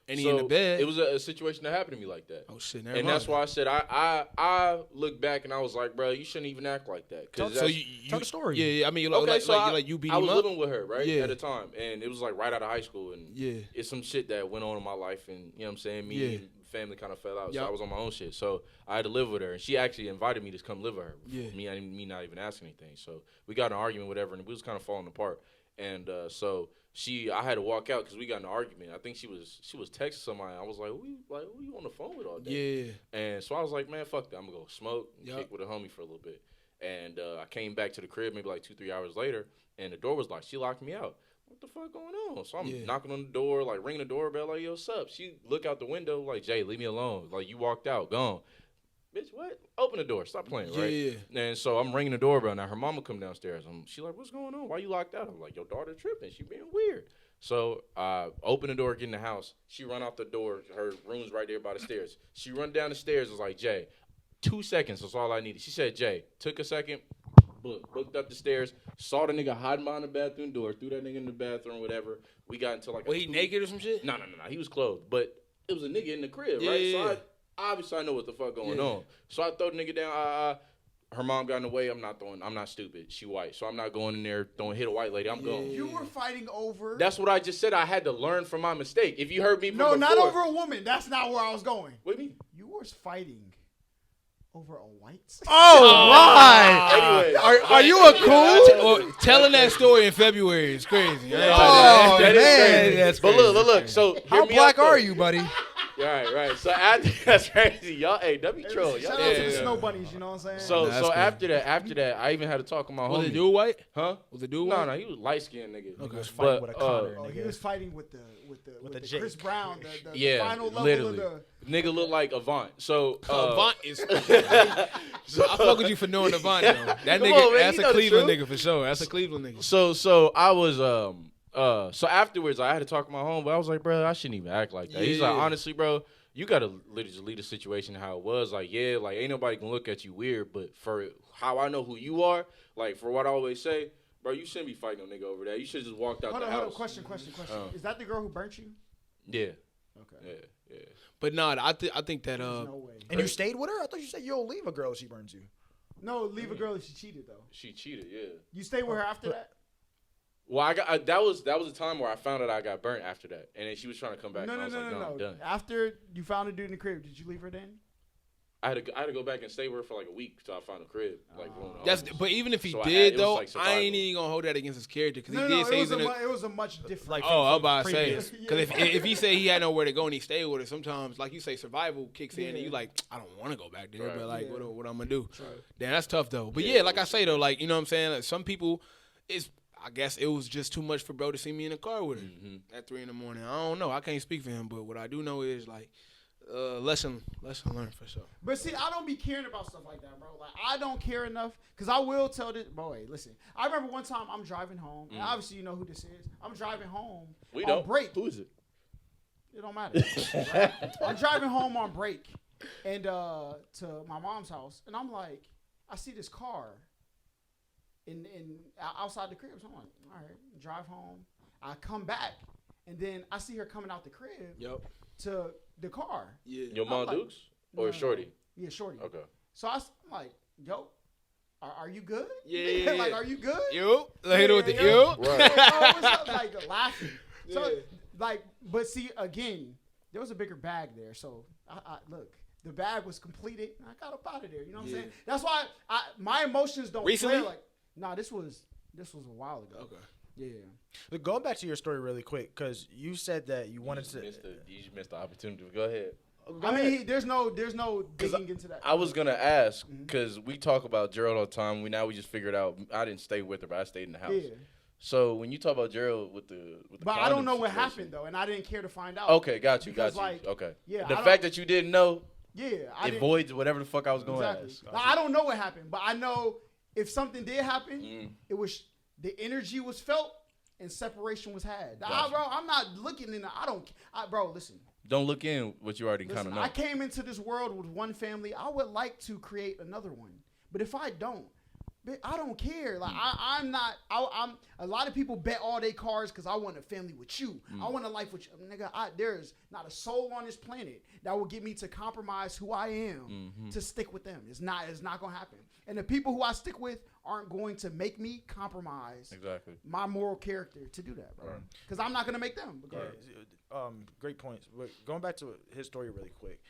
and he So in the bed, it was a situation that happened to me like that. oh shit, never And mind. that's why I said I look back and I was like, bro, you shouldn't even act like that. Tell the story. Yeah, I mean, Okay, so you beat I him was up. living with her, right, Yeah. at the time. And it was like right out of high school. And Yeah. it's some shit that went on in my life. And, you know what I'm saying? Me Yeah. and family kind of fell out. Yep. So I was on my own shit. So I had to live with her. And she actually invited me to come live with her. Yeah. Me not even asking anything. So we got in an argument, whatever. And we was kind of falling apart. And so I had to walk out because we got in an argument. I think she was texting somebody. I was like, who you on the phone with all day? Yeah. And so I was like, man, fuck that. I'm going to go smoke and Yep. kick with a homie for a little bit. And I came back to the crib maybe like 2-3 hours later, and the door was locked. She locked me out. What the fuck going on? So I'm knocking on the door, like ringing the doorbell, like, yo, what's up? She look out the window like, Jay, leave me alone. Like, you walked out, gone. Bitch, what? Open the door. Stop playing, right? Yeah. And so I'm ringing the doorbell. Now, her mama come downstairs. She like, what's going on? Why you locked out? I'm like, your daughter tripping. She being weird. So I open the door, get in the house. She run out the door. Her room's right there by the stairs. She run down the stairs. Was like, Jay, 2 seconds. That's all I needed. She said, Jay, took a second, booked up the stairs, saw the nigga hiding behind the bathroom door, threw that nigga in the bathroom, whatever. We got into like Was he naked or some shit? No. He was clothed. But it was a nigga in the crib, right? Yeah. So obviously I know what the fuck going on. So I throw the nigga down. Her mom got in the way. I'm not stupid. She white. So I'm not going in there hit a white lady. I'm going. You were fighting over. That's what I just said. I had to learn from my mistake. If you heard me from no, before. not over a woman. That's not where I was going. What do you mean? You were fighting over a white. Oh my! Anyway. Are you a cool? Well, telling that story in February is crazy. Oh That is man, crazy. that's But crazy. look. So How hear me black out, though. are you, buddy? Right. So after that's crazy. Y'all, hey, don't be trolling. Shout Y'all, out to the snow bunnies. You know what I'm saying? So Nah, that's after that, I even had to talk to my Was homie. the dude white? Huh? Was the dude white? No, he was light skinned nigga. Okay. was fighting with a Connor, oh, he nigga. was fighting with the the Chris Jake. Brown, the Yeah, final level literally. of the. Nigga looked like Avant. So Avant is. I fuck with you for knowing Avant though. That Come nigga, on, man, that's you a know the Cleveland truth. nigga for sure. That's a Cleveland nigga. So I was so afterwards I had to talk to my home, but I was like, bro, I shouldn't even act like that. He's like, Yeah. honestly, bro, you gotta literally leave the situation how it was. Like, yeah, like ain't nobody gonna look at you weird, but for how I know who you are, like for what I always say, bro, you shouldn't be fighting no nigga over that. You should just walked out Hold the on, house. Question. Is that the girl who burnt you? Yeah. Okay. Yeah. But nah, I think that There's no way. And you stayed with her? I thought you said you'll leave a girl if she burns you. No, leave a girl if she cheated though. She cheated, yeah. You stayed with her after that? Well, that was a time where I found out I got burnt after that, and then she was trying to come back. No, and I was like, no, I'm done. After you found a dude in the crib, did you leave her then? I had to go back and stay with her for like a week till I found a crib. Like, going to that's. office. But even if he So did it was though, like I survival. ain't even gonna hold that against his character because he No, did say it he's was, in a. it was a much different. Like, Oh, I'm about to say previous. because if he said he had nowhere to go and he stayed with her, sometimes like you say, survival kicks in and you like, I don't want to go back there, Right. but like, Yeah. what I'm gonna do? Right. Damn, that's tough though. But Yeah, yeah, like I say though, like you know what I'm saying. Like, some people, I guess it was just too much for bro to see me in the car with her at 3 a.m. I don't know. I can't speak for him, but what I do know is like, lesson learned for sure. But see, I don't be caring about stuff like that, bro. Like, I don't care enough because I will tell this, bro. Hey, listen. I remember one time I'm driving home, and obviously you know who this is. I'm driving home We on don't. break. Who is it? It don't matter. Right? I'm driving home on break, and to my mom's house, and I'm like, I see this car in outside the crib. So I'm like, all right, drive home. I come back, and then I see her coming out the crib Yep. to the car. Yeah. Your mom I'm like, Dukes or no. Shorty? Yeah, Shorty. Okay. So I'm like, yo, are you good? Yeah. Like, are you good? You. Like, hit it with the Yeah. you. Right. Like, oh, what's up? Like, laughing. So, Yeah. like, but see, again, there was a bigger bag there. So, I look, the bag was completed. I got up out of there. You know what I'm saying? That's why my emotions don't Recently? flare like. Nah, this was a while ago. Okay. Yeah. But going back to your story really quick, because you said that you wanted to. You just missed the opportunity. Go ahead. I mean, there's no digging into that. I was gonna ask because we talk about Gerald all the time. We just figured out. I didn't stay with her, but I stayed in the house. Yeah. So when you talk about Gerald with the But I don't know what situation- happened though, and I didn't care to find out. Okay, got you. Because, like, okay. yeah, The I fact that you didn't know, Yeah, it voids whatever the fuck I was going to exactly. ask. Now, I don't know what happened, but I know if something did happen, it was the energy was felt and separation was had. Gotcha. Bro, I'm not looking in. Bro, listen. Don't look in what you already kind Listen, of know. I came into this world with one family. I would like to create another one, but if I don't, I don't care. Like I'm not. I'm. A lot of people bet all their cards because I want a family with you. I want a life with you, nigga. There's not a soul on this planet that will get me to compromise who I am to stick with them. It's not gonna happen. And the people who I stick with aren't going to make me compromise my moral character to do that, bro. Because I'm not gonna make them. Great points. But going back to his story really quick,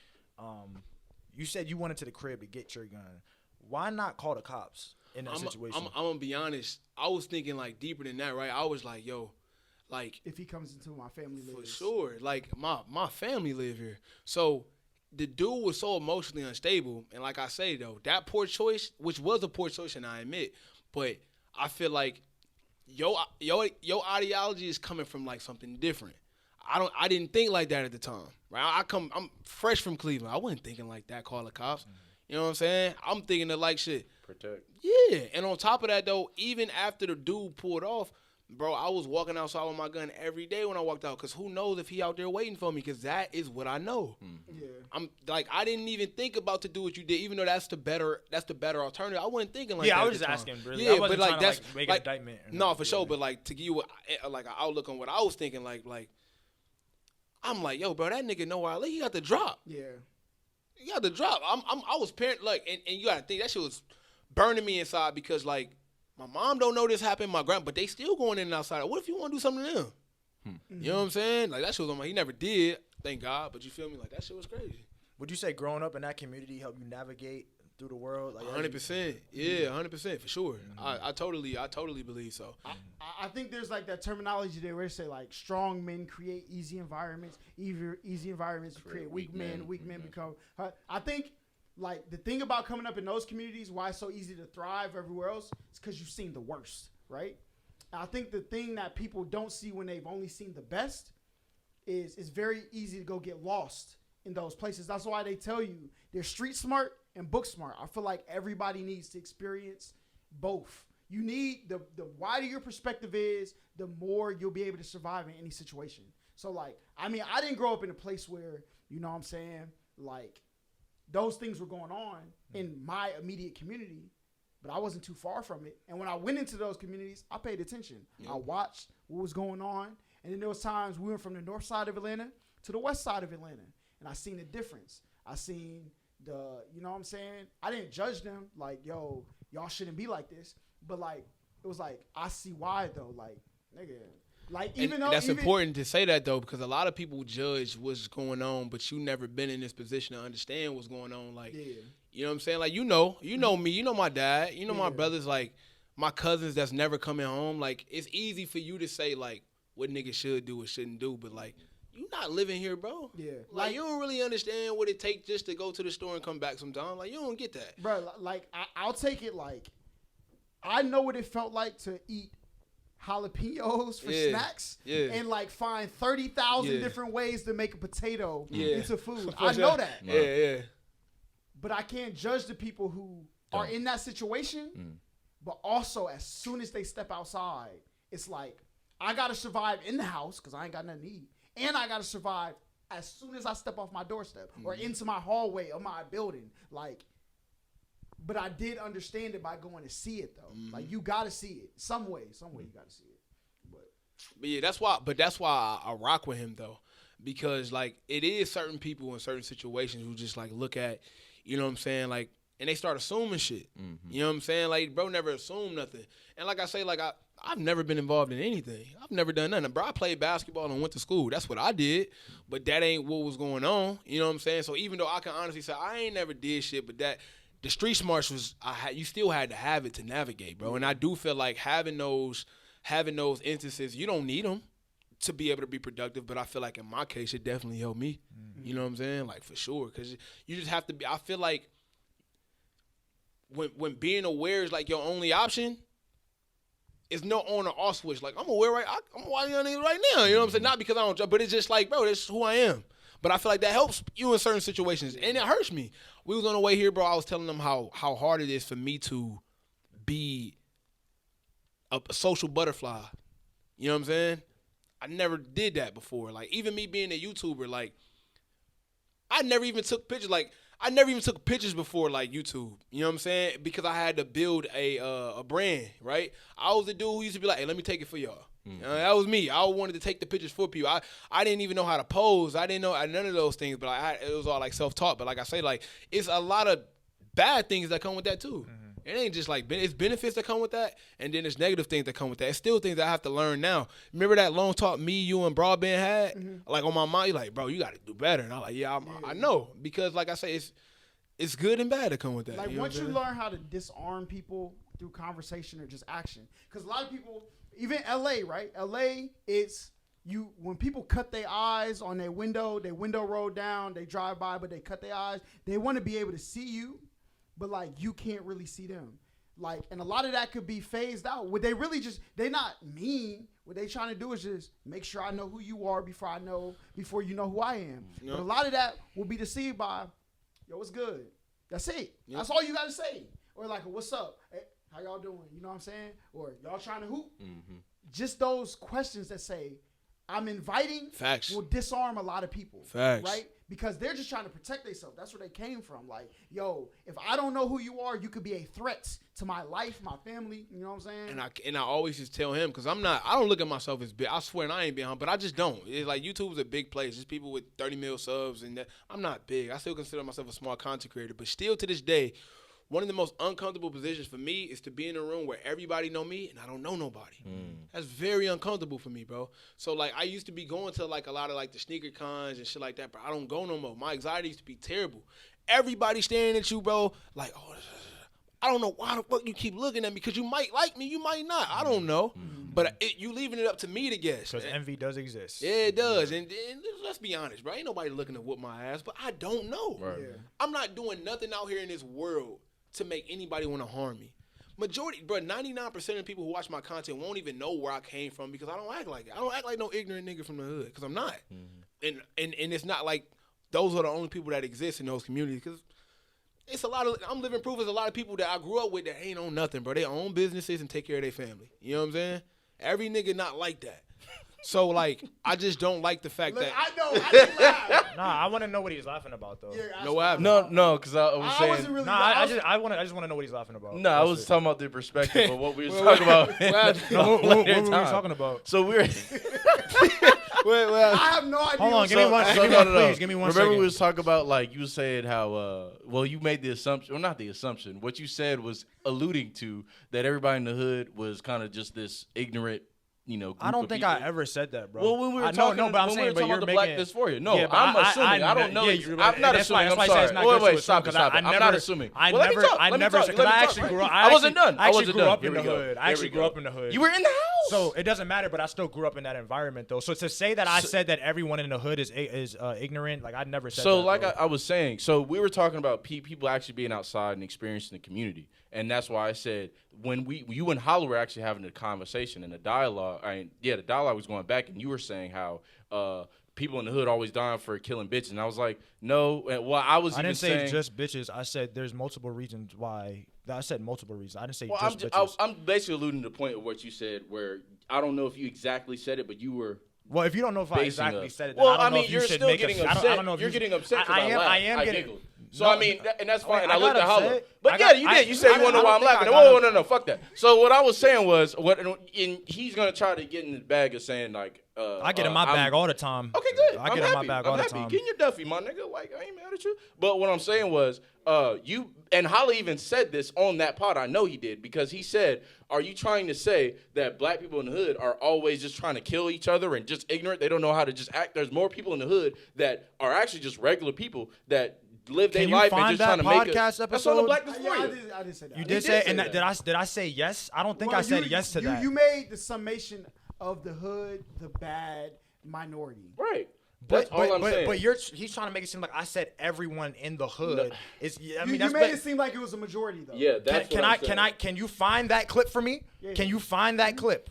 you said you went into the crib to get your gun. Why not call the cops in that situation? I'm gonna be honest. I was thinking like deeper than that, right? I was like, yo, like if he comes into my family lives. For sure. Like my family live here. So the dude was so emotionally unstable, and like I say though, that poor choice, which was a poor choice, and I admit, but I feel like your ideology is coming from like something different. I didn't think like that at the time, right? I'm fresh from Cleveland. I wasn't thinking like that. Call the cops. You know what I'm saying? I'm thinking of like shit. Protect. Yeah, and on top of that though, even after the dude pulled off, bro, I was walking outside with my gun every day when I walked out, because who knows if he out there waiting for me, because that is what I know. Yeah. I'm like, I didn't even think about to do what you did, even though that's the better alternative. I wasn't thinking like yeah, that. I was just asking, really. I wasn't trying to make an indictment. No, for sure, but like to give you like an outlook on what I was thinking, like I'm like, yo, bro, that nigga know where I live. He got the drop. Yeah. He got the drop. I was parent like, and you gotta think that shit was burning me inside, because like my mom don't know this happened, my grand, but they still going in and outside. What if you want to do something to them? You know what I'm saying? Like that shit was on my. He never did, thank God. But you feel me? Like that shit was crazy. Would you say growing up in that community helped you navigate through the world? Like 100%. Yeah, 100% for sure. I totally believe so. I think there's like that terminology there where they say like strong men create easy environments, easy environments create weak men. Weak men become. I think like the thing about coming up in those communities, why it's so easy to thrive everywhere else, is because you've seen the worst, right? And I think the thing that people don't see when they've only seen the best is it's very easy to go get lost in those places. That's why they tell you they're street smart and book smart. I feel like everybody needs to experience both. You need the wider your perspective is, the more you'll be able to survive in any situation. So like, I mean, I didn't grow up in a place where, you know what I'm saying, like those things were going on in my immediate community, but I wasn't too far from it. And when I went into those communities, I paid attention. I watched what was going on. And then there was times we went from the north side of Atlanta to the west side of Atlanta. And I seen the difference. I seen you know what I'm saying? I didn't judge them like, yo, y'all shouldn't be like this. But like, it was like, I see why though. Like, nigga. Like, even though that's important to say that though, because a lot of people judge what's going on, but you never been in this position to understand what's going on. Like, you know what I'm saying? Like, you know me, you know my dad, you know my brothers, like my cousins that's never coming home. Like, it's easy for you to say like what niggas should do or shouldn't do, but like, you not living here, bro. Yeah. Like, you don't really understand what it takes just to go to the store and come back sometime. Like, you don't get that. Bro, like, I'll take it like, I know what it felt like to eat jalapenos for snacks and like find 30,000 different ways to make a potato into food. I know that. Yeah. But I can't judge the people who are in that situation. But also, as soon as they step outside, it's like, I got to survive in the house because I ain't got nothing to eat. And I got to survive as soon as I step off my doorstep or into my hallway of my building. Like, but I did understand it by going to see it though. Like, you got to see it some way you got to see it. But yeah, that's why I rock with him though, because like it is certain people in certain situations who just like look at, you know what I'm saying, like, and they start assuming shit. You know what I'm saying? Like, bro never assumed nothing. And like I say, like I've never been involved in anything. I've never done nothing. Bro, I played basketball and went to school. That's what I did. But that ain't what was going on. You know what I'm saying? So even though I can honestly say I ain't never did shit, but that the street smarts was you still had to have it to navigate, bro. And I do feel like having those instances, you don't need them to be able to be productive. But I feel like in my case, it definitely helped me. You know what I'm saying? Like for sure, because you just have to be. I feel like when being aware is like your only option. It's no on or off switch. Like, I'm aware I'm watching on niggas right now. You know what I'm saying? Not because I don't, but it's just like, bro, that's who I am. But I feel like that helps you in certain situations. And it hurts me. We was on the way here, bro. I was telling them how hard it is for me to be a social butterfly. You know what I'm saying? I never did that before. Like, even me being a YouTuber, like, I never even took pictures. Like, I never even took pictures before, like, YouTube. You know what I'm saying? Because I had to build a brand, right? I was the dude who used to be like, hey, let me take it for y'all. That was me. I wanted to take the pictures for people. I didn't even know how to pose. I didn't know none of those things, but it was all, like, self-taught. But like I say, like, it's a lot of bad things that come with that, too. It ain't just like it's benefits that come with that, and then there's negative things that come with that. It's still things that I have to learn now. Remember that long talk me, you, and Broadband had? Like on my mind, you're like, bro, you got to do better. And I'm like, yeah, I know. Because like I say, it's good and bad to come with that. Like you know once you learn how to disarm people through conversation or just action. Because a lot of people, even LA, right? LA, it's when people cut their eyes on their window rolled down, they drive by, but they cut their eyes. They want to be able to see you. But, like, you can't really see them. Like, and a lot of that could be phased out. Would they really they not mean. What they trying to do is just make sure I know who you are before you know who I am. Yep. But a lot of that will be deceived by, yo, what's good? That's it. Yep. That's all you got to say. Or, like, what's up? Hey, how y'all doing? You know what I'm saying? Or y'all trying to hoop? Just those questions that say, I'm inviting Facts. Will disarm a lot of people. Facts. Right? Because they're just trying to protect themselves. That's where they came from. Like, yo, if I don't know who you are, you could be a threat to my life, my family. You know what I'm saying? And I always just tell him, because I don't look at myself as big. I swear, and I ain't big, but I just don't. It's like YouTube is a big place. There's people with 30 mil subs, and that. I'm not big. I still consider myself a small content creator. But still to this day, one of the most uncomfortable positions for me is to be in a room where everybody know me and I don't know nobody. That's very uncomfortable for me, bro. So, like, I used to be going to, like, a lot of, like, the sneaker cons and shit like that, but I don't go no more. My anxiety used to be terrible. Everybody staring at you, bro, like, oh, I don't know why the fuck you keep looking at me, because you might like me, you might not. I don't know. But you leaving it up to me to guess. Because envy does exist. Yeah, it does. And let's be honest, bro. Ain't nobody looking to whoop my ass, but I don't know. Right. Yeah. I'm not doing nothing out here in this world to make anybody want to harm me. Majority, bro, 99% of people who watch my content won't even know where I came from, because I don't act like it. I don't act like no ignorant nigga from the hood, because I'm not. And it's not like those are the only people that exist in those communities, because it's a lot of, I'm living proof there's a lot of people that I grew up with that ain't on nothing, bro. They own businesses and take care of their family. You know what I'm saying? Every nigga not like that. So, like, I just don't like the fact that. I know. I didn't laugh. Nah, I want to know what he's laughing about, though. Yeah, No, what happened? No, because I was I saying. wasn't really. Nah, I just want to know what he's laughing about. No, I was talking about the perspective of what we were talking about. What were we talking about? So we're. I have no idea. Hold on, give me one. Please, give me one Remember second. we was talking about, like, you said how, you made the assumption, well, not the assumption. What you said was alluding to that everybody in the hood was kind of just this ignorant, group I don't of think people. I ever said that, bro. Well, when we were but I'm when we saying, were talking about the black dysphoria. No, yeah, I'm assuming. I don't know. I'm not assuming. I'm sorry. Wait, stop it. I'm not assuming. I never, because I actually grew up. I wasn't done. I actually grew up in the hood. I actually grew up in the hood. You were in the house. So it doesn't matter, but I still grew up in that environment, though. So to say that I said that everyone in the hood is ignorant, like I never said that. So like I was saying, so we were talking about people actually being outside and experiencing the community. And that's why I said when you and Hollow were actually having a conversation and a dialogue, the dialogue was going back, and you were saying how people in the hood always dying for killing bitches, and I was like, no. Well, I didn't say just bitches. I said there's multiple reasons why. I said multiple reasons. I didn't say just bitches. I'm basically alluding to the point of what you said, where I don't know if you exactly said it, but you were. Well, if you don't know if I exactly said it, then well, I don't know if you're you should still make getting a, upset. I don't know if you're getting upset because I am getting. Giggled. So, I mean, and that's fine. And I looked at got Hollow. upset. But yeah, you did. You said you want to know why I'm laughing. Whoa, no, fuck that. So what I was saying was, he's going to try to get in the bag of saying, like, I get in my bag all the time. Okay, good. I get in my bag all the time. Get in your Duffy, my nigga. Like, I ain't mad at you. But what I'm saying was, And Holla even said this on that pod. I know he did because he said, "Are you trying to say that black people in the hood are always just trying to kill each other and just ignorant? They don't know how to just act. There's more people in the hood that are actually just regular people that live their life and just trying to make it." That's on the Black Dysphoria. I did say that. You did say, and did I say yes? I don't think I said yes to that. You made the summation of the hood, the bad minority. Right. That's all I'm saying. But he's trying to make it seem like I said everyone in the hood is. I mean, you made it seem like it was a majority though. Yeah, that's can you find that clip for me? Yeah. Can you find that clip?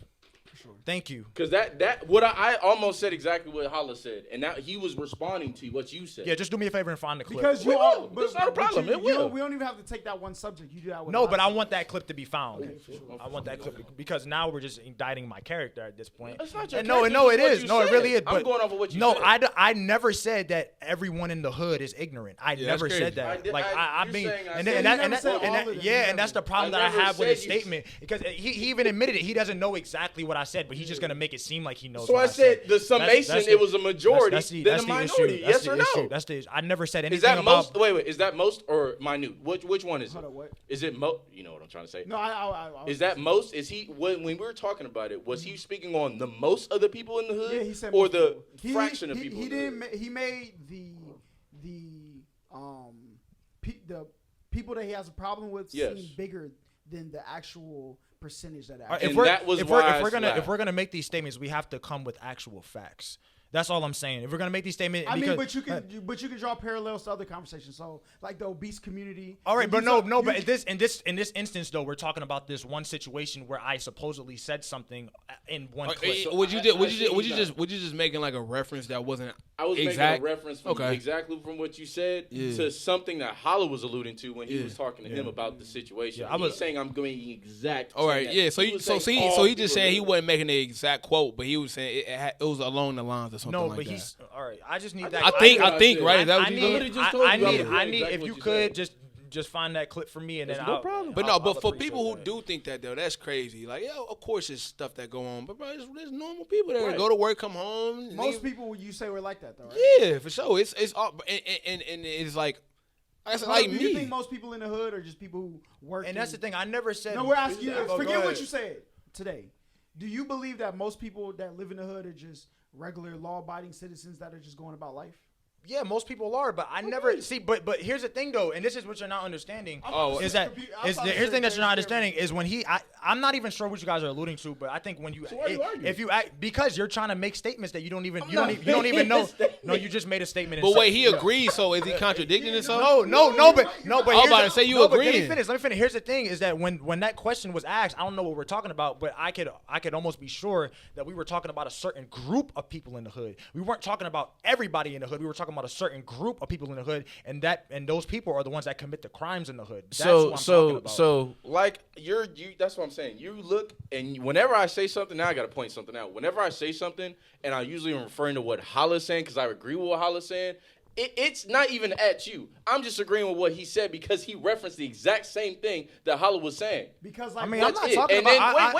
Sure. Thank you. Because I almost said exactly what Holla said, and now he was responding to what you said. Yeah, just do me a favor and find the clip. Because it's not a problem. It will. We don't even have to take that one subject. You do that. No, but I want that clip to be found. Okay, for sure. I want that clip because now we're just indicting my character at this point. That's not your No, it is. No, it really is. I'm going off of what you said. said. I never said that everyone in the hood is ignorant. I never said that. And that's the problem that I have with his statement because he even admitted it. He doesn't know exactly what I said, but he's just gonna make it seem like he knows. So I said the summation, it was a majority, then a minority. Yes or no? That's the issue. I never said anything Is that about. Wait. Is that most or minute? Which one is it? Hold on, what? Is it most? You know what I'm trying to say? No, I Is that most? Is he when we were talking about it? Was he speaking on the most of the people in the hood? Yeah, he said or most the people. fraction of people. He didn't. He made the people that he has a problem with seem bigger than the actual percentage that. If we're gonna make these statements, we have to come with actual facts. That's all I'm saying. If we're gonna make these statements, but you can draw parallels to other conversations. So, like the obese community. All right, but in this instance though, we're talking about this one situation where I supposedly said something in one clip. So would you just making like a reference that wasn't? I was exact? making a reference exactly from what you said to something that Holla was alluding to when he was talking to him about the situation. Yeah, He's saying I'm going exact. All right, yeah. So he just saying he wasn't making the exact quote, but he was saying it was along the lines of something like that. He's all right. I just need that. I think right. Is that what you doing? I need if you could just find that clip for me and then no problem. But for people who do think that though, that's crazy. Like, yeah, of course there's stuff that go on, but bro, there's normal people that go to work, come home. Most people you say were like that though, right? Yeah, for sure. It's all and it's like. Do you think most people in the hood are just people who work? And that's the thing. I never said. No, we're asking you. Forget what you said today. Do you believe that most people that live in the hood are just regular law-abiding citizens that are just going about life? Yeah, most people are, but I never see. But here's the thing, though, and this is what you're not understanding. Here's the thing that you're not understanding is when I'm not even sure what you guys are alluding to, but I think when if you act because you're trying to make statements that you don't even know. No, you just made a statement. But wait, he agreed. So is he contradicting himself? No. But I was about to say you agreeing. Let me finish. Here's the thing: is that when that question was asked, I don't know what we're talking about, but I could almost be sure that we were talking about a certain group of people in the hood. We weren't talking about everybody in the hood. We were talking about a certain group of people in the hood, and those people are the ones that commit the crimes in the hood. That's what I'm talking about. So like you that's what I'm saying. You look, and whenever I say something, now I got to point something out. Whenever I say something, and I usually am referring to what Holla's saying because I agree with what Holla's saying. It's not even at you. I'm just agreeing with what he said because he referenced the exact same thing that Holla was saying. Because like, I mean, I'm not talking and about.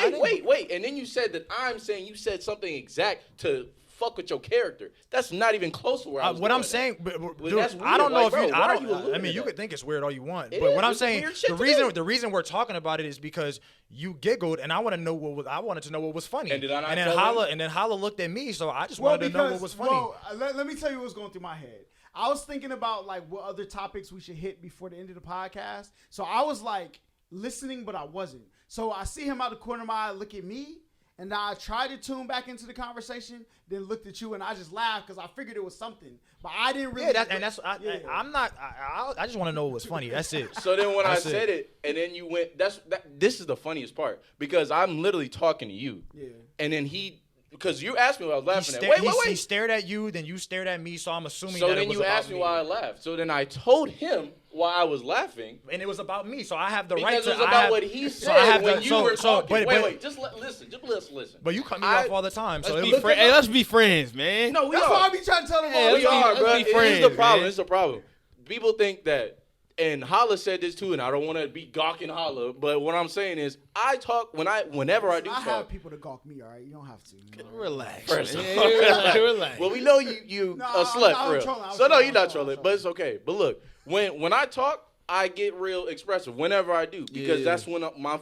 Wait. And then you said that I'm saying you said something exact to fuck with your character. That's not even close to where I was. What I'm saying, dude, I don't know if you. I mean, you could think it's weird all you want, but what I'm saying, the reason we're talking about it is because you giggled, and I wanted to know what was funny. And did I not and then Holla looked at me, so I just wanted to know what was funny. Well, let me tell you what's going through my head. I was thinking about like what other topics we should hit before the end of the podcast. So I was like listening, but I wasn't. So I see him out the corner of my eye, look at me. And I tried to tune back into the conversation, then looked at you, and I just laughed because I figured it was something, but I didn't really. I'm not. I just want to know what was funny. That's it. So then when I said it, and then you went. This is the funniest part because I'm literally talking to you. Yeah. And then because you asked me what I was laughing at. Wait. He stared at you, then you stared at me, so I'm assuming. So that then it was you asked me why I laughed. So then I told him why I was laughing, and it was about me. So I have the right to. Because it was about what he said when you were talking. Wait. Just listen. But you cut me off all the time. So let's be friends, man. No, that's why I be trying to tell them. We are, bro. It's the problem. It's the problem. People think that. And Holla said this too, and I don't want to be gawking Holla, but what I'm saying is, I talk whenever I do talk. I have people to gawk me, all right? You don't have to. Relax. Relax. Well, we know you a slut for real. So no, you're not trolling, but it's okay. But look, when I talk, I get real expressive whenever I do because that's when my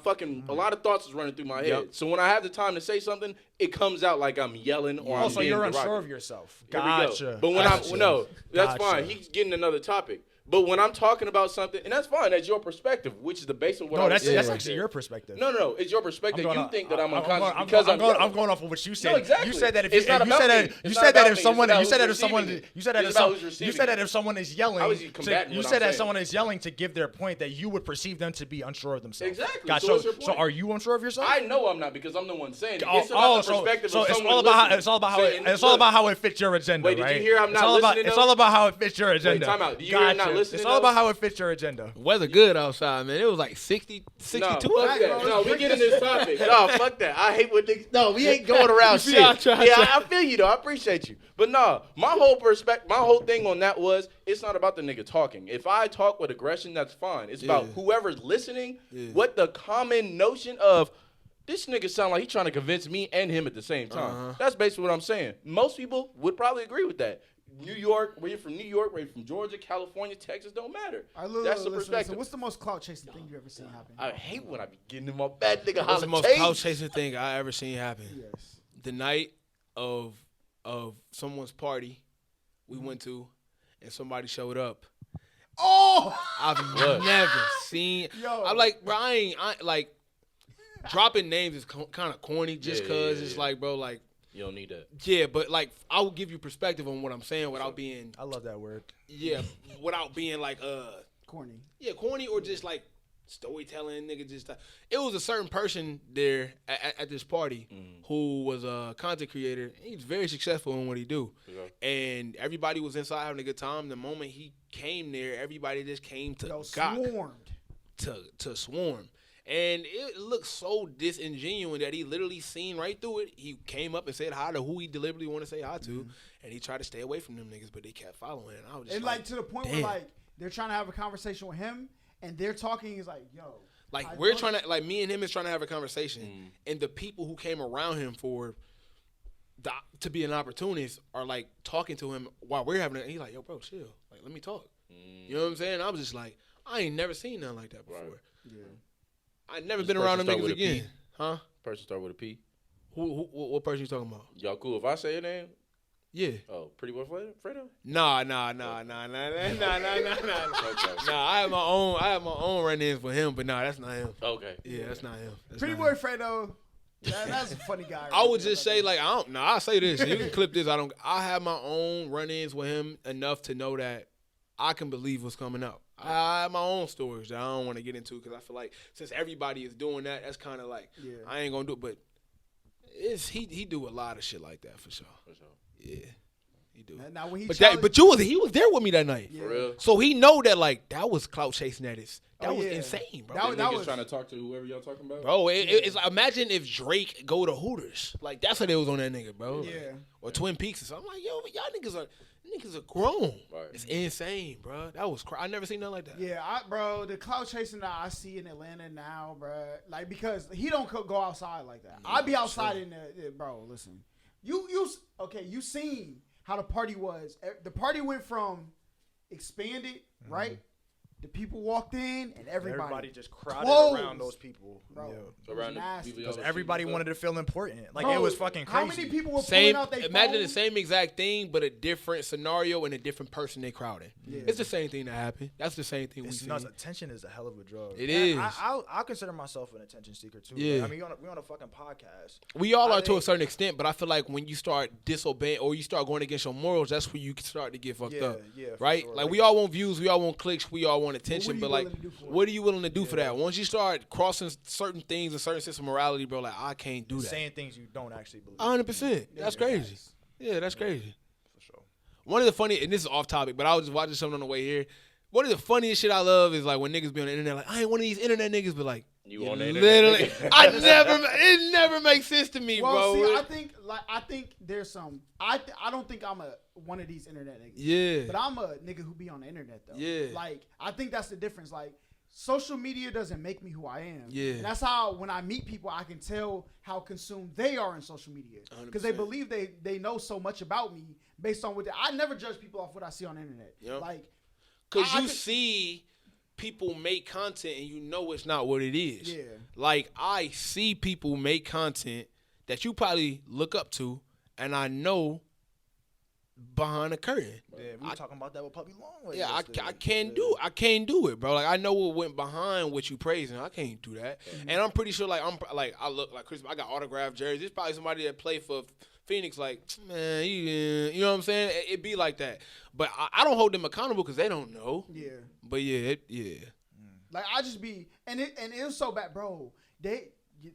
a lot of thoughts is running through my head. So when I have the time to say something, it comes out like I'm yelling or I'm so being you're derogatory. unsure of yourself. Here we Gotcha. go. But when that's fine. He's getting another topic. But when I'm talking about something, and that's fine, that's your perspective, which is the base of what I'm saying. That's actually your perspective. No, it's your perspective. You think that I'm unconscious I'm going off of what you said. No, exactly. You said that It's not about me. you It's said not that about if me. someone It's you said about that if who's someone receiving it. you said that It's if about who's you receiving said that it. if someone is yelling, How is he combating you what said I'm that someone saying? is yelling to give their point that you would perceive them to be unsure of themselves. Exactly. Gotcha. So what's your So point? are you unsure of yourself? I know I'm not because I'm the one saying it. It's about the perspective so of it's someone all about listening, it's all about how saying, it's all look, about how it fits your agenda. Wait, did you right? hear I'm not listening, It's though? all about how it fits your agenda. time out. Did you hear I'm not Gotcha. listening, It's all though? about how it fits your agenda. Weather good outside, man. It was like 60, 62. No, fuck Right, that. bro. No, we get in this topic. No, fuck that. I hate when niggas. No, we ain't going around shit. I try. I feel you though. I appreciate you. But no, my whole thing on that was it's not about the nigga talking. If I talk with aggression, that's fine. It's about whoever's listening. What the common notion of this nigga sound like he trying to convince me and him at the same time. That's basically what I'm saying. Most people would probably agree with that. New York, where you're from New York, where you're from Georgia, California, Texas, don't matter. All right, That's the listen, perspective. what's the most clout chasing thing you ever seen happen? I hate when I be getting in my bad nigga What's the most holiday. clout chasing thing I ever seen happen? Yes. The night of someone's party we went to, and somebody showed up. Oh! I've never seen. Yo. I'm like, bro, I like dropping names is kind of corny just because it's like, bro, like. You don't need that. Yeah, but like I will give you perspective on what I'm saying without being I love that word. without being like Corny. corny or just like storytelling nigga just it was a certain person there at this party who was a content creator. He's very successful in what he do. And everybody was inside having a good time. The moment he came there, everybody just came to Swarmed. to swarm. And it looked so disingenuous that he literally seen right through it. He came up and said hi to who he deliberately want to say hi to, and he tried to stay away from them niggas, but they kept following. And I was just And like to the point where like they're trying to have a conversation with him, and they're talking. He's like, "Yo." Like we're trying to, like me and him is trying to have a conversation, and the people who came around him to be an opportunist are like talking to him while we're having it. He's like, "Yo, bro, chill. Like, let me talk." You know what I'm saying? I was just like, I ain't never seen nothing like that before. Right. Yeah. I never been around them niggas again. Huh? Person start with a P. What person you talking about? Y'all cool if I say your name? Yeah. Oh, Pretty Boy Fredo? Nah. Nah, I have my own run-ins with him, but nah, that's not him. Okay. Yeah, that's not him. That's Pretty not Boy Fredo. That's a funny guy. I would just say like I'll say this. You can clip this. I have my own run-ins with him enough to know that I can believe what's coming out. I have my own stories that I don't want to get into because I feel like since everybody is doing that, that's kind of like I ain't gonna do it. But he do a lot of shit like that for sure. Yeah, he do. Now when he he was there with me that night. For real? So he know that like that was clout chasing at his. That was yeah. insane, bro. That Niggas was trying to talk to whoever y'all talking about? Bro, it's like, imagine if Drake go to Hooters. Like that's what they was on that nigga, bro. Like, Yeah. or Twin Peaks or something. I'm like, yo, y'all niggas are grown. Right. It's insane, bro. That was I never seen nothing like that. Yeah, bro, the clout chasing that I see in Atlanta now, bro, like because he don't go outside like that. I be outside in the bro. Listen, you seen how the party was. The party went from expanded, right? The people walked in and everybody just crowded closed. around those people. Bro, Yeah. it was Around the nasty. people y'all Because was everybody shooting wanted to feel important. Like Bro, it was fucking crazy. How many people were pulling Same. out their Imagine the phones? same exact thing, but a different scenario and a different person they crowded. Yeah. It's the same thing that happened. That's the same thing we It's see. nuts. Attention is a hell of a drug. It And is. I consider myself an attention seeker too. Yeah. Like, I mean, we on a fucking podcast. We all I are to a think- certain extent, but I feel like when you start disobeying or you start going against your morals, that's where you can start to get fucked Yeah, up. yeah, for right? sure. Like we all want views, we all want clicks, we all want attention, you but like, willing to do for it? what are you willing to do for that? Once you start crossing certain things and certain sense of morality, bro, like I can't do that. Saying things you don't actually believe. 100%. That's crazy. Yeah, that's crazy. For sure. One of the funny, and this is off topic, but I was just watching something on the way here. One of the funniest shit I love is like when niggas be on the internet, like I ain't one of these internet niggas, but like You on the internet, literally, nigga. it never makes sense to me, Well, bro. see, I think there's some. I don't think I'm one of these internet niggas. Yeah. But I'm a nigga who be on the internet though. Yeah. Like I think that's the difference. Like social media doesn't make me who I am. Yeah. And that's how when I meet people, I can tell how consumed they are in social media because they 100%. believe they know so much about me based on what I never judge people off what I see on the internet. Yep. Like Cause I you could- see people make content and you know it's not what it is. Yeah. Like, I see people make content that you probably look up to, and I know behind the curtain. Yeah, we were talking about that with Puppy Longway. Yeah, yesterday. I can't do it, bro. Like, I know what went behind what you praising. I can't do that. And I'm pretty sure, like, I look like Chris. I got autographed jerseys. There's probably somebody that played for Phoenix. Like, man, you know what I'm saying? It be like that. But I don't hold them accountable because they don't know. Yeah. But yeah, Like I just be and it was so bad, bro.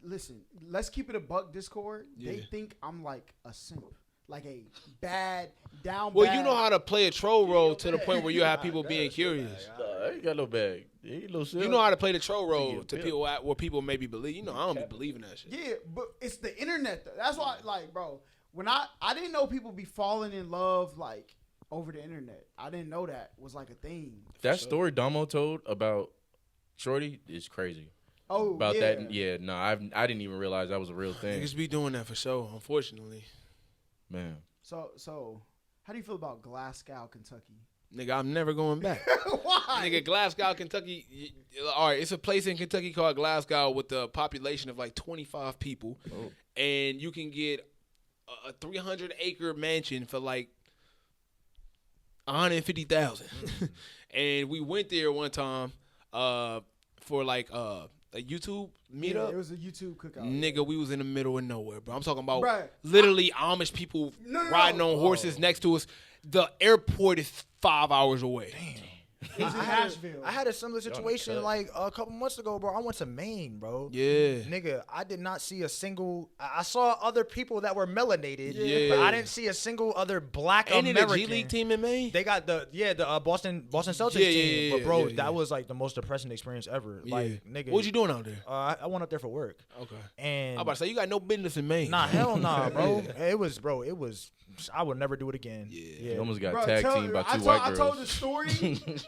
Listen, let's keep it a buck Discord. Yeah. They think I'm like a simp. Like a bad down. Well, bad. you know how to play a troll role to the point where you have people being curious. I ain't got no bag. Ain't no shit. You know how to play the troll role Yeah, to yeah. people where people maybe believe. You know, I don't be believing that shit. Yeah, but it's the internet though. That's why, like, bro, when I didn't know people be falling in love like over the internet. I didn't know that was like a thing. That story Damo told about Shorty is crazy. Oh, About yeah. that, yeah, no, I didn't even realize that was a real thing. Niggas be doing that for sure, unfortunately. Man, So, how do you feel about Glasgow, Kentucky? Nigga, I'm never going back. Why? Nigga, Glasgow, Kentucky. All right, it's a place in Kentucky called Glasgow with a population of like 25 people. Oh. And you can get a 300-acre mansion for like $150,000. And we went there one time for like a YouTube Yeah, meetup. it was a YouTube cookout. Nigga, we was in the middle of nowhere, bro. I'm talking about Bruh, literally Amish people No. riding on horses next to us. The airport is 5 hours away. It was in Nashville. I had a similar situation cut. like a couple months ago, bro. I went to Maine, bro. Yeah. Nigga, I did not see a single. I saw other people that were melanated, Yeah. but I didn't see a single other black Ain't it a American. G League team in Maine? They got the Boston Celtics Yeah, team, yeah, but bro, yeah. that was like the most depressing experience ever. Like, nigga, What you doing out there? I went up there for work, Okay. and I'm about to say, you got no business in Maine. nah, hell nah, bro. It was. I would never do it again. you almost got Bro, tag teamed by two white I girls. told the story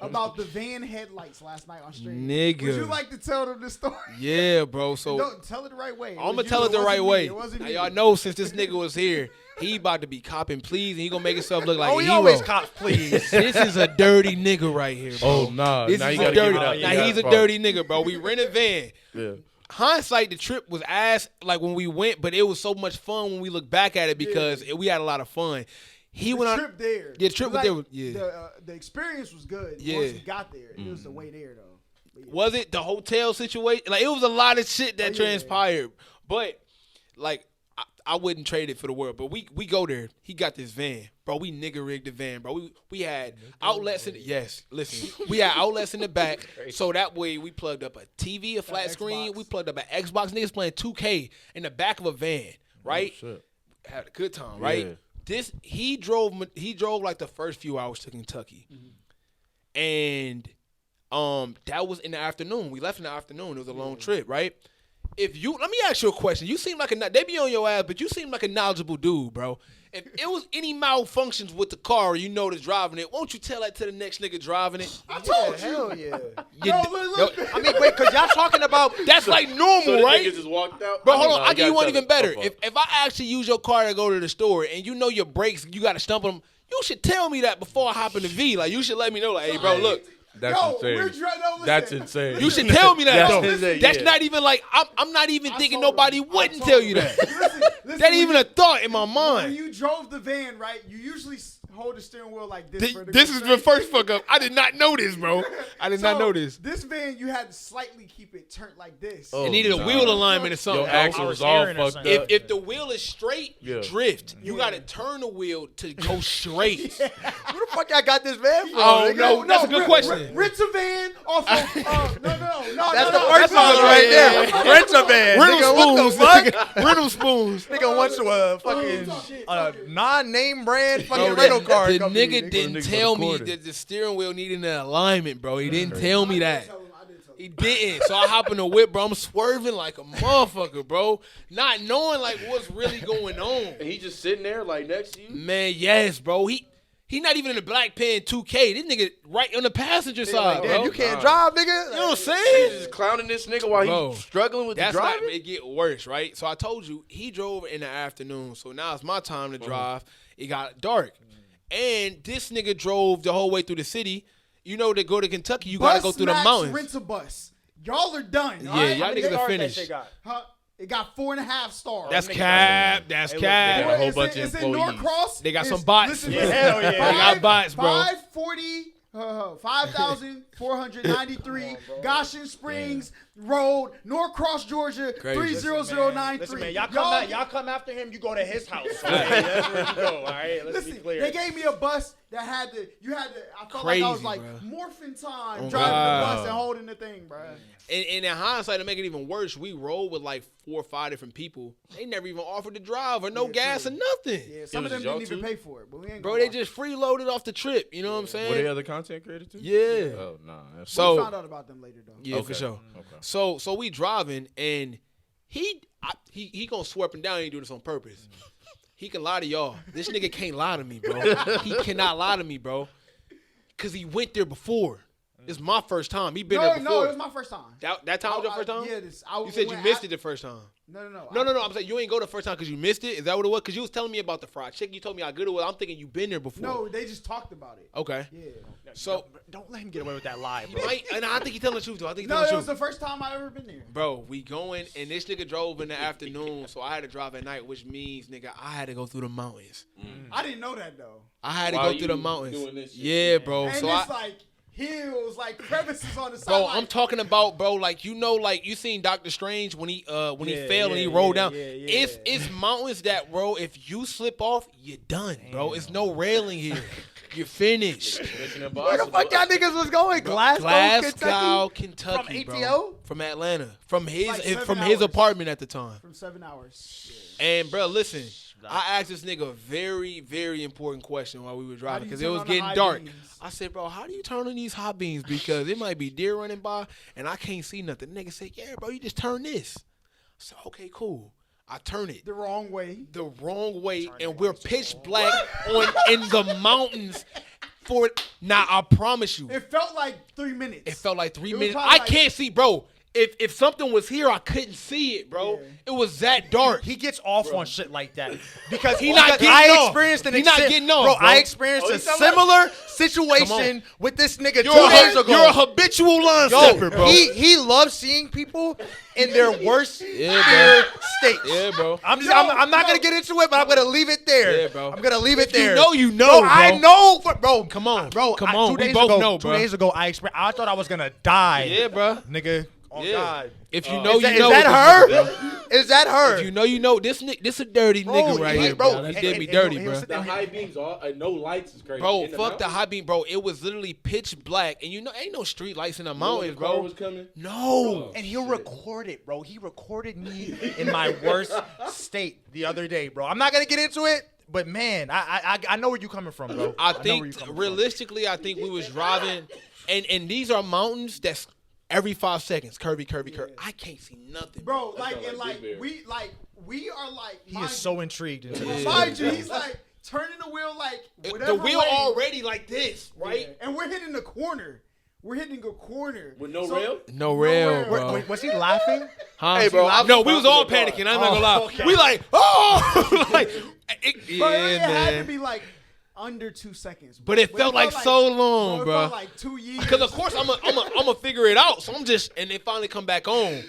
about the van headlights last night on stream. Nigga. Would you like to tell them the story? Yeah, bro. So Don't tell it the right way. I'm gonna tell it the right way. Now, y'all know. know since this nigga was here, he about to be copping please, and he gonna make himself look like Oh, a he hero. always cops, please. This is a dirty nigga right here, bro. Oh, nah. This Now is you a gotta dirty. give it up. Now he's a dirty nigga, bro. We rent a van. Yeah. Hindsight, the trip was ass like when we went, but it was so much fun when we look back at it because we had a lot of fun. He went on. Trip there. Yeah, the trip Like, there was- yeah. The experience was good. Yeah. Once we got there, it was the way there though. But yeah. Was it the hotel situation? Like, it was a lot of shit that Oh, yeah. transpired. But, like, I wouldn't trade it for the world. But we go there. He got this van. Bro, we nigga rigged the van, bro. We had outlets in we had outlets in the back. So that way we plugged up a TV, a flat screen. Xbox. We plugged up an Xbox. Niggas playing 2K in the back of a van, right? Oh, shit. Had a good time, right? Yeah. He drove like the first few hours to Kentucky. And that was in the afternoon. We left in the afternoon. It was a long trip, right? Let me ask you a question. You seem like they be on your ass, but you seem like a knowledgeable dude, bro. If it was any malfunctions with the car or you notice driving it, won't you tell that to the next nigga driving it? I told you. Hell yeah. Look. I mean, wait, because y'all talking about. That's like normal, So the right? niggas just walked out. Bro, hold on. Nah, I'll you give you gotta one tell even it. better. My fault. If I actually use your car to go to the store and you know your brakes, you got to stump them, you should tell me that before I hop in the V. Like, you should let me know, like, hey, bro, look. That's insane. Listen. That's insane. You should tell me that. That's though. insane, That's yeah. not even like, I'm not even thinking told him. nobody I wouldn't told tell him. you that. Listen, That even a thought in my when mind. you drove the van, right? You usually hold the steering wheel like this. This is the first fuck up. I did not know this, bro. I did not know this. This van, you had to slightly keep it turned like this. Oh, It needed a nah. wheel alignment or something. Your bro. axle I was was all hearing or fucked something. up. If the wheel is straight, Yeah. drift. You got to turn the wheel to go straight. Where the fuck y'all got this van from? Oh, nigga? no, that's a good question. Rent a van off of. No. That's the no, first no, one no, right yeah. there. Rent a van. Riddle Nigga, what the spoons. fuck? Riddle spoons. Nigga went to a fucking non-name brand fucking rental car The company. nigga didn't Nigga tell me recorded. that the steering wheel needed an alignment, bro. He didn't tell me that. I didn't tell him. He didn't. So I hop in the whip, bro. I'm swerving like a motherfucker, bro. Not knowing like what's really going on. And he just sitting there like next to you. Man, yes, bro. He not even in the black pen 2K. This nigga right on the passenger side, Damn, bro. you can't drive, nigga. You know what I'm He's saying? just clowning this nigga while Bro, he's struggling with the That's not, driving. it get worse, right? So I told you, he drove in the afternoon. So now it's my time to drive. It got dark. And this nigga drove the whole way through the city. you know, to go to Kentucky, you gotta go through the mountains. Rent a bus. Y'all are done. Yeah, all right? y'all niggas are That finished. shit got? Huh? It got 4.5 stars. That's niggas cap. That's They cap. got a whole It's bunch in- of it's in employees. Norcross. They got It's- some bots. listen, Yeah, listen. hell yeah. They got bots, bro. 5,493 Goshen Springs Road, Norcross, Georgia, Crazy. 30093. Listen, man, y'all come after him, you go to his house. All right? That's where you go. All right, let's be Listen, clear. they gave me a bus that had to. I felt like I was Crazy, like bro. morphin time Oh, driving the God. bus and holding the thing, bro. And in hindsight, to make it even worse, we rolled with like 4 or 5 different people. They never even offered to drive or no gas or nothing. Yeah, some of was them y'all didn't even too? pay for it, but we ain't. Bro, gonna they lie. just freeloaded off the trip. You know what I'm Were saying? they other content creators too? Yeah. Oh no. That's We So found out about them later though. yeah, for Okay. sure. Okay. So we driving and he gonna swear up and down. He ain't do this on purpose. He can lie to y'all. This nigga can't lie to me, bro. He cannot lie to me, bro. Cause he went there before. It's my first time. He been there before. No, it was my first time. That time was your first time? Yeah, You said you missed it the first time. No. No. I'm saying you ain't go the first time because you missed it. Is that what it was? Because you was telling me about the fried chicken. You told me how good it was. I'm thinking you been there before. No, they just talked about it. Okay. Yeah. So don't let him get away with that lie, he bro. might, and I think he telling the truth though. I think he No, telling it the was truth. the first time I ever been there. Bro, we going, and this nigga drove in the afternoon, so I had to drive at night, which means, nigga, I had to go through the mountains. I didn't know that though. I had to While go through the you mountains. doing this shit. Yeah, bro. And So it's like hills, like crevices on the side. bro, like, I'm talking about, bro, like you know, like you seen Doctor Strange when he Yeah, fell and he yeah, rolled yeah, down. yeah, yeah. It's mountains that, bro, if you slip off, you're done, bro. It's no railing here. You're finished. Mission Where the Impossible. fuck y'all niggas was going? Glasgow, From Kentucky, bro. ATO? From Atlanta, from his Like 7 from his hours. apartment at the time. from 7 hours. And bro, listen, I asked this nigga a very, very important question while we were driving do you because it turn was on the getting high dark. beams? I said, bro, how do you turn on these high beams? Because it might be deer running by and I can't see nothing. Nigga said, yeah, bro, you just turn this. I said, okay, cool. I turn it The wrong way. the wrong way, and we're pitch black in the mountains. For it. Now I promise you, It felt like 3 minutes. it felt like 3 It was minutes. probably I like- can't see, bro. If something was here, I couldn't see it, bro. Yeah. It was that dark. He gets off on shit like that because He not getting I off. experienced an He not getting off, bro. bro. I experienced a similar situation with this nigga 2 days ago. You're a habitual line Yo, stepper, bro. he loves seeing people in their worst Yeah, fear states. Yeah, bro. I'm not gonna get into it, but I'm gonna leave it there. Yeah, bro. I'm gonna leave it If you there. know, you know, Bro, bro. I know, bro. Come on, Bro, come on. 2 We days both ago, know, bro. 2 days ago, I thought I was gonna die. Yeah, bro. Nigga. Oh Yeah. God. If you know, Is that, you know. is that with this her? nigga, Is that her? If you know. This a dirty nigga right here, bro. He did me dirty, bro. The high beams, no lights is crazy. Bro, In the fuck the mountains? high beam, bro. It was literally pitch black, and you know, ain't no street lights in the You know when mountains, the car bro. was coming? No. And he'll record it, bro. He recorded me in my worst state the other day, bro. I'm not gonna get into it, but man, I know where you coming from, bro. I know where think you coming from. realistically, I think we was driving, and these are mountains that's every 5 seconds, curvy. I can't see nothing, Bro, like sound and like like Big Bear. we are like He is so intrigued into mind, this. mind you, he's like turning the wheel like whatever The wheel way. already like this, right? Yeah. And we're hitting the corner. We're hitting a corner With no rail? No rail, rail, bro. Wait, was he laughing? Huh? Hey, bro, I no, was we was stopping all the car. panicking. I'm not gonna lie. okay. We like, oh, like, yeah, But it had to man. be like under 2 seconds. But it felt like so long, It bro. felt like 2 years. Because of course I'm a figure it out. So I'm just, and it finally come back on.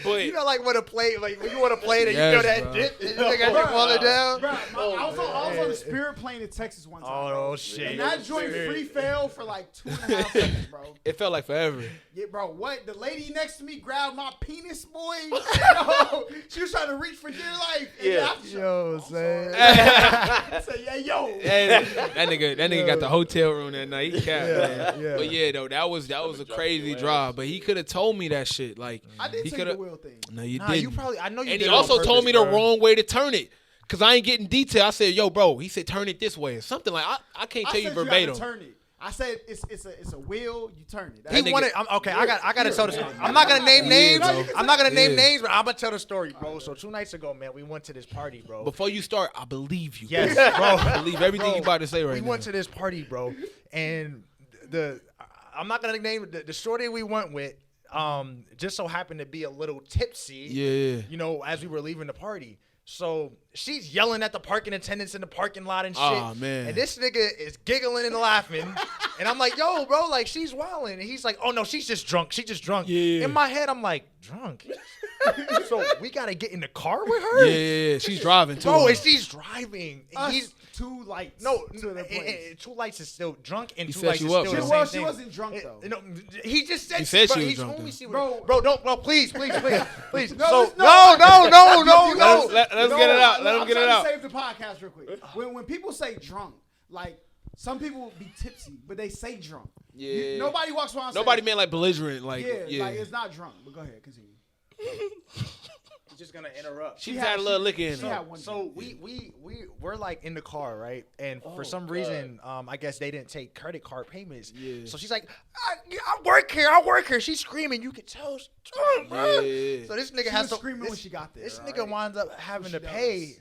But You know, like when a play, like when you want to play, that Yes, you know that bro. dip, and you got your wallet down. Bro, I was on the Spirit plane in Texas one time. bro. Oh shit. And that joint free fell for like 2.5 seconds, bro. it felt like forever. Yeah, bro, what? The lady next to me grabbed my penis, boy. Yo, she was trying to reach for dear life. And Yeah. yo, man. I said, yeah, yo. Hey, that nigga got the hotel room that night. He capped, man. yeah. But yeah, though, that was a crazy drive. But he could have told me that shit. Like I did he take could the have. wheel thing. No, you Nah, didn't. you probably. I know you. And did he it on also told purpose, me the bro. wrong way to turn it. Cause I ain't getting detail. I said, yo, bro. He said turn it this way. Something like I can't tell I you said verbatim. You gotta turn it. I said it's a wheel. You turn it. He nigga- wanted. Okay, I got to tell the story. I'm not gonna name names. bro. I'm not gonna name Yeah. names, but I'm gonna tell the story, bro. So 2 nights ago, man, we went to this party, bro. Before you start, I believe you. Yes, I bro. believe everything Bro, you about to say right we now. went to this party, bro, and I'm not gonna name the shorty we went with. Just so happened to be a little tipsy. Yeah. You know, as we were leaving the party. So she's yelling at the parking attendants in the parking lot and shit. Aw, man. And this nigga is giggling and laughing. And I'm like, yo, bro, like she's wilding. And he's like, oh no, she's just drunk. She's just drunk. Yeah. In my head, I'm like, drunk? So we gotta get in the car with her? Yeah. She's driving too. Bro, and she's driving. And Us, he's 2 lights. no, to the place. 2 lights is still drunk, and He 2 set lights you is up, still bro. the Well, same she thing. wasn't drunk though. No, he just said He said bro, she was he drunk, told me though. she was, Bro. bro, don't, bro, please. No, So, listen, no, no. Let us get it out. Let him get it out. I'm trying to save the podcast real quick. When people say drunk, like some people be tipsy, but they say drunk. Yeah. Nobody walks around. Nobody saying, meant like belligerent. Like, yeah, like it's not drunk. But go ahead, continue. I'm just gonna interrupt. She had a little liquor in she her. had one. So we're like in the car, right? And for some reason, I guess they didn't take credit card payments. Yeah. So she's like, I work here. She's screaming. You can tell she's drunk, bro. Yeah. So this nigga She has was to screaming this, when she got there. This all nigga right? winds up having she to pay. does.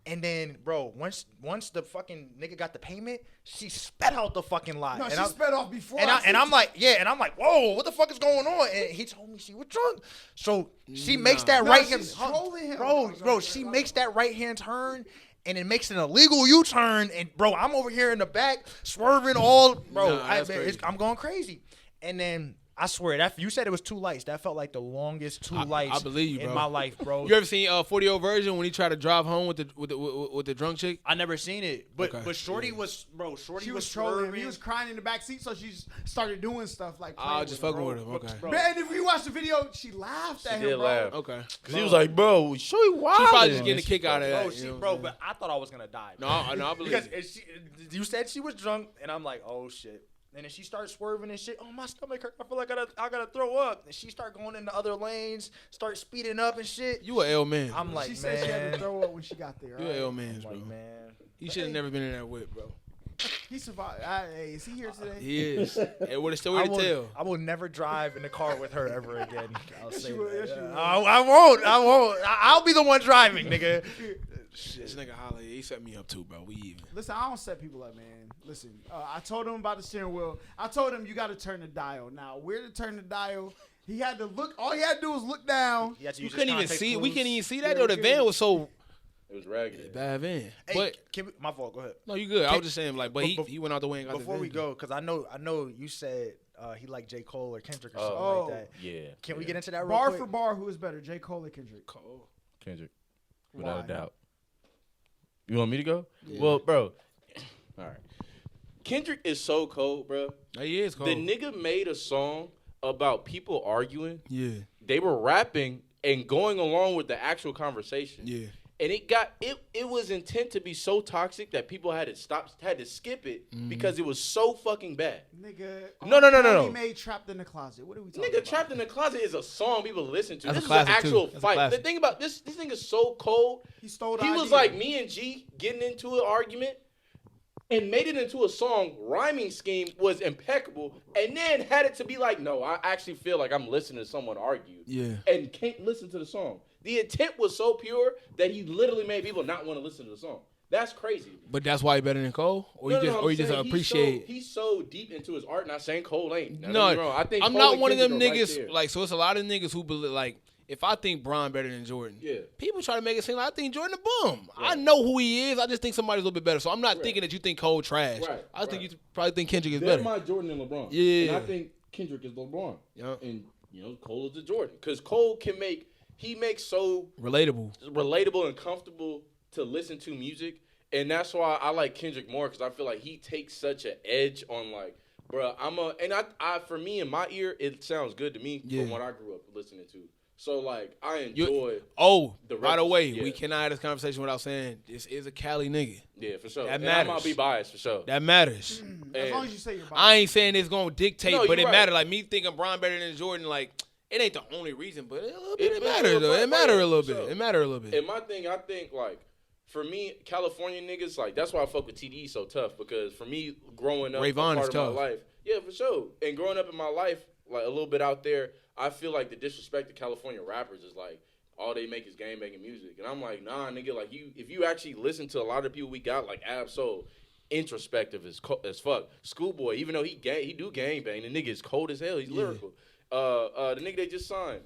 And then, bro, once the fucking nigga got the payment, she sped out the fucking lot. No, and she sped off before. and I'm like, yeah, and I'm like, whoa, what the fuck is going on? And he told me she was drunk. So she makes that No, right she's hand, trolling him. bro. She makes that right hand turn, and it makes an illegal U-turn. And bro, I'm over here in the back swerving all, bro. Nah, that's crazy. I'm going crazy. And then I swear that you said it was 2 lights. That felt like the longest 2 lights I believe you, in bro. my life, bro. You ever seen 40-year version when he tried to drive home with the drunk chick? I never seen it, but Okay. but Shorty was, bro. Shorty She was was trolling him. swerving. He was crying in the back seat, so she started doing stuff like. I was just fucking him, with him. bro. Okay. Bro. Man, if you watch the video, she laughed at She him, did bro. laugh. Okay. Cause he was like, bro, show you why. She probably just getting a kick out of that. Bro, you know what bro, I'm saying? but I thought I was gonna die. No, bro. I believe because it. you said she was drunk, and I'm like, oh shit. And then she starts swerving and shit. Oh, my stomach hurt. I feel like I gotta throw up. And she start going into other lanes, start speeding up and shit. You an L man. I'm like, She man. said she had to throw up when she got there. You right? an L man, I'm bro. like, man. He should have never been in that whip, bro. He survived. Hey, is he here today? He is. And what a story to tell. I will never drive in the car with her ever again. I'll say you will, that. yes, you will. I won't. I'll be the one driving, nigga. This nigga Holly, he set me up too, bro. We even. Listen, I don't set people up, man. Listen, I told him about the steering wheel. I told him you got to turn the dial. Now, where to turn the dial? He had to look. All he had to do was look down. He had to You use his couldn't even context see. We clues. couldn't even see that Yeah, though. we The couldn't. van was so It was ragged. bad van. Hey, But my fault. Go ahead. no, you good. I was just saying, like, but Bef- he went out the way and got Before the we van. go, because I know you said he liked J. Cole or Kendrick or something Oh. like that. Yeah. Can we get into that real Bar quick? for bar, who is better, J. Cole or Kendrick? Kendrick, without Why? a doubt. You want me to go? Yeah. Well, bro. All right. Kendrick is so cold, bro. He is cold. The nigga made a song about people arguing. Yeah, They were rapping and going along with the actual conversation. yeah. And it was intent to be so toxic that people had to skip it Mm-hmm. because it was so fucking bad. Nigga. No. He made Trapped in the Closet. What are we talking Nigga, about? Trapped in the Closet is a song people listen to. That's a This is an classic, too. actual That's a fight. The classic. thing about this nigga's so cold. He stole the He was idea. like me and G getting into an argument and made it into a song. Rhyming scheme was impeccable, and then had it to be like, no, I actually feel like I'm listening to someone argue. Yeah. And can't listen to the song. The intent was so pure that he literally made people not want to listen to the song. That's crazy. But that's why he better than Cole, or No, you just I'm or you just saying appreciate. He's so deep into his art. Not saying Cole ain't. Now, No, don't get me wrong. I think I'm Cole not and one of them Kendrick are right niggas. there. Like, so it's a lot of niggas who believe like. If I think Bron better than Jordan, Yeah. people try to make it seem like I think Jordan a bum. I know who he is. I just think somebody's a little bit better. So I'm not thinking that you think Cole trash. Right, I think right. you probably think Kendrick is They're better. my Jordan and LeBron. Yeah. And I think Kendrick is LeBron. Yeah. And, Cole is the Jordan. Because Cole he makes so Relatable. relatable and comfortable to listen to music. And that's why I like Kendrick more, because I feel like he takes such an edge on, like, bruh, I for me, in my ear, it sounds good to me Yeah. from what I grew up listening to. So, like, I You- enjoy, Oh, The by the records, way, yeah. we cannot have this conversation without saying this is a Cali nigga. yeah, for sure. That And matters. I'm going to be biased, for sure. That matters. As long as you say you're I ain't saying it's gonna dictate, No, but you're it right. matters. Like me thinking Bron better than Jordan, like it ain't the only reason, but a little bit it matters, matters though. right, It matter a little for bit. sure. It matter a little bit. And my thing, I think, like, for me, California niggas, like, that's why I fuck with TDE so tough, because for me, growing up, Ray a Vaughn part is of tough. my life, yeah, for sure, and growing up in my life, like, a little bit out there, I feel like the disrespect to California rappers is, like, all they make is game-banging music, and I'm like, nah, nigga, like, if you actually listen to a lot of people we got, like, Ab-Soul, introspective as fuck. Schoolboy, even though he do gang bang, the nigga is cold as hell. He's lyrical. The nigga they just signed.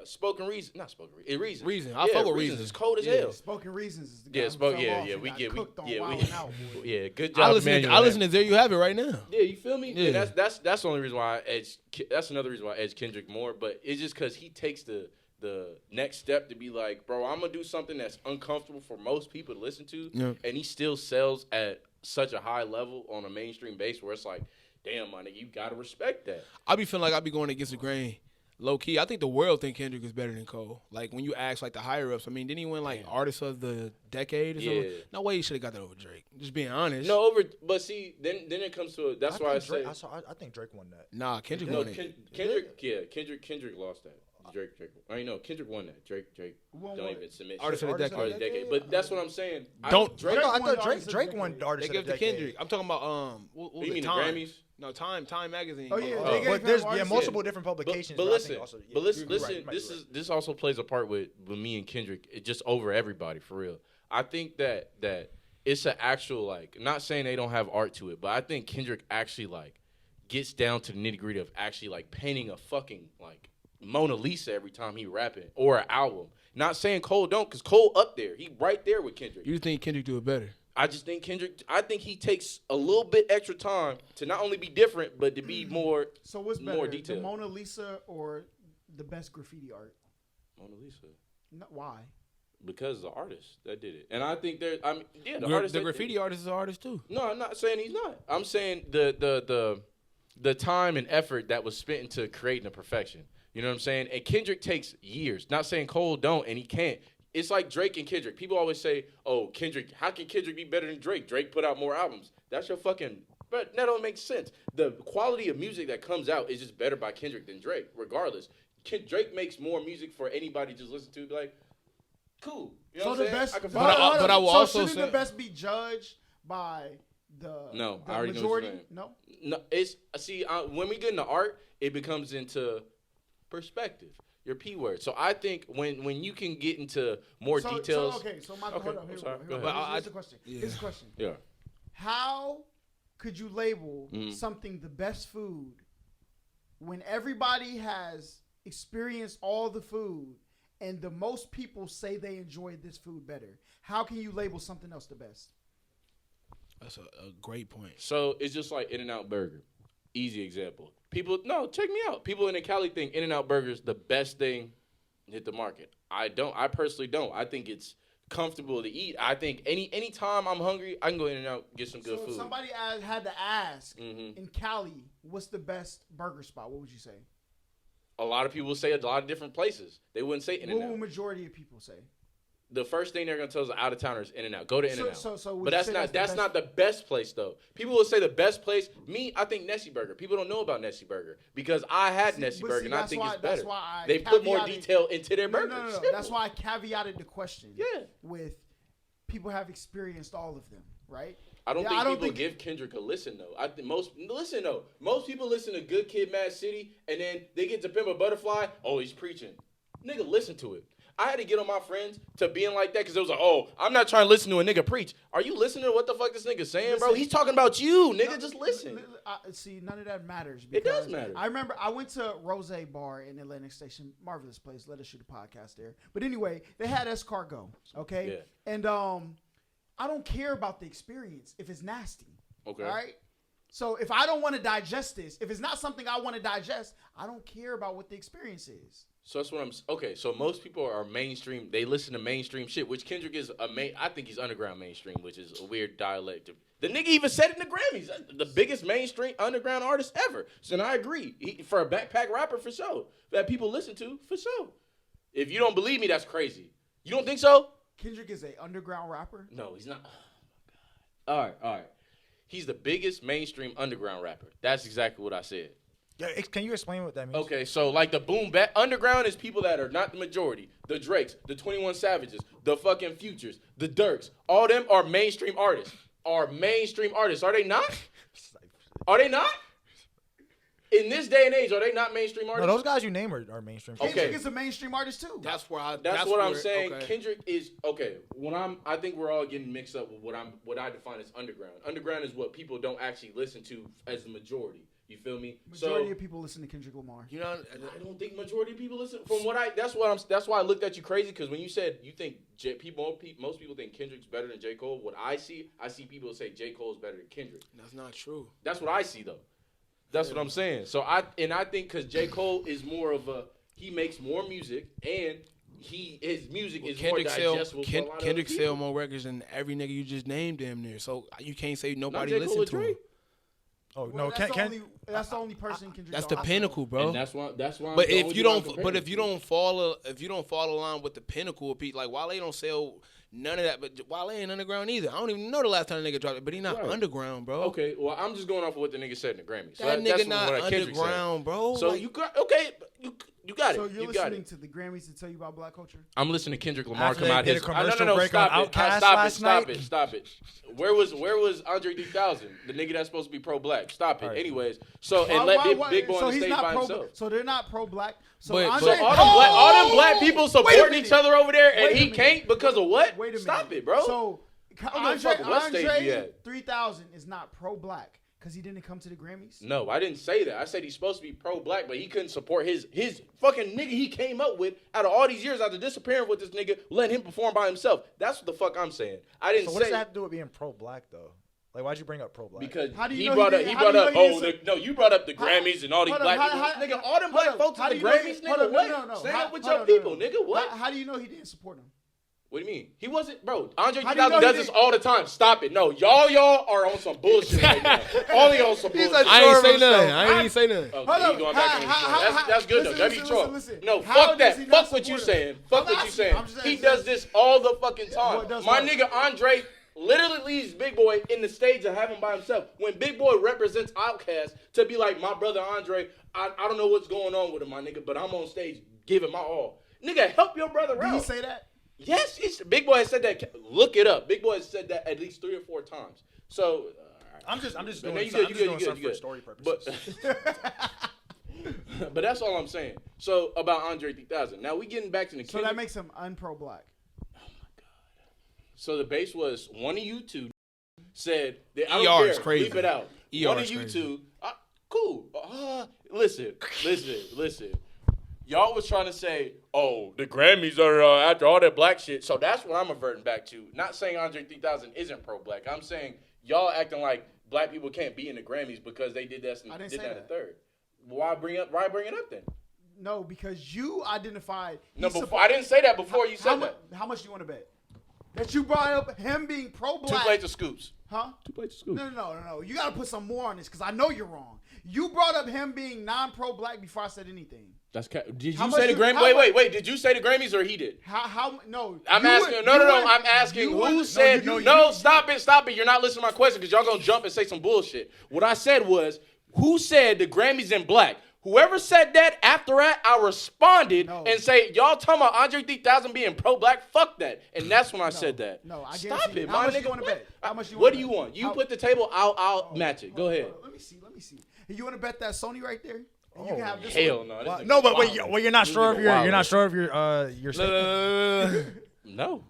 Spoken Reason. Not Spoken Reason. Reason. Reason. I fuck with Reason. It's cold as hell. Spoken Reasons is the guy Yeah, who spoke. fell Yeah, off yeah. and We got get. cooked on Yeah, Wild we. 'N Out, boy. Yeah, good I job. listen. I listen to There You Have It right now. Yeah, you feel me? Yeah. And that's the only reason why I edge. That's another reason why I edge Kendrick more. But it's just because he takes the next step to be like, bro, I'm gonna do something that's uncomfortable for most people to listen to, Yeah. and he still sells at such a high level on a mainstream base where it's like, damn, my nigga, you gotta respect that. I be feeling like I be going against the grain. Low key, I think the world think Kendrick is better than Cole. Like when you ask like the higher ups, I mean, didn't he win like Artist of the Decade or something? Yeah. No way he should have got that over Drake. Just being honest. No, but see, then it comes to it. That's why I say I think Drake won that. Nah, Kendrick no. won it. Kendrick lost that. Drake. I know Kendrick won that. Drake Won don't what? even submit. Artist shit. of the Decade. Artist of the Decade. But that's what I'm saying. Don't- Drake. I won thought Artist of the Drake won Decade. Artist They of give the it to Decade. Kendrick. I'm talking about what was You it, mean the Time? Grammys? No, Time magazine. Oh yeah, Oh. they gave But him there's Artist of the multiple Decade. different publications. But I listen, think also, listen. you're right, you might be right. This also plays a part with me and Kendrick. It just over everybody for real. I think that it's an actual like. Not saying they don't have art to it, but I think Kendrick actually like gets down to the nitty gritty of actually like painting a fucking like Mona Lisa every time he rapping or an album. Not saying Cole don't, cause Cole up there. He right there with Kendrick. You think Kendrick do it better? I just think I think he takes a little bit extra time to not only be different, but to be more. So what's better, more the detailed. Mona Lisa or the best graffiti art? Mona Lisa. Why? Because the artist that did it, and I think the artist. The that graffiti did it. artist is an artist too. No, I'm not saying he's not. I'm saying the time and effort that was spent into creating a perfection. You know what I'm saying? And Kendrick takes years. Not saying Cole don't, and he can't. It's like Drake and Kendrick. People always say, "Oh, Kendrick, how can Kendrick be better than Drake? Drake put out more albums." That's your fucking. But that don't make sense. The quality of music that comes out is just better by Kendrick than Drake, regardless. Drake makes more music for anybody to just listen to. Be like, cool. You know So what the I'm saying? best, I can but fuck with I will so also shouldn't say- the best be judged by the No, the I already know what you're majority? saying. No. No, it's when we get into art, it becomes into perspective. Your P word. So I think when you can get into more details. So my Okay, hold up, I'm here we sorry. go. Go Here we ahead. go. Here's the question. Here's the question. Yeah. How could you label Mm. something the best food when everybody has experienced all the food and the most people say they enjoyed this food better? How can you label something else the best? That's a great point. So it's just like In-N-Out Burger. Easy example. Check me out. People in the Cali think In-N-Out Burger is the best thing to hit the market. I don't. I personally don't. I think it's comfortable to eat. I think any time I'm hungry, I can go In-N-Out, get some good So food. if somebody had to ask Mhm. in Cali, what's the best burger spot? What would you say? A lot of people say a lot of different places. They wouldn't say What will In-N-Out. majority of people say? The first thing they're gonna tell us out of towners In-N-Out. Go to In-N-Out. So would But you that's say not that's not the best place though. People will say the best place. Me, I think Nessie Burger. People don't know about Nessie Burger because I had Nessie Burger and I think it's better. That's why They put more caveated- detail into their No, burgers. no. Simple. That's why I caveated the question. Yeah. With people have experienced all of them, right? I don't Yeah, think I don't people think- give Kendrick a listen though. I think most people listen to Good Kid, Mad City, and then they get to Pimp a Butterfly. Oh, he's preaching. Nigga, listen to it. I had to get on my friends to being like that because it was like, oh, I'm not trying to listen to a nigga preach. Are you listening to what the fuck this nigga's saying, bro? Listen. He's talking about you, nigga. No, Just listen. See, none of that matters. It does because matter. I remember I went to Rose Bar in Atlantic Station, marvelous place. Let us shoot a podcast there. But anyway, they had escargot, okay? Yeah. And I don't care about the experience if it's nasty. Okay. All right. So if I don't want to digest this, if it's not something I want to digest, I don't care about what the experience is. So that's what I'm. Okay, so most people are mainstream. They listen to mainstream shit, which Kendrick is I think he's underground mainstream, which is a weird dialect. The nigga even said it in the Grammys. The biggest mainstream underground artist ever. So and I agree. For a backpack rapper, for sure. That people listen to, for sure. If you don't believe me, that's crazy. You don't think so? Kendrick is a underground rapper. No, he's not. Oh my God. All right. He's the biggest mainstream underground rapper. That's exactly what I said. Yeah, can you explain what that means? Okay, so like the boom bap underground is people that are not the majority. The Drakes, the 21 Savages, the fucking Futures, the Dirks. All them are mainstream artists. Are they not? Are they not? In this day and age, are they not mainstream No, artists? those guys you name are mainstream. Okay. Kendrick is a mainstream artist too. That's where I. That's what I'm where- saying. okay. Kendrick is okay. I think we're all getting mixed up with what I define as underground. Underground is what people don't actually listen to as the majority. You feel me? Majority of people listen to Kendrick Lamar. You know, I don't think majority of people listen. From what that's why I looked at you crazy, because when you said you think most people think Kendrick's better than J. Cole. What I see people say J. Cole's better than Kendrick. that's not true. That's what I see though. That's what I'm saying. So I think because J. Cole is more of he makes more music and his music is more digestible. Kendrick sell more records than every nigga you just named damn near. So you can't say nobody Not J. Cole listen to him. Oh Well, no, that's the only person Kendrick. That's the don't pinnacle, bro. And that's why. But if you don't fall along with the pinnacle of like Wale don't sell none of that. But Wale ain't underground either. I don't even know the last time the nigga dropped it. But he not underground, bro. Okay, well I'm just going off of what the nigga said in the Grammys. So That that's nigga not what Kendrick said. underground, bro. So like, you got okay. You got So it. you're You got listening it. to the Grammys to tell you about Black culture? I'm listening to Kendrick Lamar After come they out did his. a commercial No, break stop on it. Outkast Stop last it. Stop it. Where was Andre 3000? The nigga that's supposed to be pro-black. Stop it. Right. Anyways, so and let Big Boy so on the he's stage not by pro. himself. So they're not pro-black. So But- Andre, So all them black people supporting each other over there, and Wait a he minute. can't because of what? Wait a minute. Stop it, bro. So don't give a fuck what stage he Andre at. 3000 is not pro-black because he didn't come to the Grammys. No, I didn't say that. I said he's supposed to be pro-black, but he couldn't support his fucking nigga he came up with out of all these years after disappearing with this nigga, letting him perform by himself. That's what the fuck I'm saying. I didn't So what say does that have to do with being pro-black though? Like, why'd you bring up pro-black? because How do you he know brought he up didn't- he how do brought you know up he didn't you brought up the Grammys and all these Hold black up, people. Nigga, all them black folks at the Grammys, nigga, what? Stand up with your people, nigga, what? How do you know he didn't support him? What do you mean? He wasn't, bro. Andre How do you 3000 know does he this didn't- all the time. Stop it. No, y'all are on some bullshit right now. All y'all some bullshit. I ain't say nothing. I ain't even say nothing. Okay, Hold he up. going back on his story. That's good though. That'd be true. Listen. No, How fuck does that. he not Fuck what you support him? saying. Fuck what you asking. saying. I'm just He asking. does this all the fucking time. What does My what? nigga Andre literally leaves Big Boy in the stage to have him by himself. When Big Boy represents Outkast to be like, my brother Andre, I don't know what's going on with him, my nigga, but I'm on stage giving my all. Nigga, help your brother Did out. he say that? Yes, Big Boy has said that. Look it up. Big Boy has said that at least 3 or 4 times. So I'm just but doing, no, you something good, for good. story purposes. But that's all I'm saying. So about Andre 3000. Now we getting back to the So that makes him unpro-black. So the base was one of you two said that I ER don't is care. crazy. Leave it out. ER One is of you crazy. two. Cool. Listen. Y'all was trying to say, oh, the Grammys are after all that black shit. So that's what I'm reverting back to. Not saying Andre 3000 isn't pro-black. I'm saying y'all acting like black people can't be in the Grammys because they did that. I didn't did say that that. in third. Why bring it up then? No, because you identified. No, I didn't say that before you said that. How much do you want to bet? That you brought up him being 2 pro-black. plates of scoops. Huh? 2 plates of scoops. No. You got to put some more on this because I know you're wrong. You brought up him being non-pro-black before I said anything. Did you How say the much you- Grammys? how Wait. Did you say the Grammys or he did? How? No. I'm you asking. would- No. you would- I'm asking you who would- said. no, No, stop it. You're not listening to my question because y'all gonna jump and say some bullshit. What I said was, who said the Grammys in black? Whoever said that, after that, I responded and say, y'all talking about Andre 3000 being pro-black? Fuck that. And that's when I said that. No, I Stop guarantee it, you. my How much nigga. you wanna What? bet? How much you What wanna do you bet? want? You How- put the table, I'll match it. Go ahead. Let me see. You want to bet that Sony right there? And you can have this Hell one. no. Well, This no, nigga but wait, wild. well, you're not This sure nigga of your, wild. you're not sure of your statement. No.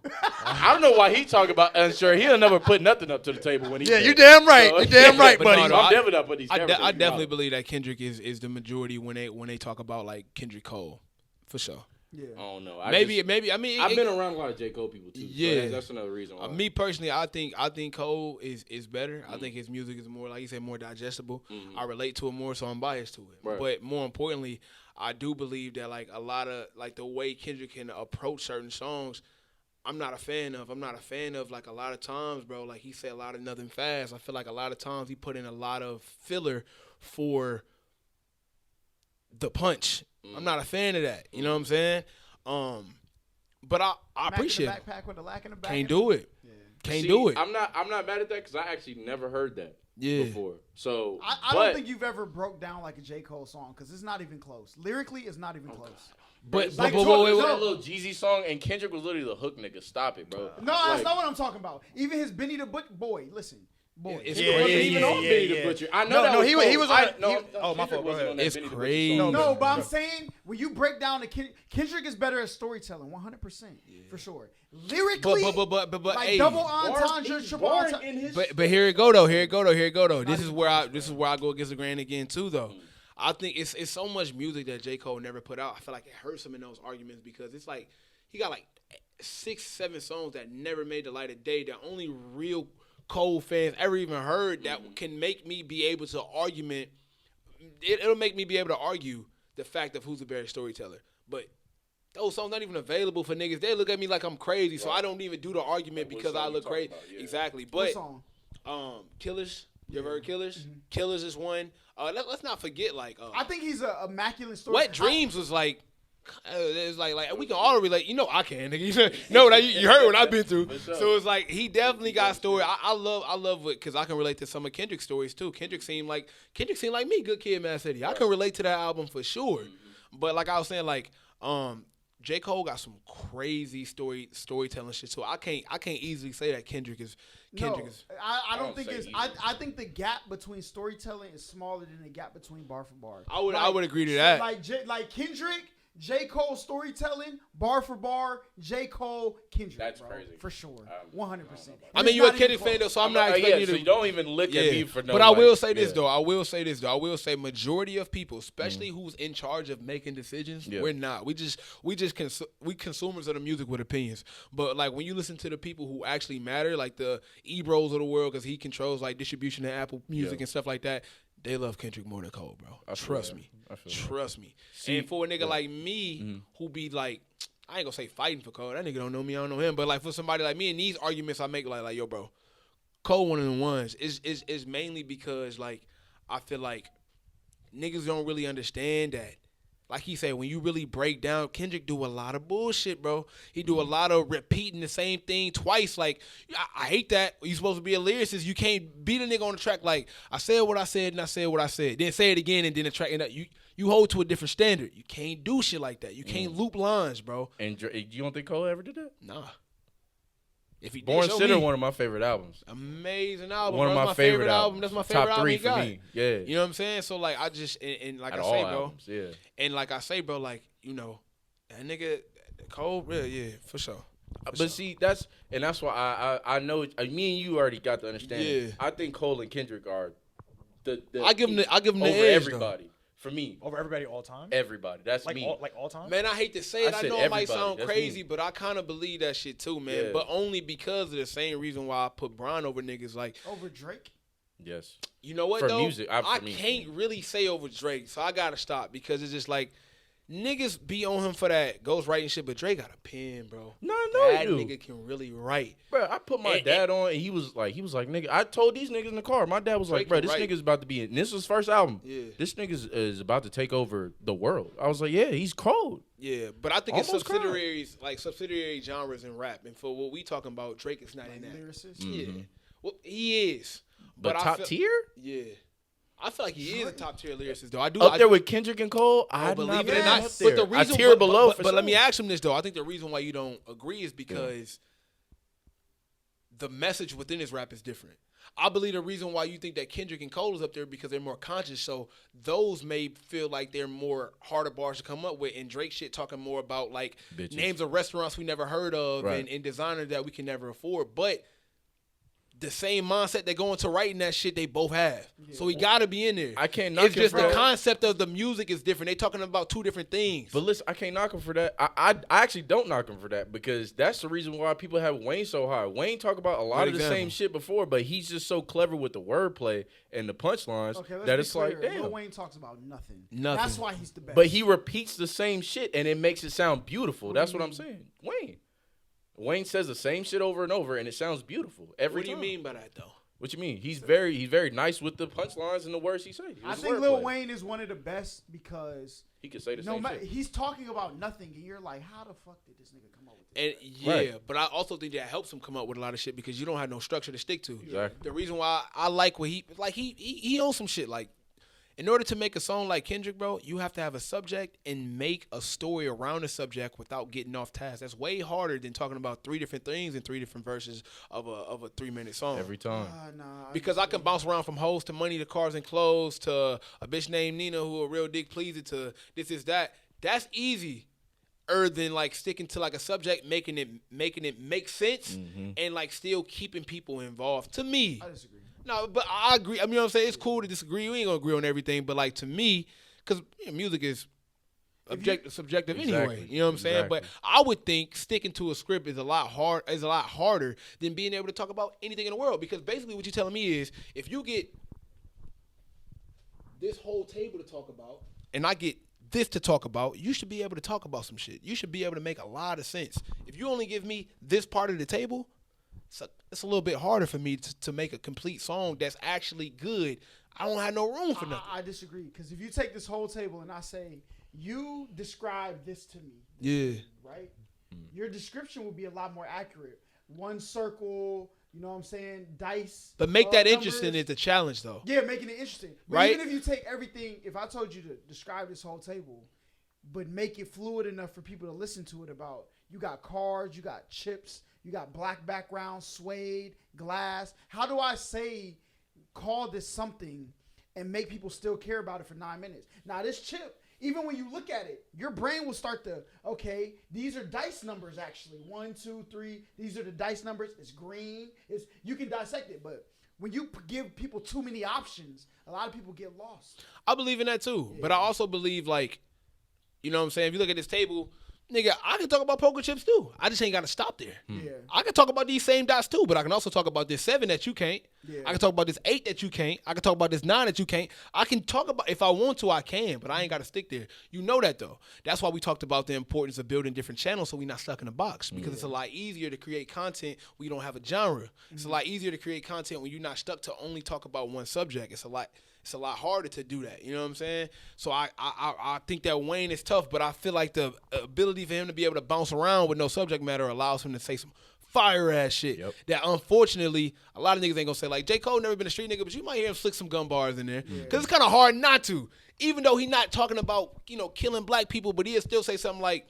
I don't know why he talking about unsure. He'll never put nothing up to the table when he Yeah, said you it. damn right. So- You damn right, But buddy. no, I'm definitely not putting these I cameras. definitely believe that Kendrick is the majority when they talk about like Kendrick Cole, for sure. Yeah. I don't know. Maybe I mean I've been around a lot of J. Cole people too. Yeah. So that's another reason why. Me personally, I think Cole is better. I think his music is more, like you said, more digestible. I relate to it more, so I'm biased to it. Right. But more importantly, I do believe that like a lot of like the way Kendrick can approach certain songs, I'm not a fan of. I'm not a fan of like a lot of times, bro. Like he said a lot of nothing fast. I feel like a lot of times he put in a lot of filler for the punch. I'm not a fan of that. You know what I'm saying? But I appreciate it. Backpack with a lack in the back. Can't do it. Yeah. Can't See, do it. I'm not mad at that because I actually never heard that Yeah. before. So I don't think you've ever broke down like a J. Cole song because it's not even close. Lyrically, it's not even close. But Like, that no. little Jeezy song and Kendrick was literally the hook nigga. Stop it, bro. No, that's not what I'm talking about. Even his Benny the Boy. Listen, Boy. It's He wasn't crazy. even on Benny the Butcher. I know that No, was he cold. was on. Oh, my fault. Go ahead. It's crazy. No, but I'm saying when you break down the Kendrick is better at storytelling, 100% for sure. Lyrically, but like hey, double entendre, triple entendre. But here it go though. This is where I go against the grain again too though. I think it's so much music that J. Cole never put out. I feel like it hurts him in those arguments because it's like he got like 6-7 songs that never made the light of day that only real Cole fans ever even heard that can make me be able to argument. It'll make me be able to argue the fact of who's a better storyteller. But those songs not even available for niggas. They look at me like I'm crazy, so I don't even do the argument because I look crazy. Exactly. But Killers. You ever heard Killers? Mm-hmm. Killers is one. Let's not forget I think he's an immaculate story. Wet Dreams was like. It's like we can all relate. You know I can. Nigga. No, you heard what I've been through. So it's like he definitely got a story. I love it because I can relate to some of Kendrick's stories too. Kendrick seemed like me. Good Kid, Mad City. I can relate to that album for sure. But like I was saying, like J. Cole got some crazy storytelling shit. So I can't easily say that Kendrick is. I don't think it's. I think the gap between storytelling is smaller than the gap between bar for bar. I would agree to that. Like Kendrick. J. Cole storytelling, bar for bar, J. Cole, Kendrick. That's bro, crazy. for sure, 100%. I mean, you're a Kendrick fan though, so I'm not expecting you to. So you don't even look at me for no. But I will say this though. I will say majority of people, especially who's in charge of making decisions, we're not. We consumers of the music with opinions. But like when you listen to the people who actually matter, like the Ebros of the world, because he controls like distribution and Apple Music and stuff like that. They love Kendrick more than Cole, bro. Trust me. And for a nigga like me, who be like, I ain't gonna say fighting for Cole. That nigga don't know me, I don't know him. But like for somebody like me, in these arguments I make, like yo, bro, Cole one of the ones. Is mainly because like I feel like niggas don't really understand that. Like he said, when you really break down, Kendrick do a lot of bullshit, bro. He do a lot of repeating the same thing twice. Like, I hate that. You supposed to be a lyricist. You can't beat a nigga on the track like, I said what I said and I said what I said. Then say it again and then the track. And you hold to a different standard. You can't do shit like that. You can't loop lines, bro. And you don't think Cole ever did that? Nah. If he Born did, Sinner, one of my favorite albums. Amazing album. One of my favorite albums. That's my favorite Top album 3 he got. for me. Yeah. You know what I'm saying? So like I just and like Out I of say, all bro. albums, yeah. And like I say, bro, like you know, that nigga Cole, yeah, for sure. But see, that's why I know me and you already got the understanding. Yeah. I think Cole and Kendrick are the I give him the over edge, everybody. Though. For me, Over everybody all time. everybody. That's Like me. all time. Man, I hate to say it. I I said know it might everybody. sound That's crazy, me. but I kind of believe that shit too, man. Yeah. But only because of the same reason why I put Bron over niggas. Like, Over Drake. Yes. you know what For though? music, I for me. can't really say over Drake, so I gotta stop because it's just like niggas be on him for that ghostwriting shit. But Drake got a pen, bro. No, I know that he do. nigga can really write. Bro, I put my dad on, and he was like, nigga. I told these niggas in the car. My dad was like, Drake bro, can this write. nigga's about to be in. This was his first album. Yeah. This nigga is about to take over the world. I was like, yeah, he's cold. Yeah, but I think it's Almost subsidiary genres in rap, and for what we talking about, Drake is not in that. Lyricist. Yeah, well, he is, But I top feel- tier? Yeah, I feel like he is a top tier lyricist though. I do Up there with Kendrick and Cole? I I believe it it or not. Up But the there. reason I tier below for but let me sure. ask him this though. I think the reason why you don't agree is because the message within his rap is different. I believe the reason why you think that Kendrick and Cole is up there because they're more conscious. So those may feel like they're more harder bars to come up with. And Drake shit talking more about like Bitches. names of restaurants we never heard of Right. and designers that we can never afford. But the same mindset they go into writing that shit, they both have. So he got to be in there. I can't knock It's him just for the that. concept of the music is different. They talking about two different things. But listen, I can't knock him for that. I actually don't knock him for that because that's the reason why people have Wayne so high. Wayne talk about a lot Good of the example. same shit before, but he's just so clever with the wordplay and the punchlines Okay, let's that be it's clear. like, damn. Lil Wayne talks about nothing. Nothing. That's why he's the best. But he repeats the same shit and it makes it sound beautiful. That's what I'm saying. Wayne says the same shit over and over and it sounds beautiful every What do you time. mean by that though? What you mean? He's very nice with the punchlines and the words he says. I think Lil Wayne is one of the best because He could say the no same matter shit. he's talking about nothing, and you're like, how the fuck did this nigga come up with this? And yeah, Right. but I also think that helps him come up with a lot of shit because you don't have no structure to stick to. Exactly. The reason why I like what he on some shit like in order to make a song like Kendrick, bro, you have to have a subject and make a story around the subject without getting off task. That's way harder than talking about 3 different things in 3 different verses of a 3-minute song. Every time. Because I can bounce around from hoes to money to cars and clothes to a bitch named Nina who a real dick pleaser to this is that. That's easy. Than like sticking to like a subject, making it make sense, and like still keeping people involved. To me, I disagree. no, but I agree. I mean, you know what I'm saying, it's cool to disagree. We ain't gonna agree on everything, but like to me, because music is subjective anyway. You know what I'm saying? But I would think sticking to a script is a lot harder than being able to talk about anything in the world. Because basically, what you're telling me is, if you get this whole table to talk about, and I get this to talk about, you should be able to talk about some shit. You should be able to make a lot of sense. If you only give me this part of the table, it's a little bit harder for me to make a complete song that's actually good. I don't have no room for nothing. I disagree, because if you take this whole table and I say, you describe this to me. Yeah. Right? Your description would be a lot more accurate. One circle, you know what I'm saying, dice. But make that numbers. interesting is the challenge, though. Yeah, making it interesting. But right? even if you take everything, if I told you to describe this whole table, but make it fluid enough for people to listen to it about, you got cards, you got chips, you got black background, suede, glass. How do I call this something and make people still care about it for 9 minutes? Now, this chip, even when you look at it, your brain will start to, okay, these are dice numbers actually. 1, 2, 3. These are the dice numbers. It's green. You can dissect it, but when you give people too many options, a lot of people get lost. I believe in that too, but I also believe, like, you know what I'm saying? If you look at this table, nigga, I can talk about poker chips too. I just ain't got to stop there. Yeah. I can talk about these same dots too, but I can also talk about this 7 that you can't. Yeah. I can talk about this 8 that you can't. I can talk about this 9 that you can't. I can talk about, if I want to, I can, but I ain't got to stick there. You know that though. That's why we talked about the importance of building different channels so we're not stuck in a box, because it's a lot easier to create content when you don't have a genre. It's a lot easier to create content when you're not stuck to only talk about one subject. It's a lot harder to do that. You know what I'm saying? So I think that Wayne is tough, but I feel like the ability for him to be able to bounce around with no subject matter allows him to say some fire ass shit that unfortunately a lot of niggas ain't gonna say. Like, J. Cole never been a street nigga, but you might hear him slick some gun bars in there, because it's kind of hard not to, even though he not talking about, you know, killing black people, but he'll still say something like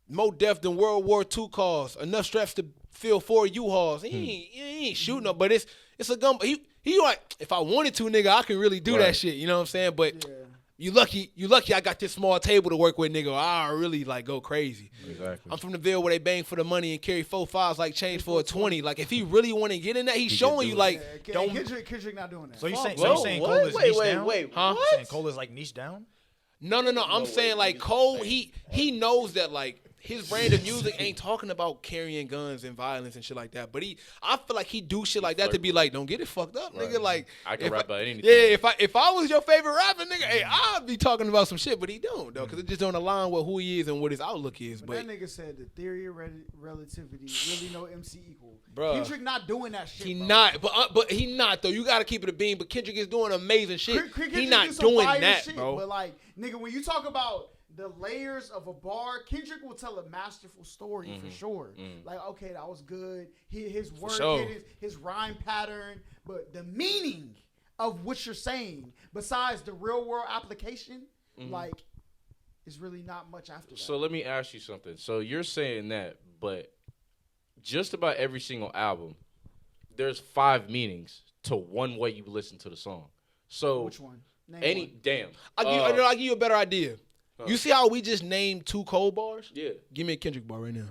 more death than World War II caused, enough straps to fill 4 U-Hauls. He ain't shooting them, but it's a gun. He like, if I wanted to, nigga, I can really do that shit. You know what I'm saying? But you lucky I got this small table to work with, nigga. I really like go crazy. Exactly. I'm from the Ville where they bang for the money and carry 4 5s like change for a 20. Like, if he really want to get in that, he's showing you like, don't. Kendrick not doing that. So you saying What? Cole is niche down? Huh? You saying Cole is like niche down? No. I'm saying like Cole, he knows that like his brand of music ain't talking about carrying guns and violence and shit like that. But I feel like he do shit like that to be like, don't get it fucked up, nigga. Like, I can rap about anything. Yeah, if I was your favorite rapper, nigga, hey, I'd be talking about some shit, but he don't though, because it just don't align with who he is and what his outlook is. But that nigga said the theory of relativity, really no MC equal. Bruh. Kendrick not doing that shit. He bro. not, but he not though. You gotta keep it a beam. But Kendrick is doing amazing shit. Kendrick He not do some doing fire that, shit, bro. But like, nigga, when you talk about the layers of a bar, Kendrick will tell a masterful story for sure. Like, okay, that was good. His word, sure. his rhyme pattern, but the meaning of what you're saying, besides the real world application, like, it's really not much after that. So let me ask you something. So you're saying that, but just about every single album, there's 5 meanings to one way you listen to the song. So which one? Name one. Damn. I'll give you a better idea. You see how we just named 2 Cole bars? Yeah. Give me a Kendrick bar right now.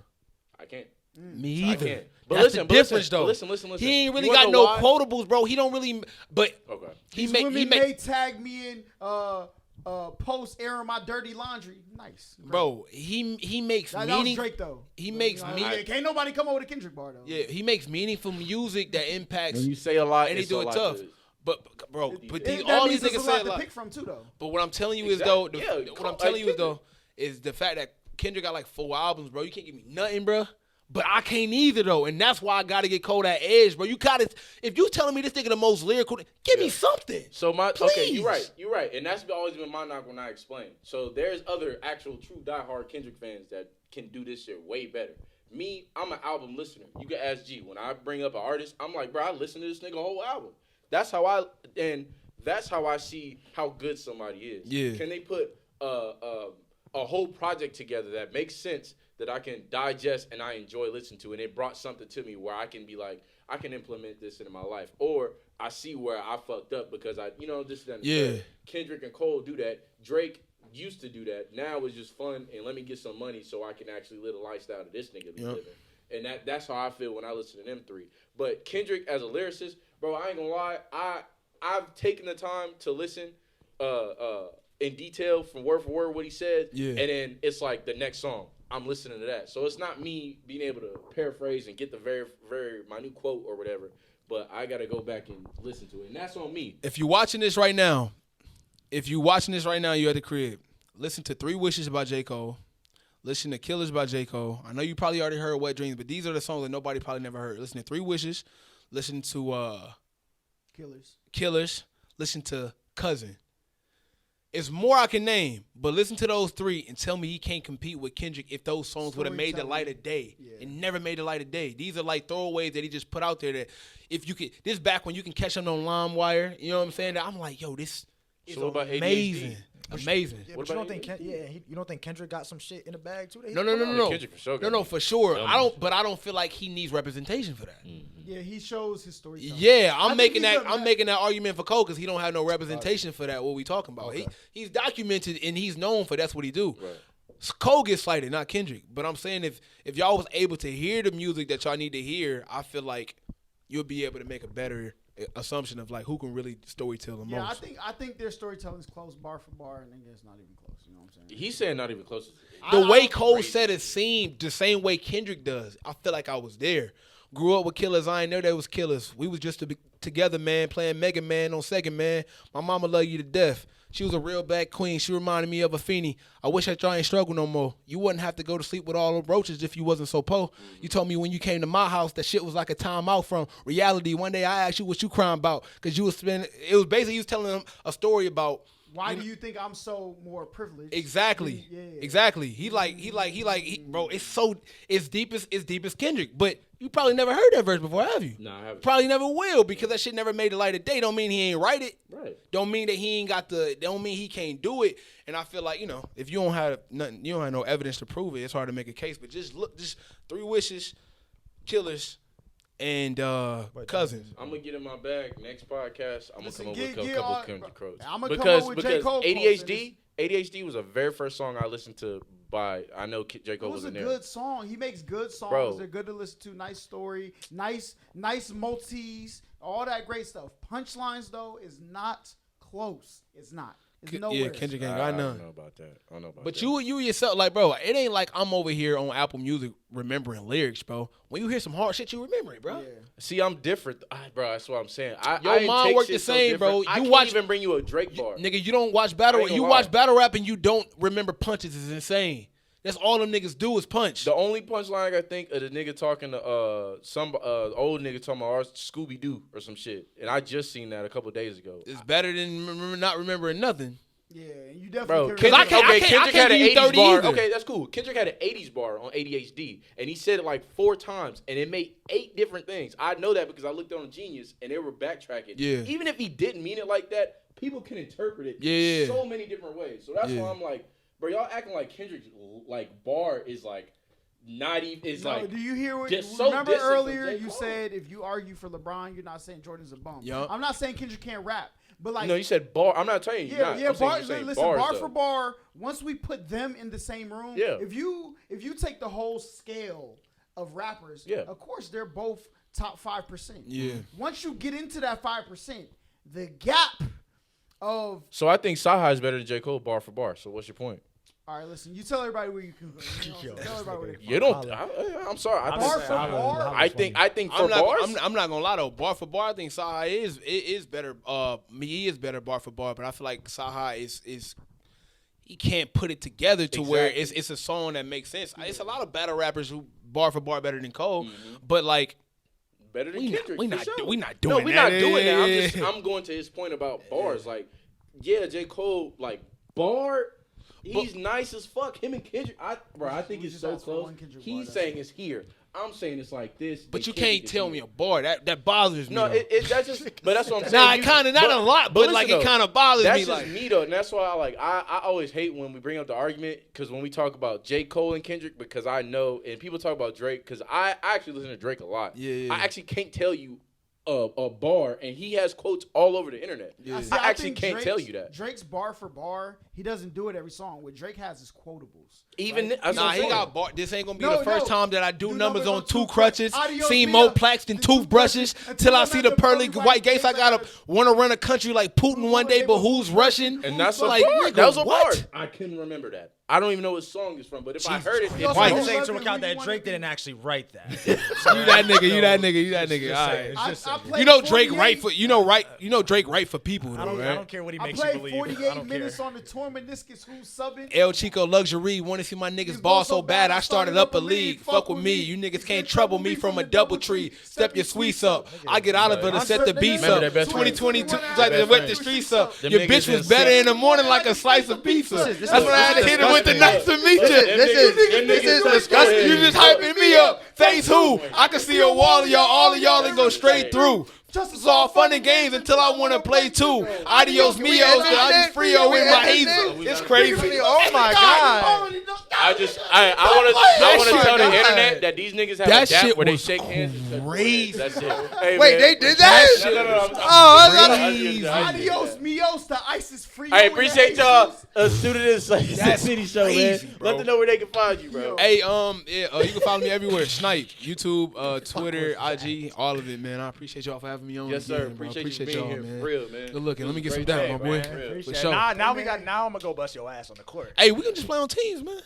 I can't. Me I either. can't. But That's listen, the difference, though. Listen. He ain't really You wanna got know no why? quotables, bro. He don't really. But Okay. These women may tag me in post airing my dirty laundry. Nice, great. bro. He makes That meaning. was Drake though. He makes You know, meaning. can't nobody come over to Kendrick bar though. Yeah, he makes meaningful music that impacts. When you say a lot, and he it's do a it lot tough. to- But bro, but That these, all means these there's niggas a lot say a to lot. pick from too though. But what I'm telling you Exactly. is though, Yeah, what I'm like telling you is Kendrick. though, is the fact that Kendrick got like 4 albums, bro. You can't give me nothing, bro. But I can't either though, and that's why I gotta get Cole that edge, bro. You gotta, if you telling me this nigga the most lyrical, give me something. So okay, Please. you're right, and that's always been my knock when I explain. So there's other actual true diehard Kendrick fans that can do this shit way better. Me, I'm an album listener. You can ask G. When I bring up an artist, I'm like, bro, I listen to this nigga whole album. That's how and that's how I see how good somebody is. Yeah. Can they put a whole project together that makes sense that I can digest and I enjoy listening to, and it brought something to me where I can be like, I can implement this into my life, or I see where I fucked up because this and that. Yeah. Kendrick and Cole do that. Drake used to do that. Now it's just fun and let me get some money so I can actually live a lifestyle that this nigga be living. And that's how I feel when I listen to them three. But Kendrick as a lyricist, bro, I ain't gonna lie, I've taken the time to listen in detail from word for word what he said, and then it's like the next song. I'm listening to that. So it's not me being able to paraphrase and get the very, very minute quote or whatever, but I got to go back and listen to it. And that's on me. If you're watching this right now, you're at the crib, listen to 3 Wishes by J. Cole. Listen to Killers by J. Cole. I know you probably already heard Wet Dreams, but these are the songs that nobody probably never heard. Listen to 3 Wishes. Listen to Killers. Listen to Cousin. It's more I can name, but listen to those 3 and tell me he can't compete with Kendrick if those songs would have made the light of day. Yeah. It never made the light of day. These are like throwaways that he just put out there that if you could, this back when you can catch them on LimeWire, you know what I'm saying? That I'm like, yo, this is amazing. Amazing. Yeah, but you don't think you don't think Kendrick got some shit in the bag too? No. Kendrick for sure. No, for sure. I don't feel like he needs representation for that. Mm-hmm. Yeah, he shows his story. Yeah, I'm making that argument for Cole because he don't have no representation for that. What we talking about? Okay. He's documented and he's known for that's what he do. Right. Cole gets slighted, not Kendrick. But I'm saying if y'all was able to hear the music that y'all need to hear, I feel like you'll be able to make a better assumption of like who can really storytell the most. I think their storytelling is close bar for bar, and I think it's not even close. You know what I'm saying? He's saying not even close. The way Cole said it seemed the same way Kendrick does. I feel like I was there. Grew up with killers. I ain't know they was killers. We was just together, man, playing Mega Man on Second, man. My mama love you to death. She was a real bad queen. She reminded me of a Feeny. I wish that y'all ain't struggle no more. You wouldn't have to go to sleep with all the roaches if you wasn't so po. You told me when you came to my house that shit was like a time out from reality. One day I asked you what you crying about because you was spending. It was basically you was telling them a story about. Why do you think I'm so more privileged? Exactly. Yeah. Exactly. He bro, it's deep as Kendrick. But you probably never heard that verse before, have you? No, I haven't. Probably never will because that shit never made the light of day. Don't mean he ain't write it. Right. Don't mean that he ain't got don't mean he can't do it. And I feel like, if you don't have nothing, you don't have no evidence to prove it, it's hard to make a case. But just 3 Wishes, Killers, and Cousins. I'm gonna get in my bag next podcast. I'm gonna come up with a couple Kendrick quotes. I'm gonna come up with J. Cole ADHD was the very first song I listened to by. I know J. Cole was in there. It was a good song. He makes good songs. Bro. They're good to listen to. Nice story. Nice multis. All that great stuff. Punchlines though is not close. It's not. It's nowhere. Yeah, Kendrick ain't got none. I don't know about that. But you yourself, like, bro, it ain't like I'm over here on Apple Music remembering lyrics, bro. When you hear some hard shit, you remember it, bro. Yeah. See, I'm different, bro. That's what I'm saying. Your mind work the same, bro. I can't even bring you a Drake bar, nigga. You don't watch battle. You watch battle rap and you don't remember punches. Is insane. That's all them niggas do is punch. The only punchline I think of the nigga talking to some old nigga talking about Scooby Doo or some shit, and I just seen that a couple days ago. It's better than not remembering nothing. Yeah, you definitely. Bro, Kendrick had an 80s bar. Either. Okay, that's cool. Kendrick had an 80s bar on ADHD, and he said it like 4 times, and it made 8 different things. I know that because I looked on Genius, and they were backtracking. Yeah. Even if he didn't mean it like that, people can interpret it so many different ways. So that's why I'm like, bro, y'all acting like Kendrick's like bar is like not even. Is like. Do you hear what? Just remember so earlier you said if you argue for LeBron, you're not saying Jordan's a bum. Yep. I'm not saying Kendrick can't rap. But like, no, you said bar. I'm not telling you. Yeah. Bar bars, for bar. Once we put them in the same room, if you take the whole scale of rappers, of course they're both top 5%. Yeah. Once you get into that 5%, the gap of. So I think Saha is better than J. Cole bar for bar. So what's your point? All right, listen. You tell everybody where you can go. Tell everybody where they can. You don't. I'm sorry. Bar for bar. I think for bars. I'm not gonna lie though. Bar for bar, I think Saha is better. He is better bar for bar, but I feel like Saha is he can't put it together to where it's a song that makes sense. Yeah. It's a lot of battle rappers who bar for bar better than Cole, but like. Better than Kendrick. We not doing that. No, we're not doing that. I'm going to his point about bars. Like, yeah, J. Cole, like, bar, He's nice as fuck. Him and Kendrick, I think We it's just so asked for close. one Kendrick bar, He's that's saying it's here. I'm saying it's like this. But and you Kendrick can't is tell here. me a bar. That bothers me. No, though. that's just. But that's what I'm saying. Nah, it kind of not a lot, but like listen, it kind of bothers That's me. just Like me though, and that's why I always hate when we bring up the argument because when we talk about J. Cole and Kendrick, because I know, and people talk about Drake because I actually listen to Drake a lot. Yeah. I actually can't tell you a bar, and he has quotes all over the internet. Yeah. See, I actually think can't tell you that. Drake's bar for bar, he doesn't do it every song. What Drake has is quotables. Even Right? that's what nah, I'm he saying. got bar. This ain't gonna be No, the first no. time that I do Do numbers on two crutches. Adios, Seen Mia. more plaques than The toothbrushes. toothbrushes. Till I Until see I'm the at the pearly pearly white gates. I gates, gotta want to run a country like Putin one day, but who's Russian? And that's like, a bar. nigga, That was a what? bar. I couldn't remember that. I don't even know what song it's from, but if I Jesus heard it, You it's also White. have to White. take into account Really that wanna Drake be- didn't actually write that. You that nigga. You that nigga. You that nigga. All right. It's just I saying. played You know Drake 48 right for Drake right for people though, I don't right? care what he I makes you played believe. I 48 don't minutes care. on the tour meniscus. Who's subbing? El Chico Luxury, want to see my niggas ball so bad, I started up a league. Fuck with me, you niggas can't trouble me from a double tree. Step your sweets up, I get Oliver to set the beats Remember up. that best friend. 2022, Best like to wet the friend. streets up. Them Your niggas bitch was is better sick. in the morning like a slice of pizza. That's when I had to hit him with the nice to meet you. This is disgusting. You just hyping me up. Face who? I can see a wall of y'all, all of y'all, and go straight through. It's all fun and games until I want to play too. Adios, mios, I just Frio in my hazel. It's crazy. Oh my god. I want to tell the internet that these niggas have That a dap shit where they was shake hands. and touch crazy. booties. That's it. Hey, Wait, man. they did that? No. Oh, that's Crazy. Adios, mios, the ISIS free. I appreciate y'all tuning in to the City Show, crazy, man. bro. Let them know where they can find you, bro. Hey, you can follow me everywhere. Snipe, YouTube, Twitter, IG, all of it, man. I appreciate y'all for having me on. Yes, again, sir. bro. Appreciate you being y'all, here. man. For real, man. Good looking. Let me get some Great down, day, my boy. man. Appreciate For it. sure. Now I'm gonna go bust your ass on the court. Hey, we can just play on teams, man.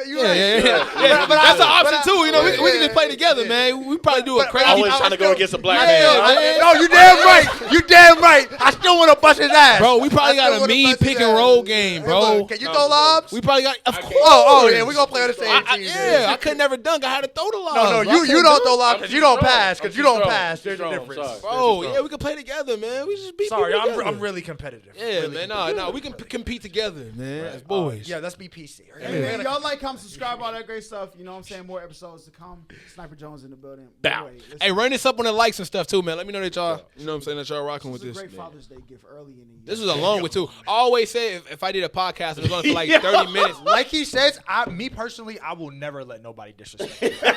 you Yeah, right. yeah. But that's an option too. You know, we can just play together, man. We probably do a crazy. Always trying to go against a black Yeah, man. no, you damn right. You damn right. I still want to bust his ass. Bro, we probably I still got a wanna mean bust his pick and ass. roll game, bro. Can you throw lobs? We probably got, of course. Oh, yeah, we gonna play on the same team. Yeah, I could never dunk. I had to throw the lob. No, you don't throw lobs because you don't pass. Because you don't pass. There's a strong, difference. sorry. Bro, yeah, we can play together, man. We just beat Sorry, people together. I'm really competitive. Yeah, Really man. No, we can compete together, man. As boys. Yeah, let's be PC. Hey, man, y'all like, comment, subscribe, all that great stuff. You know what I'm saying? More episodes to come. Sniper Jones in the building. Bow. Boy, listen, Hey, run this up on the likes and stuff too, man. Let me know that y'all, you know what I'm saying, that y'all rocking with this is this. a great Father's Day gift early in the year. This was a long one too. I always say if I did a podcast and it was only for like 30 minutes. Like he says, me personally, I will never let nobody disrespect me.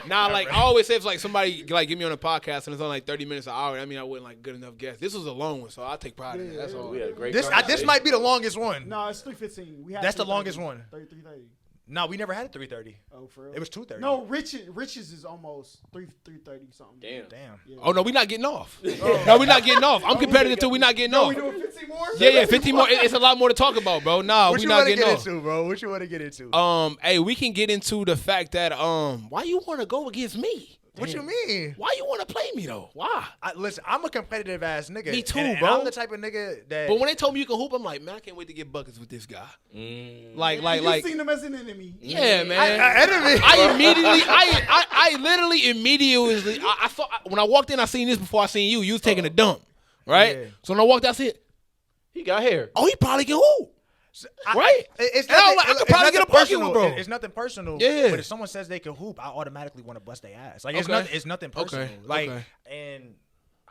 Nah, like I always say if like somebody like get me on a podcast and it's only like 30 minutes an hour, I mean I wasn't like good enough guest. This was a long one, so I take pride in it. That's all. We had a great This conversation. might be the longest one. No, it's 3:15. We had That's the 3:30. longest one. 3:30. No, we never had it 3:30. Oh, for real? It was 2:30. No, Rich's is almost 3:30 something. Damn. Damn. Oh no, we not getting off. No, we not getting off. I'm competitive too. We not getting No, off. we doing 15 more? Yeah, 15 more. It's a lot more to talk about, bro. Nah, What we you not want to getting get off. into, bro? What you want to get into? Hey, we can get into the fact that why you want to go against me? What you mean? Why you want to play me though? Why? Listen, I'm a competitive ass nigga. Me too, and bro. I'm the type of nigga that. But when they told me you can hoop, I'm like, man, I can't wait to get buckets with this guy. Like, You seen him as an enemy. yeah, man. enemy. I literally immediately, I thought when I walked in, I seen this before I seen you. You was taking a dump, right? Yeah. So when I walked out, I said, He got hair. oh, he probably can hoop. Right? It's And I was nothing, like, I could it's probably nothing get a bucket personal. with bro. It's nothing personal. Yeah. But if someone says they can hoop, I automatically want to bust their ass. Like it's Okay. nothing. It's nothing personal. Okay. Like Okay. and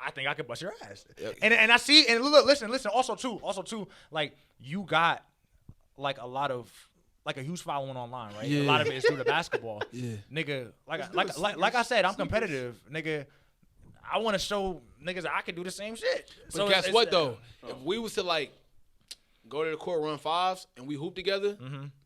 I think I could bust your ass. And I see. And look, listen. Also too. Like you got like a lot of. Like a huge following online, right? Yeah. A lot of it is through the basketball. Yeah. Nigga, like I said, I'm competitive. Nigga, I want to show niggas that I can do the same shit. But guess what though? If we was to like go to the court, run fives, and we hoop together,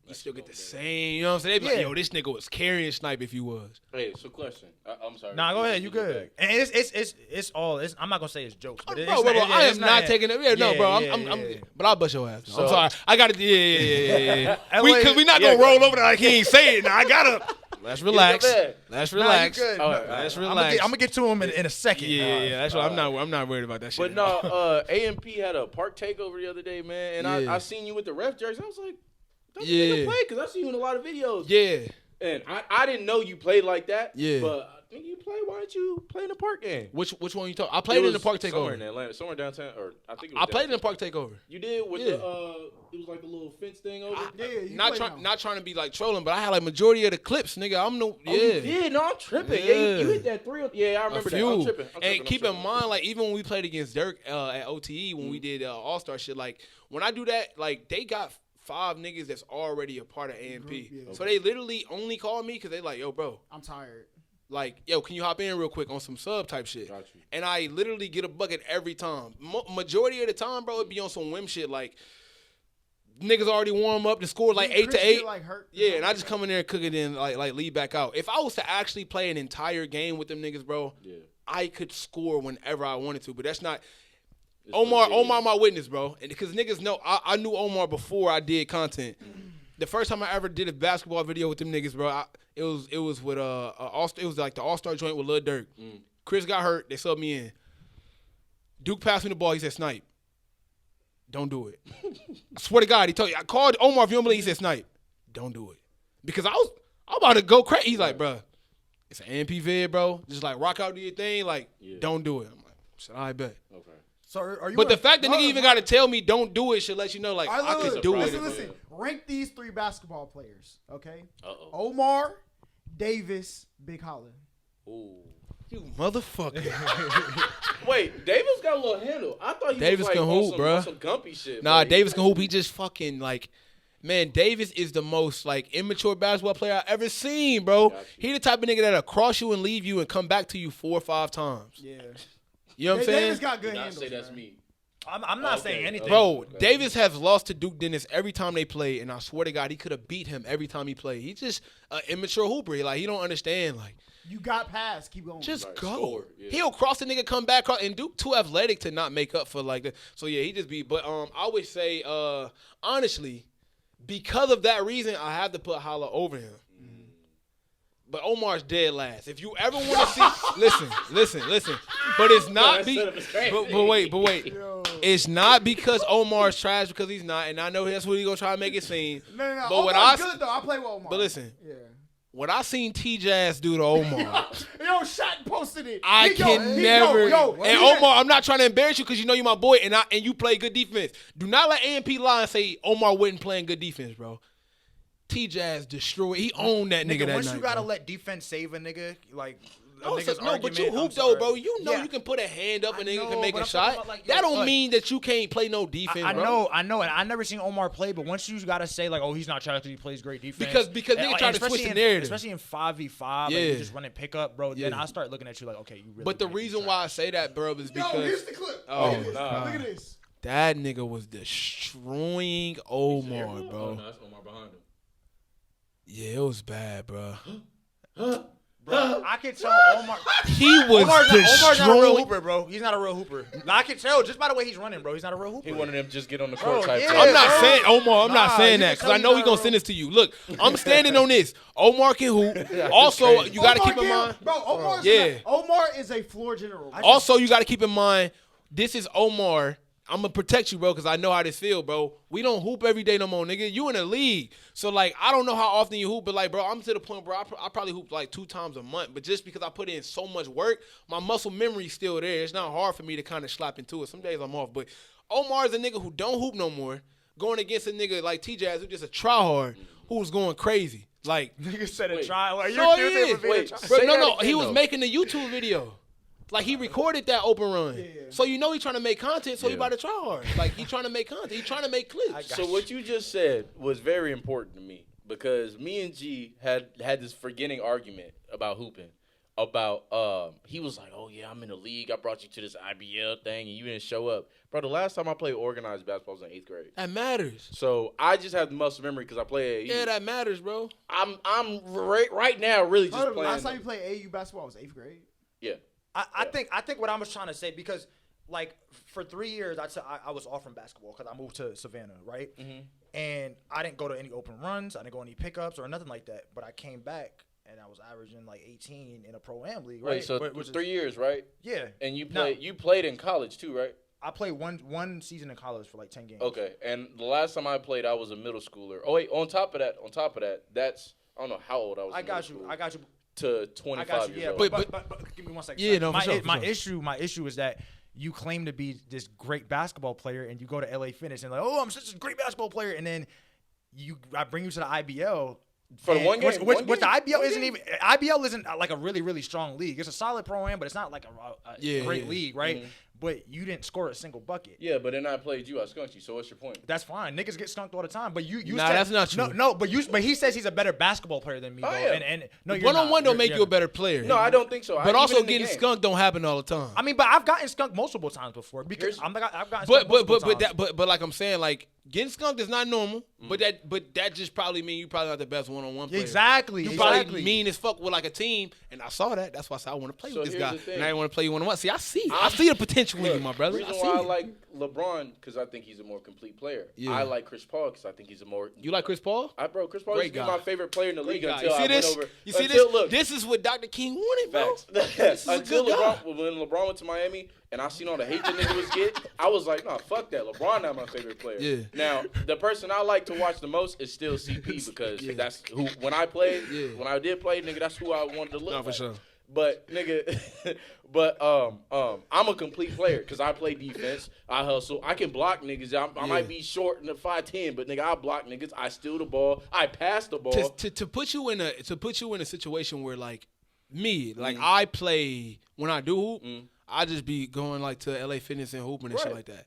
you still get the same. You know what I'm saying? They be like, Yeah. yo, this nigga was carrying Snipe if he was. Hey, so question. I'm sorry. Nah, go ahead. You good? And it's all. I'm not gonna say it's jokes, but it's Bro, not, I it's am not taking it. Yeah, no, bro. yeah, I'm yeah. but I'll bust your ass. So- I'm sorry. I got to. Yeah. LA Cause we not gonna roll over there like he ain't saying it. Now I gotta. Let's relax. bed. Let's Nah, you relax. good. All No, right, Let's I'm relax. gonna get to him in a second. Yeah. That's what I'm not worried about that shit. But no, AMP had a park takeover the other day, man, and Yeah. I seen you with the ref jersey. I was like, don't Yeah. you play? Because I see you in a lot of videos. Yeah. And I didn't know you played like that. Yeah. But think you play. Why don't you play in the park game? Which one you talking? I played in the park somewhere takeover. in Atlanta, somewhere downtown, or I think it was I played in the downtown. park takeover. You did with Yeah. it was like a little fence thing over. You Not play trying, now. not trying to be like trolling, but I had like majority of the clips, nigga. I'm no, Oh, you yeah. did? No, I'm tripping. Yeah, Yeah. you hit that 3. Yeah, I remember that. I'm tripping. And keep in mind, like even when we played against Dirk at OTE, when we did All Star shit, like when I do that, like they got 5 niggas that's already a part of AMP. Yeah. So they literally only call me because they like, yo, bro, I'm tired. like, yo, can you hop in real quick on some sub type shit? Got you. And I literally get a bucket every time. Majority of the time, bro, it be on some whim shit like. Niggas already warm up. The score like Didn't 8 Chris to 8. get, like, hurt or Yeah, and something? I just come in there and cook it in, like lead back out. If I was to actually play an entire game with them niggas, bro, Yeah. I could score whenever I wanted to. But that's not. It's Omar, what it is. my witness, bro. And because niggas know, I knew Omar before I did content. The first time I ever did a basketball video with them niggas, bro, it was with it was like the All Star joint with Lil Durk. Chris got hurt. They subbed me in. Duke passed me the ball. He said, "Snipe, don't do it." I swear to God, he told you. I called Omar. If you don't believe, he said, "Snipe, don't do it," because I'm about to go crazy. He's like, "Bro, it's an AMP vid, bro. Just like rock out, do your thing. Like, don't do it." I'm like, "Shit, I bet." Okay. So are you? But the fact that nigga even got to tell me don't do it should let you know, like, All right, I could look, do listen, it. listen. Rank these 3 basketball players, okay? Uh-oh. Omar, Davis, Big Holland. Ooh. You motherfucker. Wait, Davis got a little handle. I thought he Davis was like can on hoop, some, bruh. on some gumpy shit. Nah, bro. Davis can hoop. He just fucking like, man, Davis is the most like immature basketball player I ever seen, bro. Got you. He the type of nigga that'll cross you and leave you and come back to you 4 or 5 times. Yeah. You know what I'm saying? Davis got Do good not handles. say that's man. me. I'm not Okay, saying anything. Bro, Okay. Davis has lost to Duke Dennis every time they play, and I swear to God, he could have beat him every time he played. He's just an immature hooper. Like, he don't understand. Like, You got past. Keep going. just Right, go. score, yeah. He'll cross the nigga, come back, and Duke too athletic to not make up for like that. So yeah, he just be. But I would say, honestly, because of that reason, I have to put Holla over him. But Omar's dead last. If you ever want to see, listen. But it's not. that setup is crazy. But wait. It's not because Omar's trash, because he's not, and I know that's what he's gonna try to make it seem. No. But what Omar's I good though. I play with Omar. but listen, Yeah. what I seen T-Jazz do to Omar, Yo, Shaq posted it. I He- can he- never. Yo, And Omar, I'm not trying to embarrass you because you know you're my boy, and you play good defense. Do not let AMP lie and say Omar wasn't playing good defense, bro. T-Jazz destroyed. He owned that nigga that once night. you gotta bro. let defense save a nigga, like No, nigga's but argument, you I'm hoop though, sorry. bro. You know Yeah. you can put a hand up and I nigga can know, make but a I'm talking shot. about, like, That yo, don't look, mean that you can't play no defense, I bro. know, and I never seen Omar play, but once you gotta say like, oh, he's not trash because he plays great defense. Because And, nigga like, try to switch especially the in- narrative. especially in 5v5, Yeah. like you just running pickup, bro. Then Yeah. I start looking at you like, okay, you really. But the think he's reason trash. why I say that, bro, is Yo, because here's the clip. Oh, Look at this. nah. Look at this. that nigga was destroying Omar, Oh, bro. no, that's Omar behind him. Yeah, it was bad, bro. Bro, I can tell Omar. He was Omar's not a real destroying. hooper, bro. He's not a real hooper. I can tell just by the way he's running, bro. He's not a real hooper. He wanted him to just get on the Bro, court type. yeah. thing. I'm not bro. saying Omar. I'm not Nah, saying you that can because tell I he's know not he gonna real. send this to you. Look, I'm standing on this. Omar can hoop. Also, you got to Omar keep in Gill- mind. Bro, Omar's Yeah. Omar is a floor general. Also, you got to keep in mind. This is Omar. I'm gonna protect you, bro, because I know how this feel, bro. We don't hoop every day no more, nigga. You in the league, so like I don't know how often you hoop, but like, bro, I'm to the point, bro. I probably hoop like 2 times a month, but just because I put in so much work, my muscle memory's still there. It's not hard for me to kind of slap into it. Some days I'm off, but Omar is a nigga who don't hoop no more, going against a nigga like T-Jazz who just a try hard, who's going crazy, like. Nigga said a Wait. try. Like, So you're he is. being a Wait, try. Bro, Say that no, again, he was though. making a YouTube video. Like, he recorded that open run. Yeah. So you know he trying to make content, so he Yeah. about to try hard. Like, he trying to make content. He trying to make clips. So what you just said was very important to me because me and G had this forgetting argument about hooping. About he was like, oh yeah, I'm in the league. I brought you to this IBL thing and you didn't show up, bro. The last time I played organized basketball was in 8th grade. That matters. So I just have the muscle memory because I play AAU. Yeah, that matters, bro. I'm right now really just Hold on, playing. last time you played AU basketball was 8th grade. Yeah. I think what I was trying to say because like for 3 years I was off from basketball because I moved to Savannah, right? Mm-hmm. And I didn't go to any open runs. I didn't go any pickups or nothing like that. But I came back and I was averaging like 18 in a pro-am league, right? Wait, so Which is- 3 years, right? Yeah. And you No. played in college too, right? I played one season in college for like 10 games. Okay. And the last time I played, I was a middle schooler. Oh wait, on top of that, that's I don't know how old I was. I in got middle you. school. I got you. to I 25 got you. years Yeah, old. but give me 1 second. Yeah, no, for my sure, for my sure. my issue is that you claim to be this great basketball player, and you go to LA Fitness and like, oh, I'm such a great basketball player, and then I bring you to the IBL. For the one game, which one the game, IBL one isn't game. even IBL isn't like a really really strong league. It's a solid pro-am, but it's not like a great yeah. league, right? But you didn't score a single bucket. Yeah, but then I played you. I skunked you. So what's your point? That's fine. Niggas get skunked all the time. But you Nah, said, that's not true. No, but he says he's a better basketball player than me. Oh, though. yeah. And no, you're One on one not. don't make You're- you a better player. No, I don't think so. But also even in the getting game. skunked don't happen all the time. I mean, but I've gotten skunked multiple times before because I've gotten skunked multiple times. But like I'm saying, like getting skunked is not normal. But that just probably mean you probably not the best one-on-one player. Exactly. You exactly. probably mean as fuck with like a team, and I saw that. That's why I said I want to play So with this here's guy, the thing. and I didn't want to play you one-on-one. See, I see the potential in you, my brother. The I reason see why I it. like LeBron because I think he's a more complete player. Yeah. I like Chris Paul because I think he's a more. You like Chris Paul? Chris Paul Great used to be guy. my favorite player in the league Guy. until You see I this? went over. You see until, this? Look, This is what Dr. King wanted, bro. facts. This is a Until good guy. when LeBron went to Miami and I seen all the hate the nigga was get, I was like, nah, fuck that. LeBron not my favorite player. Yeah. Now the person I like to watch the most is still CP because that's who when I played, when I did play, nigga, that's who I wanted to look No, like. for sure. But nigga, I'm a complete player because I play defense. I hustle. I can block niggas. I might be short in the 5'10", but nigga, I block niggas. I steal the ball. I pass the ball. To put you in a situation where like me, like I play when I do hoop, I just be going like to LA Fitness and hooping and shit like that.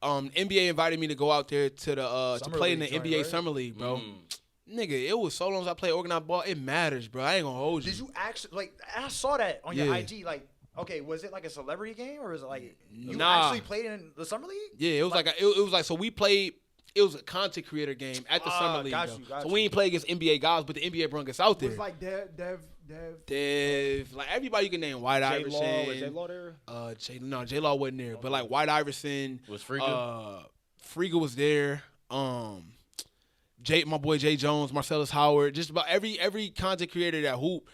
NBA invited me to go out there to the to play in the League NBA joint, right? Summer League, bro. Nigga, it was so long as I played organized ball. It matters, bro. I ain't gonna hold you. Did you actually like? I saw that on your Yeah. IG. Like, okay, was it like a celebrity game or is it like you Nah. actually played in the summer league? Yeah, it was like it was like so we played. It was a content creator game at the Summer League. got though. you, got so you. we ain't play against NBA guys, but the NBA brung us out It there. was like Dev. Dev, like everybody you can name. White Iverson. Was J Law there? J Law wasn't there, but like White Iverson Was Friga? Friga was there. My boy Jay Jones, Marcellus Howard, just about every content creator that hoop,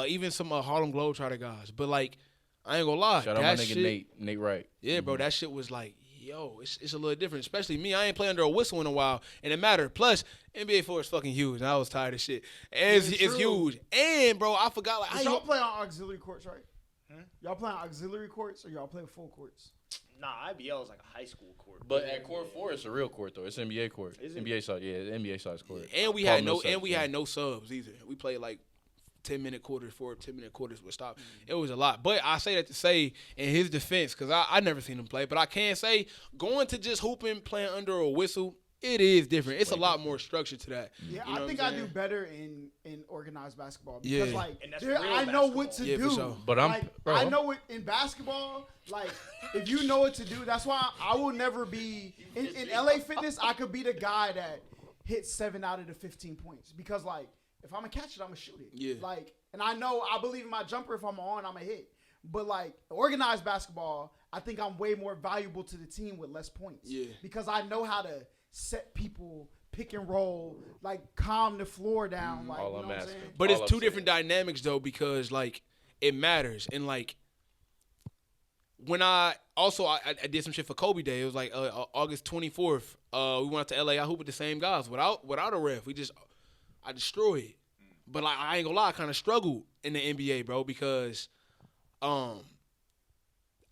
even some Harlem Globetrotter guys. But like, I ain't gonna lie, Shout out my that nigga shit, Nate Wright. yeah, bro, that shit was like, yo, it's a little different. Especially me, I ain't played under a whistle in a while, and it mattered. Plus, NBA floor is fucking huge, and I was tired of shit. It's true. huge, and bro, I forgot like But y'all play on auxiliary courts, right? Y'all play on auxiliary courts or y'all play full courts? Nah, IBL is like a high school court. But at court 4, it's a real court though. It's NBA court. Is it? NBA side, yeah, NBA size court. And we Call had them no subs, and we yeah. had no subs either. We played like 10-minute quarters, 10-minute quarters would stop. It was a lot. But I say that to say in his defense, because I never seen him play, but I can say going to just hooping, playing under a whistle, it is different. It's a lot more structure to that. Yeah, You know I think what I I'm do saying? better in organized basketball because Yeah. like And that's there, real I know what to basketball. Yeah, for do. sure. But I'm- like, bro. I know it in basketball. Like if you know what to do, that's why I will never be in LA Fitness. I could be the guy that hits 7 out of the 15 points because like if I'm gonna catch it, I'm gonna shoot it. Yeah. Like and I know I believe in my jumper. If I'm on, I'm gonna hit. But like organized basketball, I think I'm way more valuable to the team with less points. Yeah. Because I know how to set people, pick and roll, like calm the floor down. Like All you know I'm what I'm asking. saying? But All it's I'm two saying. different dynamics though, because like it matters. And like when I did some shit for Kobe Day. It was like August 24th. We went out to LA. I hooped with the same guys without a ref. I destroyed. But like I ain't gonna lie, I kind of struggled in the NBA, bro, because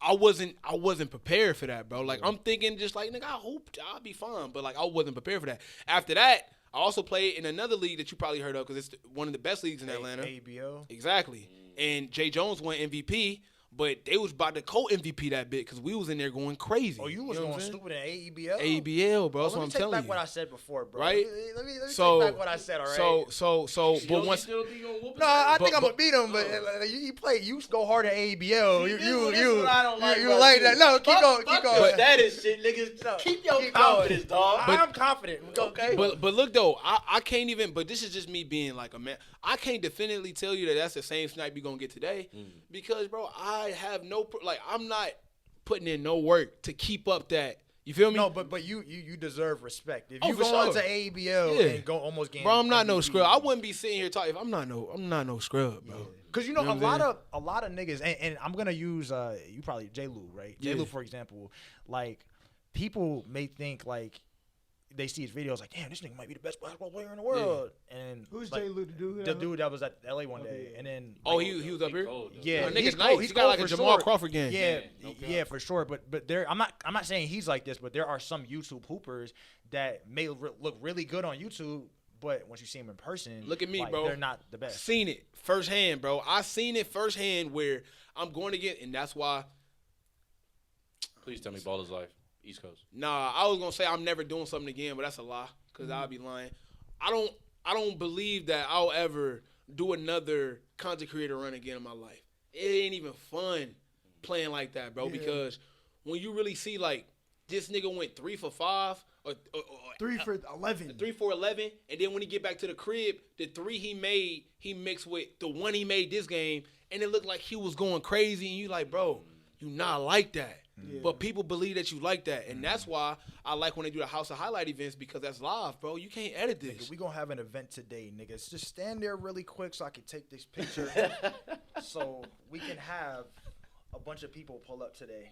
I wasn't prepared for that, bro. Like I'm thinking just like nigga, I hooped, I'll be fine. But like I wasn't prepared for that. After that, I also played in another league that you probably heard of because it's one of the best leagues in Atlanta. ABO. Exactly. And Jay Jones won MVP, but they was about to co-MVP that bit because we was in there going crazy. Oh, you was know what going I'm saying? stupid in ABL? ABL, bro. Oh, That's let what me I'm take telling back you. what I said before, bro. Right? Let me So take back what I said, all right? But once No, I think I'm but- gonna beat him, but you play. You go hard at ABL. This is what I don't like you about like you. that? No, keep going, keep going. Status shit, niggas. Keep your Keep confidence, dog. I'm confident. Okay. But look though, I can't even. But this is just me being like a man. I can't definitively tell you that that's the same Snipe you gonna get today, because bro, I have I'm not putting in no work to keep up that. You feel me? No, but you deserve respect. If Oh, you for go sure. into ABL Yeah. and go almost game, Bro, I'm not no MVP. scrub. I wouldn't be sitting here talking. I'm not no scrub, bro. Cause you know, You know a what lot I'm of niggas, and I'm gonna use you probably J. Lou, right? J. Yeah. Lou, for example, like people may think like they see his videos like, damn, this nigga might be the best basketball player in the world. And Who's like, J. Lou, the dude? the dude that was at LA one day, and then He was up here. yeah, Nigga's he's nice. cold. He He's got cold like a for Jamal sure. Crawford game. Yeah, for sure. But there, I'm not saying he's like this, but there are some YouTube hoopers that may look really good on YouTube, but once you see them in person, Look at me, like, bro. they're not the best. Seen it firsthand, bro. I seen it firsthand where I'm going to get, and that's why. Please tell me ball is life. East Coast. Nah, I was gonna say I'm never doing something again, but that's a lie because I'll be lying. I don't believe that I'll ever do another content creator run again in my life. It ain't even fun playing like that, bro. Because when you really see like this nigga went 3 for 5 or 3 for 11. 3 for 11, and then when he get back to the crib, the 3 he made, he mixed with the 1 he made this game, and it looked like he was going crazy, and you like, bro, you not like that. Yeah. But people believe that you like that, and that's why I like when they do the House of Highlight events because that's live, bro. You can't edit this. Nigga, we gonna have an event today, niggas. Just stand there really quick so I can take this picture, so we can have a bunch of people pull up today.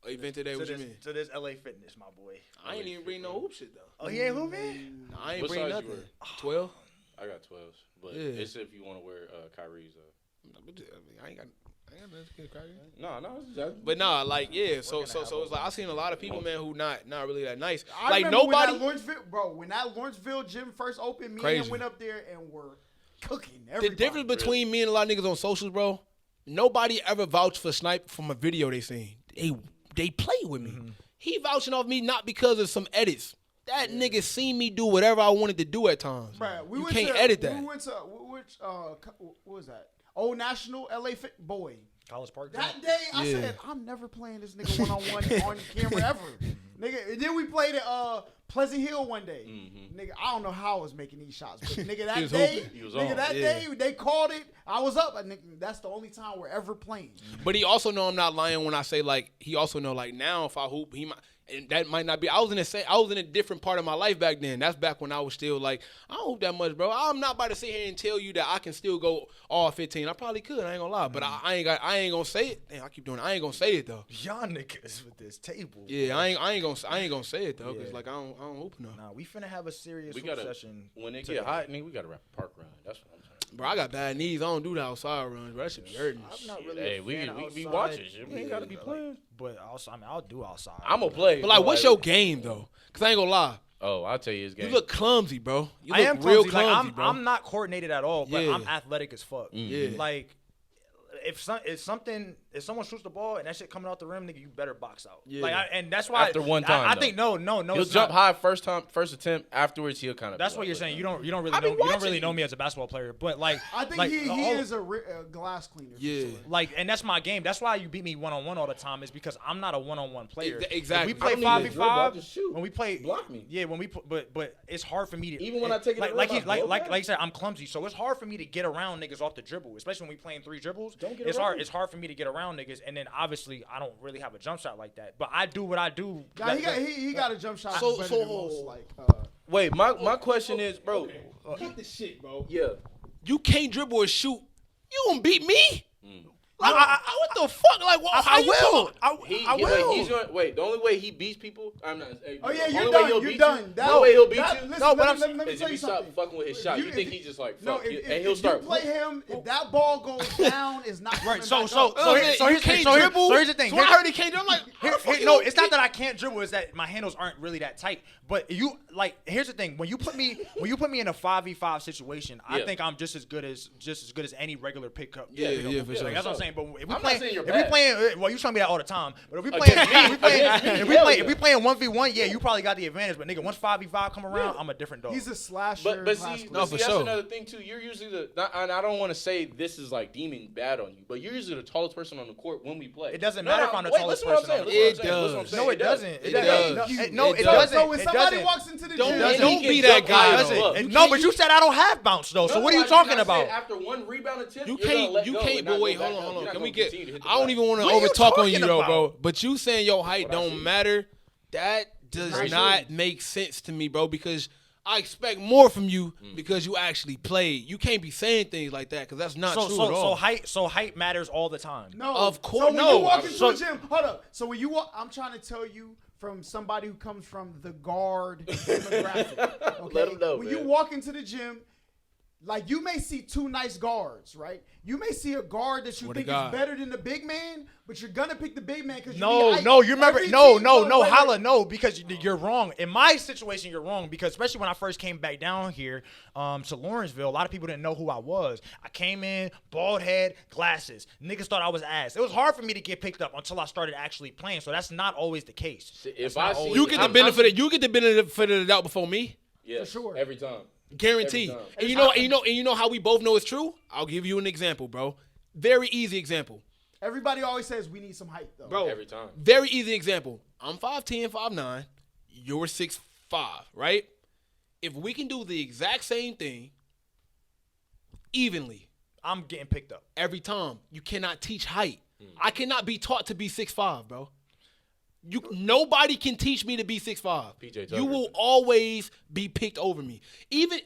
Event today, what you mean? To this LA Fitness, my boy. I ain't even bring no hoop shit though. Oh, he ain't hooping? Nah, I ain't What bring size you nothing. wear? 12. I got 12s, but Yeah. it's if you want to wear Kyrie's. I ain't got nothing to get Kyrie. No, But nah, like so gonna it's like I seen a lot of people, man, who not really that nice. I Like remember nobody. when that Lawrenceville gym first opened, me and Crazy. him went up there and were cooking. The Everybody. difference between me and a lot of niggas on socials, bro. Nobody ever vouched for Snipe from a video they seen. They play with me. He vouching off me not because of some edits. That nigga seen me do whatever I wanted to do at times. Bruh, you can't edit that. We went to what was that? Old National LA Fit boy. College Park. That day, I Yeah. said, I'm never playing this nigga one-on-one on camera ever. Nigga, and then we played at Pleasant Hill one day. Nigga, I don't know how I was making these shots, but nigga, that was day, hooping. He was nigga, on. that Yeah. day, they called it. I was up. And nigga, that's the only time we're ever playing. But he also know I'm not lying when I say like he also know like now if I hoop he might and that might not be. I was in a different part of my life back then. That's back when I was still like I don't hoop that much, bro. I'm not about to sit here and tell you that I can still go all 15. I probably could. I ain't gonna lie, but I ain't gonna say it. Damn, I keep doing it. I ain't gonna say it though. Y'all niggas with this table. Yeah, I ain't gonna say it though, cause like I don't hoop enough. Nah, we finna have a serious We hoop gotta session. when it today. get hot, nigga, we gotta wrap a park run. That's what I'm saying. Bro, I got bad knees. I don't do the outside runs, bro. That should be hurting. I'm not really Hey, a we fan of be outside. watching shit. We ain't gotta be like, playing. But also, I mean, I'll do outside. I'm gonna play. But like, what's your game though? Cause I ain't gonna lie. Oh, I'll tell you his game. You look clumsy, bro. You I look am real clumsy. clumsy, Like, bro. I'm not coordinated at all, but Yeah. I'm athletic as fuck. Yeah. Like, if someone shoots the ball and that shit coming out the rim, nigga, you better box out. Yeah. Like, and that's why After one time, I though. think no. He'll it's jump not. high first attempt. Afterwards, he'll kind of. That's what you're saying. You don't really I be know. You don't watching really you. know me as a basketball player, but like I think like, he all- is a glass cleaner. for Yeah. sure. Like, and that's my game. That's why you beat me one-on-one all the time is because I'm not a one-on-one player. Exactly. When we play I don't need to dribble, I 5v5, just shoot. when we play, Block me. Yeah, when we but it's hard for me to Even when I take it like to the like rim, he, I like blow like back. like I said, I'm clumsy, so it's hard for me to get around niggas off the dribble, especially when we playing 3 dribbles. Don't get it's around hard. me. It's hard for me to get around niggas, and then obviously I don't really have a jump shot like that. But I do what I do. Nah, he got a jump shot So- better so- than most. Like, Wait, my question is, bro. Cut the shit, bro. Yeah. You can't dribble or shoot. You gonna beat me? Mm. Like, what the fuck? Like, what? I will. I will. He's going. Wait, the only way he beats people. I'm not. oh yeah, the you're only way done. he'll You're beat done. You, That- the only way he'll beat that- you. listen, No, but let me Is tell if you he stop something. fucking with his shot. You if think he just like No, fuck? if And he'll start. you play him, if that ball goes down, it's not coming Right. So back so up. so You here- so can't here's the thing. So dribble. here's the thing. So when I heard he can't dribble, I'm like, how the fuck you No, gonna it's not beat- that I can't dribble. It's that my handles aren't really that tight. But you like, here's the thing: when you put me in a 5v5 situation, I Yeah. think I'm just as good as any regular pickup. Yeah, yeah, for sure. Like, that's what I'm saying. But if we I'm not playing, saying you're if we bad. playing, well, you tell me that all the time. But if we Against playing, me, if we playing, against me, if we hell playing, yeah. if we playing 1v1, yeah, you probably got the advantage. But nigga, once 5v5 come around, I'm a different dog. He's a slasher. But glass see, cleaner. No, for that's sure. another thing too. You're usually and I don't want to say this is like deeming bad on you, but you're usually the tallest person on the court when we play. It doesn't matter if I'm the wait, tallest listen what I'm person on saying, the listen what I'm court. saying, No, listen it what I'm doesn't. saying. It does. doesn't. No, it So doesn't. when It somebody doesn't. walks into the Don't gym, be- And don't he be gets that jumped guy. high It as doesn't. fuck. And no, but you said I don't have bounce though. So what are you Otherwise, talking not about? saying After one rebound attempt, You you're gonna can't, let you go can't. and But not wait, go hold back on, up. hold You're on. not Can we gonna get? continue to hit the I don't glass. even want to What are you over talk on you talking though, about? bro. But you saying your height What I don't see. matter, that does Right. not make sense to me, bro. Because I expect more from you Mm. because you actually played. You can't be saying things like that because that's not true at all. So height matters all the time. No, Of course- So when no. you walk into So- a gym, hold up. So when you walk, I'm trying to tell you from somebody who comes from the guard demographic. Okay? Let 'em know, when man. you walk into the gym, like you may see two nice guards, right? You may see a guard that you What a think is guy. better than the big man, but you're gonna pick the big man because No, you remember? No, Holla, no, because you're wrong. In my situation, you're wrong because especially when I first came back down here to Lawrenceville, a lot of people didn't know who I was. I came in, bald head, glasses. Niggas thought I was ass. It was hard for me to get picked up until I started actually playing. So that's not always the case. If I see You get the benefit of the doubt before me. yeah, For sure. every time. Guaranteed. Every time. And you know how we both know it's true? I'll give you an example, bro. Very easy example. Everybody always says we need some height, though. Bro, Every time. very easy example. I'm 5'10", 5'9". You're 6'5", right? If we can do the exact same thing evenly I'm getting picked up. every time, you cannot teach height. I cannot be taught to be 6'5", bro. Nobody can teach me to be 6'5". PJ Tucker. You will always be picked over me. Even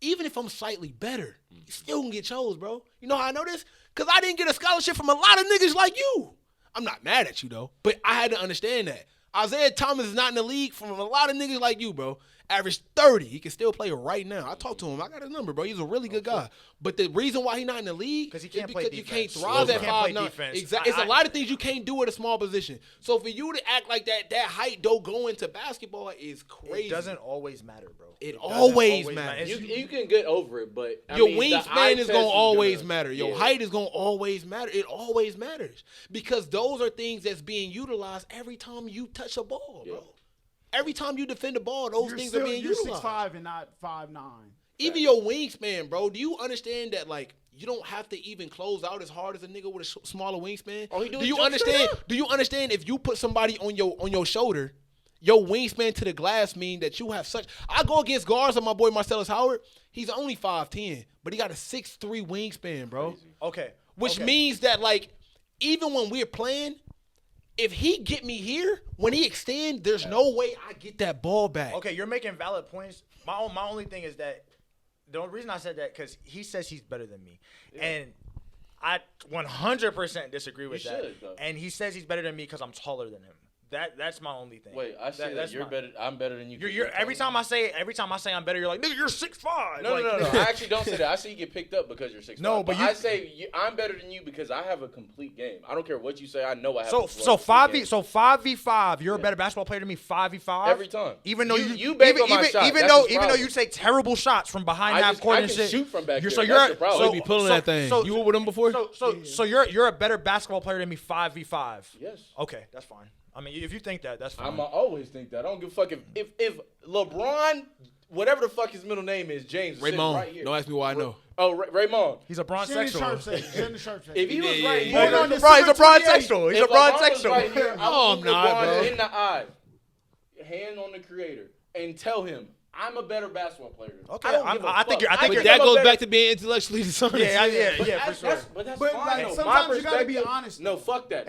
if I'm slightly better, you still gonna get chose, bro. You know how I know this? Because I didn't get a scholarship from a lot of niggas like you. I'm not mad at you, though. But I had to understand that. Isaiah Thomas is not in the league from a lot of niggas like you, bro. Average 30. He can still play right now. I talked to him. I got his number, bro. He's a really good guy. But the reason why he's not in the league 'Cause he is can't play because you can't defense. thrive He at can't play 5'9". defense. Exactly. It's a lot of things you can't do at a small position. So for you to act like that height don't go into basketball is crazy. It doesn't always matter, bro. It doesn't always matters. It's- You can get over it, but I Your mean, the eye wingspan is test gonna always gonna- matter. Your yeah. height is gonna always matter. It always matters because those are things that's being utilized every time you touch a ball, bro. Yeah. Every time you defend the ball, those things are being you're utilized. 6'5" and not 5'9". Even your wingspan, bro. Do you understand that, like, you don't have to even close out as hard as a nigga with a smaller wingspan? All he do Do is you jump understand? straight up. Do you understand if you put somebody on your shoulder, your wingspan to the glass mean that you have such. I go against guards on my boy Marcellus Howard. He's only 5'10", but he got a 6'3" wingspan, bro. Okay. Which okay. means that, like, even when we're playing, if he get me here, when he extend, there's no way I get that ball back. Okay, you're making valid points. My only thing is that the only reason I said that because he says he's better than me, and I 100% disagree with that. should, though. And he says he's better than me because I'm taller than him. That's my only thing. Wait, I say that that's you're my- better. I'm better than you. 'cause You're every taller. time I say I'm better, you're like, nigga, you're 6'5". No, Like, no. I actually don't say that. I say you get picked up because you're 6'5". No, but I you- say I'm better than you because I have a complete game. I don't care what you say. I know I have. So a so complete 5v game. so 5v5. You're a better basketball player than me. 5v5 Every time. Even though You bank on my shot. even That's though his even though problem. you take terrible shots from behind I half just- court I and can shit. shoot from back you're, there. So That's you're the problem. so, We be pulling that thing. You were with him before? So you're a better basketball player than me. 5v5. Yes. Okay, that's fine. I mean, if you think that, that's fine. I'ma always think that. I don't give a fuck if LeBron, whatever the fuck his middle name is, James, was sitting Raymond. right here. Don't ask me why I know. Oh, Raymond. He's a bronze Send the sexual. sharp section. Send the sharp section. If he was Yeah, right yeah, here, yeah. Hold on, He's a bronze 28. sexual. He's if a bronze LeBron was sexual. right here, No, I'll I'm look not, LeBron bro. in the eye, hand on the creator, and tell him I'm a better basketball player. Okay, I don't give a I think fuck. you're- I think But you're- that I'm a goes better- back to being intellectually dishonest. Yeah, But for sure. That's But, fine. like, though. sometimes My you gotta be perspective- honest, No, though. fuck that.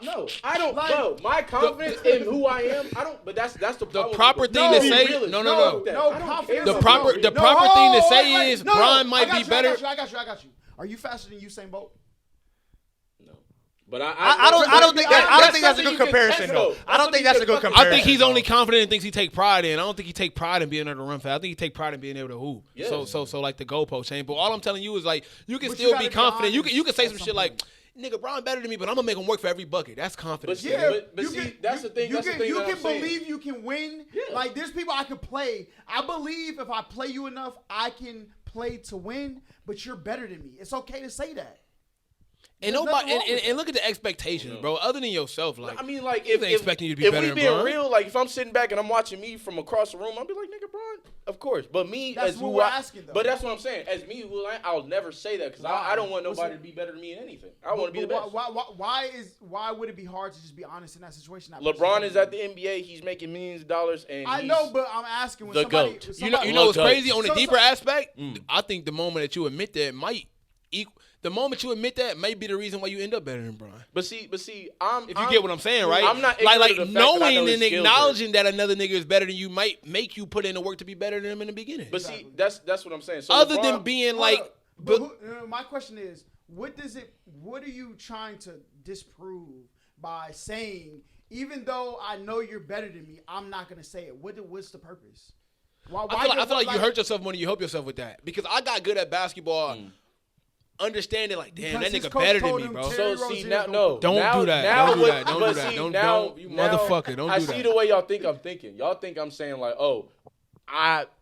No, I don't. Like- Bro, my confidence in who I am. I don't. But that's the problem. proper with- thing to be say- realist. no, no, Fuck no, that. I don't confidence- care The about proper- you. the proper thing to say is Bron might be better. I got you. Are you faster than Usain Bolt? No. But I don't think that's a good comparison though. I don't think that's a good I comparison. think he's only confident in things he take pride in. I don't think he take pride in being able to run fast. I think he take pride in being able to hoop. Yeah. So like the goalpost change. But all I'm telling you is like you can But still you be gotta be confident. You can honest say at some some shit like, point. nigga, Bron better than me, but I'm gonna make him work for every bucket. That's confidence. But- Yeah, see, that's the thing. You That's the can, thing you that can I'm saying. believe you can win. Yeah. Like there's people I could play. I believe if I play you enough, I can play to win. But you're better than me. It's okay to say that. And There's nobody nothing wrong with and look at the expectations, bro. Other than yourself, like I mean, like, niggas ain't expecting you to be if better we than being Bron. real, like, if I'm sitting back and I'm watching me from across the room, I'll be like, nigga, Bron, of course. But me, That's as what who we're I, asking, though. But that's what I'm saying. As me, I'll never say that because I don't want What's nobody it- to be better than me in anything. I want to be the But best. why would it be hard to just be honest in that situation? That LeBron person- is at the NBA. He's making millions of dollars, and I he's, know, but I'm asking when the somebody, GOAT. You know what's Look up. crazy on the So- deeper aspect? Mm. I think the moment that you admit that might equal. The moment you admit that may be the reason why you end up better than Bron. But see, If you get what I'm saying, right? I'm not like ignorant of the fact that I know knowing his and skills are- acknowledging that another nigga is better than you might make you put in the work to be better than him in the beginning. But see, that's what I'm saying. So Other LeBron- than being like, But my question is, what are you trying to disprove by saying even though I know you're better than me, I'm not gonna say it. What's the purpose? Why, I feel like you hurt yourself more than you help yourself with that. Because I got good at basketball, understanding like, damn, that Because his nigga coach better than told me, him bro. Terry So see Rozier's now, gonna no, put- Don't now, do that. Now Don't do with- that. Don't but do that. see, Don't now, you now motherfucker. Don't I do see that. the way y'all think I'm thinking. Y'all think I'm saying like, oh,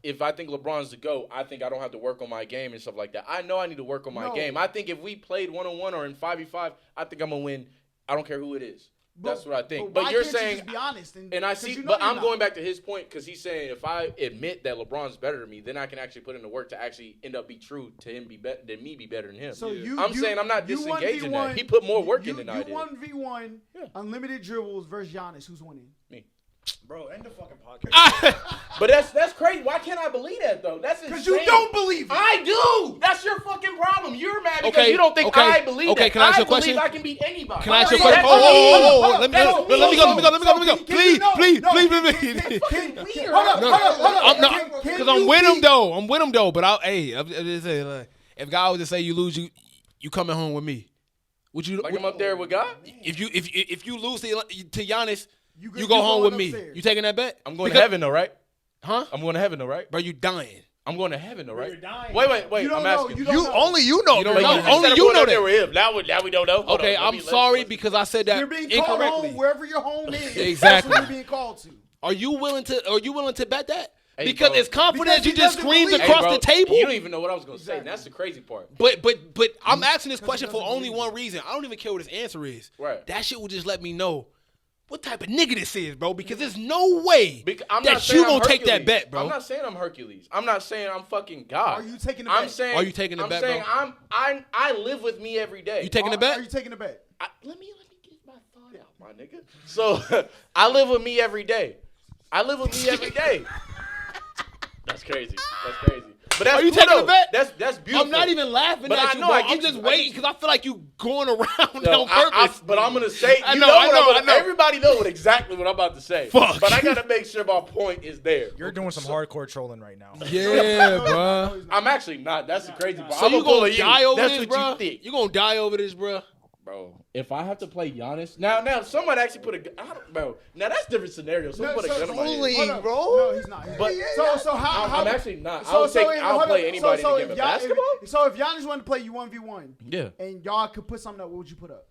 if I think LeBron's the GOAT, I think I don't have to work on my game and stuff like that. I know I need to work on my No. game. I think if we played 1-on-1 or in 5v5, I think I'm gonna win. I don't care who it is. That's what I think. But why you're can't you saying, just be honest, and and I 'cause see, you know but you're I'm not. going back to his point because he's saying if I admit that LeBron's better than me, then I can actually put in the work to actually end up be true to him be better than me be better than him. So I'm saying I'm not disengaging that. He put more work in than I did. You 1v1 unlimited dribbles versus Giannis. Who's winning? Me. Bro, end the fucking podcast. But that's crazy. Why can't I believe that though? That's insane. Because you don't believe it. I do. That's your fucking problem. You're mad because Okay, you don't think okay, I believe okay, that. can I ask you a believe question? I can beat anybody. Can I ask you a That's question? me. Let me That's go. me. Let me go. Can Please, you know? please, No, please. Hold up. Because I'm with him though. I'm with him though. But I'm just saying, like, if God was to say you lose, you coming home with me. Would you? Like I'm up there with God. If you lose to Giannis, You you go home going with me. upstairs. You taking that bet? I'm going to heaven though, right? Huh? I'm going to heaven though, right? Bro, you dying. I'm going to heaven though, right? You're dying. Wait. You don't I'm know. asking. You don't know. Only you know. You don't But know. you just Only said you I'm going know up there that. with him. Now we don't know. Hold Okay, on, I'm sorry because I said that You're being called incorrectly. home wherever your home is. Exactly. That's what you're being called to. Are you willing to bet that? Hey, Because bro. as confident Because as you he just doesn't screamed believe it. across Hey, the bro, table. You don't even know what I was going to say. Exactly. That's the crazy part. But I'm asking this question for doesn't only believe one reason. I don't even care what his answer is. Right. That shit will just let me know what type of nigga this is, bro. Because there's no way I'm not that saying you I'm gonna take that Hercules. bet, bro. I'm not saying I'm Hercules. I'm not saying I'm fucking God. Are you taking the I'm bet? saying. Are you taking the bet, bro? I'm saying I live with me every day. You taking the bet? Are you taking the bet? Let me get my thought out, my nigga. So I live with me every day. That's crazy. But that's Are you cool, taking though. the bet? That's beautiful. I'm not even laughing But at I you, know, bro. I get I'm just you. waiting because I feel like you going around Yo, on purpose. but I'm gonna say, I you know, know, I what know. everybody knows exactly what I'm about to say. Fuck. But I gotta make sure my point is there. You're doing some hardcore trolling right now. Yeah, bro. I'm actually not. That's the crazy part. So I'm you pull gonna a die over That's this, what bro? you think, You gonna die over this, bro? bro. If I have to play Giannis, now someone actually put bro. Now that's a different scenario. Someone put a gun on my head. Bullying, Hold up. bro. No, he's not. But so how? I'm actually not. So, I'll play anybody in the game of basketball. So if Giannis wanted to play you 1v1, Yeah. and y'all could put something up, what would you put up?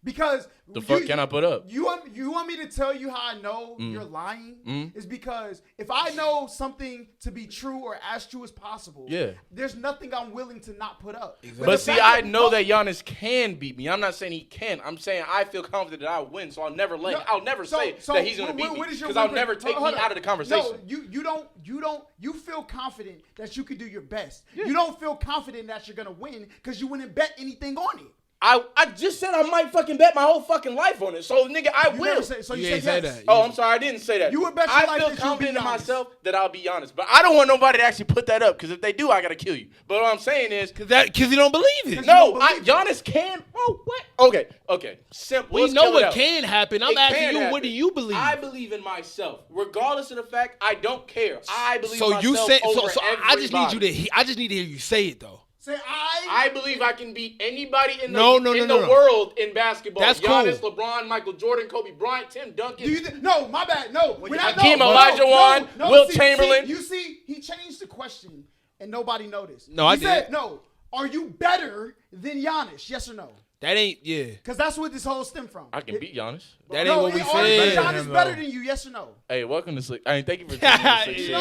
Because The fuck can I put up? You want me to tell you how I know you're lying? Is because if I know something to be true or as true as possible, Yeah. there's nothing I'm willing to not put up. But see, I know that Giannis can beat me. I'm not saying he can. I'm saying I feel confident that I win. So I'll never say that he's gonna beat me because I'll never take me out of the conversation. No, you feel confident that you can do your best. You don't feel confident that you're gonna win because you wouldn't bet anything on it. I just said I might fucking bet my whole fucking life on it. So nigga, I You will. never say, so you, You say ain't say yes. that. Oh, I'm sorry, I didn't say that. You would bet your life I that feel you'll confident be in honest. myself that I'll be honest, but I don't want nobody to actually put that up because if they do, I gotta kill you. But what I'm saying is, Because you don't believe it. no, believe it. Giannis can. Bro, what? Okay. Simple. We Let's know kill it what out. can happen. I'm It asking can you, happen. what do you believe? I believe in myself, regardless of the fact. I don't care. I believe so myself you say over so I just need you everybody. to I just need to hear you say it though. Say I believe I can beat anybody in the No. world in basketball. That's Giannis, cool. LeBron, Michael Jordan, Kobe Bryant, Tim Duncan. Do you no, my bad. No, we're not. Hakeem no, Olajuwon, no, Wilt see, Chamberlain. You see, he changed the question and nobody noticed. No, I he said, did. no. Are you better than Giannis? Yes or no? That ain't Because That's what this whole stem from. I can beat Giannis. that ain't what we Are said. Giannis better than you? Yes or no? Hey, welcome to Slick. I mean, thank you for tuning in to Slick Shit.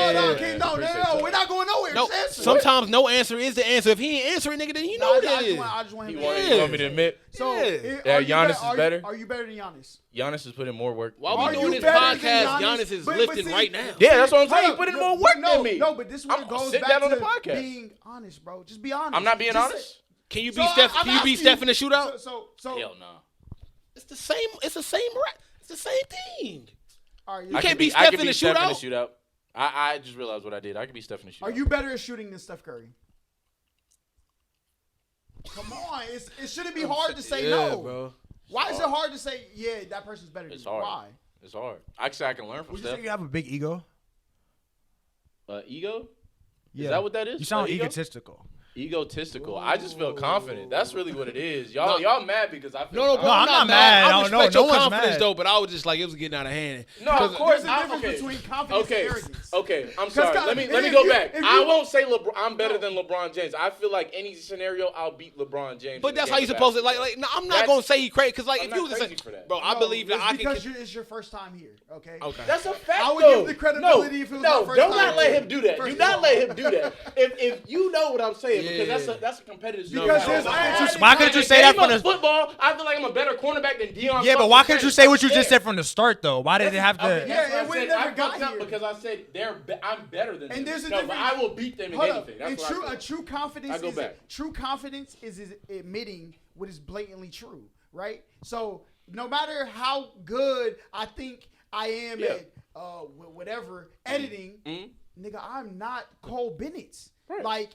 No, Appreciate we're not going nowhere. No, Just answer. sometimes no answer is the answer. If he ain't answering, nigga, then you know No, what that is. I just want him You to want, answer. you want me to admit? So, Yeah. are you Giannis is better? Are you better than Giannis? Giannis is putting more work. While Are we you doing this better than podcast, Giannis? Giannis is But lifting see- right now. Yeah, that's what I'm saying. Hold He's up. putting more work no, than me. No, but this one I'm goes sitting back down on to the podcast. being honest, bro. Just be honest. I'm not being Just honest. Can you So beat Steph? I'm Can you beat asking Steph in the shootout? So Hell no. It's the same. It's the same. It's the same thing. Are you, You can't beat I Steph can in the beat Steph shootout. in the shootout. I just realized what I did. I can beat Steph in the shootout. are you better at shooting than Steph Curry? Come on, it shouldn't be hard to say Yeah, no. bro. Why is it hard to say that person's better than It's you? hard. Why? It's hard. Actually, I can learn from Would you say Steph. you have a big ego? Ego? Yeah. Is that what that is? You sound Ego? egotistical. Egotistical. I just feel confident. That's really what it is. Y'all mad because I feel No, bro, confident. I'm not mad. I No, respect no your one's confidence mad. though, but I was just like it was getting out of hand. No, of course. There's a difference between confidence and arrogance. Okay, I'm sorry. Let me go back. I won't say I'm better than LeBron James. I feel like any scenario, I'll beat LeBron James. But that's how you supposed to like. No, I'm not gonna say you crazy because like I'm if you not was to say, crazy for that. bro, I believe that I because can. it's your first time here. Okay. Okay. That's a fact. I would though. give the credibility if it was my first don't time. not let him do that. First Do not of let all. him do that. If you know what I'm saying, Yeah. because that's a competitive. Because sport. Why couldn't you say that from the football? I feel like I'm a better cornerback than Deion. Yeah, but why couldn't you say what you just said from the start though? Why did it have to? Okay, Yeah, that's it what I would said. never I got fucked up here. because I said I'm better than them. And there's a But difference. I will beat them in Hold up. anything. That's And what I a said. true confidence I go is back. true confidence is admitting what is blatantly true, right? So no matter how good I think I am at whatever editing, nigga, I'm not Cole Bennett. Right. Like,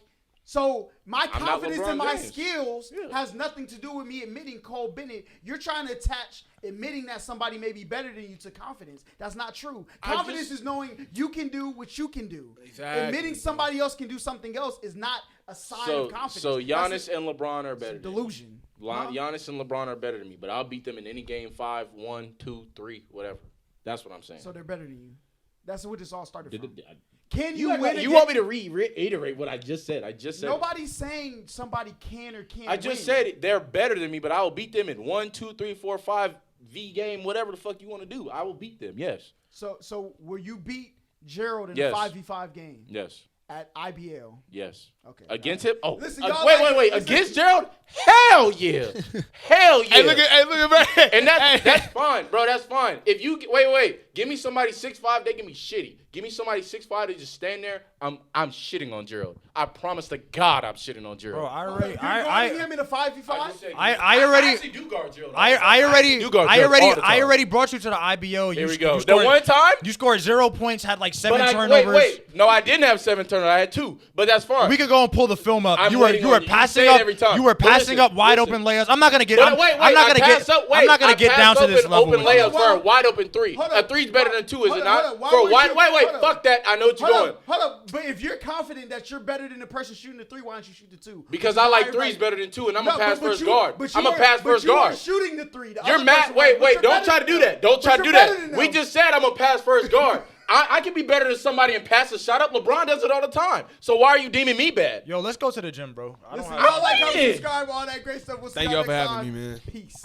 so my I'm not confidence LeBron in my James. skills has nothing to do with me admitting Cole Bennett. You're trying to attach admitting that somebody may be better than you to confidence. That's not true. Confidence is knowing you can do what you can do. Exactly. Admitting somebody else can do something else is not a sign of confidence. So Giannis That's and LeBron are better. a delusion. Giannis and LeBron are better than me, but I'll beat them in any game 5, 1, 2, 3, whatever. That's what I'm saying. So they're better than you. That's what this all started from. You Can you win? you want me to reiterate what I just said? I just said Nobody's saying somebody can or can't. I just win. said it. They're better than me, but I will beat them in 1, 2, 3, 4, 5 V game, whatever the fuck you want to do. I will beat them. Yes. So will you beat Gerald in Yes. a 5v5 game Yes. at IBL? Yes. Okay. Against him? Oh, Listen, wait. y'all like- listen. Against Gerald? Hell yeah. Hell yeah. Hey, look at man. And that's fine, bro. That's fine. If you wait, give me somebody 6'5", they can be shitty. Give me somebody 6'5", they just stand there. I'm shitting on Gerald. I promise to God, I'm shitting on Gerald. Bro, I already, You're guarding him in a 5v5? I already- actually do guard Gerald. I already brought you to the IBO. Here we You go. The scored- one time. You scored 0 points, had like 7 But turnovers. wait. No, I didn't have 7 turnovers. I had 2. But that's fine. We could go and pull the film up. I'm You were waiting on you. You passing say it up every time. You were But passing listen, up wide listen. open layups. I'm not gonna get. But I'm not gonna get. I'm not gonna get down to this level. Open with layups you. for a wide open 3. Hold A up. 3's better than 2, is Hold it up, not? hold up. Why For a would wide. you- Wait. hold up. Fuck that. I know what you're doing. Hold up. But if you're confident that you're better than the person shooting the 3, why don't you shoot the 2? Because I like Right, 3s right. better than 2, and I'm No, a pass but first you- guard. but you I'm a weren't- pass but first you weren't guard. shooting the 3. The You're other mad. person was, but Wait. you're Don't better try to than do them. that. Don't try to But do you're better that. than We them. just said I'm a pass first guard. I can be better than somebody and pass a shot up. LeBron does it all the time. So why are you deeming me bad? Yo, let's go to the gym, bro. I don't Listen, have. y'all like how Yeah. subscribe all that great stuff. We'll see Thank y'all y'all for next having time. me, man. Peace.